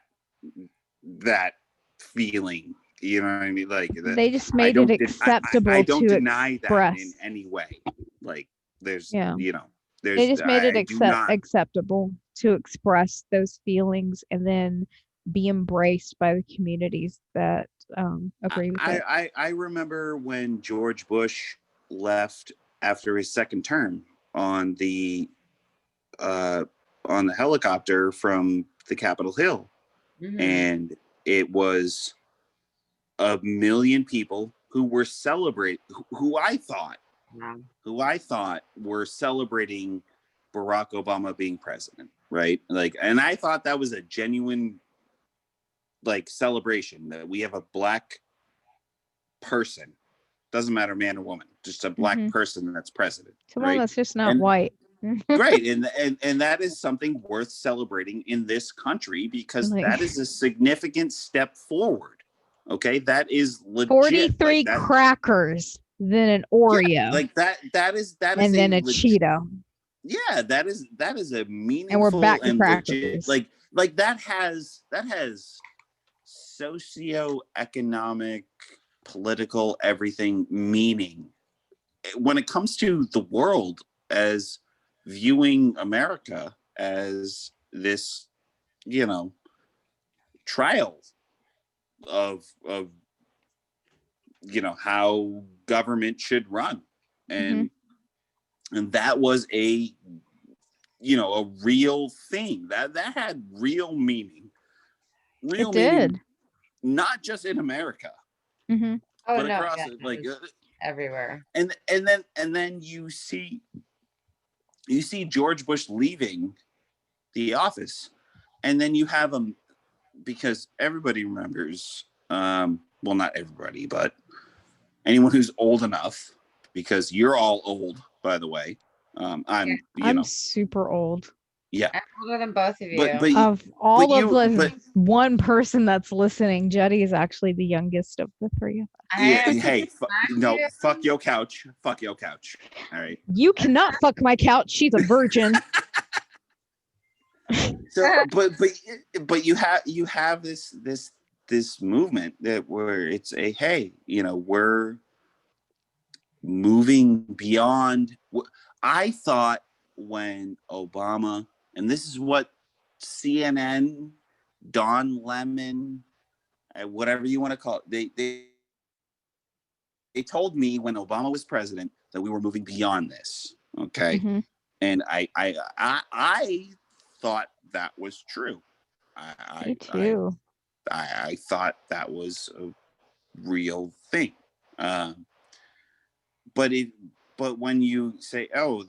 Speaker 3: that feeling. You know what I mean? Like that.
Speaker 5: They just made it
Speaker 3: I
Speaker 5: acceptable
Speaker 3: don't
Speaker 5: to
Speaker 3: deny that in
Speaker 5: express.
Speaker 3: any way. Like there's,
Speaker 5: Yeah.
Speaker 3: you know,
Speaker 5: They
Speaker 3: there's
Speaker 5: just made it
Speaker 3: I do not.
Speaker 5: acceptable to express those feelings and then be embraced by the communities that agree with it.
Speaker 3: I remember when George Bush left after his second term on the uh, on the helicopter from the Capitol Hill,
Speaker 2: Mhm.
Speaker 3: and it was a million people who were celebrating,
Speaker 2: Yeah.
Speaker 3: who I thought were celebrating Barack Obama being president, right? Like, and I thought that was a genuine like celebration that we have a black person, doesn't matter man or woman, just a black
Speaker 5: Hmm.
Speaker 3: person that's president,
Speaker 5: Someone
Speaker 3: right?
Speaker 5: that's just not
Speaker 3: And
Speaker 5: white.
Speaker 3: great, and that is something worth celebrating in this country because
Speaker 5: Like
Speaker 3: that is a significant step forward. Okay, that is legit.
Speaker 5: 43
Speaker 3: Like that,
Speaker 5: crackers, then an
Speaker 3: yeah,
Speaker 5: Oreo,
Speaker 3: like that is
Speaker 5: and
Speaker 3: a
Speaker 5: then a
Speaker 3: legit.
Speaker 5: Cheeto.
Speaker 3: Yeah, that is a
Speaker 5: And we're
Speaker 3: meaningful
Speaker 5: back to
Speaker 3: and legit.
Speaker 5: crackers.
Speaker 3: Like that has socioeconomic, political, everything meaning when it comes to the world as
Speaker 4: viewing America as this, you know, trial of you know, how government should run. And that was a, you know, a real thing that had real meaning,
Speaker 5: It did.
Speaker 4: not just in America,
Speaker 5: Mm-hmm.
Speaker 2: Oh
Speaker 4: but
Speaker 2: no,
Speaker 4: across
Speaker 2: yeah,
Speaker 4: it,
Speaker 2: it
Speaker 4: like,
Speaker 2: was everywhere.
Speaker 4: and then you see George Bush leaving the office, and then you have him, because everybody remembers, well, not everybody, but anyone who's old enough, because you're all old, by the way. I'm, you
Speaker 5: I'm
Speaker 4: know,
Speaker 5: super old.
Speaker 4: yeah,
Speaker 2: I'm older than both of
Speaker 4: but
Speaker 2: you.
Speaker 5: Of all of
Speaker 4: you,
Speaker 5: the one person that's listening, Jetty is actually the youngest of the three.
Speaker 4: yeah,
Speaker 2: I
Speaker 4: hey, no,
Speaker 2: you.
Speaker 4: fuck your couch, all right.
Speaker 5: You cannot fuck my couch. She's a virgin.
Speaker 4: So, but you have this movement that where it's a, hey, you know, we're moving beyond. I thought when Obama, and this is what CNN, Don Lemon, whatever you want to call it, they told me when Obama was president that we were moving beyond this. Okay.
Speaker 5: Mm-hmm.
Speaker 4: And I thought that was true.
Speaker 5: Me too.
Speaker 4: I thought that was a real thing. But when you say, oh,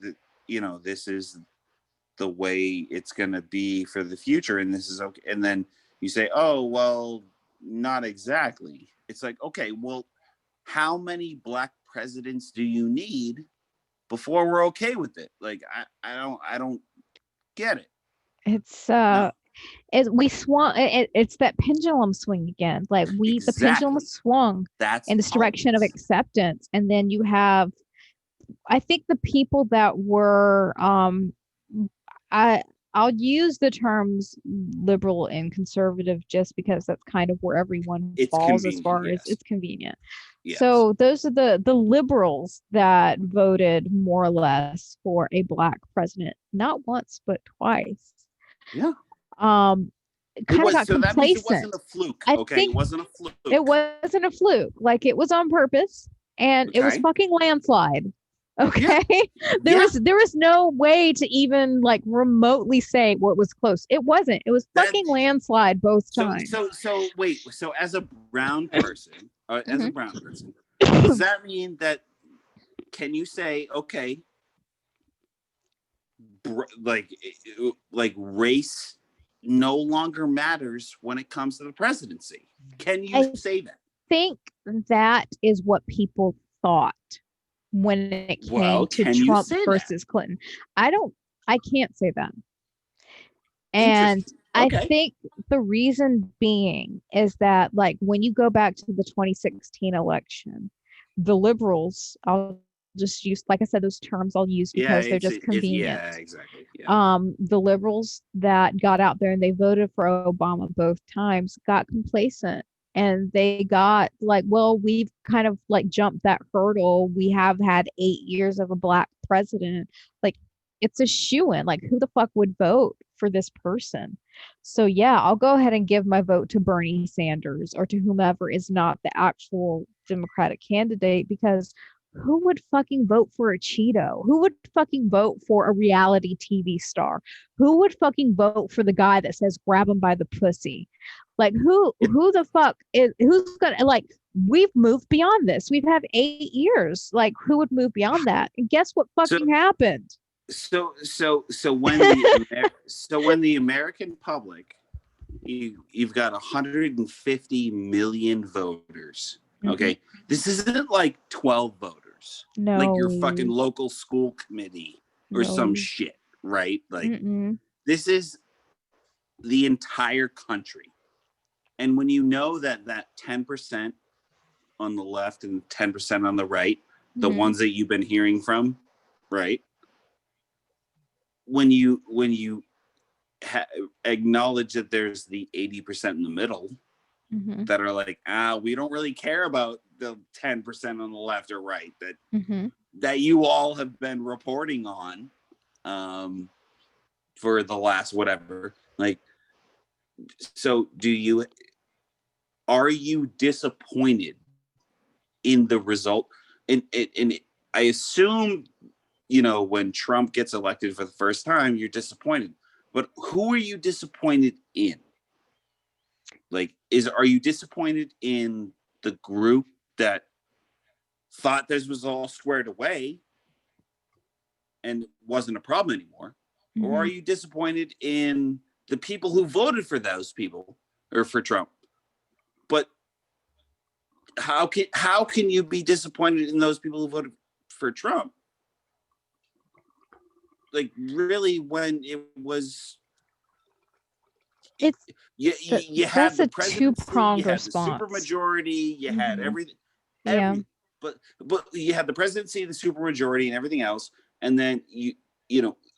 Speaker 4: you know, this is the way it's going to be for the future, and this is okay, and then you say, oh, well, not exactly. It's like, okay, well, how many black presidents do you need before we're okay with it? Like, I don't get it.
Speaker 5: It's
Speaker 4: No,
Speaker 5: we swung. It's that pendulum swing again. Like the pendulum
Speaker 4: exactly.
Speaker 5: swung
Speaker 4: That's
Speaker 5: in
Speaker 4: the
Speaker 5: this direction of
Speaker 4: point.
Speaker 5: acceptance, and then you have, I think, the people that were I I'll use the terms liberal and conservative just because that's kind of where everyone
Speaker 4: It's
Speaker 5: falls as
Speaker 4: convenient,
Speaker 5: far as
Speaker 4: yes.
Speaker 5: it's convenient.
Speaker 4: Yes.
Speaker 5: So those are the liberals that voted more or less for a black president, not once but twice.
Speaker 4: Yeah.
Speaker 5: Kind of got
Speaker 4: So that means it
Speaker 5: complacent.
Speaker 4: wasn't a fluke.
Speaker 5: I
Speaker 4: Okay,
Speaker 5: think
Speaker 4: it wasn't a fluke.
Speaker 5: it wasn't a fluke. Like it was on purpose, and it was
Speaker 4: Okay.
Speaker 5: fucking landslide. Okay, there
Speaker 4: Yeah.
Speaker 5: was no way to even like remotely say what was close. It wasn't. It was
Speaker 4: That-
Speaker 5: fucking landslide both times.
Speaker 4: So wait. So as a brown person,
Speaker 5: Mhm.
Speaker 4: does that mean that, can you say, okay, like race no longer matters when it comes to the presidency? Can you
Speaker 5: I
Speaker 4: say that?
Speaker 5: think that is what people thought when it came
Speaker 4: Well,
Speaker 5: to
Speaker 4: can you
Speaker 5: Trump
Speaker 4: say that?
Speaker 5: versus Clinton. I can't say that. And
Speaker 4: Interesting.
Speaker 5: I
Speaker 4: Okay.
Speaker 5: think the reason being is that, like, when you go back to the 2016 election, the liberals, I'll just use, like I said, those terms I'll use
Speaker 4: Yeah,
Speaker 5: because they're just convenient.
Speaker 4: yeah, exactly. Yeah.
Speaker 5: The liberals that got out there and they voted for Obama both times got complacent, and they got like, well, we've kind of like jumped that hurdle. We have had 8 years of a black president. Like, it's a shoo-in. Like, who the fuck would vote for this person? So yeah, I'll go ahead and give my vote to Bernie Sanders or to whomever is not the actual Democratic candidate, because who would fucking vote for a Cheeto? Who would fucking vote for a reality TV star? Who would fucking vote for the guy that says grab him by the pussy? Like, who the fuck is, who's gonna, like, we've moved beyond this. We've had 8 years. Like, who would move beyond that? And guess what fucking happened?
Speaker 4: So when the American public, you've got 150 million voters. Okay, this isn't like 12 voters,
Speaker 5: No.
Speaker 4: like your fucking local school committee or some
Speaker 5: No.
Speaker 4: shit, right? Like,
Speaker 5: Mm-mm.
Speaker 4: this is the entire country. And when you know that 10% on the left and 10% on the right, the
Speaker 5: Mhm.
Speaker 4: ones that you've been hearing from, right? When you acknowledge that there's the 80% in the middle
Speaker 5: Mhm.
Speaker 4: that are like, we don't really care about the 10% on the left or right that
Speaker 5: Mhm.
Speaker 4: that you all have been reporting on,
Speaker 3: for the last whatever. Like, so are you disappointed in the result? And I assume, when Trump gets elected for the first time, you're disappointed. But who are you disappointed in? Like, are you disappointed in the group that thought this was all squared away and wasn't a problem anymore? Or are you disappointed in the people who voted for those people or for Trump? But how can you be disappointed in those people who voted for Trump? Like, really, when it was,
Speaker 5: It's
Speaker 3: you had
Speaker 5: that's
Speaker 3: the
Speaker 5: a
Speaker 3: presidency,
Speaker 5: two-pronged
Speaker 3: you had the
Speaker 5: response.
Speaker 3: supermajority, you had everything,
Speaker 5: Yeah.
Speaker 3: but you had the presidency, the supermajority, and everything else, and then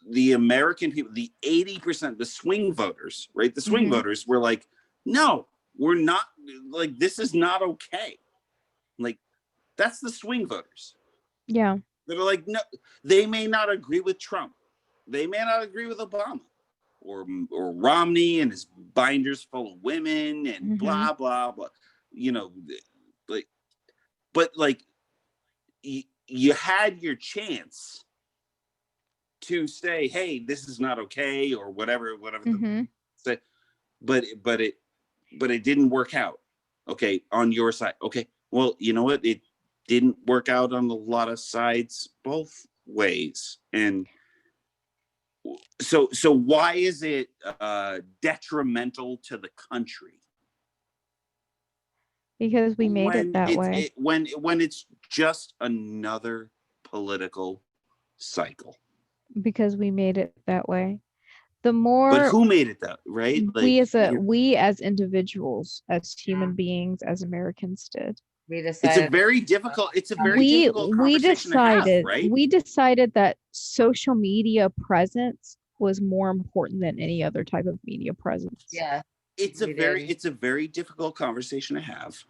Speaker 3: the American people, the 80%, the swing voters, right? The swing voters were like, no, we're not, like, this is not okay. Like, that's the swing voters.
Speaker 5: Yeah.
Speaker 3: They're like, no, they may not agree with Trump. They may not agree with Obama or Romney and his binders full of women and blah, blah, blah. But you had your chance to say, hey, this is not okay, or whatever. But it didn't work out. Okay, on your side. Okay, well, you know what? It didn't work out on a lot of sides both ways. And so why is it detrimental to the country?
Speaker 5: Because we made it that way.
Speaker 3: When it's just another political cycle.
Speaker 5: Because we made it that way. The more,
Speaker 3: but who made it that, right? Like,
Speaker 5: we as individuals, as human beings, as Americans did.
Speaker 2: We decided
Speaker 3: it's a very difficult conversation to have, right?
Speaker 5: We decided that social media presence was more important than any other type of media presence.
Speaker 2: Yeah.
Speaker 3: It's a very difficult conversation to have,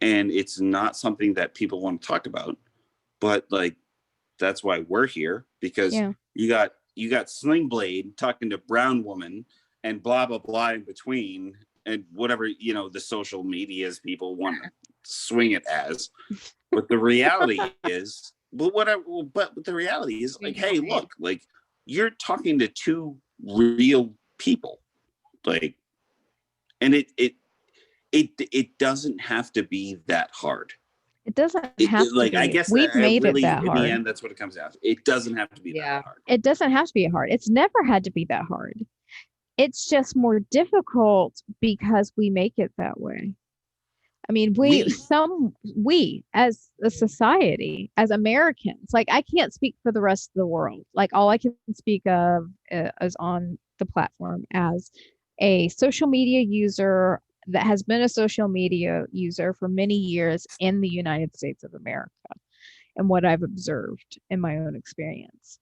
Speaker 3: and it's not something that people want to talk about, but like, that's why we're here, because you got Sling Blade talking to Brown Woman and blah blah blah in between, and whatever the social medias people want to swing it as. But the reality is, but the reality is, like, hey, look, like, you're talking to two real people, like, and it doesn't have to be that hard.
Speaker 5: It doesn't have to be.
Speaker 3: I guess
Speaker 5: we've made
Speaker 3: really,
Speaker 5: it that hard.
Speaker 3: In the end, that's what it comes down to. It doesn't have to be that hard.
Speaker 5: It doesn't have to be hard. It's never had to be that hard. It's just more difficult because we make it that way. I mean, we as a society, as Americans, like, I can't speak for the rest of the world. Like, all I can speak of is on the platform as a social media user that has been a social media user for many years in the United States of America, and what I've observed in my own experience.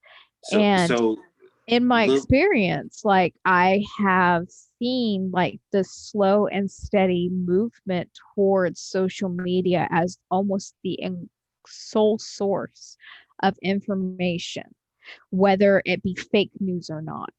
Speaker 5: In my experience, like, I have seen, like, the slow and steady movement towards social media as almost the sole source of information, whether it be fake news or not.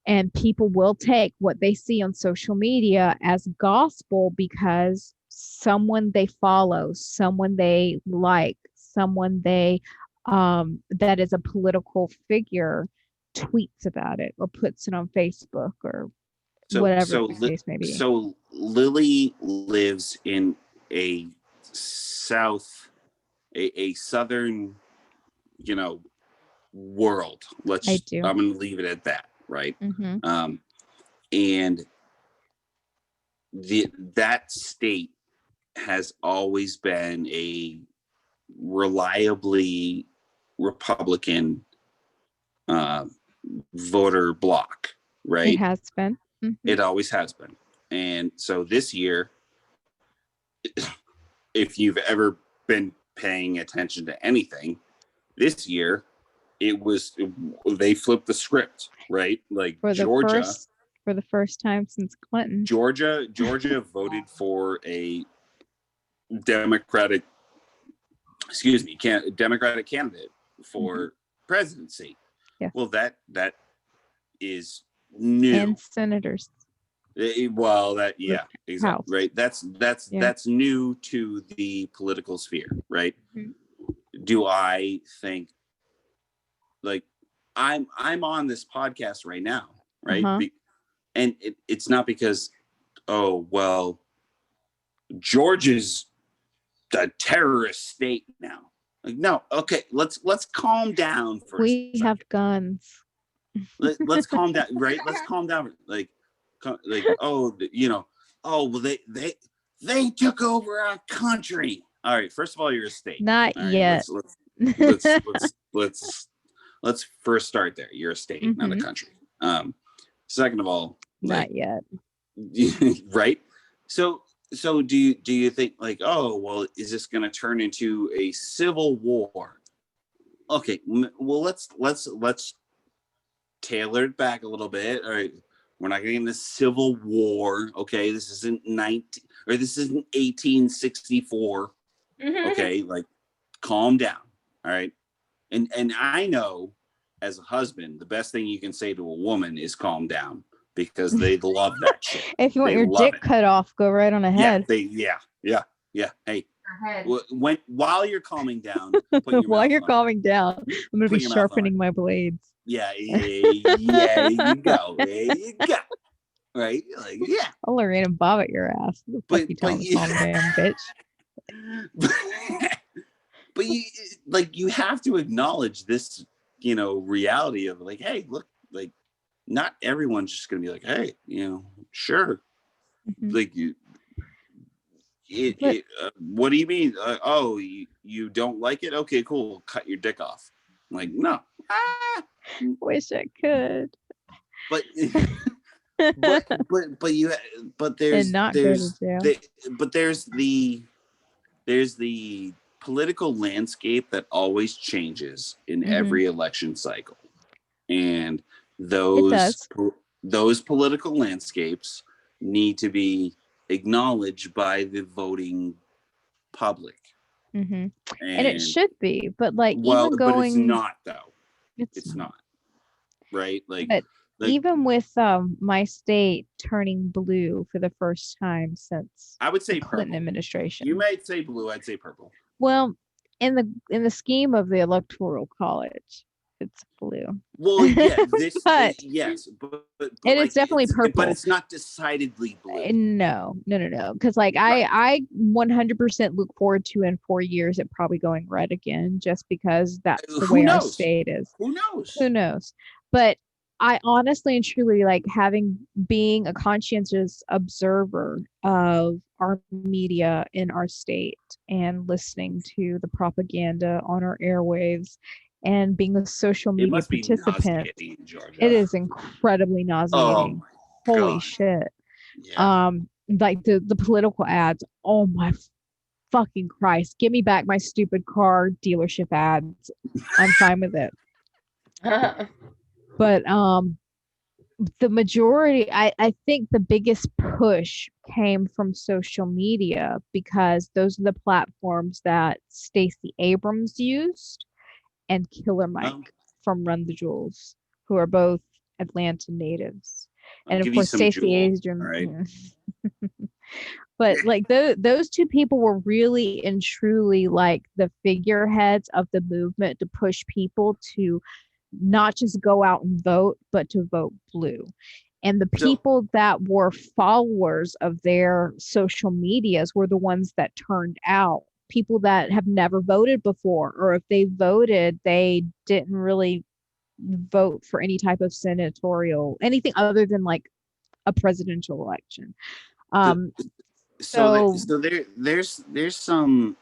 Speaker 5: And people will take what they see on social media as gospel because someone they follow, someone they like, someone they that is a political figure tweets about it or puts it on Facebook or whatever the case may be.
Speaker 3: So Lily lives in a southern, world. I'm going to leave it at that, right? And that state has always been a reliably Republican voter bloc, right?
Speaker 5: It has been.
Speaker 3: It always has been. And so this year, if you've ever been paying attention to anything, this year they flipped the script, right? Like,
Speaker 5: for the first time since Clinton.
Speaker 3: Georgia voted for a Democratic candidate for presidency.
Speaker 5: Yes.
Speaker 4: Well, that is new.
Speaker 5: And senators.
Speaker 4: Well, that yeah, exactly
Speaker 5: House.
Speaker 4: right. That's new to the political sphere, right?
Speaker 5: Mhm.
Speaker 4: Do I think like I'm on this podcast right now, right?
Speaker 5: Uh-huh.
Speaker 4: And it's not because oh well, Georgia's a terrorist state now. Like no, okay, let's calm down for a
Speaker 5: We have
Speaker 4: second.
Speaker 5: guns.
Speaker 4: Let's calm down, right? Let's calm down. Like oh, you know, oh well, they took over our country. All right, first of all, you're a state.
Speaker 5: Not
Speaker 4: All right,
Speaker 5: yet.
Speaker 4: let's first start there. You're a state, not a
Speaker 5: Mhm.
Speaker 4: country. Second of all, like
Speaker 5: Not yet.
Speaker 4: right? So do you think like oh well is this going to turn into a civil war? Okay, well let's tailor it back a little bit. All right, we're not getting the civil war. Okay, this isn't 1864. Okay, like calm down. All right, and I know as a husband the best thing you can say to a woman is calm down because they love that shit.
Speaker 5: If you want
Speaker 4: They
Speaker 5: your
Speaker 4: love
Speaker 5: dick
Speaker 4: it.
Speaker 5: cut off, go right on ahead.
Speaker 4: Yeah. Hey, while you're calming down, put your
Speaker 5: While
Speaker 4: mouth
Speaker 5: you're
Speaker 4: on.
Speaker 5: calming down, I'm gonna
Speaker 4: Put
Speaker 5: be
Speaker 4: your mouth on
Speaker 5: sharpening my blades.
Speaker 4: Yeah, there you go. Right? Like, yeah.
Speaker 5: I'll Lorraine and Bob at your ass. What the fuck you telling this calm down, bitch?
Speaker 4: But you have to acknowledge this, reality of like, hey, look, like not everyone's just gonna be like, hey, sure.
Speaker 5: Mhm.
Speaker 4: Like what do you mean? Oh, you don't like it? Okay, cool. Cut your dick off. I'm like, no.
Speaker 5: Wish I could.
Speaker 4: But but
Speaker 5: And not go to jail.
Speaker 4: there's the political landscape that always changes in
Speaker 5: Mhm.
Speaker 4: every election cycle, and
Speaker 5: It
Speaker 4: those
Speaker 5: does.
Speaker 4: those political landscapes need to be acknowledged by the voting public.
Speaker 5: And it should be, but like
Speaker 4: well,
Speaker 5: even
Speaker 4: but it's
Speaker 5: going,
Speaker 4: not though. It's not, right?
Speaker 5: but
Speaker 4: like
Speaker 5: even with my state turning blue for the first time since
Speaker 4: I would say
Speaker 5: the Clinton
Speaker 4: purple.
Speaker 5: administration.
Speaker 4: You might say blue. I'd say purple.
Speaker 5: Well, in the scheme of the electoral college, it's blue.
Speaker 4: Well, yeah,
Speaker 5: But
Speaker 4: yes, but
Speaker 5: and it's definitely purple.
Speaker 4: But it's not decidedly blue.
Speaker 5: No. Because like
Speaker 4: Right.
Speaker 5: I 100% look forward to in 4 years it probably going red again, just because that's the
Speaker 4: Who
Speaker 5: way our
Speaker 4: knows?
Speaker 5: state is.
Speaker 4: Who knows?
Speaker 5: Who knows? But I honestly and truly like being a conscientious observer of our media in our state and listening to the propaganda on our airwaves and being a social
Speaker 4: It
Speaker 5: media
Speaker 4: must be
Speaker 5: participant.
Speaker 4: nauseating in Georgia.
Speaker 5: It is incredibly
Speaker 4: Oh
Speaker 5: nauseating.
Speaker 4: my
Speaker 5: Holy
Speaker 4: God.
Speaker 5: shit.
Speaker 4: Yeah.
Speaker 5: Like the political ads. Oh my fucking Christ. Give me back my stupid car dealership ads. I'm fine with it. But the majority, I think the biggest push came from social media because those are the platforms that Stacey Abrams used and Killer Mike from Run the Jewels, who are both Atlanta natives.
Speaker 4: I'll
Speaker 5: And of
Speaker 4: give you
Speaker 5: course,
Speaker 4: some
Speaker 5: Stacey
Speaker 4: Jewel,
Speaker 5: Abrams.
Speaker 4: all right?
Speaker 5: But like those two people were really and truly like the figureheads of the movement to push people to not just go out and vote, but to vote blue. And the
Speaker 4: So-
Speaker 5: people that were followers of their social medias were the ones that turned out. People that have never voted before, or if they voted, they didn't really vote for any type of senatorial, anything other than like a presidential election.
Speaker 4: So there's some,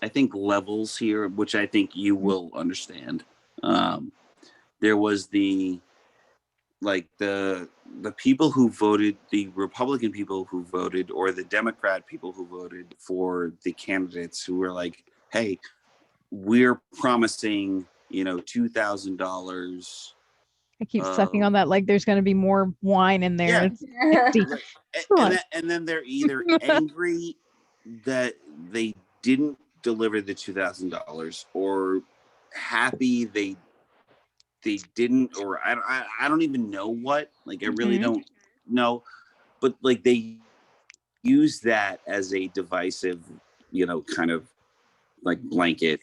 Speaker 4: I think, levels here, which I think you will understand. There was the people who voted, the Republican people who voted, or the Democrat people who voted for the candidates who were like, hey, we're promising, $2,000.
Speaker 5: I keep sucking on that like there's going to be more wine in there.
Speaker 4: Yeah.
Speaker 5: It's empty.
Speaker 4: And then they're either angry that they didn't deliver the $2,000 or happy they they didn't, or I don't even know what. Like, I really don't know. But like, they use that as a divisive, kind of like blanket,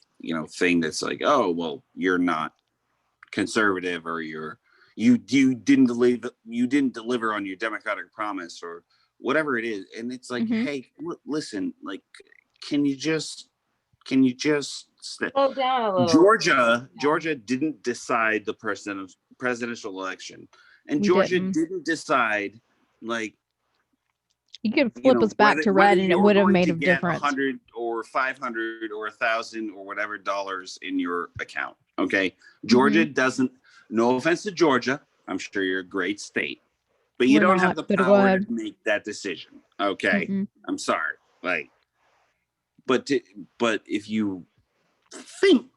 Speaker 4: thing that's like, oh, well, you're not conservative, or you didn't deliver on your democratic promise, or whatever it is. And it's like, hey, listen, like, can you just
Speaker 2: Slow down a little.
Speaker 4: Georgia didn't decide the presidential election, and
Speaker 5: We
Speaker 4: Georgia
Speaker 5: didn't.
Speaker 4: didn't decide, like,
Speaker 5: You could flip us back to
Speaker 4: whether
Speaker 5: red and it
Speaker 4: you're
Speaker 5: would have
Speaker 4: going
Speaker 5: made
Speaker 4: to
Speaker 5: a
Speaker 4: get
Speaker 5: difference.
Speaker 4: 100 or 500 or 1,000 or whatever dollars in your account. Okay. Georgia doesn't, no offense to Georgia, I'm sure you're a great state, but you
Speaker 5: We're
Speaker 4: don't
Speaker 5: not,
Speaker 4: have the
Speaker 5: but go
Speaker 4: power
Speaker 5: ahead.
Speaker 4: to make that decision. Okay. I'm sorry. Like, but if you think,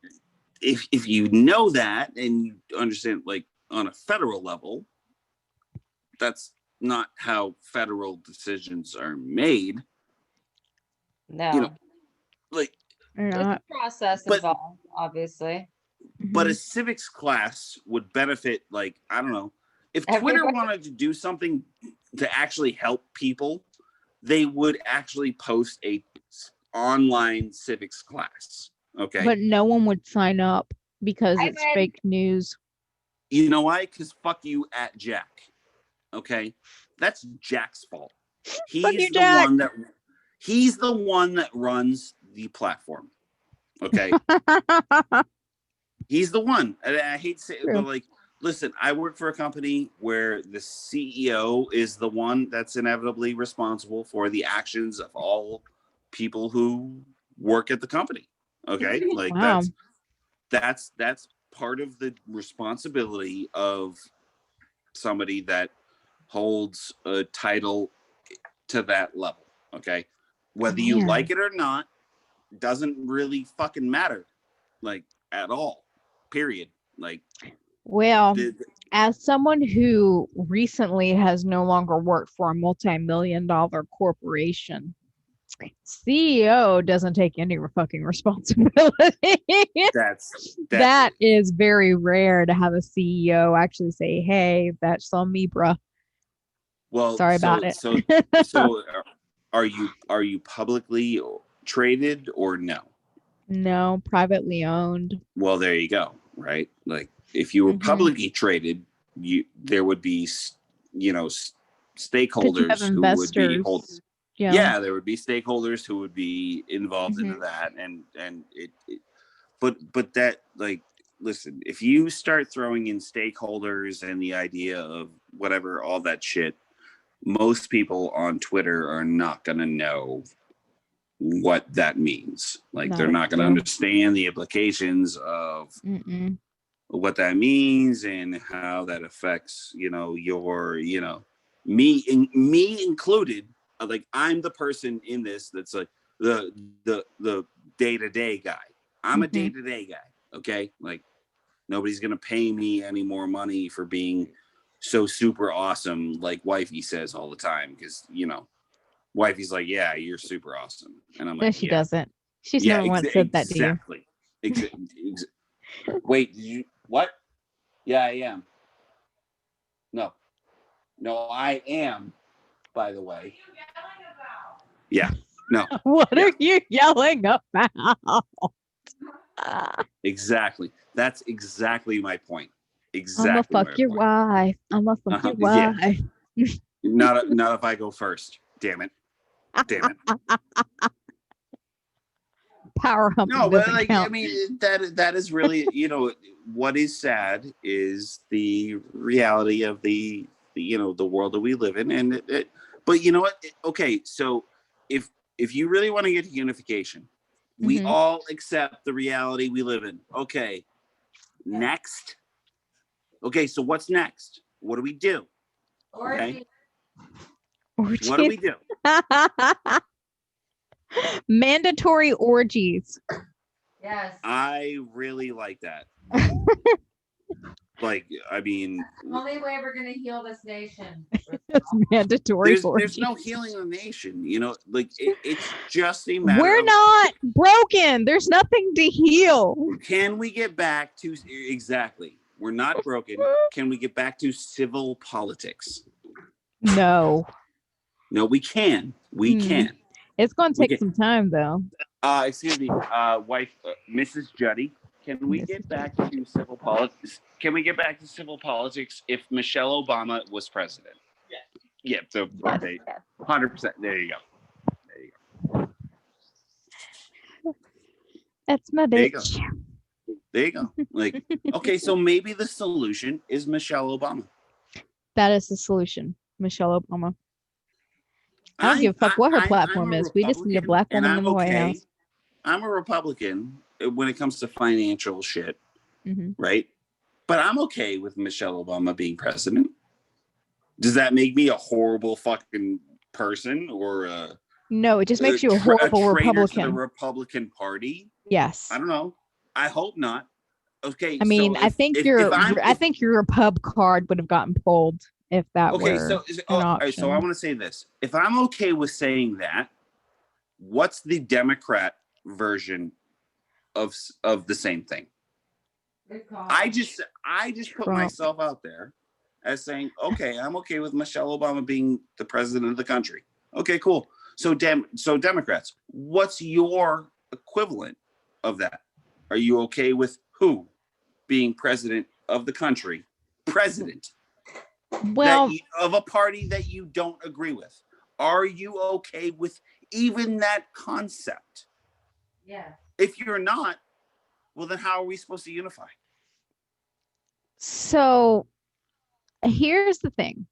Speaker 4: if you know that and you understand, like, on a federal level, that's not how federal decisions are made.
Speaker 2: No.
Speaker 4: Like,
Speaker 5: We're
Speaker 2: There's
Speaker 5: not.
Speaker 2: a process
Speaker 4: But-
Speaker 2: involved, obviously.
Speaker 4: but a civics class would benefit, like, I don't know, if Twitter
Speaker 2: Everybody-
Speaker 4: wanted to do something to actually help people, they would actually post a online civics class. Okay.
Speaker 5: But no one would sign up because
Speaker 2: I
Speaker 5: it's
Speaker 2: would.
Speaker 5: fake news.
Speaker 4: You know why? Because fuck you at Jack. Okay. That's Jack's fault.
Speaker 5: Fuck you, Jack.
Speaker 4: He's the one that runs the platform. Okay. He's the one. And I hate to say it, but like, listen, I work for a company where the CEO is the one that's inevitably responsible for the actions of all people who work at the company. Okay. Like,
Speaker 5: Wow.
Speaker 4: that's part of the responsibility of somebody that holds a title to that level. Okay. Whether you
Speaker 5: Man.
Speaker 4: like it or not doesn't really fucking matter, like, at all. Period. Like,
Speaker 5: Well, as someone who recently has no longer worked for a multi-million-dollar corporation, CEO doesn't take any fucking responsibility. That is very rare to have a CEO actually say, "Hey, that's on me, bruh."
Speaker 4: well,
Speaker 5: Sorry about it.
Speaker 4: So are you publicly traded or no?
Speaker 5: No, privately owned.
Speaker 4: Well, there you go. Right. Like, if you were publicly traded, there would be, stakeholders who would be
Speaker 5: Yeah.
Speaker 4: there would be stakeholders who would be involved into that, and but that, like, listen, if you start throwing in stakeholders and the idea of whatever, all that shit, most people on Twitter are not going to know what that means. Like, they're not going to understand the implications of what that means and how that affects, your, me included. Like, I'm the person in this that's like the day-to-day guy. I'm a day-to-day guy. Okay. Like, nobody's going to pay me any more money for being so super awesome, like wifey says all the time. Because, wifey's like, yeah, you're super awesome. And I'm like,
Speaker 5: No, she doesn't. She's never once said that to you.
Speaker 4: Wait, did you, what? Yeah, I am. No, I am, by the way. Yeah, no.
Speaker 5: What are you yelling about?
Speaker 4: Exactly. That's exactly my point. Exactly.
Speaker 5: I'm gonna fuck your wife. I'm gonna fuck your wife.
Speaker 4: Not if I go first. Damn it.
Speaker 5: Power humping.
Speaker 4: No, but
Speaker 5: like, count.
Speaker 4: I mean, that is really, what is sad is the reality of the world that we live in, and but you know what? Okay, so if you really want to get to unification, we all accept the reality we live in. Okay, next. Okay, so what's next? What do we do? Okay. What do we do?
Speaker 5: Mandatory orgies.
Speaker 2: Yes.
Speaker 4: I really like that. Like, I mean,
Speaker 2: Only way we're gonna heal this nation.
Speaker 5: It's mandatory orgies.
Speaker 4: There's no healing the nation, like, it's just a matter
Speaker 5: We're not broken. There's nothing to heal.
Speaker 4: Can we get back to exactly? We're not broken. Can we get back to civil politics?
Speaker 5: No.
Speaker 4: No, we can. We can.
Speaker 5: It's going to
Speaker 4: We
Speaker 5: take
Speaker 4: can.
Speaker 5: some time, though.
Speaker 4: Excuse me, wife, Mrs. Juddy. Can we get back to civil politics? Can we get back to civil politics if Michelle Obama was president? Yeah. Yeah. So, okay, 100%. There you go.
Speaker 5: That's my
Speaker 4: There you go.
Speaker 5: bitch.
Speaker 4: There you go. Like, okay, so maybe the solution is Michelle Obama.
Speaker 5: That is the solution. Michelle Obama. I don't give a fuck what her platform is. We just need a black woman in the White House.
Speaker 4: I'm a Republican when it comes to financial shit,
Speaker 5: Mm-hmm.
Speaker 4: right? But I'm okay with Michelle Obama being president. Does that make me a horrible fucking person or
Speaker 5: No, it just makes you a horrible
Speaker 4: traitor
Speaker 5: Republican.
Speaker 4: to the Republican Party?
Speaker 5: Yes.
Speaker 4: I don't know. I hope not. Okay.
Speaker 5: I mean,
Speaker 4: so
Speaker 5: I think your pub card would have gotten pulled if that were an option.
Speaker 4: So I want to say this. If I'm okay with saying that, what's the Democrat version of the same thing? I just put
Speaker 5: Trump.
Speaker 4: myself out there as saying, okay, I'm okay with Michelle Obama being the president of the country. Okay, cool. So Democrats, what's your equivalent of that? Are you okay with who being president of the country? President.
Speaker 5: Well,
Speaker 4: of a party that you don't agree with. Are you okay with even that concept?
Speaker 2: Yeah.
Speaker 4: If you're not, well, then how are we supposed to unify?
Speaker 5: so here's the thing,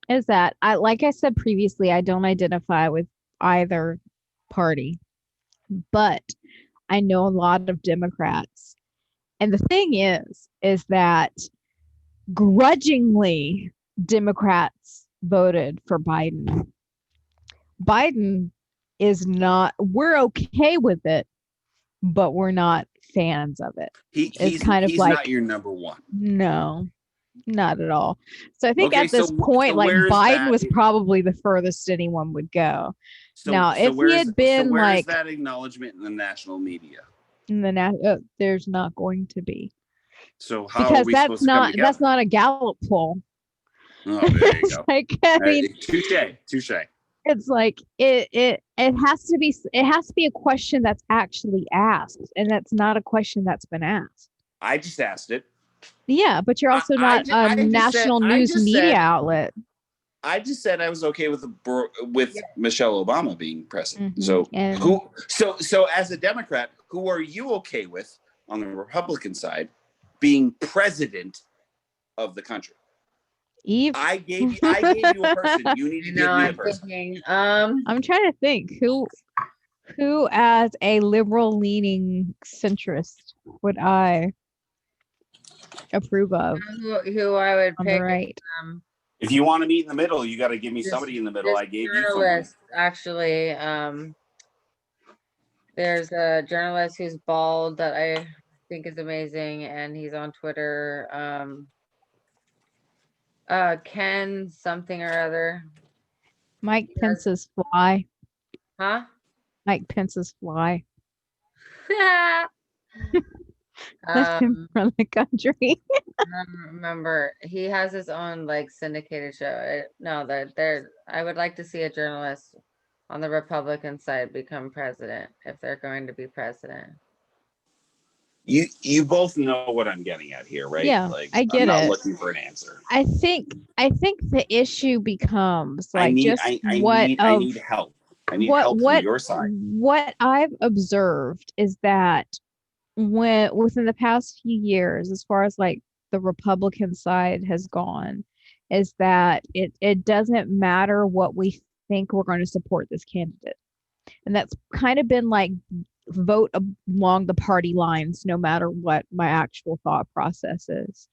Speaker 5: is that like I said previously, I don't identify with either party, but I know a lot of Democrats. And the thing is that grudgingly Democrats voted for Biden. Biden is not, we're okay with it, but we're not fans of it.
Speaker 4: He's
Speaker 5: kind of
Speaker 4: he's
Speaker 5: like,
Speaker 4: not your number one.
Speaker 5: No, not at all. So I think
Speaker 4: Okay,
Speaker 5: at this
Speaker 4: so
Speaker 5: point, like
Speaker 4: where is
Speaker 5: Biden
Speaker 4: that
Speaker 5: was probably the furthest anyone would go.
Speaker 4: So,
Speaker 5: Now, if he had been
Speaker 4: where
Speaker 5: like
Speaker 4: is that acknowledgement in the national media?
Speaker 5: in the there's not going to be,
Speaker 4: So how are
Speaker 5: because
Speaker 4: we supposed to come together?
Speaker 5: that's not a Gallup poll.
Speaker 4: Oh, there you
Speaker 5: It's
Speaker 4: go.
Speaker 5: like, I mean,
Speaker 4: touche.
Speaker 5: it's like it has to be a question that's actually asked, and that's not a question that's been asked.
Speaker 4: I just asked it.
Speaker 5: Yeah, but you're also not a national news media outlet.
Speaker 4: I just said I was okay with Michelle Obama being president.
Speaker 5: Mm-hmm.
Speaker 4: So as a Democrat, who are you okay with on the Republican side being president of the country?
Speaker 5: Eve,
Speaker 4: I gave you a person. You need to give me a person.
Speaker 5: I'm trying to think who as a liberal leaning centrist would I approve of?
Speaker 2: Who I would pick?
Speaker 5: Right.
Speaker 4: If you want to meet in the middle, you got to give me somebody in the middle. I gave you somebody.
Speaker 2: Actually, there's a journalist who's bald that I think is amazing, and he's on Twitter. Ken something or other.
Speaker 5: Mike Pence's fly.
Speaker 2: Huh?
Speaker 5: Mike Pence's fly. Left him from the country.
Speaker 2: I don't remember, he has his own like syndicated show. I would like to see a journalist on the Republican side become president if they're going to be president.
Speaker 4: You both know what I'm getting at here, right?
Speaker 5: Yeah,
Speaker 4: like,
Speaker 5: I get
Speaker 4: I'm not
Speaker 5: it.
Speaker 4: looking for an answer.
Speaker 5: I think the issue becomes like
Speaker 4: I need help. I need help from your side.
Speaker 5: What I've observed is that within the past few years, as far as like the Republican side has gone, is that it doesn't matter what we think we're going to support this candidate. And that's kind of been like vote along the party lines, no matter what my actual thought process is.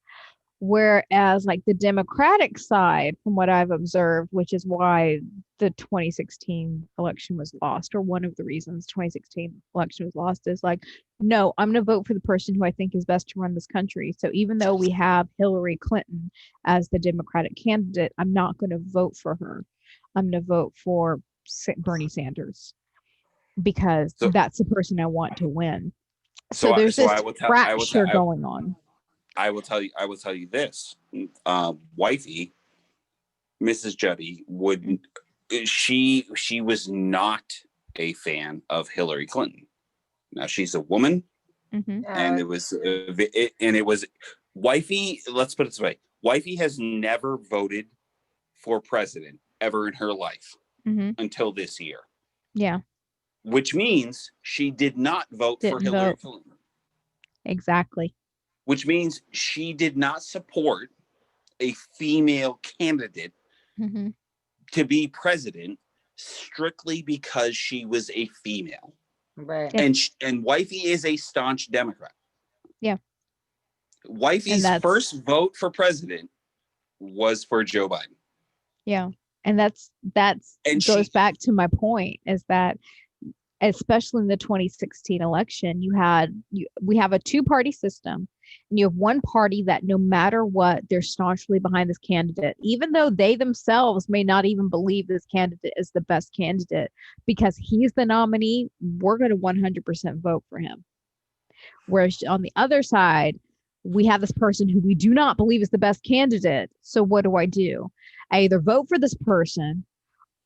Speaker 5: Whereas like the Democratic side, from what I've observed, which is why the 2016 election was lost, or one of the reasons 2016 election was lost, is like, no, I'm going to vote for the person who I think is best to run this country. So even though we have Hillary Clinton as the Democratic candidate, I'm not going to vote for her. I'm going to vote for Bernie Sanders, because that's the person I want to win. So there's this fracture going on.
Speaker 4: I will tell you this. Wifey, Mrs. Juddy wouldn't. She was not a fan of Hillary Clinton. Now she's a woman,
Speaker 5: Mm-hmm.
Speaker 4: and it was Wifey. Let's put it this way: Wifey has never voted for president ever in her life
Speaker 5: Mm-hmm.
Speaker 4: until this year,
Speaker 5: Yeah.
Speaker 4: which means she did not vote for
Speaker 5: Didn't
Speaker 4: Hillary
Speaker 5: vote.
Speaker 4: Clinton.
Speaker 5: Exactly.
Speaker 4: Which means she did not support a female candidate
Speaker 5: Mm-hmm.
Speaker 4: to be president strictly because she was a female.
Speaker 2: Right.
Speaker 5: Yeah.
Speaker 4: And Wifey is a staunch Democrat.
Speaker 5: Yeah.
Speaker 4: Wifey's first vote for president was for Joe Biden.
Speaker 5: Yeah. And that's
Speaker 4: And
Speaker 5: goes back to my point, is that especially in the 2016 election, we have a two-party system, and you have one party that no matter what, they're staunchly behind this candidate, even though they themselves may not even believe this candidate is the best candidate. Because he's the nominee, we're going to 100% vote for him. Whereas on the other side, we have this person who we do not believe is the best candidate. So what do? I either vote for this person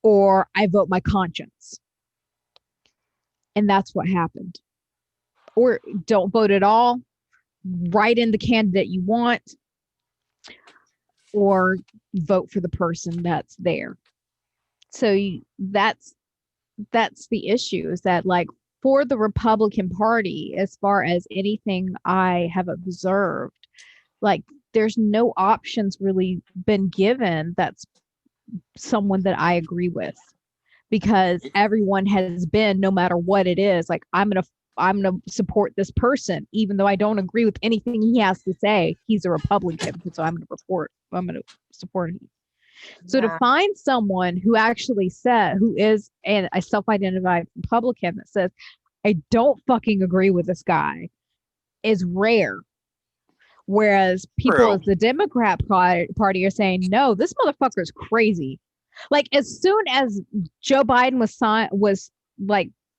Speaker 5: or I vote my conscience. And that's what happened. Or don't vote at all, write in the candidate you want, or vote for the person that's there. So that's the issue, is that, like, for the Republican Party, as far as anything I have observed, like, there's no options really been given that's someone that I agree with. Because everyone has been, no matter what it is, like, I'm gonna support this person, even though I don't agree with anything he has to say. He's a Republican, so I'm gonna support him. So to find someone who actually who is a self-identified Republican that says, I don't fucking agree with this guy, is rare. Whereas people at the Democrat Party are saying, no, this motherfucker is crazy. Like, as soon as Joe Biden was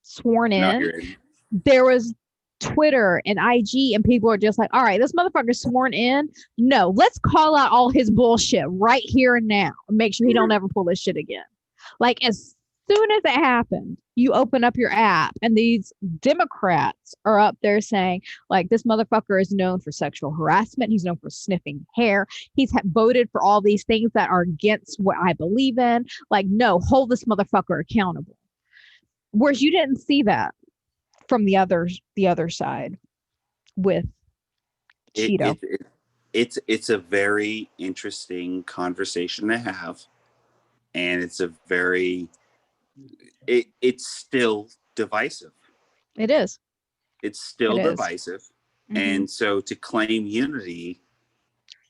Speaker 5: sworn in, there was Twitter and IG, and people are just like, all right, this motherfucker's sworn in. No, let's call out all his bullshit right here and now and make sure he don't ever pull this shit again. Like, as soon as it happened, you open up your app and these Democrats are up there saying, like, this motherfucker is known for sexual harassment. He's known for sniffing hair. He's voted for all these things that are against what I believe in. Like, no, hold this motherfucker accountable. Whereas you didn't see that from the other side with Cheeto.
Speaker 4: It's a very interesting conversation to have, and it's a very it's still divisive.
Speaker 5: It is.
Speaker 4: It's still divisive.
Speaker 5: Mm-hmm.
Speaker 4: And so to claim unity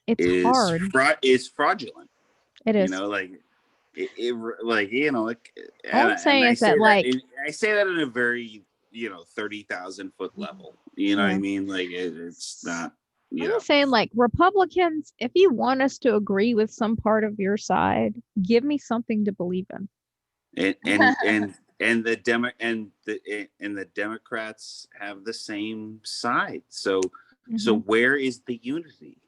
Speaker 5: is hard.
Speaker 4: Is fraudulent.
Speaker 5: It is.
Speaker 4: You know, like like, you know, like,
Speaker 5: all I'm saying is that, like,
Speaker 4: I say that in a very, 30,000 foot level. You know what I mean? Like, it's not.
Speaker 5: I'm saying, like, Republicans, if you want us to agree with some part of your side, give me something to believe in.
Speaker 4: And the Democrats have the same side. So so where is the unity?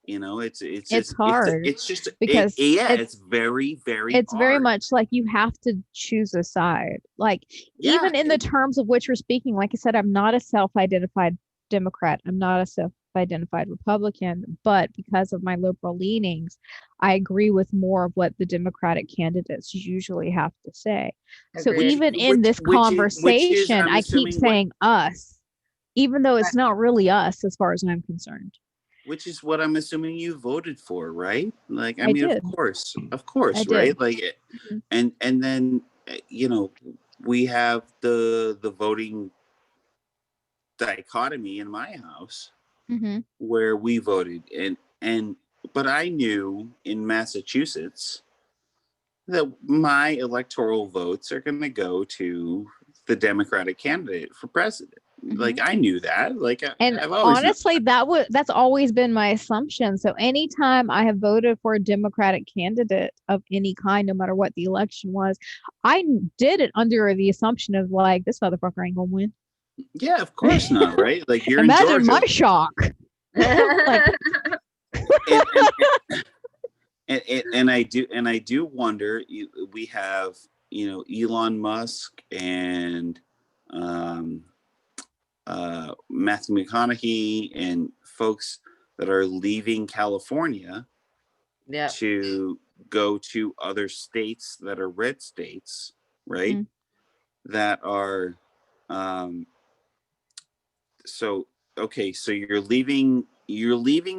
Speaker 4: It's
Speaker 5: hard.
Speaker 4: It's just
Speaker 5: because
Speaker 4: it's very, very
Speaker 5: it's
Speaker 4: hard.
Speaker 5: very much like you have to choose a side. Like, even in the terms of which we're speaking, like I said, I'm not a self-identified Democrat. I'm not a self-identified Republican, but because of my liberal leanings, I agree with more of what the Democratic candidates usually have to say. So even in this conversation, I keep saying us, even though it's not really us as far as I'm concerned.
Speaker 4: Which is what I'm assuming you voted for, right? Like, I mean,
Speaker 5: did.
Speaker 4: of course, right? Like, and then we have the voting dichotomy in my house, where we voted, but I knew in Massachusetts that my electoral votes are going to go to the Democratic candidate for president. Like, I knew that. Like,
Speaker 5: and
Speaker 4: I've always
Speaker 5: honestly, that's always been my assumption. So anytime I have voted for a Democratic candidate of any kind, no matter what the election was, I did it under the assumption of, like, this motherfucker ain't gonna win.
Speaker 4: Yeah, of course not, right? Like, you're
Speaker 5: imagine
Speaker 4: in Georgia.
Speaker 5: my shock. Like,
Speaker 4: And I do wonder. We have Elon Musk and um, Matthew McConaughey and folks that are leaving California
Speaker 2: Yeah.
Speaker 4: to go to other states that are red states, right?
Speaker 5: Mhm.
Speaker 4: That are so okay. So you're leaving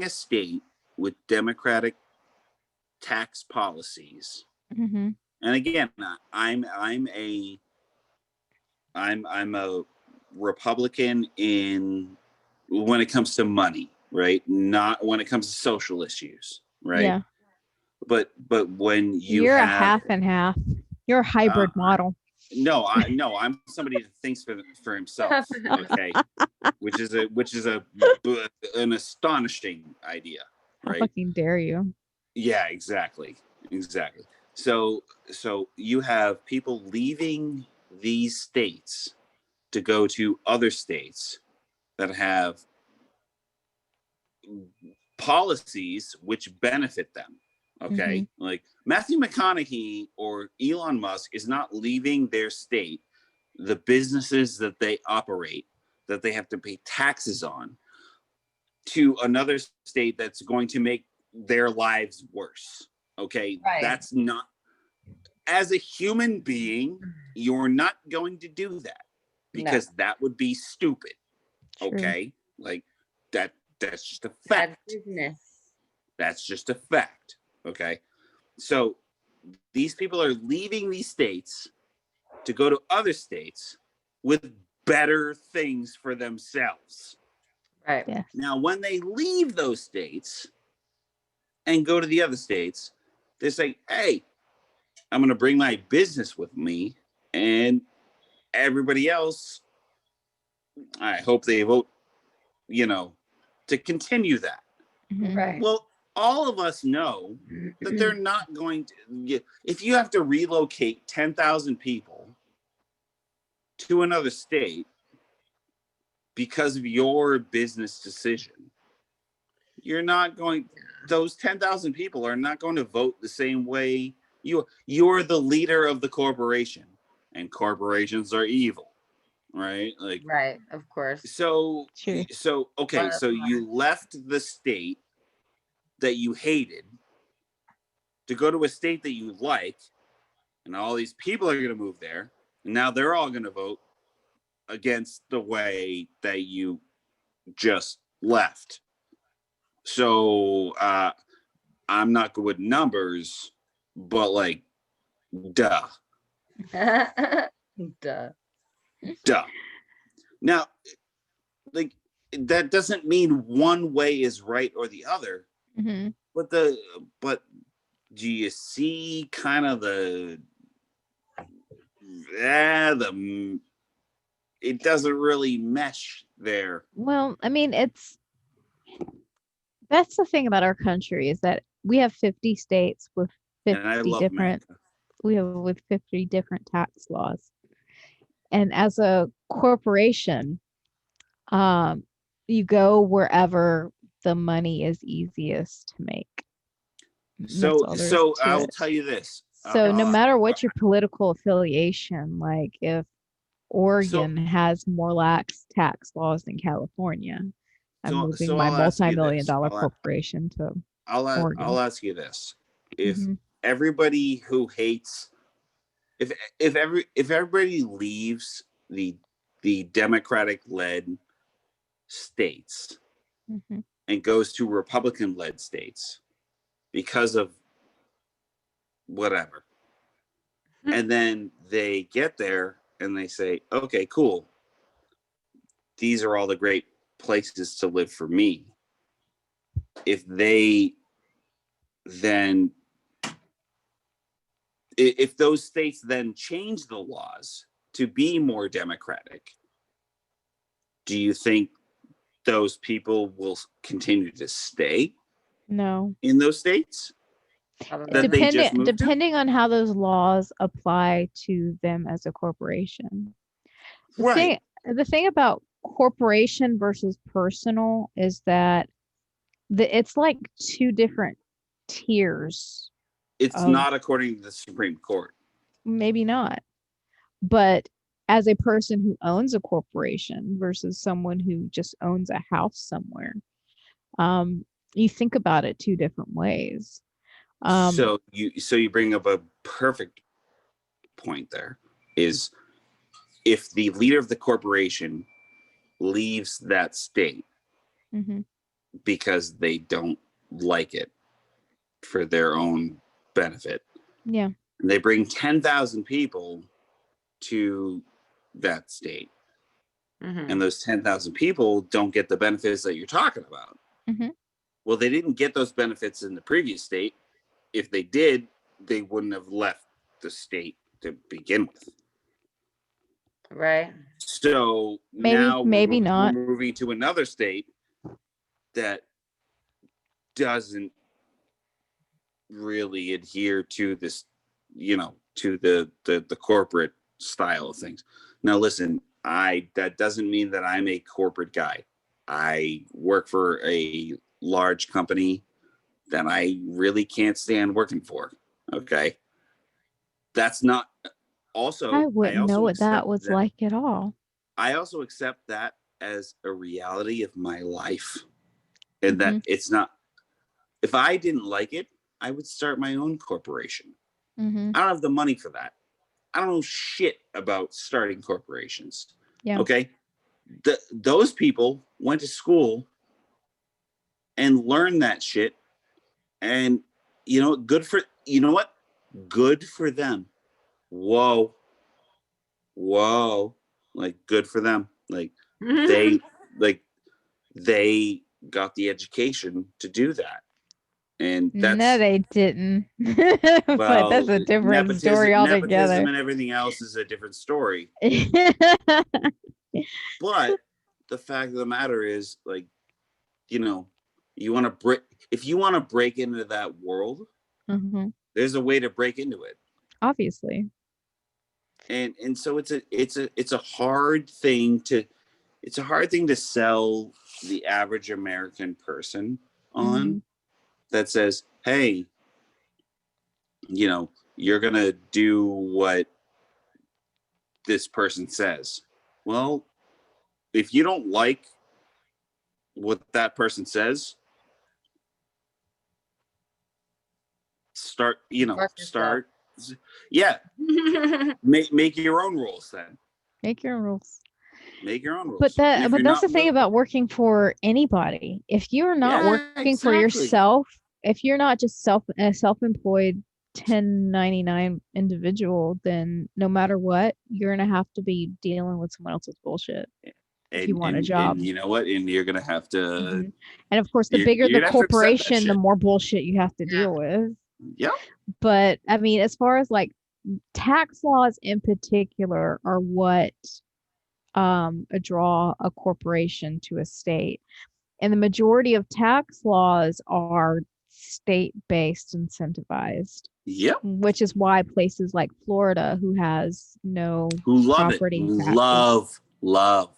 Speaker 4: a state with Democratic tax policies.
Speaker 5: mhm.
Speaker 4: And again, I'm a Republican in when it comes to money, right? Not when it comes to social issues, right?
Speaker 5: Yeah.
Speaker 4: But when you
Speaker 5: You're a
Speaker 4: have
Speaker 5: half and half. You're a hybrid model.
Speaker 4: no, I'm somebody that thinks for himself, okay? which is an astonishing idea,
Speaker 5: How
Speaker 4: right?
Speaker 5: fucking dare you?
Speaker 4: Yeah, exactly. So you have people leaving these states to go to other states that have policies which benefit them. Okay. Like Matthew McConaughey or Elon Musk is not leaving their state, the businesses that they operate, that they have to pay taxes on, to another state that's going to make their lives worse. Okay.
Speaker 2: Right.
Speaker 4: That's not, as a human being, you're not going to do that because that would be stupid.
Speaker 5: True.
Speaker 4: Okay. Like that's just a
Speaker 2: Bad
Speaker 4: fact.
Speaker 2: business.
Speaker 4: That's just a fact. Okay. So these people are leaving these states to go to other states with better things for themselves.
Speaker 2: Right.
Speaker 5: Yes.
Speaker 4: Now, when they leave those states and go to the other states, they say, hey, I'm going to bring my business with me, and everybody else, I hope they vote, to continue that.
Speaker 5: Mhm.
Speaker 2: Right.
Speaker 4: Well, all of us know that they're not going to. If you have to relocate 10,000 people to another state because of your business decision, you're not going. Those 10,000 people are not going to vote the same way. You're the leader of the corporation, and corporations are evil, right? Like,
Speaker 2: Right. Of course.
Speaker 5: True.
Speaker 4: okay, so you left the state that you hated to go to a state that you like, and all these people are going to move there, and now they're all going to vote against the way that you just left. So I'm not good with numbers, but like, duh.
Speaker 2: Duh.
Speaker 4: Now, like, that doesn't mean one way is right or the other,
Speaker 5: Mhm.
Speaker 4: but do you see kind of the it doesn't really mesh there.
Speaker 5: Well, I mean, that's the thing about our country is that we have 50 states with
Speaker 4: And I
Speaker 5: 50
Speaker 4: love
Speaker 5: different
Speaker 4: America.
Speaker 5: we have with 50 different tax laws. And as a corporation, you go wherever the money is easiest to make. And that's
Speaker 4: So
Speaker 5: all there is
Speaker 4: so
Speaker 5: to
Speaker 4: I'll
Speaker 5: it.
Speaker 4: tell you this.
Speaker 5: So no matter what your political affiliation, like if Oregon has more lax tax laws than California, I'm moving my
Speaker 4: I'll ask you
Speaker 5: multi-million
Speaker 4: this.
Speaker 5: dollar corporation to
Speaker 4: I'll
Speaker 5: Oregon.
Speaker 4: ask you this. If
Speaker 5: Mhm.
Speaker 4: everybody who hates if everybody leaves the Democratic led states
Speaker 5: Mhm.
Speaker 4: and goes to Republican led states because of whatever, and then they get there and they say, okay, cool, these are all the great places to live for me. If they then if those states then change the laws to be more democratic, do you think those people will continue to stay
Speaker 5: No.
Speaker 4: in those states that they just moved to?
Speaker 5: Depending on how those laws apply to them as a corporation.
Speaker 4: Right.
Speaker 5: The thing about corporation versus personal is that It's like two different tiers
Speaker 3: It's
Speaker 5: of,
Speaker 3: not according to the Supreme Court.
Speaker 5: maybe not, but as a person who owns a corporation versus someone who just owns a house somewhere, um, you think about it two different ways.
Speaker 3: So you bring up a perfect point there. Is if the leader of the corporation leaves that state
Speaker 5: Mhm.
Speaker 3: because they don't like it for their own benefit,
Speaker 5: Yeah.
Speaker 3: and they bring 10,000 people to that state,
Speaker 2: Mhm.
Speaker 3: and those 10,000 people don't get the benefits that you're talking about.
Speaker 5: Mhm.
Speaker 3: Well, they didn't get those benefits in the previous state. If they did, they wouldn't have left the state to begin with.
Speaker 2: Right.
Speaker 3: So
Speaker 5: Maybe,
Speaker 3: now
Speaker 5: maybe
Speaker 3: we're
Speaker 5: not.
Speaker 3: moving to another state that doesn't really adhere to this, to the corporate style of things. Now, listen, that doesn't mean that I'm a corporate guy. I work for a large company that I really can't stand working for. Okay, that's not.
Speaker 5: I
Speaker 3: I
Speaker 5: wouldn't know
Speaker 3: also
Speaker 5: what that
Speaker 3: accept
Speaker 5: was
Speaker 3: that.
Speaker 5: like at all.
Speaker 3: I also accept that as a reality of my life, and that
Speaker 5: Mhm.
Speaker 3: it's not. If I didn't like it, I would start my own corporation.
Speaker 5: Mhm.
Speaker 3: I don't have the money for that. I don't know shit about starting corporations.
Speaker 5: Yeah.
Speaker 3: Okay. Those people went to school and learned that shit. And you know what? Good for them. Whoa. Whoa. Like, good for them. They, like, they got the education to do that. And
Speaker 5: No, they didn't. But that's
Speaker 3: well,
Speaker 5: a different story
Speaker 3: nepotism
Speaker 5: altogether.
Speaker 3: and everything else is a different story. But the fact of the matter is, like, you want to break, if you want to break into that world,
Speaker 5: Mhm.
Speaker 3: there's a way to break into it.
Speaker 5: Obviously.
Speaker 3: And so it's a hard thing to sell the average American person on,
Speaker 5: Mhm.
Speaker 3: that says, hey, you're gonna do what this person says. Well, if you don't like what that person says, start
Speaker 2: Fuck yourself.
Speaker 3: start yeah, make your own rules then.
Speaker 5: Make your own rules.
Speaker 3: Make your own
Speaker 5: But
Speaker 3: rules. And
Speaker 5: that
Speaker 3: if
Speaker 5: but
Speaker 3: you're
Speaker 5: that's the
Speaker 3: not
Speaker 5: thing
Speaker 3: willing,
Speaker 5: about working for anybody. If you're not
Speaker 3: yeah,
Speaker 5: working for
Speaker 3: exactly.
Speaker 5: yourself, if you're not just a self-employed 1099 individual, then no matter what, you're gonna have to be dealing with someone else's bullshit if you
Speaker 3: and
Speaker 5: want a
Speaker 3: and
Speaker 5: job.
Speaker 3: and you know what? And you're gonna have to
Speaker 5: Mhm. And of course, the bigger
Speaker 3: you're
Speaker 5: the
Speaker 3: gonna have to accept that
Speaker 5: corporation, the
Speaker 3: shit.
Speaker 5: more bullshit you have to
Speaker 2: Yeah.
Speaker 5: deal with.
Speaker 3: Yeah.
Speaker 5: But I mean, as far as like tax laws in particular are what draw a corporation to a state. And the majority of tax laws are state-based incentivized,
Speaker 3: Yep.
Speaker 5: which is why places like Florida, who has no
Speaker 3: Who love it?
Speaker 5: property taxes,
Speaker 3: Love.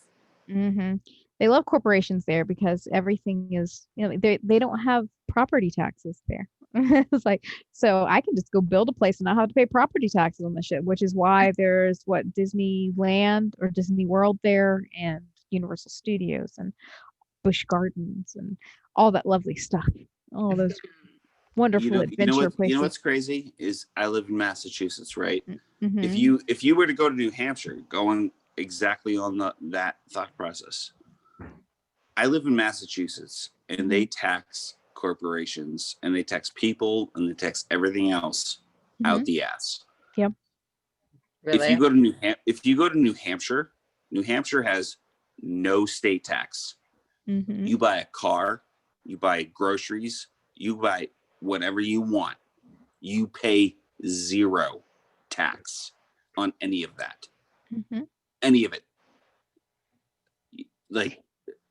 Speaker 5: hmm they love corporations there because everything is, they don't have property taxes there. It's like, so I can just go build a place and not have to pay property taxes on the shit, which is why there's what Disneyland or Disney World there, and Universal Studios and Busch Gardens and all that lovely stuff. All those wonderful adventure
Speaker 3: You know
Speaker 5: places.
Speaker 3: what's crazy is I live in Massachusetts, right?
Speaker 5: Mm-hmm.
Speaker 3: If you were to go to New Hampshire, going exactly on that thought process, I live in Massachusetts, and
Speaker 5: Mm-hmm.
Speaker 3: they tax corporations, and they tax people, and they tax everything else
Speaker 5: Mm-hmm.
Speaker 3: out the ass.
Speaker 5: Yep.
Speaker 3: If
Speaker 2: Really?
Speaker 3: you go to New Hampshire, New Hampshire has no state tax.
Speaker 5: Mm-hmm.
Speaker 3: You buy a car, you buy groceries, you buy whatever you want. You pay zero tax on any of that.
Speaker 5: Mm-hmm.
Speaker 3: Any of it. Like,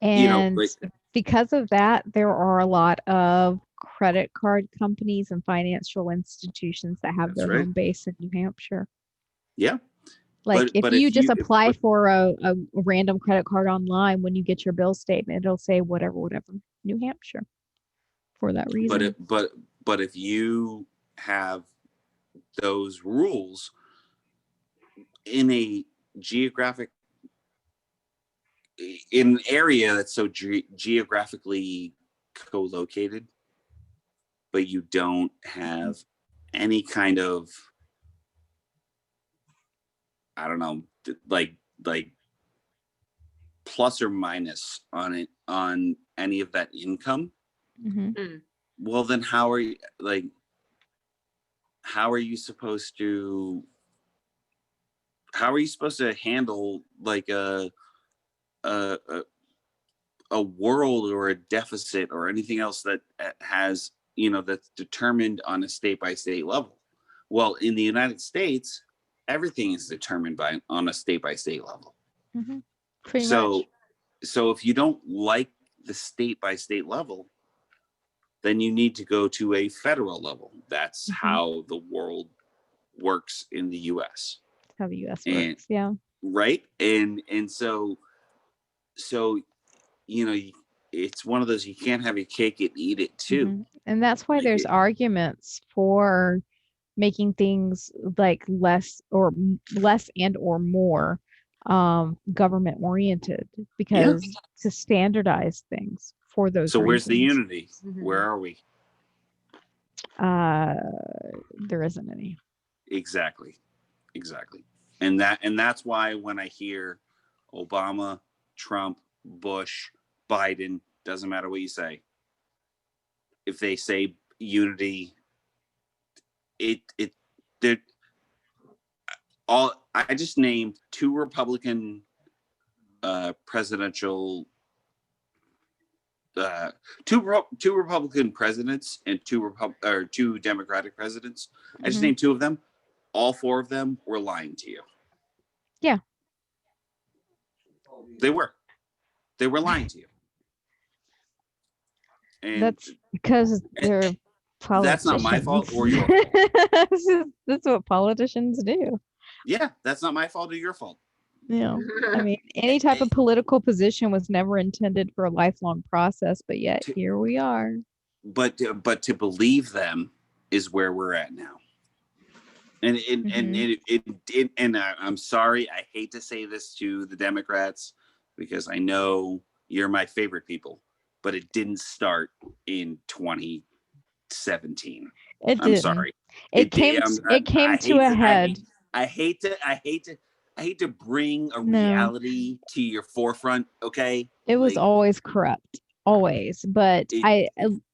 Speaker 5: And
Speaker 3: like,
Speaker 5: because of that, there are a lot of credit card companies and financial institutions that have
Speaker 3: that's
Speaker 5: their
Speaker 3: right.
Speaker 5: home base in New Hampshire.
Speaker 3: Yeah.
Speaker 5: Like if
Speaker 3: But
Speaker 5: you
Speaker 3: if
Speaker 5: just
Speaker 3: you
Speaker 5: apply for a random credit card online, when you get your bill statement, it'll say whatever, New Hampshire. for that reason.
Speaker 3: But if you have those rules in a geographic in an area that's so geographically co-located, but you don't have any kind of, I don't know, like plus or minus on it, on any of that income, well then how are you supposed to handle like a world or a deficit or anything else that has, that's determined on a state by state level? Well, in the United States, everything is determined on a state by state level.
Speaker 5: Pretty much.
Speaker 3: So if you don't like the state by state level, then you need to go to a federal level. That's how the world works in the US.
Speaker 5: That's how the US works, yeah.
Speaker 3: Right? And so it's one of those, you can't have your cake and eat it too.
Speaker 5: And that's why there's arguments for making things like less and or more government oriented, because to standardize things for those
Speaker 3: so
Speaker 5: reasons.
Speaker 3: Where's the unity? Where are we?
Speaker 5: There isn't any.
Speaker 3: Exactly. And that's why when I hear Obama, Trump, Bush, Biden, doesn't matter what you say, if they say unity, I just named two Republican presidential two Republican presidents and two Democratic presidents. I just named two of them. All four of them were lying to you.
Speaker 5: Yeah.
Speaker 3: They were lying to you. And
Speaker 5: that's because they're politicians.
Speaker 3: That's not my fault or your fault.
Speaker 5: That's what politicians do.
Speaker 3: Yeah, that's not my fault or your fault.
Speaker 5: Yeah. I mean, any type of political position was never intended for a lifelong process, but yet here we are.
Speaker 3: But to believe them is where we're at now. And I'm sorry, I hate to say this to the Democrats, because I know you're my favorite people, but it didn't start in 2017. I'm sorry.
Speaker 5: It came to a head.
Speaker 3: I hate to bring a reality to your forefront. Okay.
Speaker 5: It was always corrupt, always. But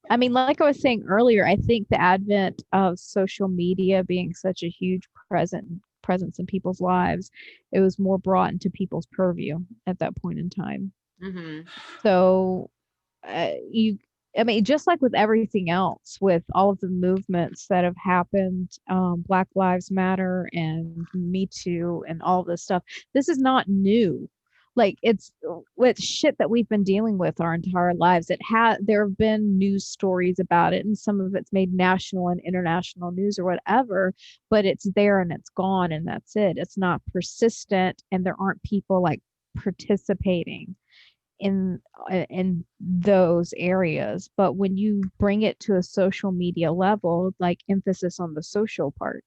Speaker 5: I mean, like I was saying earlier, I think the advent of social media being such a huge presence in people's lives, it was more brought into people's purview at that point in time. So I mean, just like with everything else, with all of the movements that have happened, Black Lives Matter and Me Too and all this stuff, this is not new. Like, it's with shit that we've been dealing with our entire lives. There have been news stories about it, and some of it's made national and international news or whatever, but it's there and it's gone, and that's it. It's not persistent, and there aren't people like participating in those areas. But when you bring it to a social media level, like emphasis on the social part,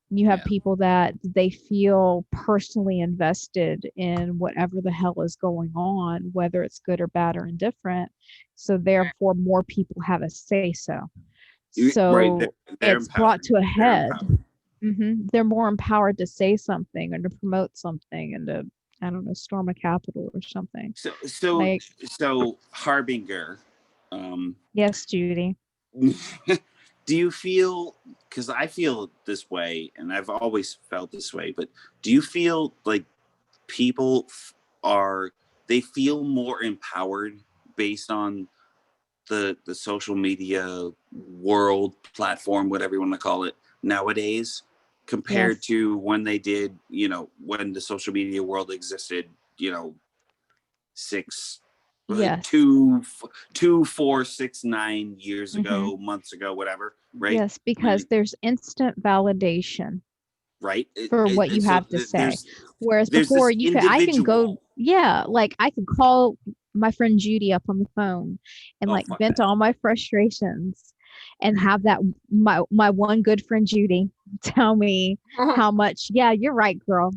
Speaker 5: you have people that they feel personally invested in whatever the hell is going on, whether it's good or bad or indifferent. So therefore more people have a say so. It's brought to a head. They're more empowered to say something and to promote something and to, I don't know, storm a Capitol or something.
Speaker 3: So Harbinger.
Speaker 5: Yes, Judy.
Speaker 3: Do you feel, because I feel this way and I've always felt this way, but do you feel like people they feel more empowered based on the social media world platform, whatever you want to call it, nowadays, compared to when they did, when the social media world existed, 2, 4, 6, 9 years ago, months ago, whatever, right?
Speaker 5: Yes, because there's instant validation,
Speaker 3: right,
Speaker 5: for what you have to say. Whereas before, I can go, like I could call my friend Judy up on the phone and
Speaker 4: Oh,
Speaker 5: like
Speaker 4: fuck
Speaker 5: vent
Speaker 4: that.
Speaker 5: all my frustrations and have that my one good friend Judy tell me how much, yeah, you're right, girl.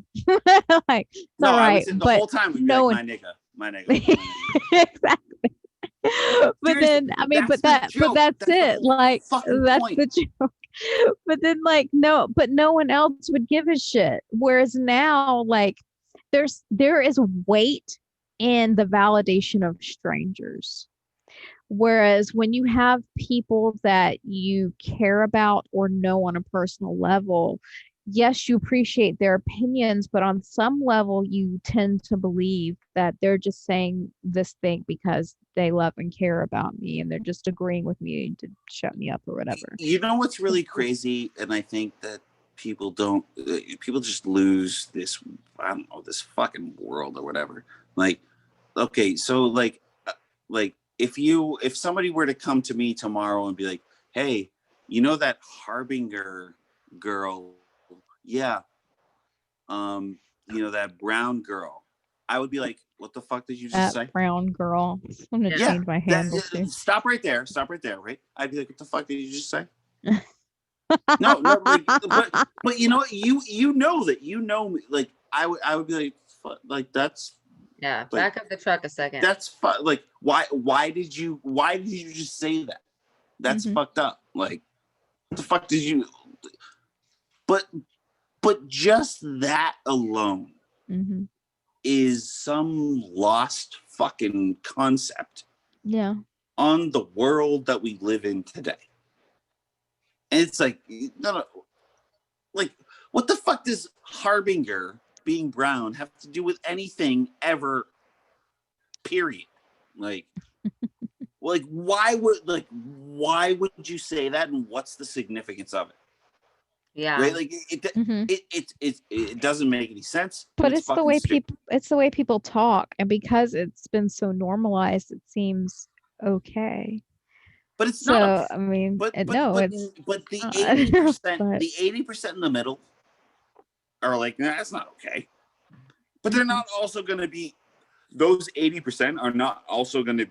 Speaker 5: Like, it's
Speaker 4: No,
Speaker 5: all
Speaker 4: I would
Speaker 5: right.
Speaker 4: say the
Speaker 5: But
Speaker 4: whole time would be
Speaker 5: no
Speaker 4: like,
Speaker 5: one
Speaker 4: my nigga, my nigga.
Speaker 5: exactly. But
Speaker 4: Seriously,
Speaker 5: then I mean,
Speaker 4: that's the
Speaker 5: but
Speaker 4: joke.
Speaker 5: that's
Speaker 4: That's the
Speaker 5: it.
Speaker 4: whole
Speaker 5: Like
Speaker 4: fucking
Speaker 5: that's
Speaker 4: point.
Speaker 5: the joke. But then like no one else would give a shit. Whereas now, like there is weight in the validation of strangers. Whereas when you have people that you care about or know on a personal level, yes, you appreciate their opinions, but on some level, you tend to believe that they're just saying this thing because they love and care about me and they're just agreeing with me to shut me up or whatever.
Speaker 4: You know what's really crazy, and I think that people don't, people just lose this, I don't know, this fucking world or whatever. Like, okay, so like if somebody were to come to me tomorrow and be like, hey, you know that Harbinger girl, yeah, you know that brown girl, I would be like, what the fuck did you just
Speaker 5: That
Speaker 4: say?
Speaker 5: brown girl. I'm gonna
Speaker 2: Yeah.
Speaker 4: Yeah,
Speaker 5: change my
Speaker 4: that,
Speaker 5: handle too.
Speaker 4: stop right there, right? I'd be like, what the fuck did you just say? No, like, but you know what? You know that you know me. Like I would be like, like that's
Speaker 2: Yeah,
Speaker 4: like
Speaker 2: back up the truck a second.
Speaker 4: that's like why did you just say that? That's
Speaker 5: Mhm.
Speaker 4: fucked up. Like what the fuck did you? But just that alone
Speaker 5: Mhm.
Speaker 4: is some lost fucking concept
Speaker 5: Yeah.
Speaker 4: on the world that we live in today. And it's like no, like what the fuck does Harbinger being brown have to do with anything ever? Period. Like, why would you say that, and what's the significance of it?
Speaker 2: Yeah.
Speaker 4: Right? Like
Speaker 5: Mhm.
Speaker 4: it doesn't make any sense. And
Speaker 5: But
Speaker 4: it's
Speaker 5: it's the
Speaker 4: fucking
Speaker 5: way
Speaker 4: stupid.
Speaker 5: people talk, and because it's been so normalized, it seems okay.
Speaker 4: But it's not
Speaker 5: So
Speaker 4: okay.
Speaker 5: I mean,
Speaker 4: But
Speaker 5: no, it's
Speaker 4: the
Speaker 5: not.
Speaker 4: 80%,
Speaker 5: But
Speaker 4: the 80% in the middle are like, nah, that's not okay. But they're
Speaker 5: mhm.
Speaker 4: not also going to be. Those 80% are not also going to.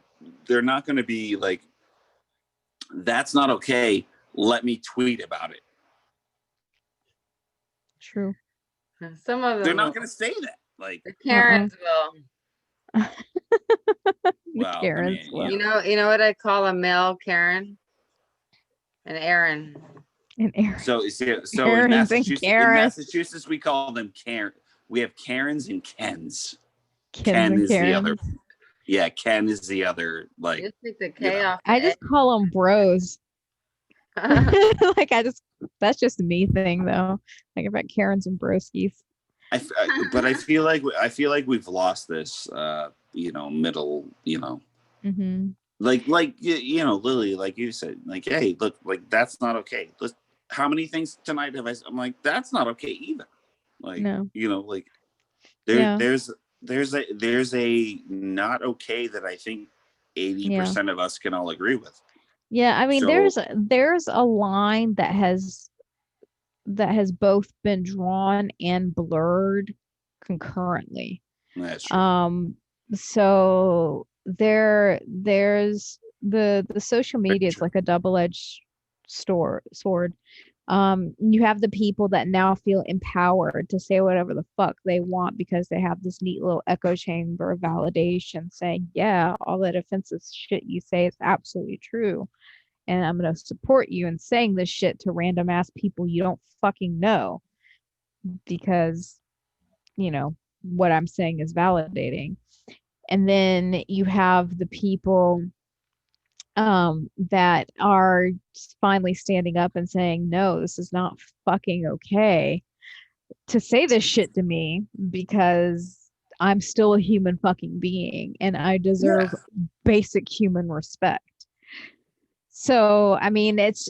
Speaker 4: They're not going to be like, that's not okay. Let me tweet about it.
Speaker 5: True.
Speaker 2: Some of
Speaker 4: They're
Speaker 2: them
Speaker 4: not
Speaker 2: will.
Speaker 4: going to say that. Like,
Speaker 2: The
Speaker 5: Uh-uh.
Speaker 2: Karens will.
Speaker 5: The
Speaker 4: well, I
Speaker 5: Karens
Speaker 4: mean,
Speaker 5: will.
Speaker 2: You know what I call a male Karen? An Aaron.
Speaker 5: And Aaron.
Speaker 4: so in
Speaker 5: Aaron's and Karen.
Speaker 4: Massachusetts, we call them Karen. We have Karens and Kens.
Speaker 5: Kens
Speaker 4: Ken
Speaker 5: and
Speaker 4: is the other.
Speaker 5: Karens.
Speaker 4: Yeah, Ken is the other. Like,
Speaker 2: Just take the
Speaker 4: you
Speaker 2: K
Speaker 4: know,
Speaker 2: off
Speaker 5: I just call them bros.
Speaker 2: the
Speaker 5: Like that's just a me thing though. Like about Karens and broskies.
Speaker 4: but I feel like we've lost this. Middle.
Speaker 5: Mm-hmm.
Speaker 4: Like you know, Lily, like you said, like, hey, look, like that's not okay. How many things tonight have I? I'm like, that's not okay either. Like,
Speaker 5: No.
Speaker 4: like
Speaker 5: Yeah.
Speaker 4: there's a not okay that I think
Speaker 5: Yeah.
Speaker 4: 80% of us can all agree with.
Speaker 5: Yeah. I mean,
Speaker 4: So
Speaker 5: there's a line that has both been drawn and blurred concurrently.
Speaker 4: that's true.
Speaker 5: So there's the social media, it's like a double-edged sword. You have the people that now feel empowered to say whatever the fuck they want because they have this neat little echo chamber of validation saying, yeah, all that offensive shit you say is absolutely true. And I'm going to support you in saying this shit to random ass people you don't fucking know because, what I'm saying is validating. And then you have the people that are finally standing up and saying, no, this is not fucking okay to say this shit to me because I'm still a human fucking being and I deserve basic human respect. So, I mean, it's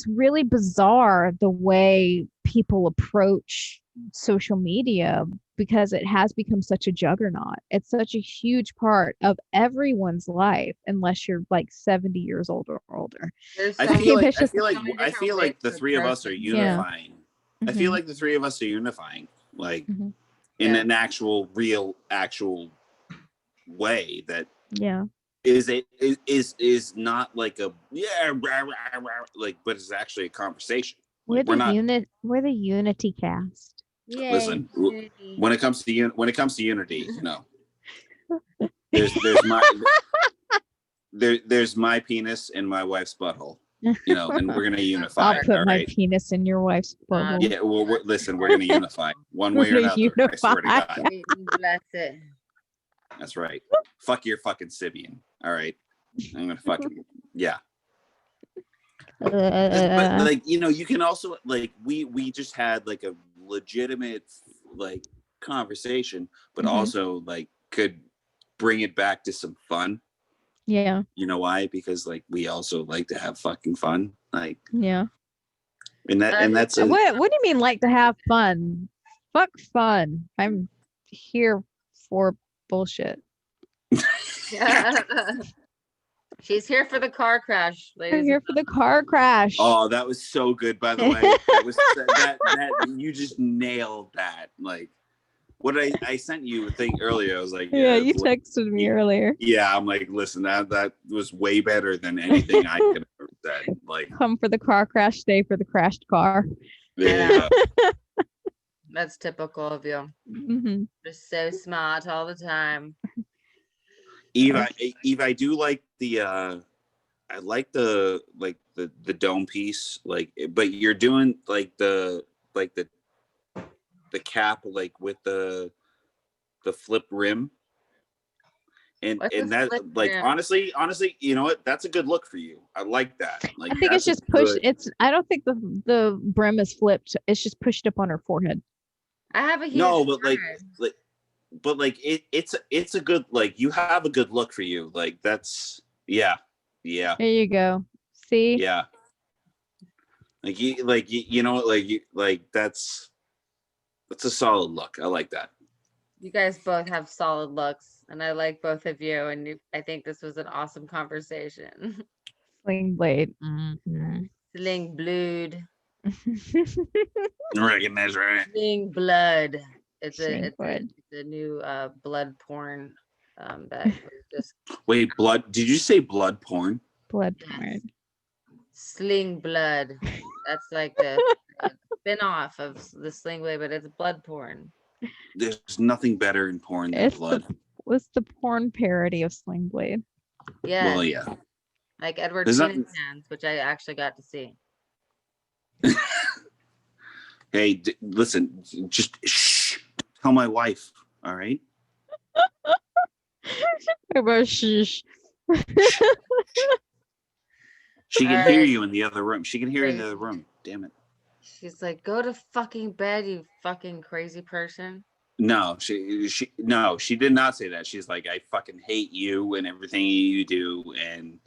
Speaker 5: really bizarre the way people approach social media because it has become such a juggernaut. It's such a huge part of everyone's life, unless you're like 70 years old or older.
Speaker 2: There's
Speaker 4: I
Speaker 2: so
Speaker 4: feel
Speaker 5: mean,
Speaker 4: like
Speaker 5: it's
Speaker 4: I
Speaker 5: just
Speaker 4: feel like
Speaker 2: so many
Speaker 4: I
Speaker 2: different
Speaker 4: feel
Speaker 2: ways
Speaker 4: like the
Speaker 2: to
Speaker 4: three of
Speaker 2: approach
Speaker 4: us are
Speaker 2: it.
Speaker 5: Yeah.
Speaker 4: unifying. I feel
Speaker 5: Mhm.
Speaker 4: like the three of us are unifying, like
Speaker 5: Mhm.
Speaker 4: in
Speaker 2: Yeah.
Speaker 4: an actual, real, actual
Speaker 3: way that
Speaker 5: Yeah.
Speaker 3: is not like a like, but it's actually a conversation. Like, we're not.
Speaker 5: We're the unity cast.
Speaker 2: Yay.
Speaker 3: Listen,
Speaker 2: unity.
Speaker 3: when it comes to unity, there's my there's my penis and my wife's butthole, and we're gonna unify.
Speaker 5: I'll put
Speaker 3: all
Speaker 5: my
Speaker 3: right?
Speaker 5: penis in your wife's butthole.
Speaker 3: Yeah, well, we're gonna unify one way or
Speaker 5: We're
Speaker 3: another. I swear to
Speaker 5: unify.
Speaker 3: God.
Speaker 2: Bless it.
Speaker 3: That's right. Fuck your fucking Sibian. All right. I'm gonna fucking yeah. But like, you can also like we just had like a legitimate like conversation, but
Speaker 5: Mhm.
Speaker 3: also like could bring it back to some fun.
Speaker 5: Yeah.
Speaker 3: You know why? Because like we also like to have fucking fun. Like,
Speaker 5: Yeah.
Speaker 3: and that's a,
Speaker 5: What do you mean like to have fun? Fuck fun. I'm here for bullshit.
Speaker 2: She's here for the car crash,
Speaker 5: I'm
Speaker 2: ladies.
Speaker 5: here for the car crash.
Speaker 3: oh, that was so good, by the way. That was that you just nailed that. Like, what I sent you a thing earlier. I was like,
Speaker 5: yeah, you
Speaker 3: it's like,
Speaker 5: texted me earlier.
Speaker 3: yeah, I'm like, listen, that was way better than anything I could have said. Like,
Speaker 5: Come for the car crash, stay for the crashed car.
Speaker 3: there you go.
Speaker 2: That's typical of you.
Speaker 5: Mm-hmm.
Speaker 2: Just so smart all the time.
Speaker 3: Eve, I do like the I like the dome piece, like, but you're doing like the cap, like with the flip rim, and
Speaker 2: What's a
Speaker 3: that,
Speaker 2: flip
Speaker 3: like,
Speaker 2: rim?
Speaker 3: honestly, you know what? That's a good look for you. I like that. Like,
Speaker 5: I think it's
Speaker 3: that's
Speaker 5: just pushed.
Speaker 3: good-
Speaker 5: It's. I don't think the brim is flipped. It's just pushed up on her forehead.
Speaker 2: I have a huge
Speaker 3: No, but
Speaker 2: forehead.
Speaker 3: it's a good, like, you have a good look for you. Like, that's yeah.
Speaker 5: There you go. See?
Speaker 3: Yeah. That's a solid look. I like that.
Speaker 2: You guys both have solid looks, and I like both of you. And I think this was an awesome conversation.
Speaker 5: Sling blade. Mm-hmm.
Speaker 2: Sling blood.
Speaker 3: Recognize, right?
Speaker 2: Sling blood. It's
Speaker 5: Sling blood.
Speaker 2: a new blood porn that was just
Speaker 3: Wait, blood? Did you say blood porn?
Speaker 5: Blood
Speaker 2: Yes.
Speaker 5: porn.
Speaker 2: Sling blood. That's like the spin-off of the Sling Blade, but it's blood porn.
Speaker 3: There's nothing better in porn than
Speaker 5: It's
Speaker 3: blood.
Speaker 5: what's the porn parody of Sling Blade?
Speaker 2: Yeah,
Speaker 3: Well, yeah.
Speaker 2: like Edward
Speaker 3: There's
Speaker 2: Keenan's
Speaker 3: nothing-
Speaker 2: hands, which I actually got to see.
Speaker 3: Hey, listen, just shh. Tell my wife, all right?
Speaker 5: About sheesh.
Speaker 3: She can
Speaker 2: All
Speaker 3: hear
Speaker 2: right.
Speaker 3: you in the other room. She can hear you in the
Speaker 2: Crazy.
Speaker 3: other room. Damn it.
Speaker 2: She's like, go to fucking bed, you fucking crazy person.
Speaker 3: No, she did not say that. She's like, I fucking hate you and everything you do, and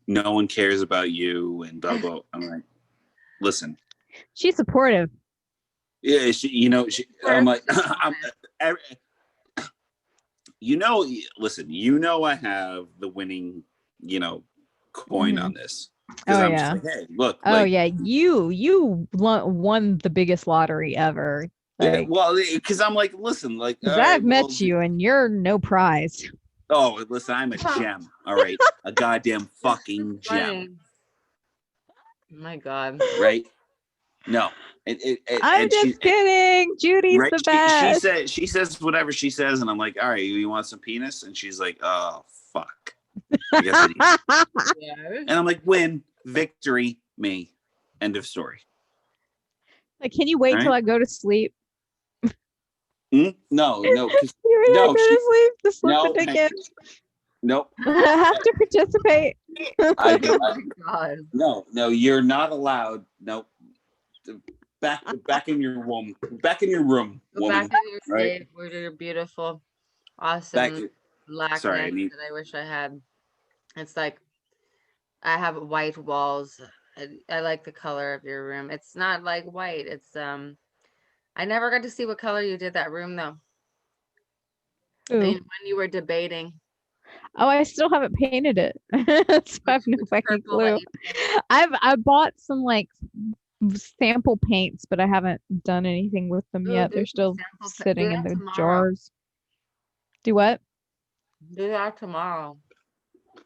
Speaker 3: no one cares about you, and blah blah. I'm like, listen,
Speaker 5: She's supportive.
Speaker 3: yeah, I'm like, listen, I have the winning, coin
Speaker 5: Mhm.
Speaker 3: on this, because
Speaker 5: Oh,
Speaker 3: I'm
Speaker 5: yeah.
Speaker 3: just like, hey, look,
Speaker 5: Oh
Speaker 3: like,
Speaker 5: yeah, you won the biggest lottery ever.
Speaker 3: yeah,
Speaker 5: Like,
Speaker 3: well, because I'm like, listen, like,
Speaker 5: 'cause
Speaker 3: all
Speaker 5: I've
Speaker 3: right,
Speaker 5: met
Speaker 3: well,
Speaker 5: you and you're no prize.
Speaker 3: oh, listen, I'm a gem, all right, a goddamn fucking gem,
Speaker 2: Funny. Oh my God.
Speaker 3: right? No,
Speaker 5: I'm
Speaker 3: and
Speaker 5: just kidding. Judy's
Speaker 3: right?
Speaker 5: the best.
Speaker 3: She says whatever she says, and I'm like, all right, you want some penis? And she's like, oh fuck. I guess I need.
Speaker 2: Yeah.
Speaker 3: And I'm like, win, victory, me. End of story.
Speaker 5: Like, can you wait till
Speaker 3: Right?
Speaker 5: I go to sleep?
Speaker 3: No, 'cause-
Speaker 5: You ready
Speaker 3: No,
Speaker 5: to go
Speaker 3: she-
Speaker 5: to sleep? The slip
Speaker 3: no,
Speaker 5: the dick in.
Speaker 3: nope.
Speaker 5: I have to participate.
Speaker 3: I
Speaker 2: Oh my God.
Speaker 3: no, you're not allowed. Nope. Back in your room. Back in your room,
Speaker 2: Go
Speaker 3: woman.
Speaker 2: back in your
Speaker 3: right?
Speaker 2: state where you're beautiful, awesome
Speaker 3: Back.
Speaker 2: blackness
Speaker 3: Sorry, I need.
Speaker 2: that I wish I had. It's like I have white walls. I like the color of your room. It's not like white. It's I never got to see what color you did that room though. I
Speaker 5: Ooh.
Speaker 2: mean, when you were debating.
Speaker 5: Oh, I still haven't painted it. So I have no
Speaker 2: Which
Speaker 5: fucking
Speaker 2: purple that
Speaker 5: clue.
Speaker 2: you picked.
Speaker 5: I bought some like sample paints, but I haven't done anything with them
Speaker 2: Ooh,
Speaker 5: yet.
Speaker 2: do
Speaker 5: They're
Speaker 2: some
Speaker 5: still
Speaker 2: sample do
Speaker 5: sitting in
Speaker 2: that
Speaker 5: the
Speaker 2: tomorrow.
Speaker 5: jars. Do what?
Speaker 2: Do that tomorrow.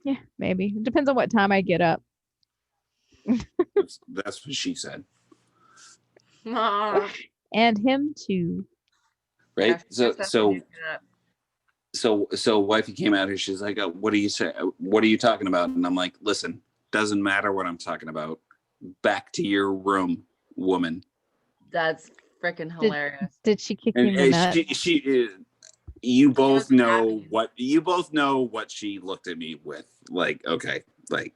Speaker 5: Yeah, maybe. It depends on what time I get up.
Speaker 3: That's what she said.
Speaker 5: And him too.
Speaker 3: Right.
Speaker 2: Yeah,
Speaker 3: So wifey came out here. She's like, "What are you saying? What are you talking about?" And I'm like, "Listen, doesn't matter what I'm talking about. Back to your room, woman."
Speaker 2: that's freaking hilarious.
Speaker 5: Did she kick you
Speaker 3: And,
Speaker 5: in the
Speaker 3: and
Speaker 5: nuts?
Speaker 3: you both
Speaker 2: was
Speaker 3: know
Speaker 2: happy.
Speaker 3: what she looked at me with. Like, okay, like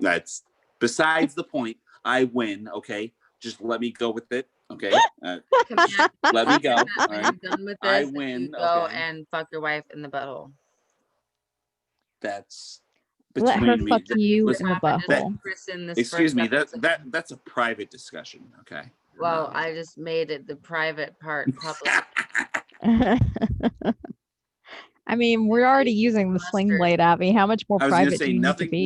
Speaker 3: that's besides the point. I win. Okay, just let me go with it. Okay, let me go. All
Speaker 2: When
Speaker 3: right,
Speaker 2: you're done with
Speaker 3: I
Speaker 2: this, you
Speaker 3: win.
Speaker 2: go
Speaker 3: Okay,
Speaker 2: and fuck your wife in the butthole.
Speaker 3: that's
Speaker 5: Let her
Speaker 3: between me.
Speaker 5: fuck you
Speaker 3: Listen,
Speaker 5: in the butthole.
Speaker 2: Christen this
Speaker 3: excuse
Speaker 2: first
Speaker 3: me.
Speaker 2: episode.
Speaker 3: That's a private discussion. Okay.
Speaker 2: Well, I just made it the private part public.
Speaker 5: I mean, we're already using the sling
Speaker 2: Mustard.
Speaker 5: blade, Abby. How much more
Speaker 3: I was gonna
Speaker 5: private
Speaker 3: say
Speaker 5: do you need to be?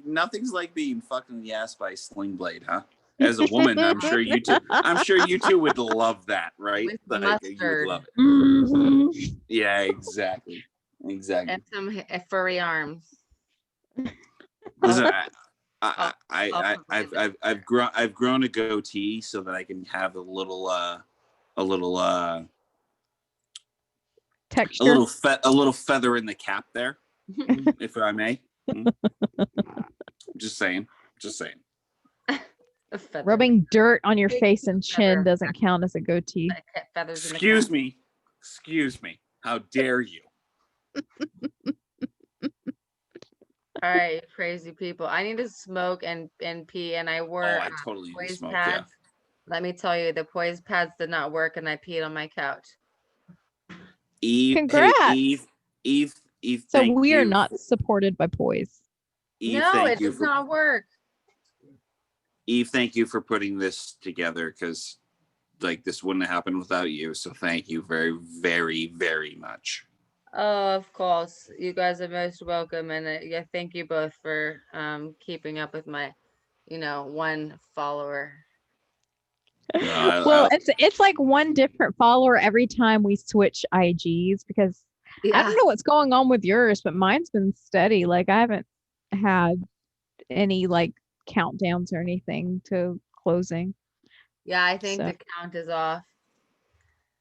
Speaker 3: nothing's like being fucked in the ass by a sling blade, huh? As a woman, I'm sure you two would love that, right?
Speaker 2: With
Speaker 3: Like, you would
Speaker 2: mustard.
Speaker 3: love it.
Speaker 5: Mhm.
Speaker 3: Yeah, exactly. Exactly.
Speaker 2: And some furry arms.
Speaker 3: Listen,
Speaker 2: I'll provide
Speaker 3: I've grown a goatee so that I can have a little
Speaker 5: Texture.
Speaker 3: a little feather in the cap there, if I may. Just saying.
Speaker 2: a feather.
Speaker 5: Rubbing dirt on your
Speaker 2: Big
Speaker 5: face and
Speaker 2: feather.
Speaker 5: chin doesn't count as a goatee.
Speaker 2: Feathers in the
Speaker 3: Excuse
Speaker 2: cap.
Speaker 3: me. How dare you?
Speaker 2: All right, crazy people. I need to smoke and pee, and I wore
Speaker 3: I totally need to
Speaker 2: poise
Speaker 3: smoke,
Speaker 2: pads. Let me tell you, the poise pads did not work, and I peed on my couch.
Speaker 3: Eve,
Speaker 5: Congrats.
Speaker 3: hey, Eve.
Speaker 5: So we are not supported by Poise.
Speaker 3: Eve,
Speaker 2: No,
Speaker 3: thank
Speaker 2: it
Speaker 3: you
Speaker 2: does
Speaker 3: for
Speaker 2: not work.
Speaker 3: Eve. Thank you for putting this together, because like this wouldn't have happened without you. So thank you very, very, very much.
Speaker 2: Oh, of course. You guys are most welcome, and yeah, thank you both for keeping up with my, one follower.
Speaker 5: Well, it's like one different follower every time we switch IGs, because I don't know what's going on with yours, but mine's been steady. Like I haven't had any like countdowns or anything to closing.
Speaker 2: Yeah, I think
Speaker 5: So-
Speaker 2: the count is off.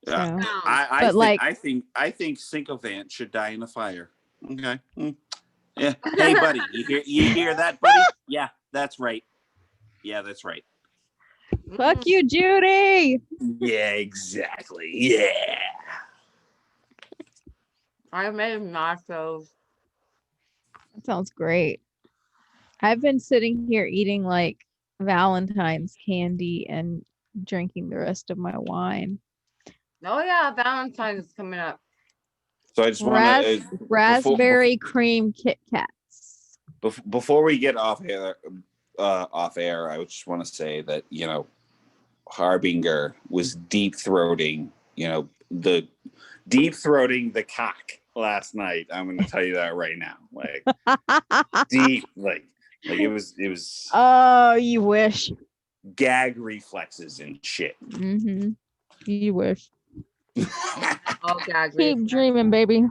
Speaker 5: So,
Speaker 3: I think Sycophant should die in a fire. Okay. Yeah. Hey, buddy, you hear that, buddy? Yeah, that's right.
Speaker 5: fuck you, Judy.
Speaker 3: Yeah, exactly. Yeah.
Speaker 2: I made nachos.
Speaker 5: That sounds great. I've been sitting here eating like Valentine's candy and drinking the rest of my wine.
Speaker 2: Oh yeah, Valentine's is coming up.
Speaker 3: So I just want to
Speaker 5: raspberry cream Kit Kats.
Speaker 3: before we get off air, I just want to say that Harbinger was deep throating the cock last night. I'm going to tell you that right now. Like deep, like it was.
Speaker 5: Oh, you wish.
Speaker 3: Gag reflexes and shit.
Speaker 5: Mm-hmm. You wish.
Speaker 2: Oh God,
Speaker 5: Keep dreaming, baby.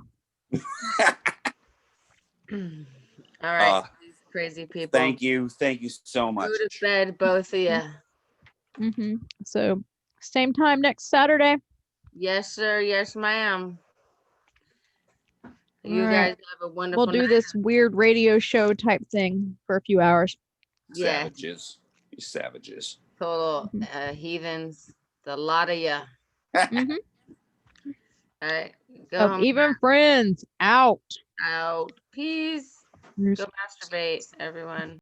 Speaker 2: All right, crazy people.
Speaker 3: Thank you so much.
Speaker 2: Go to bed, both of you.
Speaker 5: Mm-hmm. So, same time next Saturday.
Speaker 2: Yes, sir. Yes, ma'am. You
Speaker 5: All
Speaker 2: guys have a wonderful
Speaker 5: We'll do
Speaker 2: night.
Speaker 5: this weird radio show type thing for a few hours.
Speaker 2: Yeah.
Speaker 3: Savages. You savages.
Speaker 2: Total heathens. The lot of you.
Speaker 5: Mm-hmm.
Speaker 2: All right. Go
Speaker 5: Of
Speaker 2: home.
Speaker 5: even friends out.
Speaker 2: Out. Peace. Go masturbate, everyone.